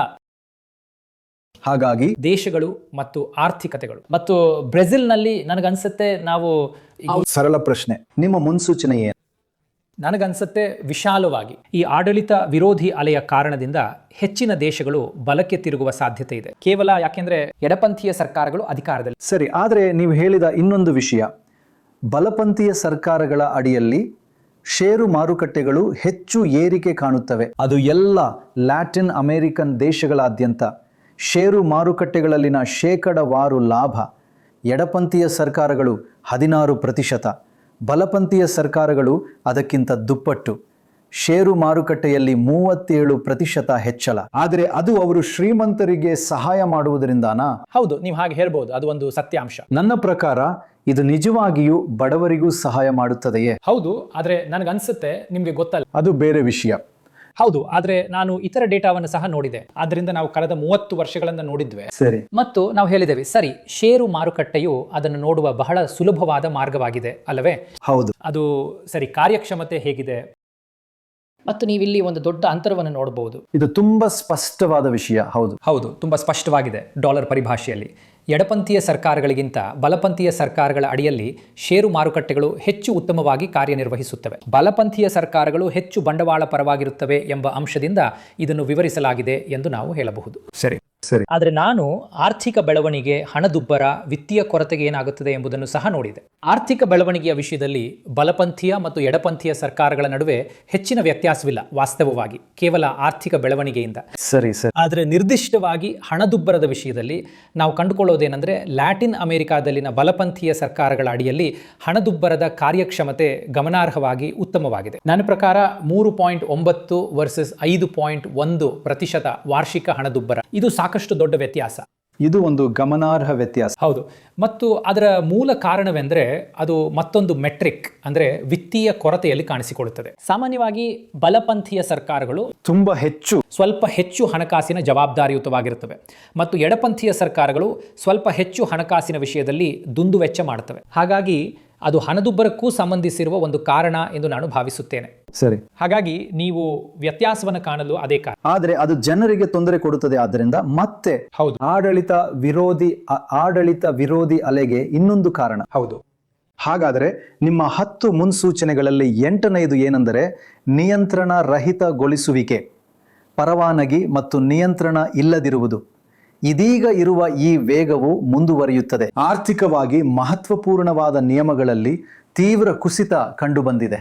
Speaker 1: ಹಾಗಾಗಿ
Speaker 2: ದೇಶಗಳು ಮತ್ತು ಆರ್ಥಿಕತೆಗಳು. ಮತ್ತು ಬ್ರೆಜಿಲ್ನಲ್ಲಿ ನನಗನ್ಸುತ್ತೆ ನಾವು
Speaker 1: ಸರಳ ಪ್ರಶ್ನೆ, ನಿಮ್ಮ ಮುನ್ಸೂಚನೆ ಏನು?
Speaker 2: ನನಗನ್ಸುತ್ತೆ ವಿಶಾಲವಾಗಿ ಈ ಆಡಳಿತ ವಿರೋಧಿ ಅಲೆಯ ಕಾರಣದಿಂದ ಹೆಚ್ಚಿನ ದೇಶಗಳು ಬಲಕ್ಕೆ ತಿರುಗುವ ಸಾಧ್ಯತೆ ಇದೆ, ಕೇವಲ ಯಾಕೆಂದ್ರೆ ಎಡಪಂಥೀಯ ಸರ್ಕಾರಗಳು ಅಧಿಕಾರದಲ್ಲಿ.
Speaker 1: ಸರಿ, ಆದರೆ ನೀವು ಹೇಳಿದ ಇನ್ನೊಂದು ವಿಷಯ, ಬಲಪಂಥೀಯ ಸರ್ಕಾರಗಳ ಅಡಿಯಲ್ಲಿ ಷೇರು ಮಾರುಕಟ್ಟೆಗಳು ಹೆಚ್ಚು ಏರಿಕೆ ಕಾಣುತ್ತವೆ. ಅದು ಎಲ್ಲ ಲ್ಯಾಟಿನ್ ಅಮೆರಿಕನ್ ದೇಶಗಳಾದ್ಯಂತ ಷೇರು ಮಾರುಕಟ್ಟೆಗಳಲ್ಲಿನ ಶೇಕಡವಾರು ಲಾಭ ಎಡಪಂಥೀಯ ಸರ್ಕಾರಗಳು 16%, ಬಲಪಂಥೀಯ ಸರ್ಕಾರಗಳು ಅದಕ್ಕಿಂತ ದುಪ್ಪಟ್ಟು. ಷೇರು ಮಾರುಕಟ್ಟೆಯಲ್ಲಿ 37% ಹೆಚ್ಚಳ. ಆದರೆ ಅದು ಅವರು ಶ್ರೀಮಂತರಿಗೆ ಸಹಾಯ ಮಾಡುವುದರಿಂದಾನಾ?
Speaker 2: ಹೌದು, ನೀವು ಹಾಗೆ ಹೇಳ್ಬೋದು, ಅದು ಒಂದು ಸತ್ಯಾಂಶ.
Speaker 1: ನನ್ನ ಪ್ರಕಾರ ಇದು ನಿಜವಾಗಿಯೂ ಬಡವರಿಗೂ ಸಹಾಯ ಮಾಡುತ್ತದೆಯೇ?
Speaker 2: ಹೌದು, ಆದರೆ ನನಗನ್ಸುತ್ತೆ ನಿಮಗೆ ಗೊತ್ತಲ್ಲ,
Speaker 1: ಅದು ಬೇರೆ ವಿಷಯ.
Speaker 2: ಹೌದು, ಆದರೆ ನಾನು ಇತರ ಡೇಟಾವನ್ನು ಸಹ ನೋಡಿದೆ. ಆದ್ದರಿಂದ ನಾವು ಕಳೆದ 30 ವರ್ಷಗಳನ್ನು ನೋಡಿದ್ವಿ.
Speaker 1: ಸರಿ.
Speaker 2: ಮತ್ತು ನಾವು ಹೇಳಿದ್ದೇವೆ, ಸರಿ, ಷೇರು ಮಾರುಕಟ್ಟೆಯು ಅದನ್ನು ನೋಡುವ ಬಹಳ ಸುಲಭವಾದ ಮಾರ್ಗವಾಗಿದೆ ಅಲ್ಲವೇ?
Speaker 1: ಹೌದು.
Speaker 2: ಅದು ಸರಿ, ಕಾರ್ಯಕ್ಷಮತೆ ಹೇಗಿದೆ? ಮತ್ತು ನೀವಿಲ್ಲಿ ಒಂದು ದೊಡ್ಡ ಅಂತರವನ್ನು ನೋಡಬಹುದು.
Speaker 1: ಇದು ತುಂಬಾ ಸ್ಪಷ್ಟವಾದ ವಿಷಯ. ಹೌದು,
Speaker 2: ತುಂಬಾ ಸ್ಪಷ್ಟವಾಗಿದೆ. ಡಾಲರ್ ಪರಿಭಾಷೆಯಲ್ಲಿ ಎಡಪಂಥೀಯ ಸರ್ಕಾರಗಳಿಗಿಂತ ಬಲಪಂಥೀಯ ಸರ್ಕಾರಗಳ ಅಡಿಯಲ್ಲಿ ಷೇರು ಮಾರುಕಟ್ಟೆಗಳು ಹೆಚ್ಚು ಉತ್ತಮವಾಗಿ ಕಾರ್ಯನಿರ್ವಹಿಸುತ್ತವೆ. ಬಲಪಂಥೀಯ ಸರ್ಕಾರಗಳು ಹೆಚ್ಚು ಬಂಡವಾಳ ಪರವಾಗಿರುತ್ತವೆ ಎಂಬ ಅಂಶದಿಂದ ಇದನ್ನು ವಿವರಿಸಲಾಗಿದೆ ಎಂದು ನಾವು ಹೇಳಬಹುದು.
Speaker 1: ಸರಿ.
Speaker 2: ಆದರೆ ನಾನು ಆರ್ಥಿಕ ಬೆಳವಣಿಗೆ, ಹಣದುಬ್ಬರ, ವಿತ್ತೀಯ ಕೊರತೆಗೆ ಏನಾಗುತ್ತದೆ ಎಂಬುದನ್ನು ಸಹ ನೋಡಿದೆ. ಆರ್ಥಿಕ ಬೆಳವಣಿಗೆಯ ವಿಷಯದಲ್ಲಿ ಬಲಪಂಥೀಯ ಮತ್ತು ಎಡಪಂಥೀಯ ಸರ್ಕಾರಗಳ ನಡುವೆ ಹೆಚ್ಚಿನ ವ್ಯತ್ಯಾಸವಿಲ್ಲ ವಾಸ್ತವವಾಗಿ, ಕೇವಲ ಆರ್ಥಿಕ ಬೆಳವಣಿಗೆಯಿಂದ.
Speaker 1: ಸರಿ.
Speaker 2: ಆದರೆ ನಿರ್ದಿಷ್ಟವಾಗಿ ಹಣದುಬ್ಬರದ ವಿಷಯದಲ್ಲಿ ನಾವು ಕಂಡುಕೊಳ್ಳೋದೇನೆಂದರೆ ಲ್ಯಾಟಿನ್ ಅಮೆರಿಕಾದಲ್ಲಿನ ಬಲಪಂಥೀಯ ಸರ್ಕಾರಗಳ ಅಡಿಯಲ್ಲಿ ಹಣದುಬ್ಬರದ ಕಾರ್ಯಕ್ಷಮತೆ ಗಮನಾರ್ಹವಾಗಿ ಉತ್ತಮವಾಗಿದೆ. ನನ್ನ ಪ್ರಕಾರ 3.9 ವರ್ಸಸ್ 5.1% ವಾರ್ಷಿಕ ಹಣದುಬ್ಬರ, ಇದು ಸಾಕಷ್ಟು ದೊಡ್ಡ ವ್ಯತ್ಯಾಸ.
Speaker 1: ಇದು ಒಂದು ಗಮನಾರ್ಹ ವ್ಯತ್ಯಾಸ.
Speaker 2: ಹೌದು. ಮತ್ತು ಅದರ ಮೂಲ ಕಾರಣವೆಂದರೆ ಅದು ಮತ್ತೊಂದು ಮೆಟ್ರಿಕ್, ಅಂದರೆ ವಿತ್ತೀಯ ಕೊರತೆಯಲ್ಲಿ ಕಾಣಿಸಿಕೊಳ್ಳುತ್ತದೆ. ಸಾಮಾನ್ಯವಾಗಿ ಬಲಪಂಥೀಯ ಸರ್ಕಾರಗಳು ಸ್ವಲ್ಪ ಹೆಚ್ಚು ಹಣಕಾಸಿನ ಜವಾಬ್ದಾರಿಯುತವಾಗಿರುತ್ತವೆ ಮತ್ತು ಎಡಪಂಥೀಯ ಸರ್ಕಾರಗಳು ಸ್ವಲ್ಪ ಹೆಚ್ಚು ಹಣಕಾಸಿನ ವಿಷಯದಲ್ಲಿ ದುಂದುವೆಚ್ಚ ಮಾಡುತ್ತವೆ. ಹಾಗಾಗಿ ಅದು ಹಣದುಬ್ಬರಕ್ಕೂ ಸಂಬಂಧಿಸಿರುವ ಒಂದು ಕಾರಣ ಎಂದು ನಾನು ಭಾವಿಸುತ್ತೇನೆ.
Speaker 1: ಸರಿ.
Speaker 2: ಹಾಗಾಗಿ ನೀವು ವ್ಯತ್ಯಾಸವನ್ನು ಕಾಣಲು ಅದೇ ಕಾರಣ.
Speaker 1: ಆದರೆ ಅದು ಜನರಿಗೆ ತೊಂದರೆ ಕೊಡುತ್ತದೆ. ಆದ್ದರಿಂದ ಮತ್ತೆ
Speaker 2: ಹೌದು,
Speaker 1: ಆಡಳಿತ ವಿರೋಧಿ ಅಲೆಗೆ ಇನ್ನೊಂದು ಕಾರಣ.
Speaker 2: ಹೌದು.
Speaker 1: ಹಾಗಾದರೆ ನಿಮ್ಮ 10 ಮುನ್ಸೂಚನೆಗಳಲ್ಲಿ 8ನೇದು ಏನೆಂದರೆ ನಿಯಂತ್ರಣ ರಹಿತಗೊಳಿಸುವಿಕೆ, ಪರವಾನಗಿ ಮತ್ತು ನಿಯಂತ್ರಣ ಇಲ್ಲದಿರುವುದು. ಇದೀಗ ಇರುವ ಈ ವೇಗವು ಮುಂದುವರಿಯುತ್ತದೆ. ಆರ್ಥಿಕವಾಗಿ ಮಹತ್ವಪೂರ್ಣವಾದ ನಿಯಮಗಳಲ್ಲಿ ತೀವ್ರ ಕುಸಿತ ಕಂಡುಬಂದಿದೆ.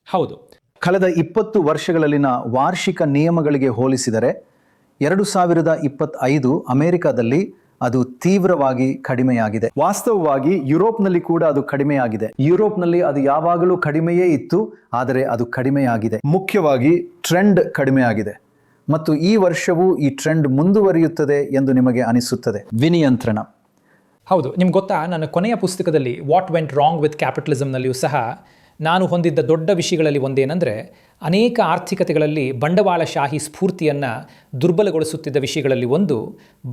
Speaker 2: ಹೌದು.
Speaker 1: ಕಳೆದ 20 ವರ್ಷಗಳಲ್ಲಿನ ವಾರ್ಷಿಕ ನಿಯಮಗಳಿಗೆ ಹೋಲಿಸಿದರೆ 2025 ಅಮೆರಿಕದಲ್ಲಿ ಅದು ತೀವ್ರವಾಗಿ ಕಡಿಮೆಯಾಗಿದೆ. ವಾಸ್ತವವಾಗಿ ಯುರೋಪ್ನಲ್ಲಿ ಕೂಡ ಅದು ಕಡಿಮೆಯಾಗಿದೆ. ಯುರೋಪ್ನಲ್ಲಿ ಅದು ಯಾವಾಗಲೂ ಕಡಿಮೆಯೇ ಇತ್ತು, ಆದರೆ ಅದು ಕಡಿಮೆಯಾಗಿದೆ. ಮುಖ್ಯವಾಗಿ ಟ್ರೆಂಡ್ ಕಡಿಮೆಯಾಗಿದೆ ಮತ್ತು ಈ ವರ್ಷವೂ ಈ ಟ್ರೆಂಡ್ ಮುಂದುವರಿಯುತ್ತದೆ ಎಂದು ನಿಮಗೆ ಅನಿಸುತ್ತದೆ. ವಿನಿಯಂತ್ರಣ.
Speaker 2: ಹೌದು, ನಿಮ್ಗೆ ಗೊತ್ತಾ, ನನ್ನ ಕೊನೆಯ ಪುಸ್ತಕದಲ್ಲಿ ವಾಟ್ ವೆಂಟ್ ರಾಂಗ್ ವಿತ್ ಕ್ಯಾಪಿಟಲಿಸಮ್ನಲ್ಲಿಯೂ ಸಹ ನಾನು ಹೊಂದಿದ್ದ ದೊಡ್ಡ ವಿಷಯಗಳಲ್ಲಿ ಒಂದೇನೆಂದರೆ ಅನೇಕ ಆರ್ಥಿಕತೆಗಳಲ್ಲಿ ಬಂಡವಾಳಶಾಹಿ ಸ್ಫೂರ್ತಿಯನ್ನು ದುರ್ಬಲಗೊಳಿಸುತ್ತಿದ್ದ ವಿಷಯಗಳಲ್ಲಿ ಒಂದು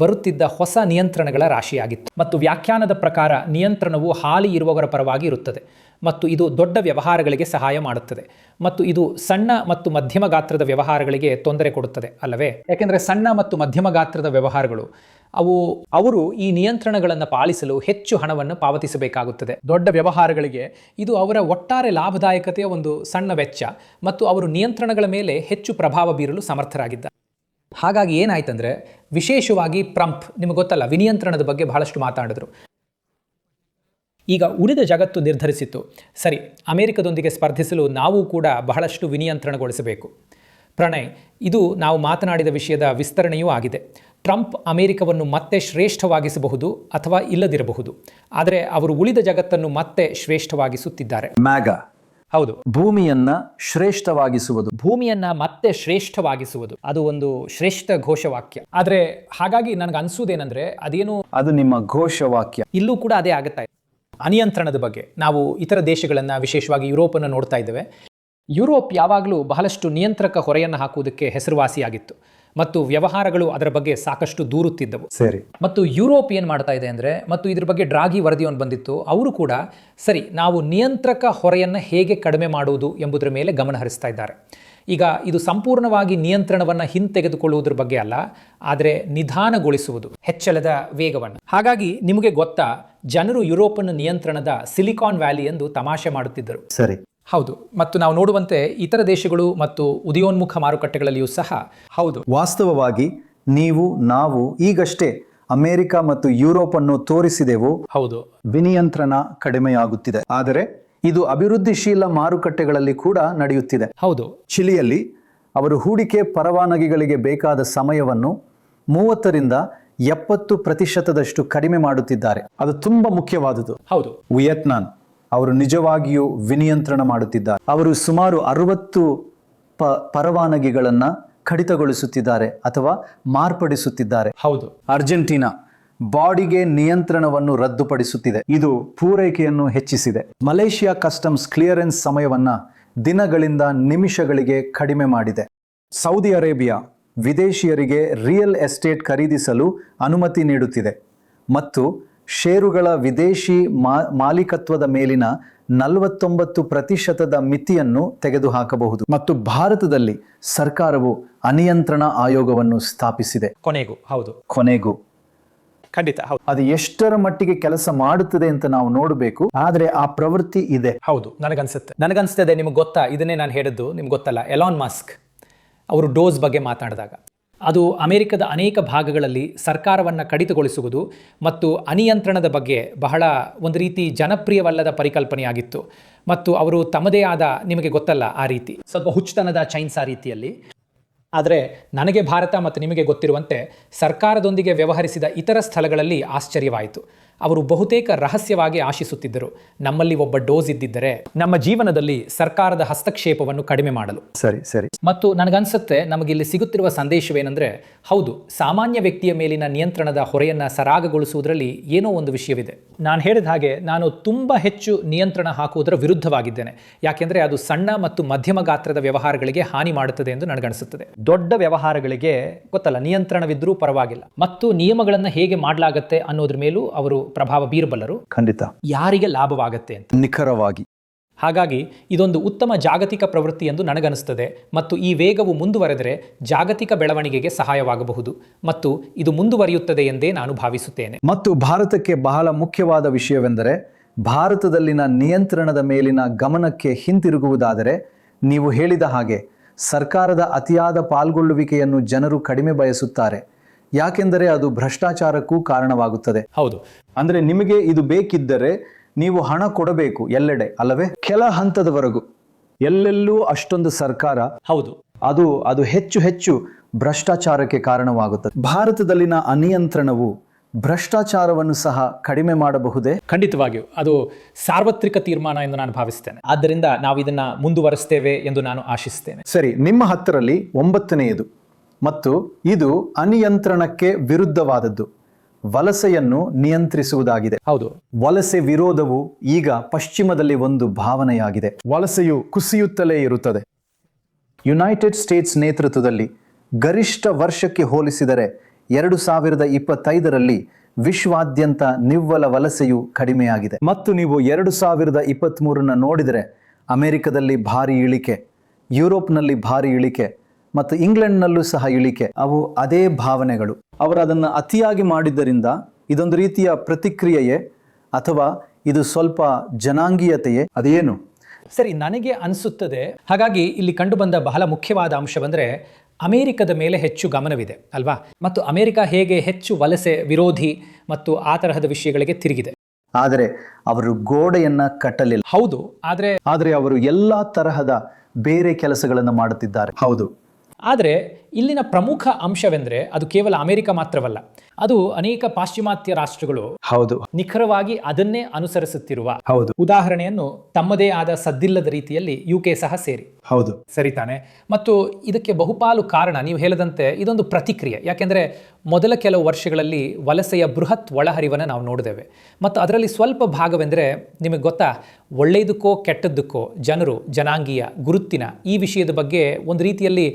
Speaker 2: ಬರುತ್ತಿದ್ದ ಹೊಸ ನಿಯಂತ್ರಣಗಳ ರಾಶಿಯಾಗಿತ್ತು. ಮತ್ತು ವ್ಯಾಖ್ಯಾನದ ಪ್ರಕಾರ ನಿಯಂತ್ರಣವು ಹಾಲಿ ಇರುವವರ ಪರವಾಗಿ ಇರುತ್ತದೆ ಮತ್ತು ಇದು ದೊಡ್ಡ ವ್ಯವಹಾರಗಳಿಗೆ ಸಹಾಯ ಮಾಡುತ್ತದೆ ಮತ್ತು ಇದು ಸಣ್ಣ ಮತ್ತು ಮಧ್ಯಮ ಗಾತ್ರದ ವ್ಯವಹಾರಗಳಿಗೆ ತೊಂದರೆ ಕೊಡುತ್ತದೆ ಅಲ್ಲವೇ? ಯಾಕೆಂದರೆ ಸಣ್ಣ ಮತ್ತು ಮಧ್ಯಮ ಗಾತ್ರದ ವ್ಯವಹಾರಗಳು ಅವರು ಈ ನಿಯಂತ್ರಣಗಳನ್ನು ಪಾಲಿಸಲು ಹೆಚ್ಚು ಹಣವನ್ನು ಪಾವತಿಸಬೇಕಾಗುತ್ತದೆ. ದೊಡ್ಡ ವ್ಯವಹಾರಗಳಿಗೆ ಇದು ಅವರ ಒಟ್ಟಾರೆ ಲಾಭದಾಯಕತೆಯ ಒಂದು ಸಣ್ಣ ವೆಚ್ಚ ಮತ್ತು ಅವರು ನಿಯಂತ್ರಣಗಳ ಮೇಲೆ ಹೆಚ್ಚು ಪ್ರಭಾವ ಬೀರಲು ಸಮರ್ಥರಾಗಿದ್ದಾರೆ. ಹಾಗಾಗಿ ಏನಾಯ್ತಂದ್ರೆ, ವಿಶೇಷವಾಗಿ ಟ್ರಂಪ್, ನಿಮಗೆ ಗೊತ್ತಲ್ಲ, ವಿನಿಯಂತ್ರಣದ ಬಗ್ಗೆ ಬಹಳಷ್ಟು ಮಾತಾಡಿದ್ರು. ಈಗ ಉಳಿದ ಜಗತ್ತು ನಿರ್ಧರಿಸಿತ್ತು, ಸರಿ, ಅಮೆರಿಕದೊಂದಿಗೆ ಸ್ಪರ್ಧಿಸಲು ನಾವು ಕೂಡ ಬಹಳಷ್ಟು ವಿನಿಯಂತ್ರಣಗೊಳಿಸಬೇಕು. ಪ್ರಣಯ್, ಇದು ನಾವು ಮಾತನಾಡಿದ ವಿಷಯದ ವಿಸ್ತರಣೆಯೂ ಆಗಿದೆ. ಟ್ರಂಪ್ ಅಮೆರಿಕವನ್ನು ಮತ್ತೆ ಶ್ರೇಷ್ಠವಾಗಿಸಬಹುದು ಅಥವಾ ಇಲ್ಲದಿರಬಹುದು, ಆದರೆ ಅವರು ಉಳಿದ ಜಗತ್ತನ್ನು ಮತ್ತೆ ಶ್ರೇಷ್ಠವಾಗಿಸುತ್ತಿದ್ದಾರೆ.
Speaker 1: ಮ್ಯಾಗ,
Speaker 2: ಹೌದು,
Speaker 1: ಭೂಮಿಯನ್ನ ಶ್ರೇಷ್ಠವಾಗಿಸುವುದು.
Speaker 2: ಭೂಮಿಯನ್ನ ಮತ್ತೆ ಶ್ರೇಷ್ಠವಾಗಿಸುವುದು, ಅದು ಒಂದು ಶ್ರೇಷ್ಠ ಘೋಷವಾಕ್ಯ. ಆದರೆ ಹಾಗಾಗಿ ನನಗೆ ಅನಿಸುವುದೇನೆಂದ್ರೆ
Speaker 1: ಅದು ನಿಮ್ಮ ಘೋಷವಾಕ್ಯ.
Speaker 2: ಇಲ್ಲೂ ಕೂಡ ಅದೇ ಆಗುತ್ತಾ ಇದೆ. ಅನಿಯಂತ್ರಣದ ಬಗ್ಗೆ ನಾವು ಇತರ ದೇಶಗಳನ್ನು, ವಿಶೇಷವಾಗಿ ಯುರೋಪನ್ನು ನೋಡ್ತಾ ಇದ್ದೇವೆ. ಯುರೋಪ್ ಯಾವಾಗಲೂ ಬಹಳಷ್ಟು ನಿಯಂತ್ರಕ ಹೊರೆಯನ್ನು ಹಾಕುವುದಕ್ಕೆ ಹೆಸರುವಾಸಿಯಾಗಿತ್ತು ಮತ್ತು ವ್ಯವಹಾರಗಳು ಅದರ ಬಗ್ಗೆ ಸಾಕಷ್ಟು ದೂರುತ್ತಿದ್ದವು.
Speaker 1: ಸರಿ.
Speaker 2: ಮತ್ತು ಯುರೋಪ್ ಏನು ಮಾಡ್ತಾ ಇದೆ ಅಂದರೆ, ಮತ್ತು ಇದ್ರ ಬಗ್ಗೆ ಡ್ರಾಗಿ ವರದಿಯನ್ನು ಬಂದಿತ್ತು, ಅವರು ಕೂಡ ಸರಿ, ನಾವು ನಿಯಂತ್ರಕ ಹೊರೆಯನ್ನು ಹೇಗೆ ಕಡಿಮೆ ಮಾಡುವುದು ಎಂಬುದರ ಮೇಲೆ ಗಮನ ಹರಿಸ್ತಾ ಇದ್ದಾರೆ. ಈಗ ಇದು ಸಂಪೂರ್ಣವಾಗಿ ನಿಯಂತ್ರಣವನ್ನು ಹಿಂತೆಗೆದುಕೊಳ್ಳುವುದರ ಬಗ್ಗೆ ಅಲ್ಲ, ಆದರೆ ನಿಧಾನಗೊಳಿಸುವುದು, ಹೆಚ್ಚಳದ ವೇಗವನ್ನು. ಹಾಗಾಗಿ ನಿಮಗೆ ಗೊತ್ತಾ, ಜನರು ಯುರೋಪನ್ನು ನಿಯಂತ್ರಣದ ಸಿಲಿಕಾನ್ ವ್ಯಾಲಿ ಎಂದು ತಮಾಷೆ ಮಾಡುತ್ತಿದ್ದರು.
Speaker 1: ಸರಿ,
Speaker 2: ಹೌದು. ಮತ್ತು ನಾವು ನೋಡುವಂತೆ ಇತರ ದೇಶಗಳು ಮತ್ತು ಉದಯೋನ್ಮುಖ ಮಾರುಕಟ್ಟೆಗಳಲ್ಲಿಯೂ ಸಹ ಹೌದು.
Speaker 1: ವಾಸ್ತವವಾಗಿ ನಾವು ಈಗಷ್ಟೇ ಅಮೆರಿಕ ಮತ್ತು ಯುರೋಪ್ ಅನ್ನು ತೋರಿಸಿದೆವು.
Speaker 2: ಹೌದು,
Speaker 1: ವಿನಿಯಂತ್ರಣ ಕಡಿಮೆಯಾಗುತ್ತಿದೆ. ಆದರೆ ಇದು ಅಭಿವೃದ್ಧಿಶೀಲ ಮಾರುಕಟ್ಟೆಗಳಲ್ಲಿ ಕೂಡ ನಡೆಯುತ್ತಿದೆ.
Speaker 2: ಹೌದು.
Speaker 1: ಚಿಲಿಯಲ್ಲಿ ಅವರು ಹೂಡಿಕೆ ಪರವಾನಗಿಗಳಿಗೆ ಬೇಕಾದ ಸಮಯವನ್ನು 30ರಿಂದ 70% ಕಡಿಮೆ ಮಾಡುತ್ತಿದ್ದಾರೆ. ಅದು ತುಂಬಾ ಮುಖ್ಯವಾದುದು.
Speaker 2: ಹೌದು.
Speaker 1: ವಿಯೆಟ್ನಾಂ ಅವರು ನಿಜವಾಗಿಯೂ ವಿನಿಯಂತ್ರಣ ಮಾಡುತ್ತಿದ್ದಾರೆ. ಅವರು ಸುಮಾರು 60 ಪರವಾನಗಿಗಳನ್ನು ಕಡಿತಗೊಳಿಸುತ್ತಿದ್ದಾರೆ ಅಥವಾ ಮಾರ್ಪಡಿಸುತ್ತಿದ್ದಾರೆ.
Speaker 2: ಹೌದು.
Speaker 1: ಅರ್ಜೆಂಟೀನಾ ಬಾಡಿಗೆ ನಿಯಂತ್ರಣವನ್ನು ರದ್ದುಪಡಿಸುತ್ತಿದೆ. ಇದು ಪೂರೈಕೆಯನ್ನು ಹೆಚ್ಚಿಸಿದೆ. ಮಲೇಷಿಯಾ ಕಸ್ಟಮ್ಸ್ ಕ್ಲಿಯರೆನ್ಸ್ ಸಮಯವನ್ನ ದಿನಗಳಿಂದ ನಿಮಿಷಗಳಿಗೆ ಕಡಿಮೆ ಮಾಡಿದೆ. ಸೌದಿ ಅರೇಬಿಯಾ ವಿದೇಶಿಯರಿಗೆ ರಿಯಲ್ ಎಸ್ಟೇಟ್ ಖರೀದಿಸಲು ಅನುಮತಿ ನೀಡುತ್ತಿದೆ ಮತ್ತು ಷೇರುಗಳ ವಿದೇಶಿ ಮಾಲೀಕತ್ವದ ಮೇಲಿನ 49% ಮಿತಿಯನ್ನು ತೆಗೆದುಹಾಕಬಹುದು. ಮತ್ತು ಭಾರತದಲ್ಲಿ ಸರ್ಕಾರವು ಅನಿಯಂತ್ರಣ ಆಯೋಗವನ್ನು ಸ್ಥಾಪಿಸಿದೆ. ಕೊನೆಗೂ
Speaker 2: ಖಂಡಿತ ಹೌದು.
Speaker 1: ಅದು ಎಷ್ಟರ ಮಟ್ಟಿಗೆ ಕೆಲಸ ಮಾಡುತ್ತದೆ ಅಂತ ನಾವು ನೋಡಬೇಕು. ಆದರೆ ಆ ಪ್ರವೃತ್ತಿ ಇದೆ.
Speaker 2: ಹೌದು, ನನಗನ್ಸುತ್ತದೆ. ನಿಮ್ಗೆ ಗೊತ್ತಾ, ಇದನ್ನೇ ನಾನು ಹೇಳಿದ್ದು, ನಿಮ್ಗೆ ಗೊತ್ತಲ್ಲ, ಎಲಾನ್ ಮಸ್ಕ್ ಅವರು ಡೋಸ್ ಬಗ್ಗೆ ಮಾತನಾಡಿದಾಗ, ಅದು ಅಮೆರಿಕದ ಅನೇಕ ಭಾಗಗಳಲ್ಲಿ ಸರ್ಕಾರವನ್ನು ಕಡಿತಗೊಳಿಸುವುದು ಮತ್ತು ಅನಿಯಂತ್ರಣದ ಬಗ್ಗೆ ಬಹಳ ಒಂದು ರೀತಿ ಜನಪ್ರಿಯವಲ್ಲದ ಪರಿಕಲ್ಪನೆಯಾಗಿತ್ತು. ಮತ್ತು ಅವರು ತಮ್ಮದೇ ಆದ, ನಿಮಗೆ ಗೊತ್ತಲ್ಲ, ಆ ರೀತಿ ಸ್ವಲ್ಪ ಹುಚ್ಚುತನದ ಚೈನ್ಸ್ ಆ ರೀತಿಯಲ್ಲಿ. ಆದರೆ ನನಗೆ ಭಾರತ ಮತ್ತು ನಿಮಗೆ ಗೊತ್ತಿರುವಂತೆ ಸರ್ಕಾರದೊಂದಿಗೆ ವ್ಯವಹರಿಸಿದ ಇತರ ಸ್ಥಳಗಳಲ್ಲಿ ಆಶ್ಚರ್ಯವಾಯಿತು. ಅವರು ಬಹುತೇಕ ರಹಸ್ಯವಾಗಿ ಆಶಿಸುತ್ತಿದ್ದರು, ನಮ್ಮಲ್ಲಿ ಒಬ್ಬ ಡೋಸ್ ಇದ್ದಿದ್ದರೆ ನಮ್ಮ ಜೀವನದಲ್ಲಿ ಸರ್ಕಾರದ ಹಸ್ತಕ್ಷೇಪವನ್ನು ಕಡಿಮೆ ಮಾಡಲು.
Speaker 1: ಸರಿ.
Speaker 2: ಮತ್ತು ನನಗನ್ಸುತ್ತೆ, ನಮಗಿಲ್ಲಿ ಸಿಗುತ್ತಿರುವ ಸಂದೇಶವೇನೆಂದರೆ, ಹೌದು, ಸಾಮಾನ್ಯ ವ್ಯಕ್ತಿಯ ಮೇಲಿನ ನಿಯಂತ್ರಣದ ಹೊರೆಯನ್ನು ಸರಾಗಗೊಳಿಸುವುದರಲ್ಲಿ ಏನೋ ಒಂದು ವಿಷಯವಿದೆ. ನಾನು ಹೇಳಿದ ಹಾಗೆ ನಾನು ತುಂಬ ಹೆಚ್ಚು ನಿಯಂತ್ರಣ ಹಾಕುವುದರ ವಿರುದ್ಧವಾಗಿದ್ದೇನೆ. ಯಾಕೆಂದರೆ ಅದು ಸಣ್ಣ ಮತ್ತು ಮಧ್ಯಮ ಗಾತ್ರದ ವ್ಯವಹಾರಗಳಿಗೆ ಹಾನಿ ಮಾಡುತ್ತದೆ ಎಂದು ನನಗನ್ನಿಸುತ್ತದೆ. ದೊಡ್ಡ ವ್ಯವಹಾರಗಳಿಗೆ ಗೊತ್ತಲ್ಲ, ನಿಯಂತ್ರಣವಿದ್ರೂ ಪರವಾಗಿಲ್ಲ, ಮತ್ತು ನಿಯಮಗಳನ್ನು ಹೇಗೆ ಮಾಡಲಾಗತ್ತೆ ಅನ್ನೋದ್ರ ಮೇಲೂ ಅವರು ಪ್ರಭಾವ ಬೀರಬಲ್ಲರು.
Speaker 1: ಖಂಡಿತ.
Speaker 2: ಯಾರಿಗೆ ಲಾಭವಾಗತ್ತೆ ಅಂತ
Speaker 1: ನಿಖರವಾಗಿ.
Speaker 2: ಹಾಗಾಗಿ ಇದೊಂದು ಉತ್ತಮ ಜಾಗತಿಕ ಪ್ರವೃತ್ತಿ ಎಂದು ನನಗನ್ನಿಸುತ್ತದೆ. ಮತ್ತು ಈ ವೇಗವು ಮುಂದುವರೆದರೆ ಜಾಗತಿಕ ಬೆಳವಣಿಗೆಗೆ ಸಹಾಯವಾಗಬಹುದು ಮತ್ತು ಇದು ಮುಂದುವರಿಯುತ್ತದೆ ಎಂದೇ ನಾನು ಭಾವಿಸುತ್ತೇನೆ.
Speaker 1: ಮತ್ತು ಭಾರತಕ್ಕೆ ಬಹಳ ಮುಖ್ಯವಾದ ವಿಷಯವೆಂದರೆ, ಭಾರತದಲ್ಲಿನ ನಿಯಂತ್ರಣದ ಮೇಲಿನ ಗಮನಕ್ಕೆ ಹಿಂತಿರುಗುವುದಾದರೆ, ನೀವು ಹೇಳಿದ ಹಾಗೆ ಸರ್ಕಾರದ ಅತಿಯಾದ ಪಾಲ್ಗೊಳ್ಳುವಿಕೆಯನ್ನು ಜನರು ಕಡಿಮೆ ಬಯಸುತ್ತಾರೆ. ಯಾಕೆಂದರೆ ಅದು ಭ್ರಷ್ಟಾಚಾರಕ್ಕೂ ಕಾರಣವಾಗುತ್ತದೆ.
Speaker 2: ಹೌದು.
Speaker 1: ಅಂದ್ರೆ ನಿಮಗೆ ಇದು ಬೇಕಿದ್ದರೆ ನೀವು ಹಣ ಕೊಡಬೇಕು ಎಲ್ಲೆಡೆ, ಅಲ್ಲವೇ? ಕೆಲ ಹಂತದವರೆಗೂ ಎಲ್ಲೆಲ್ಲೂ ಅಷ್ಟೊಂದು ಸರ್ಕಾರ.
Speaker 2: ಹೌದು.
Speaker 1: ಅದು ಹೆಚ್ಚು ಭ್ರಷ್ಟಾಚಾರಕ್ಕೆ ಕಾರಣವಾಗುತ್ತದೆ. ಭಾರತದಲ್ಲಿನ ಅನಿಯಂತ್ರಣವು ಭ್ರಷ್ಟಾಚಾರವನ್ನು ಸಹ ಕಡಿಮೆ ಮಾಡಬಹುದೇ?
Speaker 2: ಖಂಡಿತವಾಗಿಯೂ ಅದು ಸಾರ್ವತ್ರಿಕ ತೀರ್ಮಾನ ಎಂದು ನಾನು ಭಾವಿಸ್ತೇನೆ. ಆದ್ದರಿಂದ ನಾವು ಇದನ್ನ ಮುಂದುವರಿಸ್ತೇವೆ ಎಂದು ನಾನು ಆಶಿಸ್ತೇನೆ.
Speaker 1: ಸರಿ, ನಿಮ್ಮ ಹತ್ತಿರಲ್ಲಿ 9ನೇದು ಮತ್ತು ಇದು ಅನಿಯಂತ್ರಣಕ್ಕೆ ವಿರುದ್ಧವಾದದ್ದು, ವಲಸೆಯನ್ನು ನಿಯಂತ್ರಿಸುವುದಾಗಿದೆ.
Speaker 2: ಹೌದು.
Speaker 1: ವಲಸೆ ವಿರೋಧವು ಈಗ ಪಶ್ಚಿಮದಲ್ಲಿ ಒಂದು ಭಾವನೆಯಾಗಿದೆ. ವಲಸೆಯು ಕುಸಿಯುತ್ತಲೇ ಇರುತ್ತದೆ. ಯುನೈಟೆಡ್ ಸ್ಟೇಟ್ಸ್ ನೇತೃತ್ವದಲ್ಲಿ ಗರಿಷ್ಠ ವರ್ಷಕ್ಕೆ ಹೋಲಿಸಿದರೆ 2025ರಲ್ಲಿ ವಿಶ್ವಾದ್ಯಂತ ನಿವ್ವಳ ವಲಸೆಯು ಕಡಿಮೆಯಾಗಿದೆ. ಮತ್ತು ನೀವು 2023 ನೋಡಿದರೆ ಅಮೆರಿಕದಲ್ಲಿ ಭಾರಿ ಇಳಿಕೆ, ಯುರೋಪ್ನಲ್ಲಿ ಭಾರಿ ಇಳಿಕೆ ಮತ್ತು ಇಂಗ್ಲೆಂಡ್ನಲ್ಲೂ ಸಹ ಇಳಿಕೆ. ಅವು ಅದೇ ಭಾವನೆಗಳು. ಅವರು ಅದನ್ನು ಅತಿಯಾಗಿ ಮಾಡಿದ್ದರಿಂದ ಇದೊಂದು ರೀತಿಯ ಪ್ರತಿಕ್ರಿಯೆಯೇ ಅಥವಾ ಇದು ಸ್ವಲ್ಪ ಜನಾಂಗೀಯತೆಯೇ? ಅದೇನು?
Speaker 2: ಸರಿ, ನನಗೆ ಅನಿಸುತ್ತದೆ. ಹಾಗಾಗಿ ಇಲ್ಲಿ ಕಂಡುಬಂದ ಬಹಳ ಮುಖ್ಯವಾದ ಅಂಶವೆಂದರೆ, ಅಮೆರಿಕದ ಮೇಲೆ ಹೆಚ್ಚು ಗಮನವಿದೆ ಅಲ್ವಾ? ಮತ್ತು ಅಮೆರಿಕ ಹೇಗೆ ಹೆಚ್ಚು ವಲಸೆ ವಿರೋಧಿ ಮತ್ತು ಆ ತರಹದ ವಿಷಯಗಳಿಗೆ ತಿರುಗಿದೆ.
Speaker 1: ಆದರೆ ಅವರು ಗೋಡೆಯನ್ನ ಕಟ್ಟಲಿಲ್ಲ.
Speaker 2: ಹೌದು,
Speaker 1: ಆದರೆ ಅವರು ಎಲ್ಲಾ ತರಹದ ಬೇರೆ ಕೆಲಸಗಳನ್ನು ಮಾಡುತ್ತಿದ್ದಾರೆ. ಹೌದು,
Speaker 2: ಆದರೆ ಇಲ್ಲಿನ ಪ್ರಮುಖ ಅಂಶವೆಂದರೆ ಅದು ಕೇವಲ ಅಮೆರಿಕ ಮಾತ್ರವಲ್ಲ, ಅದು ಅನೇಕ ಪಾಶ್ಚಿಮಾತ್ಯ ರಾಷ್ಟ್ರಗಳು
Speaker 1: ಹೌದು,
Speaker 2: ನಿಖರವಾಗಿ ಅದನ್ನೇ ಅನುಸರಿಸುತ್ತಿರುವ
Speaker 1: ಹೌದು,
Speaker 2: ಉದಾಹರಣೆಯನ್ನು ತಮ್ಮದೇ ಆದ ಸದ್ದಿಲ್ಲದ ರೀತಿಯಲ್ಲಿ UK ಸಹ ಸೇರಿ.
Speaker 1: ಹೌದು,
Speaker 2: ಸರಿತಾನೆ. ಮತ್ತು ಇದಕ್ಕೆ ಬಹುಪಾಲು ಕಾರಣ ನೀವು ಹೇಳಿದಂತೆ ಇದೊಂದು ಪ್ರತಿಕ್ರಿಯೆ. ಯಾಕೆಂದರೆ ಮೊದಲ ಕೆಲವು ವರ್ಷಗಳಲ್ಲಿ ವಲಸೆಯ ಬೃಹತ್ ಒಳಹರಿವನ್ನು ನಾವು ನೋಡಿದ್ದೇವೆ. ಮತ್ತು ಅದರಲ್ಲಿ ಸ್ವಲ್ಪ ಭಾಗವೆಂದರೆ ನಿಮಗೆ ಗೊತ್ತಾ, ಒಳ್ಳೆಯದಕ್ಕೋ ಕೆಟ್ಟದ್ದಕ್ಕೋ ಜನರು ಜನಾಂಗೀಯ ಗುರುತಿನ ಈ ವಿಷಯದ ಬಗ್ಗೆ ಒಂದು ರೀತಿಯಲ್ಲಿ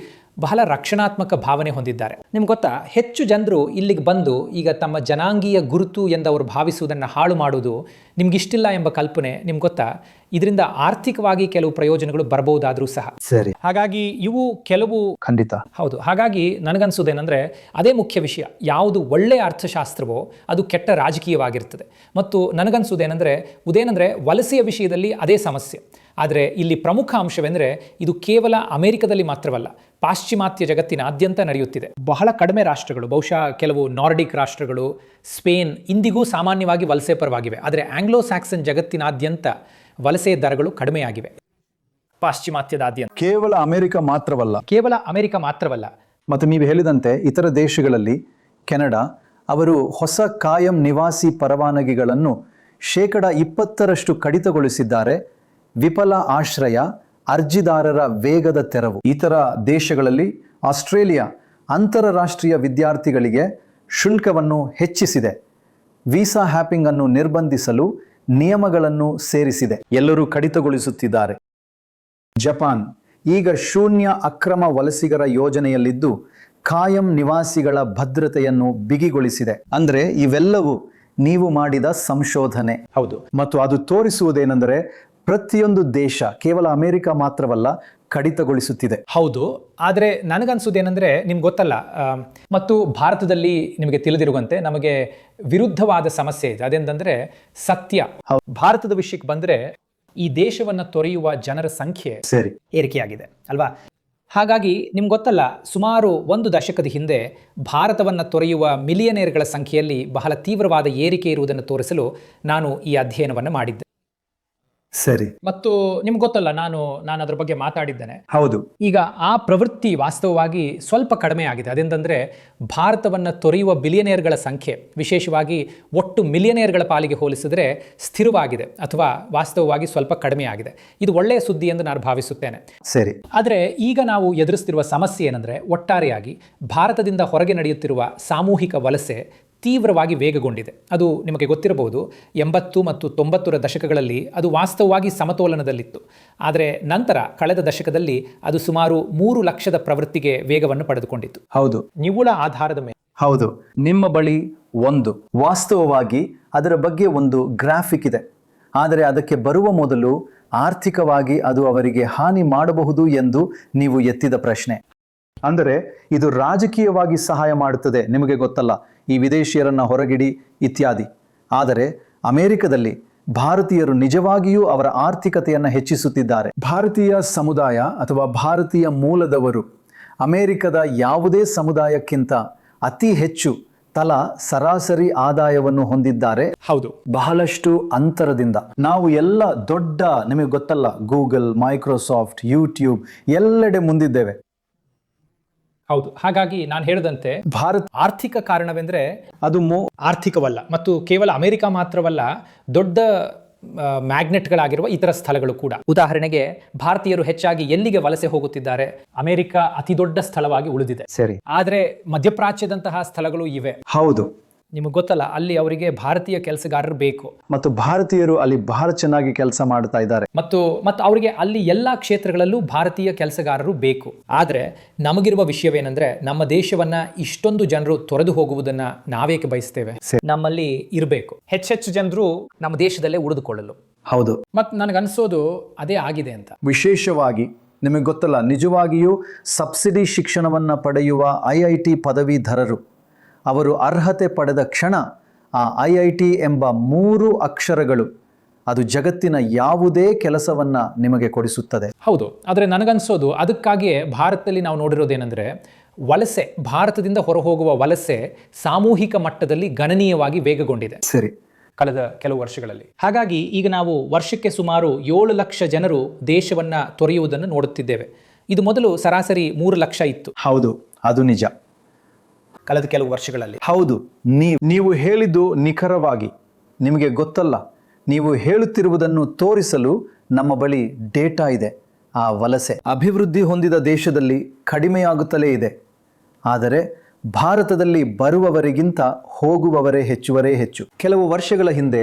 Speaker 2: ಬಹಳ ರಕ್ಷಣಾತ್ಮಕ ಭಾವನೆ ಹೊಂದಿದ್ದಾರೆ. ನಿಮ್ಗೆ ಗೊತ್ತಾ, ಹೆಚ್ಚು ಜನರು ಇಲ್ಲಿಗೆ ಬಂದು ಈಗ ತಮ್ಮ ಜನಾಂಗೀಯ ಗುರುತು ಎಂದವರು ಭಾವಿಸುವುದನ್ನು ಹಾಳು ಮಾಡುವುದು ನಿಮ್ಗಿಷ್ಟಿಲ್ಲ ಎಂಬ ಕಲ್ಪನೆ ನಿಮ್ಗೆ ಗೊತ್ತಾ, ಇದರಿಂದ ಆರ್ಥಿಕವಾಗಿ ಕೆಲವು ಪ್ರಯೋಜನಗಳು ಬರಬಹುದಾದ್ರೂ ಸಹ.
Speaker 1: ಸರಿ,
Speaker 2: ಹಾಗಾಗಿ ಇವು ಕೆಲವು
Speaker 1: ಖಂಡಿತ
Speaker 2: ಹೌದು. ಹಾಗಾಗಿ ನನಗನ್ಸೋದೇನೆಂದರೆ ಅದೇ ಮುಖ್ಯ ವಿಷಯ. ಯಾವುದು ಒಳ್ಳೆಯ ಅರ್ಥಶಾಸ್ತ್ರವೋ ಅದು ಕೆಟ್ಟ ರಾಜಕೀಯವಾಗಿರ್ತದೆ. ಮತ್ತು ನನಗನ್ಸೋದೇನೆಂದರೆ ವಲಸೆಯ ವಿಷಯದಲ್ಲಿ ಅದೇ ಸಮಸ್ಯೆ. ಆದರೆ ಇಲ್ಲಿ ಪ್ರಮುಖ ಅಂಶವೆಂದರೆ ಇದು ಕೇವಲ ಅಮೆರಿಕದಲ್ಲಿ ಮಾತ್ರವಲ್ಲ, ಪಾಶ್ಚಿಮಾತ್ಯ ಜಗತ್ತಿನಾದ್ಯಂತ ನಡೆಯುತ್ತಿದೆ. ಬಹಳ ಕಡಿಮೆ ರಾಷ್ಟ್ರಗಳು, ಬಹುಶಃ ಕೆಲವು ನಾರ್ಡಿಕ್ ರಾಷ್ಟ್ರಗಳು, ಸ್ಪೇನ್ ಇಂದಿಗೂ ಸಾಮಾನ್ಯವಾಗಿ ವಲಸೆ ಪರವಾಗಿವೆ. ಆದರೆ ಆಂಗ್ಲೋ ಸ್ಯಾಕ್ಸನ್ ಜಗತ್ತಿನಾದ್ಯಂತ ವಲಸೆ ದರಗಳು ಕಡಿಮೆಯಾಗಿವೆ. ಪಾಶ್ಚಿಮಾತ್ಯದಾದ್ಯಂತ
Speaker 1: ಕೇವಲ ಅಮೆರಿಕ ಮಾತ್ರವಲ್ಲ. ಮತ್ತು ನೀವು ಹೇಳಿದಂತೆ ಇತರ ದೇಶಗಳಲ್ಲಿ ಕೆನಡಾ ಅವರು ಹೊಸ ಕಾಯಂ ನಿವಾಸಿ ಪರವಾನಗಿಗಳನ್ನು 20% ಕಡಿತಗೊಳಿಸಿದ್ದಾರೆ. ವಿಫಲ ಆಶ್ರಯ, ಅರ್ಜಿದಾರರ ವೇಗದ ತೆರವು. ಇತರ ದೇಶಗಳಲ್ಲಿ ಆಸ್ಟ್ರೇಲಿಯಾ ಅಂತಾರಾಷ್ಟ್ರೀಯ ವಿದ್ಯಾರ್ಥಿಗಳಿಗೆ ಶುಲ್ಕವನ್ನು ಹೆಚ್ಚಿಸಿದೆ. ವೀಸಾ ಹ್ಯಾಪಿಂಗ್ ಅನ್ನು ನಿರ್ಬಂಧಿಸಲು ನಿಯಮಗಳನ್ನು ಸೇರಿಸಿದೆ. ಎಲ್ಲರೂ ಕಡಿತಗೊಳಿಸುತ್ತಿದ್ದಾರೆ. ಜಪಾನ್ ಈಗ ಶೂನ್ಯ ಅಕ್ರಮ ವಲಸಿಗರ ಯೋಜನೆಯಲ್ಲಿದ್ದು ಕಾಯಂ ನಿವಾಸಿಗಳ ಭದ್ರತೆಯನ್ನು ಬಿಗಿಗೊಳಿಸಿದೆ. ಅಂದ್ರೆ ಇವೆಲ್ಲವೂ ನೀವು ಮಾಡಿದ ಸಂಶೋಧನೆ.
Speaker 2: ಹೌದು.
Speaker 1: ಮತ್ತು ಅದು ತೋರಿಸುವುದೇನೆಂದರೆ ಪ್ರತಿಯೊಂದು ದೇಶ, ಕೇವಲ ಅಮೆರಿಕ ಮಾತ್ರವಲ್ಲ, ಕಡಿತಗೊಳಿಸುತ್ತಿದೆ.
Speaker 2: ಹೌದು. ಆದರೆ ನನಗನ್ಸೋದೇನೆಂದರೆ ನಿಮ್ಗೆ ಗೊತ್ತಲ್ಲ, ಮತ್ತು ಭಾರತದಲ್ಲಿ ನಿಮಗೆ ತಿಳಿದಿರುವಂತೆ ನಮಗೆ ವಿರುದ್ಧವಾದ ಸಮಸ್ಯೆ ಇದೆ. ಅದೇಂತಂದ್ರೆ ಸತ್ಯ. ಭಾರತದ ವಿಷಯಕ್ಕೆ ಬಂದರೆ ಈ ದೇಶವನ್ನು ತೊರೆಯುವ ಜನರ ಸಂಖ್ಯೆ
Speaker 1: ಸರಿ
Speaker 2: ಏರಿಕೆಯಾಗಿದೆ ಅಲ್ವಾ? ಹಾಗಾಗಿ ನಿಮ್ಗೆ ಗೊತ್ತಲ್ಲ, ಸುಮಾರು 1 ದಶಕದ ಹಿಂದೆ ಭಾರತವನ್ನು ತೊರೆಯುವ ಮಿಲಿಯನೇರ್ಗಳ ಸಂಖ್ಯೆಯಲ್ಲಿ ಬಹಳ ತೀವ್ರವಾದ ಏರಿಕೆ ಇರುವುದನ್ನು ತೋರಿಸಲು ನಾನು ಈ ಅಧ್ಯಯನವನ್ನು ಮಾಡಿದ್ದೆ.
Speaker 1: ಸರಿ.
Speaker 2: ಮತ್ತು ನಿಮ್ಗೆ ಗೊತ್ತಲ್ಲ, ನಾನು ಅದ್ರ ಬಗ್ಗೆ ಮಾತಾಡಿದ್ದೇನೆ.
Speaker 1: ಹೌದು.
Speaker 2: ಈಗ ಆ ಪ್ರವೃತ್ತಿ ವಾಸ್ತವವಾಗಿ ಸ್ವಲ್ಪ ಕಡಿಮೆ ಆಗಿದೆ. ಅದೇಂತಂದ್ರೆ ಭಾರತವನ್ನು ತೊರೆಯುವ ಬಿಲಿಯನೇರ್ಗಳ ಸಂಖ್ಯೆ ವಿಶೇಷವಾಗಿ ಒಟ್ಟು ಮಿಲಿಯನೇರ್ಗಳ ಪಾಲಿಗೆ ಹೋಲಿಸಿದರೆ ಸ್ಥಿರವಾಗಿದೆ ಅಥವಾ ವಾಸ್ತವವಾಗಿ ಸ್ವಲ್ಪ ಕಡಿಮೆ ಆಗಿದೆ. ಇದು ಒಳ್ಳೆಯ ಸುದ್ದಿ ಎಂದು ನಾನು ಭಾವಿಸುತ್ತೇನೆ.
Speaker 1: ಸರಿ.
Speaker 2: ಆದರೆ ಈಗ ನಾವು ಎದುರಿಸ್ತಿರುವ ಸಮಸ್ಯೆ ಏನಂದ್ರೆ, ಒಟ್ಟಾರೆಯಾಗಿ ಭಾರತದಿಂದ ಹೊರಗೆ ನಡೆಯುತ್ತಿರುವ ಸಾಮೂಹಿಕ ವಲಸೆ ತೀವ್ರವಾಗಿ ವೇಗಗೊಂಡಿದೆ. ಅದು ನಿಮಗೆ ಗೊತ್ತಿರಬಹುದು, 80 ಮತ್ತು 90ರ ದಶಕಗಳಲ್ಲಿ ಅದು ವಾಸ್ತವವಾಗಿ ಸಮತೋಲನದಲ್ಲಿತ್ತು. ಆದರೆ ನಂತರ ಕಳೆದ ದಶಕದಲ್ಲಿ ಅದು ಸುಮಾರು 3 ಲಕ್ಷದ ಪ್ರವೃತ್ತಿಗೆ ವೇಗವನ್ನು ಪಡೆದುಕೊಂಡಿತ್ತು.
Speaker 1: ಹೌದು.
Speaker 2: ನಿವ್ವಳ ಆಧಾರದ ಮೇಲೆ.
Speaker 1: ಹೌದು. ನಿಮ್ಮ ಬಳಿ ವಾಸ್ತವವಾಗಿ ಅದರ ಬಗ್ಗೆ ಒಂದು ಗ್ರಾಫಿಕ್ ಇದೆ. ಆದರೆ ಅದಕ್ಕೆ ಬರುವ ಮೊದಲು ಆರ್ಥಿಕವಾಗಿ ಅದು ಅವರಿಗೆ ಹಾನಿ ಮಾಡಬಹುದು ಎಂದು ನೀವು ಎತ್ತಿದ ಪ್ರಶ್ನೆ. ಅಂದರೆ ಇದು ರಾಜಕೀಯವಾಗಿ ಸಹಾಯ ಮಾಡುತ್ತದೆ, ನಿಮಗೆ ಗೊತ್ತಲ್ಲ, ಈ ವಿದೇಶಿಯರನ್ನ ಹೊರಗಿಡಿ ಇತ್ಯಾದಿ. ಆದರೆ ಅಮೆರಿಕದಲ್ಲಿ ಭಾರತೀಯರು ನಿಜವಾಗಿಯೂ ಅವರ ಆರ್ಥಿಕತೆಯನ್ನು ಹೆಚ್ಚಿಸುತ್ತಿದ್ದಾರೆ. ಭಾರತೀಯ ಸಮುದಾಯ ಅಥವಾ ಭಾರತೀಯ ಮೂಲದವರು ಅಮೆರಿಕದ ಯಾವುದೇ ಸಮುದಾಯಕ್ಕಿಂತ ಅತಿ ಹೆಚ್ಚು ತಲಾ ಸರಾಸರಿ ಆದಾಯವನ್ನು ಹೊಂದಿದ್ದಾರೆ.
Speaker 2: ಹೌದು.
Speaker 1: ಬಹಳಷ್ಟು ಅಂತರದಿಂದ. ನಾವು ಎಲ್ಲ ದೊಡ್ಡ, ನಿಮಗೆ ಗೊತ್ತಲ್ಲ, ಗೂಗಲ್, ಮೈಕ್ರೋಸಾಫ್ಟ್, ಯೂಟ್ಯೂಬ್ ಎಲ್ಲೆಡೆ ಮುಂದಿದ್ದೇವೆ.
Speaker 2: ಹೌದು. ಹಾಗಾಗಿ ನಾನು ಹೇಳಿದಂತೆ
Speaker 1: ಭಾರತ
Speaker 2: ಆರ್ಥಿಕ ಕಾರಣವೆಂದರೆ
Speaker 1: ಅದು
Speaker 2: ಆರ್ಥಿಕವಲ್ಲ. ಮತ್ತು ಕೇವಲ ಅಮೆರಿಕ ಮಾತ್ರವಲ್ಲ, ದೊಡ್ಡ ಮ್ಯಾಗ್ನೆಟ್ಗಳಾಗಿರುವ ಇತರ ಸ್ಥಳಗಳು ಕೂಡ. ಉದಾಹರಣೆಗೆ ಭಾರತೀಯರು ಹೆಚ್ಚಾಗಿ ಎಲ್ಲಿಗೆ ವಲಸೆ ಹೋಗುತ್ತಿದ್ದಾರೆ? ಅಮೆರಿಕ ಅತಿ ದೊಡ್ಡ ಸ್ಥಳವಾಗಿ ಉಳಿದಿದೆ.
Speaker 1: ಸರಿ.
Speaker 2: ಆದರೆ ಮಧ್ಯಪ್ರಾಚ್ಯದಂತಹ ಸ್ಥಳಗಳು ಇವೆ.
Speaker 1: ಹೌದು.
Speaker 2: ನಿಮಗೆ ಗೊತ್ತಲ್ಲ, ಅಲ್ಲಿ ಅವರಿಗೆ ಭಾರತೀಯ ಕೆಲಸಗಾರರು ಬೇಕು.
Speaker 1: ಮತ್ತು ಭಾರತೀಯರು ಅಲ್ಲಿ ಬಹಳ ಚೆನ್ನಾಗಿ ಕೆಲಸ ಮಾಡ್ತಾ ಇದ್ದಾರೆ.
Speaker 2: ಮತ್ತು ಅವರಿಗೆ ಅಲ್ಲಿ ಎಲ್ಲ ಕ್ಷೇತ್ರಗಳಲ್ಲೂ ಭಾರತೀಯ ಕೆಲಸಗಾರರು ಬೇಕು. ಆದರೆ ನಮಗಿರುವ ವಿಷಯವೇನೆಂದ್ರೆ, ನಮ್ಮ ದೇಶವನ್ನ ಇಷ್ಟೊಂದು ಜನರು ತೊರೆದು ಹೋಗುವುದನ್ನ ನಾವೇಕೆ ಬಯಸ್ತೇವೆ? ನಮ್ಮಲ್ಲಿ ಇರಬೇಕು ಹೆಚ್ಚೆಚ್ಚು ಜನರು ನಮ್ಮ ದೇಶದಲ್ಲೇ ಉಳಿದುಕೊಳ್ಳಲು.
Speaker 1: ಹೌದು.
Speaker 2: ಮತ್ತು ನನಗನ್ಸೋದು ಅದೇ ಆಗಿದೆ ಅಂತ.
Speaker 1: ವಿಶೇಷವಾಗಿ ನಿಮಗೆ ಗೊತ್ತಲ್ಲ, ನಿಜವಾಗಿಯೂ ಸಬ್ಸಿಡಿ ಶಿಕ್ಷಣವನ್ನ ಪಡೆಯುವ IIT ಪದವೀಧರರು ಅವರು ಅರ್ಹತೆ ಪಡೆದ ಕ್ಷಣ ಆ IIT ಎಂಬ 3 ಅಕ್ಷರಗಳು ಅದು ಜಗತ್ತಿನ ಯಾವುದೇ ಕೆಲಸವನ್ನ ನಿಮಗೆ ಕೊಡಿಸುತ್ತದೆ.
Speaker 2: ಹೌದು. ಆದರೆ ನನಗನ್ಸೋದು ಅದಕ್ಕಾಗಿಯೇ ಭಾರತದಲ್ಲಿ ನಾವು ನೋಡಿರೋದೇನೆಂದರೆ, ವಲಸೆ, ಭಾರತದಿಂದ ಹೊರಹೋಗುವ ವಲಸೆ ಸಾಮೂಹಿಕ ಮಟ್ಟದಲ್ಲಿ ಗಣನೀಯವಾಗಿ ವೇಗಗೊಂಡಿದೆ.
Speaker 1: ಸರಿ.
Speaker 2: ಕಳೆದ ಕೆಲವು ವರ್ಷಗಳಲ್ಲಿ. ಹಾಗಾಗಿ ಈಗ ನಾವು ವರ್ಷಕ್ಕೆ ಸುಮಾರು 7 ಲಕ್ಷ ಜನರು ದೇಶವನ್ನು ತೊರೆಯುವುದನ್ನು ನೋಡುತ್ತಿದ್ದೇವೆ. ಇದು ಮೊದಲು ಸರಾಸರಿ 3 ಲಕ್ಷ ಇತ್ತು.
Speaker 1: ಹೌದು, ಅದು ನಿಜ.
Speaker 2: ಕಳೆದ ಕೆಲವು ವರ್ಷಗಳಲ್ಲಿ.
Speaker 1: ಹೌದು, ನೀವು ಹೇಳಿದ್ದು ನಿಖರವಾಗಿ. ನಿಮಗೆ ಗೊತ್ತಲ್ಲ, ನೀವು ಹೇಳುತ್ತಿರುವುದನ್ನು ತೋರಿಸಲು ನಮ್ಮ ಬಳಿ ಡೇಟಾ ಇದೆ. ಆ ವಲಸೆ ಅಭಿವೃದ್ಧಿ ಹೊಂದಿದ ದೇಶದಲ್ಲಿ ಕಡಿಮೆಯಾಗುತ್ತಲೇ ಇದೆ. ಆದರೆ ಭಾರತದಲ್ಲಿ ಬರುವವರಿಗಿಂತ ಹೋಗುವವರೇ ಹೆಚ್ಚು. ಕೆಲವು ವರ್ಷಗಳ ಹಿಂದೆ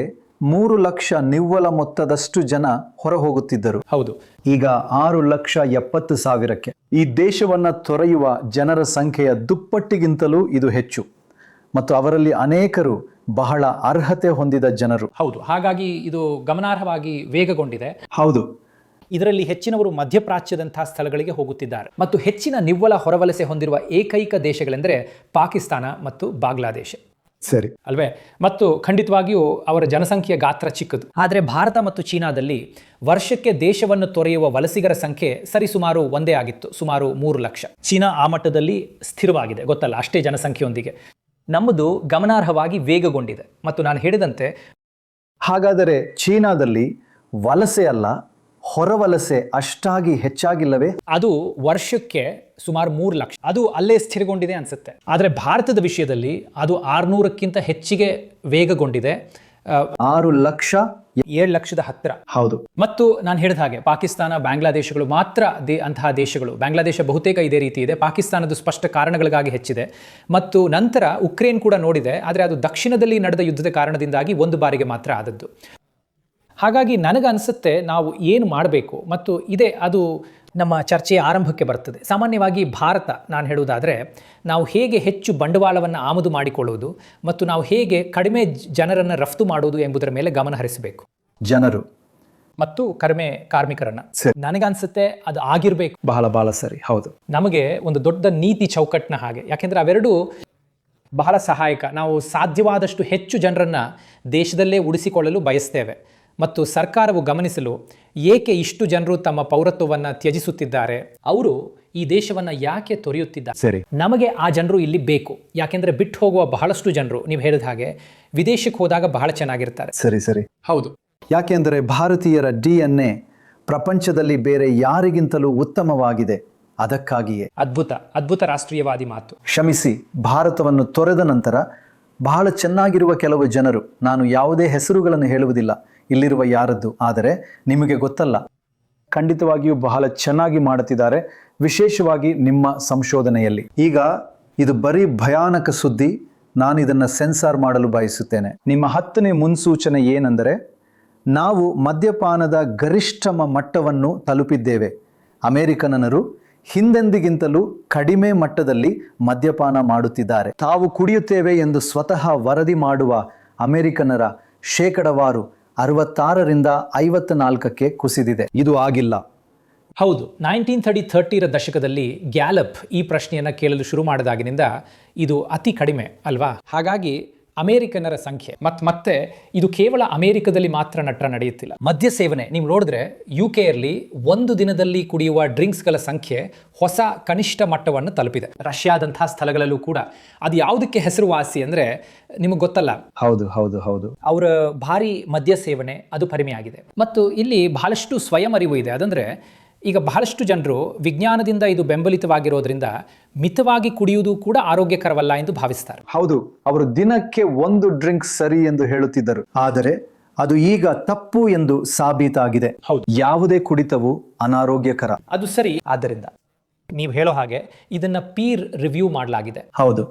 Speaker 1: 3 ಲಕ್ಷ ನಿವ್ವಲ ಮೊತ್ತದಷ್ಟು ಜನ ಹೊರ ಹೋಗುತ್ತಿದ್ದರು.
Speaker 2: ಹೌದು,
Speaker 1: ಈಗ 6,70,000ಕ್ಕೆ. ಈ ದೇಶವನ್ನ ತೊರೆಯುವ ಜನರ ಸಂಖ್ಯೆಯ ದುಪ್ಪಟ್ಟಿಗಿಂತಲೂ ಇದು ಹೆಚ್ಚು, ಮತ್ತು ಅವರಲ್ಲಿ ಅನೇಕರು ಬಹಳ ಅರ್ಹತೆ ಹೊಂದಿದ ಜನರು.
Speaker 2: ಹೌದು, ಹಾಗಾಗಿ ಇದು ಗಮನಾರ್ಹವಾಗಿ ವೇಗಗೊಂಡಿದೆ.
Speaker 1: ಹೌದು,
Speaker 2: ಇದರಲ್ಲಿ ಹೆಚ್ಚಿನವರು ಮಧ್ಯಪ್ರಾಚ್ಯದಂತಹ ಸ್ಥಳಗಳಿಗೆ ಹೋಗುತ್ತಿದ್ದಾರೆ. ಮತ್ತು ಹೆಚ್ಚಿನ ನಿವ್ವಳ ಹೊರವಲಸೆ ಹೊಂದಿರುವ ಏಕೈಕ ದೇಶಗಳೆಂದರೆ ಪಾಕಿಸ್ತಾನ ಮತ್ತು ಬಾಂಗ್ಲಾದೇಶ.
Speaker 1: ಸರಿ
Speaker 2: ಅಲ್ವೇ? ಮತ್ತು ಖಂಡಿತವಾಗಿಯೂ ಅವರ ಜನಸಂಖ್ಯೆಯ ಗಾತ್ರ ಚಿಕ್ಕದು. ಆದರೆ ಭಾರತ ಮತ್ತು ಚೀನಾದಲ್ಲಿ ವರ್ಷಕ್ಕೆ ದೇಶವನ್ನು ತೊರೆಯುವ ವಲಸಿಗರ ಸಂಖ್ಯೆ ಸರಿಸುಮಾರು ಒಂದೇ ಆಗಿತ್ತು, ಸುಮಾರು 3 ಲಕ್ಷ. ಚೀನಾ ಆ ಮಟ್ಟದಲ್ಲಿ ಸ್ಥಿರವಾಗಿದೆ, ಗೊತ್ತಲ್ಲ, ಅಷ್ಟೇ ಜನಸಂಖ್ಯೆಯೊಂದಿಗೆ. ನಮ್ಮದು ಗಮನಾರ್ಹವಾಗಿ ವೇಗಗೊಂಡಿದೆ. ಮತ್ತು ನಾನು ಹೇಳಿದಂತೆ,
Speaker 1: ಹಾಗಾದರೆ ಚೀನಾದಲ್ಲಿ ವಲಸೆ ಅಲ್ಲ, ಹೊರವಲಸೆ ಅಷ್ಟಾಗಿ ಹೆಚ್ಚಾಗಿಲ್ಲವೇ?
Speaker 2: ಅದು ವರ್ಷಕ್ಕೆ ಸುಮಾರು 3 ಲಕ್ಷ, ಅದು ಅಲ್ಲೇ ಸ್ಥಿರಗೊಂಡಿದೆ ಅನ್ಸುತ್ತೆ. ಆದರೆ ಭಾರತದ ವಿಷಯದಲ್ಲಿ ಅದು 600ಕ್ಕಿಂತ ಹೆಚ್ಚಿಗೆ ವೇಗಗೊಂಡಿದೆ.
Speaker 1: 6 ಲಕ್ಷ
Speaker 2: 7 ಲಕ್ಷದ ಹತ್ತಿರ.
Speaker 1: ಹೌದು.
Speaker 2: ಮತ್ತು ನಾನು ಹೇಳಿದ ಹಾಗೆ ಪಾಕಿಸ್ತಾನ, ಬಾಂಗ್ಲಾದೇಶಗಳು ಮಾತ್ರ ಅಂತಹ ದೇಶಗಳು. ಬಾಂಗ್ಲಾದೇಶ ಬಹುತೇಕ ಇದೇ ರೀತಿ ಇದೆ. ಪಾಕಿಸ್ತಾನದ ಸ್ಪಷ್ಟ ಕಾರಣಗಳಿಗಾಗಿ ಹೆಚ್ಚಿದೆ. ಮತ್ತು ನಂತರ ಉಕ್ರೇನ್ ಕೂಡ ನೋಡಿದೆ, ಆದರೆ ಅದು ದಕ್ಷಿಣದಲ್ಲಿ ನಡೆದ ಯುದ್ಧದ ಕಾರಣದಿಂದಾಗಿ ಒಂದು ಬಾರಿಗೆ ಮಾತ್ರ ಆದದ್ದು. ಹಾಗಾಗಿ ನನಗನ್ಸುತ್ತೆ ನಾವು ಏನು ಮಾಡಬೇಕು, ಮತ್ತು ಅದು ನಮ್ಮ ಚರ್ಚೆಯ ಆರಂಭಕ್ಕೆ ಬರ್ತದೆ. ಸಾಮಾನ್ಯವಾಗಿ ಭಾರತ, ನಾನು ಹೇಳುವುದಾದರೆ, ನಾವು ಹೇಗೆ ಹೆಚ್ಚು ಬಂಡವಾಳವನ್ನು ಆಮದು ಮಾಡಿಕೊಳ್ಳುವುದು ಮತ್ತು ನಾವು ಹೇಗೆ ಕಡಿಮೆ ಜನರನ್ನು ರಫ್ತು ಮಾಡುವುದು ಎಂಬುದರ ಮೇಲೆ ಗಮನ ಹರಿಸಬೇಕು.
Speaker 1: ಜನರು
Speaker 2: ಮತ್ತು ಕಡಿಮೆ ಕಾರ್ಮಿಕರನ್ನು. ನನಗನ್ಸುತ್ತೆ ಅದು ಆಗಿರಬೇಕು.
Speaker 1: ಬಹಳ ಸರಿ. ಹೌದು,
Speaker 2: ನಮಗೆ ಒಂದು ದೊಡ್ಡ ನೀತಿ ಚೌಕಟ್ಟಿನ ಹಾಗೆ. ಯಾಕೆಂದರೆ ಅವೆರಡೂ ಬಹಳ ಸಹಾಯಕ. ನಾವು ಸಾಧ್ಯವಾದಷ್ಟು ಹೆಚ್ಚು ಜನರನ್ನು ದೇಶದಲ್ಲೇ ಉಳಿಸಿಕೊಳ್ಳಲು ಬಯಸ್ತೇವೆ. ಮತ್ತು ಸರ್ಕಾರವು ಗಮನಿಸಲು, ಏಕೆ ಇಷ್ಟು ಜನರು ತಮ್ಮ ಪೌರತ್ವವನ್ನು ತ್ಯಜಿಸುತ್ತಿದ್ದಾರೆ, ಅವರು ಈ ದೇಶವನ್ನು ಯಾಕೆ ತೊರೆಯುತ್ತಿದ್ದಾರೆ,
Speaker 1: ಸರಿ,
Speaker 2: ನಮಗೆ ಆ ಜನರು ಇಲ್ಲಿ ಬೇಕು. ಯಾಕೆಂದರೆ ಬಿಟ್ಟು ಹೋಗುವ ಬಹಳಷ್ಟು ಜನರು, ನೀವು ಹೇಳಿದ ಹಾಗೆ, ವಿದೇಶಕ್ಕೆ ಹೋದಾಗ ಬಹಳ ಚೆನ್ನಾಗಿರ್ತಾರೆ.
Speaker 1: ಸರಿ.
Speaker 2: ಹೌದು,
Speaker 1: ಯಾಕೆಂದರೆ ಭಾರತೀಯರ DNA ಪ್ರಪಂಚದಲ್ಲಿ ಬೇರೆ ಯಾರಿಗಿಂತಲೂ ಉತ್ತಮವಾಗಿದೆ. ಅದಕ್ಕಾಗಿಯೇ
Speaker 2: ಅದ್ಭುತ ರಾಷ್ಟ್ರೀಯವಾದಿ ಮಾತು.
Speaker 1: ಕ್ಷಮಿಸಿ, ಭಾರತವನ್ನು ತೊರೆದ ನಂತರ ಬಹಳ ಚೆನ್ನಾಗಿರುವ ಕೆಲವು ಜನರು, ನಾನು ಯಾವುದೇ ಹೆಸರುಗಳನ್ನು ಹೇಳುವುದಿಲ್ಲ ಇಲ್ಲಿರುವ ಯಾರದ್ದು, ಆದರೆ ನಿಮಗೆ ಗೊತ್ತಲ್ಲ, ಖಂಡಿತವಾಗಿಯೂ ಬಹಳ ಚೆನ್ನಾಗಿ ಮಾಡುತ್ತಿದ್ದಾರೆ, ವಿಶೇಷವಾಗಿ ನಿಮ್ಮ ಸಂಶೋಧನೆಯಲ್ಲಿ. ಈಗ ಇದು ಬರೀ ಭಯಾನಕ ಸುದ್ದಿ. ನಾನು ಇದನ್ನು ಸೆನ್ಸಾರ್ ಮಾಡಲು ಬಯಸುತ್ತೇನೆ. ನಿಮ್ಮ 10ನೇ ಮುನ್ಸೂಚನೆ ಏನೆಂದರೆ, ನಾವು ಮದ್ಯಪಾನದ ಗರಿಷ್ಠ ಮಟ್ಟವನ್ನು ತಲುಪಿದ್ದೇವೆ. ಅಮೆರಿಕನ್ನರು ಹಿಂದೆಂದಿಗಿಂತಲೂ ಕಡಿಮೆ ಮಟ್ಟದಲ್ಲಿ ಮದ್ಯಪಾನ ಮಾಡುತ್ತಿದ್ದಾರೆ. ತಾವು ಕುಡಿಯುತ್ತೇವೆ ಎಂದು ಸ್ವತಃ ವರದಿ ಮಾಡುವ ಅಮೆರಿಕನ್ನರ ಶೇಕಡವಾರು 66ರಿಂದ 54ಕ್ಕೆ ಕುಸಿದಿದೆ. ಇದು ಆಗಿಲ್ಲ.
Speaker 2: ಹೌದು, 1930ರ ದಶಕದಲ್ಲಿ ಗ್ಯಾಲಪ್ ಈ ಪ್ರಶ್ನೆಯನ್ನು ಕೇಳಲು ಶುರು ಮಾಡಿದಾಗಿನಿಂದ ಇದು ಅತಿ ಕಡಿಮೆ ಅಲ್ವಾ? ಹಾಗಾಗಿ ಅಮೇರಿಕನ್ನರ ಸಂಖ್ಯೆ ಮತ್ತೆ ಇದು ಕೇವಲ ಅಮೆರಿಕದಲ್ಲಿ ಮಾತ್ರ ನಡೆಯುತ್ತಿಲ್ಲ. ಮದ್ಯ ಸೇವನೆ ನೀವು ನೋಡಿದ್ರೆ UKಯಲ್ಲಿ ಒಂದು ದಿನದಲ್ಲಿ ಕುಡಿಯುವ ಡ್ರಿಂಕ್ಸ್ಗಳ ಸಂಖ್ಯೆ ಹೊಸ ಕನಿಷ್ಠ ಮಟ್ಟವನ್ನು ತಲುಪಿದೆ. ರಷ್ಯಾದಂತಹ ಸ್ಥಳಗಳಲ್ಲೂ ಕೂಡ. ಅದು ಯಾವುದಕ್ಕೆ ಹೆಸರುವಾಸಿ ಅಂದರೆ ನಿಮಗೆ ಗೊತ್ತಲ್ಲ?
Speaker 1: ಹೌದು.
Speaker 2: ಅವರ ಭಾರಿ ಮದ್ಯ ಸೇವನೆ ಅದು ಪರಿಮೆಯಾಗಿದೆ. ಮತ್ತು ಇಲ್ಲಿ ಬಹಳಷ್ಟು ಸ್ವಯಂ ಅರಿವು ಇದೆ. ಅದಂದರೆ, ಈಗ ಬಹಳಷ್ಟು ಜನರು ವಿಜ್ಞಾನದಿಂದ ಇದು ಬೆಂಬಲಿತವಾಗಿರೋದ್ರಿಂದ ಮಿತವಾಗಿ ಕುಡಿಯುವುದು ಕೂಡ ಆರೋಗ್ಯಕರವಲ್ಲ ಎಂದು ಭಾವಿಸ್ತಾರೆ.
Speaker 1: ಹೌದು, ಅವರು ದಿನಕ್ಕೆ 1 ಡ್ರಿಂಕ್ ಸರಿ ಎಂದು ಹೇಳುತ್ತಿದ್ದರು, ಆದರೆ ಅದು ಈಗ ತಪ್ಪು ಎಂದು ಸಾಬೀತಾಗಿದೆ.
Speaker 2: ಹೌದು,
Speaker 1: ಯಾವುದೇ ಕುಡಿತವು ಅನಾರೋಗ್ಯಕರ.
Speaker 2: ಅದು ಸರಿ. ಆದ್ದರಿಂದ ನೀವು ಹೇಳೋ ಹಾಗೆ ಇದನ್ನ ಪೀರ್ ರಿವ್ಯೂ ಮಾಡಲಾಗಿದೆ.
Speaker 1: ಹೌದು,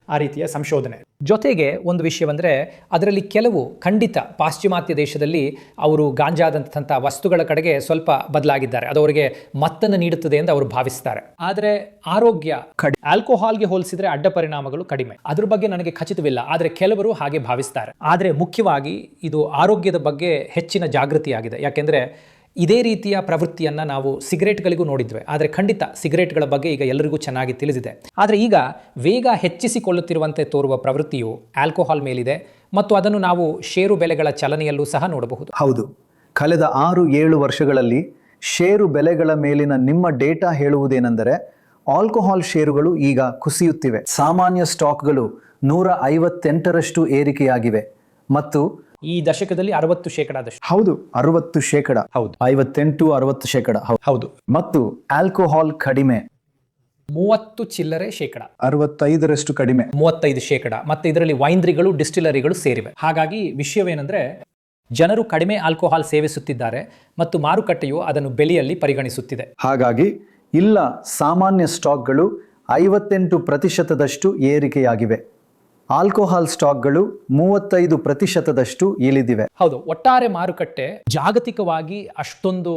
Speaker 2: ಆ ರೀತಿಯ ಸಂಶೋಧನೆ. ಜೊತೆಗೆ ಒಂದು ವಿಷಯವಂದರೆ, ಅದರಲ್ಲಿ ಕೆಲವು ಖಂಡಿತ ಪಾಶ್ಚಿಮಾತ್ಯ ದೇಶದಲ್ಲಿ ಅವರು ಗಾಂಜಾದಂಥ ವಸ್ತುಗಳ ಕಡೆಗೆ ಸ್ವಲ್ಪ ಬದಲಾಗಿದ್ದಾರೆ. ಅದು ಅವರಿಗೆ ಮತ್ತನ್ನು ನೀಡುತ್ತದೆ ಎಂದು ಅವರು ಭಾವಿಸ್ತಾರೆ. ಆದರೆ ಆರೋಗ್ಯ ಆಲ್ಕೋಹಾಲ್ಗೆ ಹೋಲಿಸಿದರೆ ಅಡ್ಡ ಪರಿಣಾಮಗಳು ಕಡಿಮೆ. ಅದ್ರ ಬಗ್ಗೆ ನನಗೆ ಖಚಿತವಿಲ್ಲ, ಆದರೆ ಕೆಲವರು ಹಾಗೆ ಭಾವಿಸ್ತಾರೆ. ಆದರೆ ಮುಖ್ಯವಾಗಿ ಇದು ಆರೋಗ್ಯದ ಬಗ್ಗೆ ಹೆಚ್ಚಿನ ಜಾಗೃತಿಯಾಗಿದೆ. ಯಾಕೆಂದರೆ ಇದೇ ರೀತಿಯ ಪ್ರವೃತ್ತಿಯನ್ನು ನಾವು ಸಿಗರೇಟ್ಗಳಿಗೂ ನೋಡಿದ್ವಿ. ಆದರೆ ಖಂಡಿತ ಸಿಗರೇಟ್ಗಳ ಬಗ್ಗೆ ಈಗ ಎಲ್ಲರಿಗೂ ಚೆನ್ನಾಗಿ ತಿಳಿದಿದೆ. ಆದರೆ ಈಗ ವೇಗ ಹೆಚ್ಚಿಸಿಕೊಳ್ಳುತ್ತಿರುವಂತೆ ತೋರುವ ಪ್ರವೃತ್ತಿಯು ಆಲ್ಕೋಹಾಲ್ ಮೇಲಿದೆ, ಮತ್ತು ಅದನ್ನು ನಾವು ಷೇರು ಬೆಲೆಗಳ ಚಲನೆಯಲ್ಲೂ ಸಹ ನೋಡಬಹುದು.
Speaker 1: ಹೌದು, ಕಳೆದ 6-7 ವರ್ಷಗಳಲ್ಲಿ ಷೇರು ಬೆಲೆಗಳ ಮೇಲಿನ ನಿಮ್ಮ ಡೇಟಾ ಹೇಳುವುದೇನೆಂದರೆ, ಆಲ್ಕೋಹಾಲ್ ಷೇರುಗಳು ಈಗ ಕುಸಿಯುತ್ತಿವೆ. ಸಾಮಾನ್ಯ ಸ್ಟಾಕ್ಗಳು 158ರಷ್ಟು ಏರಿಕೆಯಾಗಿವೆ. ಮತ್ತು
Speaker 2: ಈ ದಶಕದಲ್ಲಿ 60%
Speaker 1: ಹೌದು 60%,
Speaker 2: ಹೌದು.
Speaker 1: 58-60%,
Speaker 2: ಹೌದು.
Speaker 1: ಮತ್ತು ಆಲ್ಕೋಹಾಲ್ ಕಡಿಮೆ
Speaker 2: 30 ಚಿಲ್ಲರೆ ಶೇಕಡ,
Speaker 1: 65% ಕಡಿಮೆ,
Speaker 2: 35%. ಮತ್ತೆ ಇದರಲ್ಲಿ ವೈನ್ರಿಗಳು, ಡಿಸ್ಟಿಲರಿಗಳು ಸೇರಿವೆ. ಹಾಗಾಗಿ ವಿಷಯವೇನೆಂದ್ರೆ ಜನರು ಕಡಿಮೆ ಆಲ್ಕೋಹಾಲ್ ಸೇವಿಸುತ್ತಿದ್ದಾರೆ ಮತ್ತು ಮಾರುಕಟ್ಟೆಯು ಅದನ್ನು ಬೆಲೆಯಲ್ಲಿ ಪರಿಗಣಿಸುತ್ತಿದೆ.
Speaker 1: ಹಾಗಾಗಿ ಇಲ್ಲ, ಸಾಮಾನ್ಯ ಸ್ಟಾಕ್ಗಳು 58% ಏರಿಕೆಯಾಗಿವೆ. ಆಲ್ಕೋಹಾಲ್ ಸ್ಟಾಕ್ಗಳು 35% ಇಳಿದಿವೆ.
Speaker 2: ಹೌದು, ಒಟ್ಟಾರೆ ಮಾರುಕಟ್ಟೆ ಜಾಗತಿಕವಾಗಿ ಅಷ್ಟೊಂದು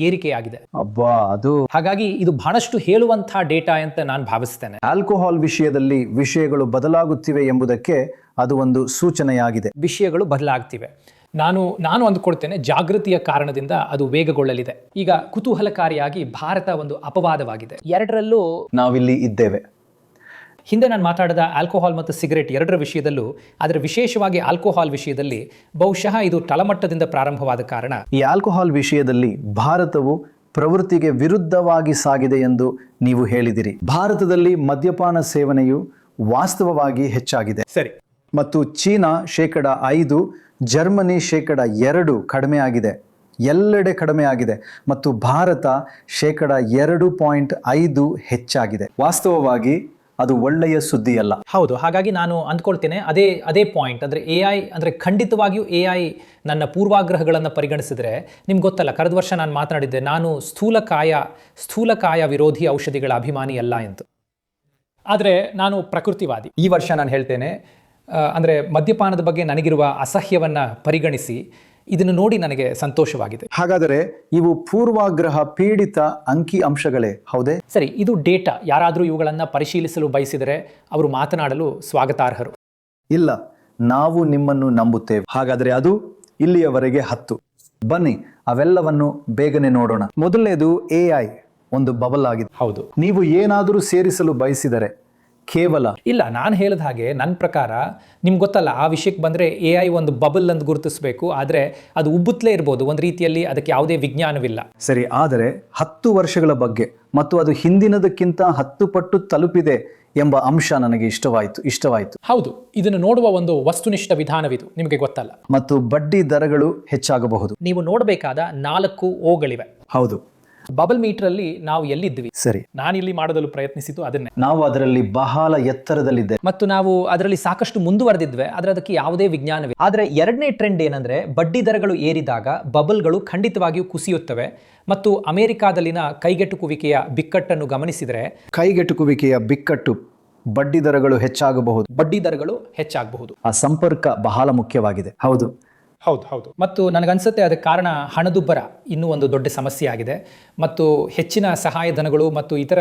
Speaker 2: ಏರಿಕೆಯಾಗಿದೆ.
Speaker 1: ಅಬ್ಬಾ, ಅದು
Speaker 2: ಹಾಗಾಗಿ ಇದು ಬಹಳಷ್ಟು ಹೇಳುವಂತಹ ಡೇಟಾ ಅಂತ ನಾನು ಭಾವಿಸ್ತೇನೆ.
Speaker 1: ಆಲ್ಕೋಹಾಲ್ ವಿಷಯದಲ್ಲಿ ವಿಷಯಗಳು ಬದಲಾಗುತ್ತಿವೆ ಎಂಬುದಕ್ಕೆ ಅದು ಒಂದು ಸೂಚನೆಯಾಗಿದೆ.
Speaker 2: ವಿಷಯಗಳು ಬದಲಾಗ್ತಿವೆ. ನಾನು ಅಂದುಕೊಳ್ತೇನೆ ಜಾಗೃತಿಯ ಕಾರಣದಿಂದ ಅದು ವೇಗಗೊಳ್ಳಲಿದೆ. ಈಗ ಕುತೂಹಲಕಾರಿಯಾಗಿ ಭಾರತ ಒಂದು ಅಪವಾದವಾಗಿದೆ. ಎರಡರಲ್ಲೂ
Speaker 1: ನಾವಿಲ್ಲಿ ಇದ್ದೇವೆ.
Speaker 2: ಹಿಂದೆ ನಾನು ಮಾತಾಡಿದ ಆಲ್ಕೋಹಾಲ್ ಮತ್ತು ಸಿಗರೆಟ್ ಎರಡರ ವಿಷಯದಲ್ಲೂ, ಆದರೆ ವಿಶೇಷವಾಗಿ ಆಲ್ಕೋಹಾಲ್ ವಿಷಯದಲ್ಲಿ ಬಹುಶಃ ಇದು ತಳಮಟ್ಟದಿಂದ ಪ್ರಾರಂಭವಾದ ಕಾರಣ
Speaker 1: ಈ ಆಲ್ಕೋಹಾಲ್ ವಿಷಯದಲ್ಲಿ ಭಾರತವು ಪ್ರವೃತ್ತಿಗೆ ವಿರುದ್ಧವಾಗಿ ಸಾಗಿದೆ ಎಂದು ನೀವು ಹೇಳಿದಿರಿ. ಭಾರತದಲ್ಲಿ ಮದ್ಯಪಾನ ಸೇವನೆಯು ವಾಸ್ತವವಾಗಿ ಹೆಚ್ಚಾಗಿದೆ.
Speaker 2: ಸರಿ.
Speaker 1: ಮತ್ತು ಚೀನಾ 5%, ಜರ್ಮನಿ 2% ಕಡಿಮೆ ಆಗಿದೆ. ಎಲ್ಲೆಡೆ ಕಡಿಮೆ ಆಗಿದೆ. ಮತ್ತು ಭಾರತ 2.5% ಹೆಚ್ಚಾಗಿದೆ. ವಾಸ್ತವವಾಗಿ ಅದು ಒಳ್ಳೆಯ ಸುದ್ದಿಯಲ್ಲ.
Speaker 2: ಹೌದು. ಹಾಗಾಗಿ ನಾನು ಅಂದ್ಕೊಳ್ತೇನೆ ಅದೇ ಪಾಯಿಂಟ್ ಅಂದರೆ AI ಅಂದರೆ ಖಂಡಿತವಾಗಿಯೂ AI ನನ್ನ ಪೂರ್ವಾಗ್ರಹಗಳನ್ನು ಪರಿಗಣಿಸಿದ್ರೆ ನಿಮ್ಗೆ ಗೊತ್ತಲ್ಲ, ಕಳೆದ ವರ್ಷ ನಾನು ಮಾತನಾಡಿದ್ದೆ, ನಾನು ಸ್ಥೂಲಕಾಯ ವಿರೋಧಿ ಔಷಧಿಗಳ ಅಭಿಮಾನಿ ಅಲ್ಲ ಎಂದು. ಆದರೆ ನಾನು ಪ್ರಕೃತಿವಾದಿ. ಈ ವರ್ಷ ನಾನು ಹೇಳ್ತೇನೆ, ಅಂದರೆ ಮದ್ಯಪಾನದ ಬಗ್ಗೆ ನನಗಿರುವ ಅಸಹ್ಯವನ್ನು ಪರಿಗಣಿಸಿ ಇದನ್ನು ನೋಡಿ ನನಗೆ ಸಂತೋಷವಾಗಿದೆ.
Speaker 1: ಹಾಗಾದರೆ ಇವು ಪೂರ್ವಾಗ್ರಹ ಪೀಡಿತ ಅಂಕಿ ಅಂಶಗಳೇ ಹೌದೇ?
Speaker 2: ಸರಿ, ಇದು ಡೇಟಾ. ಯಾರಾದರೂ ಇವುಗಳನ್ನು ಪರಿಶೀಲಿಸಲು ಬಯಸಿದರೆ ಅವರು ಮಾತನಾಡಲು ಸ್ವಾಗತಾರ್ಹರು.
Speaker 1: ಇಲ್ಲ, ನಾವು ನಿಮ್ಮನ್ನು ನಂಬುತ್ತೇವೆ. ಹಾಗಾದರೆ ಅದು ಇಲ್ಲಿಯವರೆಗೆ 10. ಬನ್ನಿ ಅವೆಲ್ಲವನ್ನು ಬೇಗನೆ ನೋಡೋಣ. ಮೊದಲನೇದು AI ಒಂದು ಬಬಲ್ ಆಗಿದೆ.
Speaker 2: ಹೌದು.
Speaker 1: ನೀವು ಏನಾದರೂ ಸೇರಿಸಲು ಬಯಸಿದರೆ ಕೇವಲ
Speaker 2: ಇಲ್ಲ, ನಾನು ಹೇಳಿದ ಹಾಗೆ ನನ್ನ ಪ್ರಕಾರ ನಿಮ್ಗೆ ಗೊತ್ತಲ್ಲ, ಆ ವಿಷಯಕ್ಕೆ ಬಂದರೆ AI ಒಂದು ಬಬಲ್ ಅಂತ ಗುರುತಿಸಬೇಕು. ಆದರೆ ಅದು ಉಬ್ಬುತ್ತಲೇ ಇರ್ಬೋದು, ಒಂದು ರೀತಿಯಲ್ಲಿ ಅದಕ್ಕೆ ಯಾವುದೇ ವಿಜ್ಞಾನವಿಲ್ಲ.
Speaker 1: ಸರಿ, ಆದರೆ 10 ವರ್ಷಗಳ ಬಗ್ಗೆ ಮತ್ತು ಅದು ಹಿಂದಿನದಕ್ಕಿಂತ 10 ಪಟ್ಟು ತಲುಪಿದೆ ಎಂಬ ಅಂಶ ನನಗೆ ಇಷ್ಟವಾಯಿತು.
Speaker 2: ಹೌದು, ಇದನ್ನು ನೋಡುವ ಒಂದು ವಸ್ತುನಿಷ್ಠ ವಿಧಾನವಿದು, ನಿಮಗೆ ಗೊತ್ತಲ್ಲ.
Speaker 1: ಮತ್ತು ಬಡ್ಡಿ ದರಗಳು ಹೆಚ್ಚಾಗಬಹುದು.
Speaker 2: ನೀವು ನೋಡಬೇಕಾದ 4 ಓಗಳಿವೆ.
Speaker 1: ಹೌದು.
Speaker 2: ಬಬಲ್ ಮೀಟರಲ್ಲಿ ನಾವು ಎಲ್ಲಿದ್ವಿ?
Speaker 1: ಸರಿ,
Speaker 2: ನಾನಿಲ್ಲಿ ಮಾಡಲು ಪ್ರಯತ್ನಿಸಿದ್ದು ಅದನ್ನೇ.
Speaker 1: ನಾವು ಅದರಲ್ಲಿ ಬಹಳ ಎತ್ತರದಲ್ಲಿದ್ದೆ
Speaker 2: ಮತ್ತು ನಾವು ಅದರಲ್ಲಿ ಸಾಕಷ್ಟು ಮುಂದುವರೆದಿದ್ವಿ, ಆದರೆ ಅದಕ್ಕೆ ಯಾವುದೇ ವಿಜ್ಞಾನವಿಲ್ಲ. ಆದರೆ ಎರಡನೇ ಟ್ರೆಂಡ್ ಏನಂದ್ರೆ, ಬಡ್ಡಿ ದರಗಳು ಏರಿದಾಗ ಬಬಲ್ಗಳು ಖಂಡಿತವಾಗಿಯೂ ಕುಸಿಯುತ್ತವೆ. ಮತ್ತು ಅಮೆರಿಕಾದಲ್ಲಿನ ಕೈಗೆಟುಕುವಿಕೆಯ ಬಿಕ್ಕಟ್ಟನ್ನು ಗಮನಿಸಿದರೆ,
Speaker 1: ಕೈಗೆಟುಕುವಿಕೆಯ ಬಿಕ್ಕಟ್ಟು, ಬಡ್ಡಿ ದರಗಳು ಹೆಚ್ಚಾಗಬಹುದು. ಆ ಸಂಪರ್ಕ ಬಹಳ ಮುಖ್ಯವಾಗಿದೆ. ಹೌದು.
Speaker 2: ಮತ್ತು ನನಗನ್ಸುತ್ತೆ ಅದಕ್ಕೆ ಕಾರಣ ಹಣದುಬ್ಬರ ಇನ್ನೂ ಒಂದು ದೊಡ್ಡ ಸಮಸ್ಯೆ ಆಗಿದೆ. ಮತ್ತು ಹೆಚ್ಚಿನ ಸಹಾಯಧನಗಳು ಮತ್ತು ಇತರ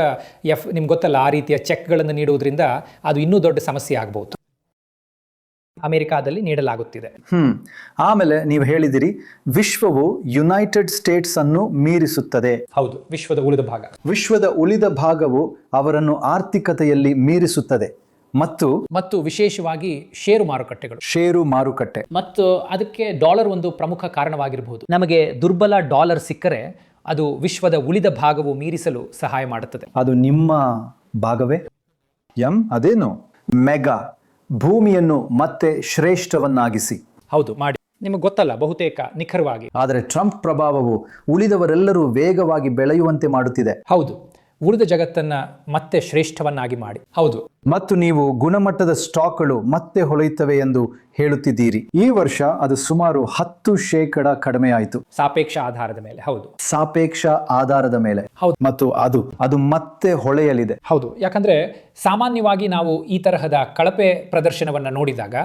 Speaker 2: ನಿಮ್ಗೆ ಗೊತ್ತಲ್ಲ, ಆ ರೀತಿಯ ಚೆಕ್ಗಳನ್ನು ನೀಡುವುದರಿಂದ ಅದು ಇನ್ನೂ ದೊಡ್ಡ ಸಮಸ್ಯೆ ಆಗಬಹುದು. ಅಮೆರಿಕಾದಲ್ಲಿ ನೀಡಲಾಗುತ್ತಿದೆ.
Speaker 1: ಆಮೇಲೆ ನೀವು ಹೇಳಿದಿರಿ, ವಿಶ್ವವು ಯುನೈಟೆಡ್ ಸ್ಟೇಟ್ಸ್ ಅನ್ನು ಮೀರಿಸುತ್ತದೆ.
Speaker 2: ಹೌದು, ವಿಶ್ವದ ಉಳಿದ ಭಾಗವು ಅವರನ್ನು ಆರ್ಥಿಕತೆಯಲ್ಲಿ ಮೀರಿಸುತ್ತದೆ. ಮತ್ತು ವಿಶೇಷವಾಗಿ ಷೇರು ಮಾರುಕಟ್ಟೆ ಮತ್ತು ಅದಕ್ಕೆ ಡಾಲರ್ ಒಂದು ಪ್ರಮುಖ ಕಾರಣವಾಗಿರಬಹುದು. ನಮಗೆ ದುರ್ಬಲ ಡಾಲರ್ ಸಿಕ್ಕರೆ ಅದು ವಿಶ್ವದ ಉಳಿದ ಭಾಗವು ಮೀರಿಸಲು ಸಹಾಯ ಮಾಡುತ್ತದೆ.
Speaker 1: ಅದು ನಿಮ್ಮ ಭಾಗವೇ? ಅದೇನು ಮೆಗಾ ಭೂಮಿಯನ್ನು ಮತ್ತೆ ಶ್ರೇಷ್ಠವನ್ನಾಗಿಸಿ.
Speaker 2: ಹೌದು, ಮಾಡಿ. ನಿಮಗೆ ಗೊತ್ತಲ್ಲ, ಬಹುತೇಕ ನಿಖರವಾಗಿ.
Speaker 1: ಆದರೆ ಟ್ರಂಪ್ ಪ್ರಭಾವವು ಉಳಿದವರೆಲ್ಲರೂ ವೇಗವಾಗಿ ಬೆಳೆಯುವಂತೆ ಮಾಡುತ್ತಿದೆ.
Speaker 2: ಹೌದು, ಉಳಿದ ಜಗತ್ತನ್ನ ಮತ್ತೆ ಶ್ರೇಷ್ಠವನ್ನಾಗಿ ಮಾಡಿ. ಹೌದು.
Speaker 1: ಮತ್ತು ನೀವು ಗುಣಮಟ್ಟದ ಸ್ಟಾಕ್ಗಳು ಮತ್ತೆ ಹೊಳೆಯುತ್ತವೆ ಎಂದು ಹೇಳುತ್ತಿದ್ದೀರಿ. ಈ ವರ್ಷ ಅದು ಸುಮಾರು 10% ಕಡಿಮೆ ಆಯಿತು.
Speaker 2: ಸಾಪೇಕ್ಷ ಆಧಾರದ ಮೇಲೆ. ಹೌದು,
Speaker 1: ಸಾಪೇಕ್ಷ ಆಧಾರದ ಮೇಲೆ.
Speaker 2: ಹೌದು.
Speaker 1: ಮತ್ತು ಅದು ಮತ್ತೆ ಹೊಳೆಯಲಿದೆ.
Speaker 2: ಹೌದು, ಯಾಕಂದ್ರೆ ಸಾಮಾನ್ಯವಾಗಿ ನಾವು ಈ ತರಹದ ಕಳಪೆ ಪ್ರದರ್ಶನವನ್ನು ನೋಡಿದಾಗ,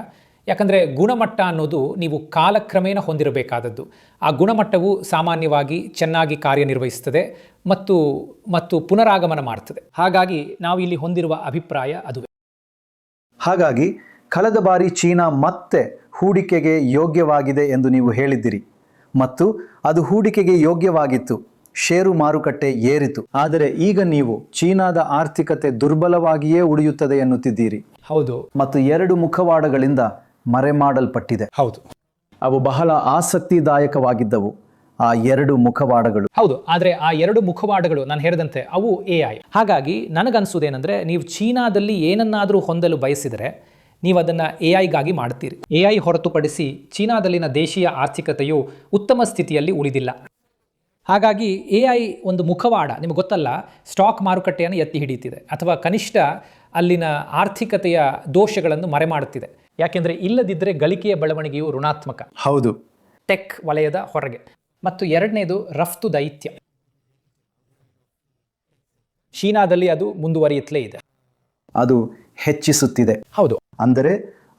Speaker 2: ಯಾಕಂದರೆ ಗುಣಮಟ್ಟ ಅನ್ನೋದು ನೀವು ಕಾಲಕ್ರಮೇಣ ಹೊಂದಿರಬೇಕಾದದ್ದು. ಆ ಗುಣಮಟ್ಟವು ಸಾಮಾನ್ಯವಾಗಿ ಚೆನ್ನಾಗಿ ಕಾರ್ಯನಿರ್ವಹಿಸುತ್ತದೆ ಮತ್ತು ಪುನರಾಗಮನ ಮಾಡ್ತದೆ. ಹಾಗಾಗಿ ನಾವು ಇಲ್ಲಿ ಹೊಂದಿರುವ ಅಭಿಪ್ರಾಯ ಅದುವೇ.
Speaker 1: ಹಾಗಾಗಿ ಕಳೆದ ಬಾರಿ ಚೀನಾ ಮತ್ತೆ ಹೂಡಿಕೆಗೆ ಯೋಗ್ಯವಾಗಿದೆ ಎಂದು ನೀವು ಹೇಳಿದ್ದೀರಿ, ಮತ್ತು ಅದು ಹೂಡಿಕೆಗೆ ಯೋಗ್ಯವಾಗಿತ್ತು. ಷೇರು ಮಾರುಕಟ್ಟೆ ಏರಿತು. ಆದರೆ ಈಗ ನೀವು ಚೀನಾದ ಆರ್ಥಿಕತೆ ದುರ್ಬಲವಾಗಿಯೇ ಉಳಿಯುತ್ತದೆ ಎನ್ನುತ್ತಿದ್ದೀರಿ.
Speaker 2: ಹೌದು.
Speaker 1: ಮತ್ತು 2 ಮುಖವಾಡಗಳಿಂದ ಮರೆಮಾಡಲ್ಪಟ್ಟಿದೆ.
Speaker 2: ಹೌದು,
Speaker 1: ಅವು ಬಹಳ ಆಸಕ್ತಿದಾಯಕವಾಗಿದ್ದವು, ಆ 2 ಮುಖವಾಡಗಳು.
Speaker 2: ಹೌದು, ಆದರೆ ಆ 2 ಮುಖವಾಡಗಳು ನಾನು ಹೇಳಿದಂತೆ ಅವು AI. ಹಾಗಾಗಿ ನನಗನ್ಸುವುದೇನೆಂದರೆ, ನೀವು ಚೀನಾದಲ್ಲಿ ಏನನ್ನಾದರೂ ಹೊಂದಲು ಬಯಸಿದರೆ ನೀವು ಅದನ್ನು AI ಮಾಡ್ತೀರಿ. AI ಹೊರತುಪಡಿಸಿ ಚೀನಾದಲ್ಲಿನ ದೇಶೀಯ ಆರ್ಥಿಕತೆಯು ಉತ್ತಮ ಸ್ಥಿತಿಯಲ್ಲಿ ಉಳಿದಿಲ್ಲ. ಹಾಗಾಗಿ AI ಒಂದು ಮುಖವಾಡ, ನಿಮಗೆ ಗೊತ್ತಲ್ಲ, ಸ್ಟಾಕ್ ಮಾರುಕಟ್ಟೆಯನ್ನು ಎತ್ತಿ ಹಿಡಿಯುತ್ತಿದೆ ಅಥವಾ ಕನಿಷ್ಠ ಅಲ್ಲಿನ ಆರ್ಥಿಕತೆಯ ದೋಷಗಳನ್ನು ಮರೆಮಾಡುತ್ತಿದೆ. ಯಾಕೆಂದರೆ ಇಲ್ಲದಿದ್ದರೆ ಗಳಿಕೆಯ ಬೆಳವಣಿಗೆಯು ಋಣಾತ್ಮಕ.
Speaker 1: ಹೌದು.
Speaker 2: ಟೆಕ್ ವಲಯದ ಹೊರಗೆ. ಮತ್ತು ಎರಡನೇದು ರಫ್ತು ದೈತ್ಯ. ಚೀನಾದಲ್ಲಿ ಅದು ಮುಂದುವರಿಯುತ್ತಲೇ ಇದೆ.
Speaker 1: ಅದು ಹೆಚ್ಚಿಸುತ್ತಿದೆ.
Speaker 2: ಹೌದು.
Speaker 1: ಅಂದರೆ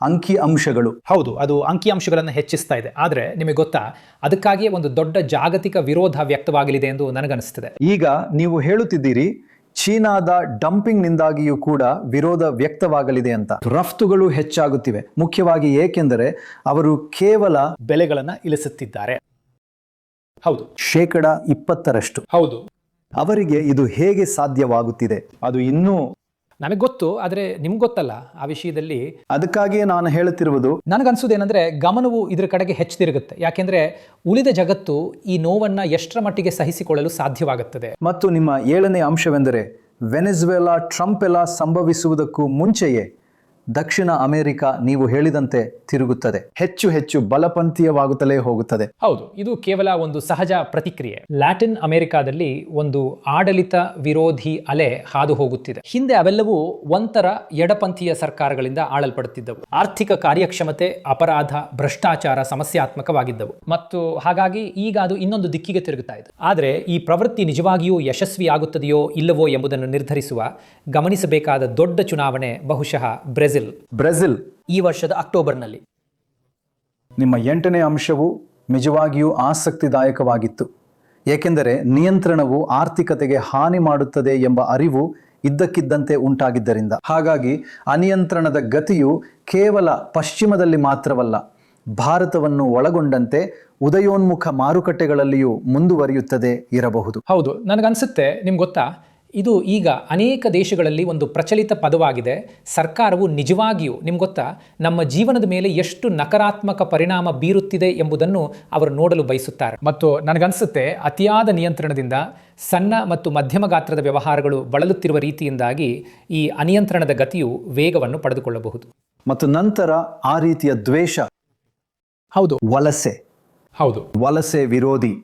Speaker 1: ಅಂಕಿ ಅಂಶಗಳು.
Speaker 2: ಹೌದು, ಅದು ಅಂಕಿಅಂಶಗಳನ್ನು ಹೆಚ್ಚಿಸ್ತಾ ಇದೆ. ಆದರೆ ನಿಮಗೆ ಗೊತ್ತಾ, ಅದಕ್ಕಾಗಿಯೇ ಒಂದು ದೊಡ್ಡ ಜಾಗತಿಕ ವಿರೋಧ ವ್ಯಕ್ತವಾಗಲಿದೆ ಎಂದು ನನಗನ್ನಿಸ್ತದೆ.
Speaker 1: ಈಗ ನೀವು ಹೇಳುತ್ತಿದ್ದೀರಿ ಚೀನಾದ ಡಂಪಿಂಗ್ನಿಂದಾಗಿಯೂ ಕೂಡ ವಿರೋಧ ವ್ಯಕ್ತವಾಗಲಿದೆ ಅಂತ. ರಫ್ತುಗಳು ಹೆಚ್ಚಾಗುತ್ತಿವೆ, ಮುಖ್ಯವಾಗಿ ಏಕೆಂದರೆ ಅವರು ಕೇವಲ
Speaker 2: ಬೆಲೆಗಳನ್ನು ಇಳಿಸುತ್ತಿದ್ದಾರೆ. ಹೌದು,
Speaker 1: 20%.
Speaker 2: ಹೌದು.
Speaker 1: ಅವರಿಗೆ ಇದು ಹೇಗೆ ಸಾಧ್ಯವಾಗುತ್ತಿದೆ? ಅದು ಇನ್ನೂ
Speaker 2: ನಮಗೆ ಗೊತ್ತು, ಆದರೆ ನಿಮ್ಗೆ ಗೊತ್ತಲ್ಲ ಆ ವಿಷಯದಲ್ಲಿ.
Speaker 1: ಅದಕ್ಕಾಗಿಯೇ ನಾನು ಹೇಳುತ್ತಿರುವುದು,
Speaker 2: ನನಗನ್ಸೋದೇನೆಂದರೆ ಗಮನವು ಇದರ ಕಡೆಗೆ ಹೆಚ್ಚು ತಿರುಗುತ್ತೆ. ಯಾಕೆಂದರೆ ಉಳಿದ ಜಗತ್ತು ಈ ನೋವನ್ನು ಎಷ್ಟರ ಮಟ್ಟಿಗೆ ಸಹಿಸಿಕೊಳ್ಳಲು ಸಾಧ್ಯವಾಗುತ್ತದೆ.
Speaker 1: ಮತ್ತು ನಿಮ್ಮ 7ನೇ ಅಂಶವೆಂದರೆ ವೆನೆಜುವೆಲಾ ಟ್ರಂಪ್ ಎಲ್ಲ ಸಂಭವಿಸುವುದಕ್ಕೂ ಮುಂಚೆಯೇ ದಕ್ಷಿಣ ಅಮೆರಿಕ ನೀವು ಹೇಳಿದಂತೆ ತಿರುಗುತ್ತದೆ, ಹೆಚ್ಚು ಹೆಚ್ಚು ಬಲಪಂಥೀಯವಾಗುತ್ತಲೇ ಹೋಗುತ್ತದೆ.
Speaker 2: ಹೌದು, ಇದು ಕೇವಲ ಒಂದು ಸಹಜ ಪ್ರತಿಕ್ರಿಯೆ. ಲ್ಯಾಟಿನ್ ಅಮೆರಿಕಾದಲ್ಲಿ ಒಂದು ಆಡಳಿತ ವಿರೋಧಿ ಅಲೆ ಹಾದು ಹೋಗುತ್ತಿದೆ. ಹಿಂದೆ ಅವೆಲ್ಲವೂ ಒಂಥರ ಎಡಪಂಥೀಯ ಸರ್ಕಾರಗಳಿಂದ ಆಳಲ್ಪಡುತ್ತಿದ್ದವು. ಆರ್ಥಿಕ ಕಾರ್ಯಕ್ಷಮತೆ, ಅಪರಾಧ, ಭ್ರಷ್ಟಾಚಾರ ಸಮಸ್ಯಾತ್ಮಕವಾಗಿದ್ದವು. ಮತ್ತು ಹಾಗಾಗಿ ಈಗ ಅದು ಇನ್ನೊಂದು ದಿಕ್ಕಿಗೆ ತಿರುಗುತ್ತಾ ಇದೆ. ಆದರೆ ಈ ಪ್ರವೃತ್ತಿ ನಿಜವಾಗಿಯೂ ಯಶಸ್ವಿಯಾಗುತ್ತದೆಯೋ ಇಲ್ಲವೋ ಎಂಬುದನ್ನು ನಿರ್ಧರಿಸುವ ಗಮನಿಸಬೇಕಾದ ದೊಡ್ಡ ಚುನಾವಣೆ ಬಹುಶಃ ಬ್ರೆಜಿಲ್ ಈ ವರ್ಷದ ಅಕ್ಟೋಬರ್ನಲ್ಲಿ.
Speaker 1: ನಿಮ್ಮ 8ನೇ ಅಂಶವು ನಿಜವಾಗಿಯೂ ಆಸಕ್ತಿದಾಯಕವಾಗಿತ್ತು, ಏಕೆಂದರೆ ನಿಯಂತ್ರಣವು ಆರ್ಥಿಕತೆಗೆ ಹಾನಿ ಮಾಡುತ್ತದೆ ಎಂಬ ಅರಿವು ಇದ್ದಕ್ಕಿದ್ದಂತೆ ಉಂಟಾಗಿದ್ದರಿಂದ. ಹಾಗಾಗಿ ಅನಿಯಂತ್ರಣದ ಗತಿಯು ಕೇವಲ ಪಶ್ಚಿಮದಲ್ಲಿ ಮಾತ್ರವಲ್ಲ, ಭಾರತವನ್ನು ಒಳಗೊಂಡಂತೆ ಉದಯೋನ್ಮುಖ ಮಾರುಕಟ್ಟೆಗಳಲ್ಲಿಯೂ ಮುಂದುವರಿಯುತ್ತದೆ ಇರಬಹುದು.
Speaker 2: ಹೌದು, ನನಗನ್ಸುತ್ತೆ, ನಿಮ್ಗೆ ಗೊತ್ತಾ, ಇದು ಈಗ ಅನೇಕ ದೇಶಗಳಲ್ಲಿ ಒಂದು ಪ್ರಚಲಿತ ಪದವಾಗಿದೆ. ಸರ್ಕಾರವು ನಿಜವಾಗಿಯೂ, ನಿಮ್ಗೆ ಗೊತ್ತಾ, ನಮ್ಮ ಜೀವನದ ಮೇಲೆ ಎಷ್ಟು ನಕಾರಾತ್ಮಕ ಪರಿಣಾಮ ಬೀರುತ್ತಿದೆ ಎಂಬುದನ್ನು ಅವರು ನೋಡಲು ಬಯಸುತ್ತಾರೆ. ಮತ್ತು ನನಗನ್ಸುತ್ತೆ, ಅತಿಯಾದ ನಿಯಂತ್ರಣದಿಂದ ಸಣ್ಣ ಮತ್ತು ಮಧ್ಯಮ ಗಾತ್ರದ ವ್ಯವಹಾರಗಳು ಬಳಲುತ್ತಿರುವ ರೀತಿಯಿಂದಾಗಿ ಈ ಅನಿಯಂತ್ರಣದ ಗತಿಯು ವೇಗವನ್ನು ಪಡೆದುಕೊಳ್ಳಬಹುದು.
Speaker 1: ಮತ್ತು ನಂತರ ಆ ರೀತಿಯ ದ್ವೇಷ,
Speaker 2: ಹೌದು,
Speaker 1: ವಲಸೆ,
Speaker 2: ಹೌದು,
Speaker 1: ವಲಸೆ ವಿರೋಧಿ.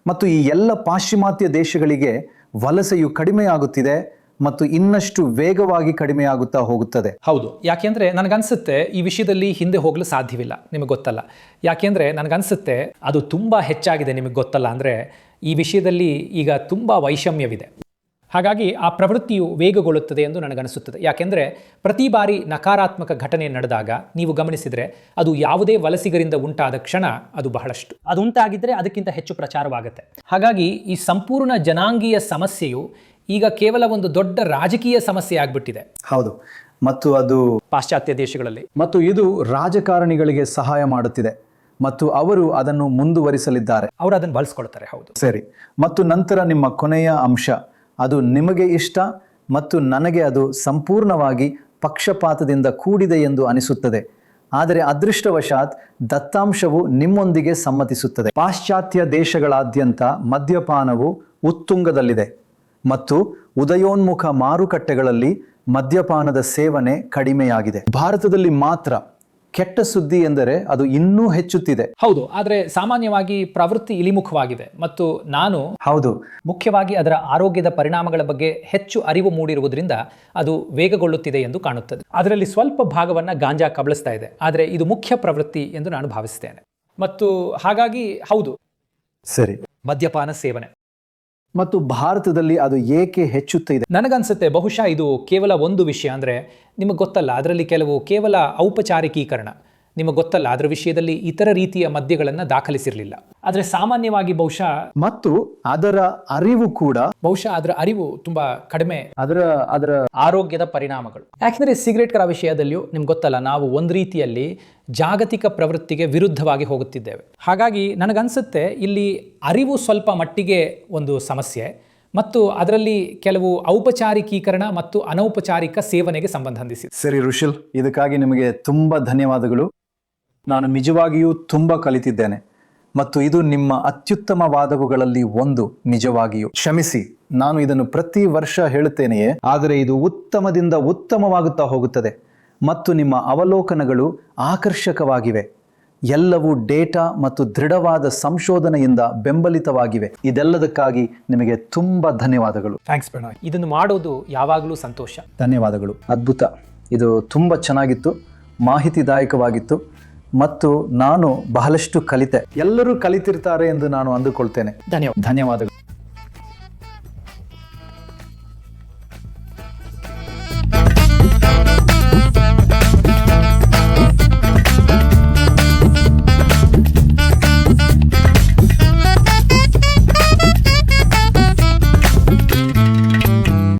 Speaker 1: ಮತ್ತು ಈ ಎಲ್ಲ ಪಾಶ್ಚಿಮಾತ್ಯ ದೇಶಗಳಿಗೆ ವಲಸೆಯು ಕಡಿಮೆಯಾಗುತ್ತಿದೆ ಮತ್ತು ಇನ್ನಷ್ಟು ವೇಗವಾಗಿ ಕಡಿಮೆಯಾಗುತ್ತಾ ಹೋಗುತ್ತದೆ.
Speaker 2: ಹೌದು, ಯಾಕೆಂದರೆ ನನಗನ್ಸುತ್ತೆ ಈ ವಿಷಯದಲ್ಲಿ ಹಿಂದೆ ಹೋಗಲು ಸಾಧ್ಯವಿಲ್ಲ. ನಿಮಗೆ ಗೊತ್ತಲ್ಲ, ಯಾಕೆಂದರೆ ನನಗನ್ಸುತ್ತೆ ಅದು ತುಂಬ ಹೆಚ್ಚಾಗಿದೆ. ನಿಮಗೆ ಗೊತ್ತಲ್ಲ, ಅಂದರೆ ಈ ವಿಷಯದಲ್ಲಿ ಈಗ ತುಂಬ ವೈಷಮ್ಯವಿದೆ. ಹಾಗಾಗಿ ಆ ಪ್ರವೃತ್ತಿಯು ವೇಗಗೊಳ್ಳುತ್ತದೆ ಎಂದು ನನಗನಿಸುತ್ತದೆ. ಯಾಕೆಂದರೆ ಪ್ರತಿ ಬಾರಿ ನಕಾರಾತ್ಮಕ ಘಟನೆ ನಡೆದಾಗ ನೀವು ಗಮನಿಸಿದರೆ ಅದು ಯಾವುದೇ ವಲಸಿಗರಿಂದ ಉಂಟಾದ ಕ್ಷಣ ಅದು ಬಹಳಷ್ಟು, ಅದು ಉಂಟಾಗಿದ್ದರೆ ಅದಕ್ಕಿಂತ ಹೆಚ್ಚು ಪ್ರಚಾರವಾಗುತ್ತೆ. ಹಾಗಾಗಿ ಈ ಸಂಪೂರ್ಣ ಜನಾಂಗೀಯ ಸಮಸ್ಯೆಯು ಈಗ ಕೇವಲ ಒಂದು ದೊಡ್ಡ ರಾಜಕೀಯ ಸಮಸ್ಯೆ ಆಗಿಬಿಟ್ಟಿದೆ.
Speaker 1: ಹೌದು, ಮತ್ತು ಅದು
Speaker 2: ಪಾಶ್ಚಾತ್ಯ ದೇಶಗಳಲ್ಲಿ,
Speaker 1: ಮತ್ತು ಇದು ರಾಜಕಾರಣಿಗಳಿಗೆ ಸಹಾಯ ಮಾಡುತ್ತಿದೆ ಮತ್ತು ಅವರು ಅದನ್ನು ಮುಂದುವರಿಸಲಿದ್ದಾರೆ.
Speaker 2: ಅವರು ಅದನ್ನು ಬಳಸ್ಕೊಳ್ತಾರೆ. ಹೌದು,
Speaker 1: ಸರಿ. ಮತ್ತು ನಂತರ ನಿಮ್ಮ ಕೊನೆಯ ಅಂಶ, ಅದು ನಿಮಗೆ ಇಷ್ಟ ಮತ್ತು ನನಗೆ ಅದು ಸಂಪೂರ್ಣವಾಗಿ ಪಕ್ಷಪಾತದಿಂದ ಕೂಡಿದೆ ಎಂದು ಅನಿಸುತ್ತದೆ. ಆದರೆ ಅದೃಷ್ಟವಶಾತ್ ದತ್ತಾಂಶವು ನಿಮ್ಮೊಂದಿಗೆ ಸಮ್ಮತಿಸುತ್ತದೆ. ಪಾಶ್ಚಾತ್ಯ ದೇಶಗಳಾದ್ಯಂತ ಮದ್ಯಪಾನವು ಉತ್ತುಂಗದಲ್ಲಿದೆ ಮತ್ತು ಉದಯೋನ್ಮುಖ ಮಾರುಕಟ್ಟೆಗಳಲ್ಲಿ ಮದ್ಯಪಾನದ ಸೇವನೆ ಕಡಿಮೆಯಾಗಿದೆ. ಭಾರತದಲ್ಲಿ ಮಾತ್ರ ಕೆಟ್ಟ ಸುದ್ದಿ ಎಂದರೆ ಅದು ಇನ್ನೂ ಹೆಚ್ಚುತ್ತಿದೆ.
Speaker 2: ಹೌದು, ಆದರೆ ಸಾಮಾನ್ಯವಾಗಿ ಪ್ರವೃತ್ತಿ ಇಳಿಮುಖವಾಗಿದೆ ಮತ್ತು ನಾನು
Speaker 1: ಹೌದು,
Speaker 2: ಮುಖ್ಯವಾಗಿ ಅದರ ಆರೋಗ್ಯದ ಪರಿಣಾಮಗಳ ಬಗ್ಗೆ ಹೆಚ್ಚು ಅರಿವು ಮೂಡಿರುವುದರಿಂದ ಅದು ವೇಗಗೊಳ್ಳುತ್ತಿದೆ ಎಂದು ಕಾಣುತ್ತದೆ. ಅದರಲ್ಲಿ ಸ್ವಲ್ಪ ಭಾಗವನ್ನು ಗಾಂಜಾ ಕಬಳಿಸ್ತಾ ಇದೆ, ಆದರೆ ಇದು ಮುಖ್ಯ ಪ್ರವೃತ್ತಿ ಎಂದು ನಾನು ಭಾವಿಸುತ್ತೇನೆ. ಮತ್ತು ಹಾಗಾಗಿ ಹೌದು,
Speaker 1: ಸರಿ,
Speaker 2: ಮದ್ಯಪಾನ ಸೇವನೆ.
Speaker 1: ಮತ್ತು ಭಾರತದಲ್ಲಿ ಅದು ಏಕೆ ಹೆಚ್ಚುತ್ತಿದೆ?
Speaker 2: ನನಗನ್ಸುತ್ತೆ ಬಹುಶಃ ಇದು ಕೇವಲ ಒಂದು ವಿಷಯ, ಅಂದರೆ ನಿಮಗೆ ಗೊತ್ತಲ್ಲ, ಅದರಲ್ಲಿ ಕೆಲವು ಕೇವಲ ಔಪಚಾರಿಕೀಕರಣ. ನಿಮಗೆ ಗೊತ್ತಲ್ಲ, ಅದರ ವಿಷಯದಲ್ಲಿ ಇತರ ರೀತಿಯ ಮದ್ಯಗಳನ್ನು ದಾಖಲಿಸಿರಲಿಲ್ಲ. ಆದರೆ ಸಾಮಾನ್ಯವಾಗಿ ಬಹುಶಃ
Speaker 1: ಮತ್ತು ಅದರ ಅರಿವು ಕೂಡ,
Speaker 2: ಬಹುಶಃ ಅದರ ಅರಿವು ತುಂಬಾ ಕಡಿಮೆ,
Speaker 1: ಅದರ
Speaker 2: ಆರೋಗ್ಯದ ಪರಿಣಾಮಗಳು. ಯಾಕೆಂದರೆ ಸಿಗರೇಟ್ಗಳ ವಿಷಯದಲ್ಲಿಯೂ ನಿಮ್ಗೆ ಗೊತ್ತಲ್ಲ, ನಾವು ಒಂದು ರೀತಿಯಲ್ಲಿ ಜಾಗತಿಕ ಪ್ರವೃತ್ತಿಗೆ ವಿರುದ್ಧವಾಗಿ ಹೋಗುತ್ತಿದ್ದೇವೆ. ಹಾಗಾಗಿ ನನಗನ್ಸುತ್ತೆ ಇಲ್ಲಿ ಅರಿವು ಸ್ವಲ್ಪ ಮಟ್ಟಿಗೆ ಒಂದು ಸಮಸ್ಯೆ ಮತ್ತು ಅದರಲ್ಲಿ ಕೆಲವು ಔಪಚಾರಿಕೀಕರಣ ಮತ್ತು ಅನೌಪಚಾರಿಕ ಸೇವನೆಗೆ ಸಂಬಂಧಿಸಿದೆ.
Speaker 1: ಸರಿ ಋಷಿಲ್, ಇದಕ್ಕಾಗಿ ನಿಮಗೆ ತುಂಬ ಧನ್ಯವಾದಗಳು. ನಾನು ನಿಜವಾಗಿಯೂ ತುಂಬ ಕಲಿತಿದ್ದೇನೆ ಮತ್ತು ಇದು ನಿಮ್ಮ ಅತ್ಯುತ್ತಮ ವಾದಗಳಲ್ಲಿ ಒಂದು. ನಿಜವಾಗಿಯೂ ಕ್ಷಮಿಸಿ, ನಾನು ಇದನ್ನು ಪ್ರತಿ ವರ್ಷ ಹೇಳುತ್ತೇನೆಯೇ, ಆದರೆ ಇದು ಉತ್ತಮದಿಂದ ಉತ್ತಮವಾಗುತ್ತಾ ಹೋಗುತ್ತದೆ ಮತ್ತು ನಿಮ್ಮ ಅವಲೋಕನಗಳು ಆಕರ್ಷಕವಾಗಿವೆ. ಎಲ್ಲವೂ ಡೇಟಾ ಮತ್ತು ದೃಢವಾದ ಸಂಶೋಧನೆಯಿಂದ ಬೆಂಬಲಿತವಾಗಿವೆ. ಇದೆಲ್ಲದಕ್ಕಾಗಿ ನಿಮಗೆ ತುಂಬ ಧನ್ಯವಾದಗಳು.
Speaker 2: ಥ್ಯಾಂಕ್ಸ್ ಪ್ರಣಯ್. ಇದನ್ನು ಮಾಡೋದು ಯಾವಾಗಲೂ ಸಂತೋಷ.
Speaker 1: ಧನ್ಯವಾದಗಳು. ಅದ್ಭುತ. ಇದು ತುಂಬ ಚೆನ್ನಾಗಿತ್ತು, ಮಾಹಿತಿದಾಯಕವಾಗಿತ್ತು ಮತ್ತು ನಾನು ಬಹಳಷ್ಟು ಕಲಿತೆ. ಎಲ್ಲರೂ ಕಲಿತಿರ್ತಾರೆ ಎಂದು ನಾನು ಅಂದುಕೊಳ್ತೇನೆ. ಧನ್ಯವಾದಗಳು.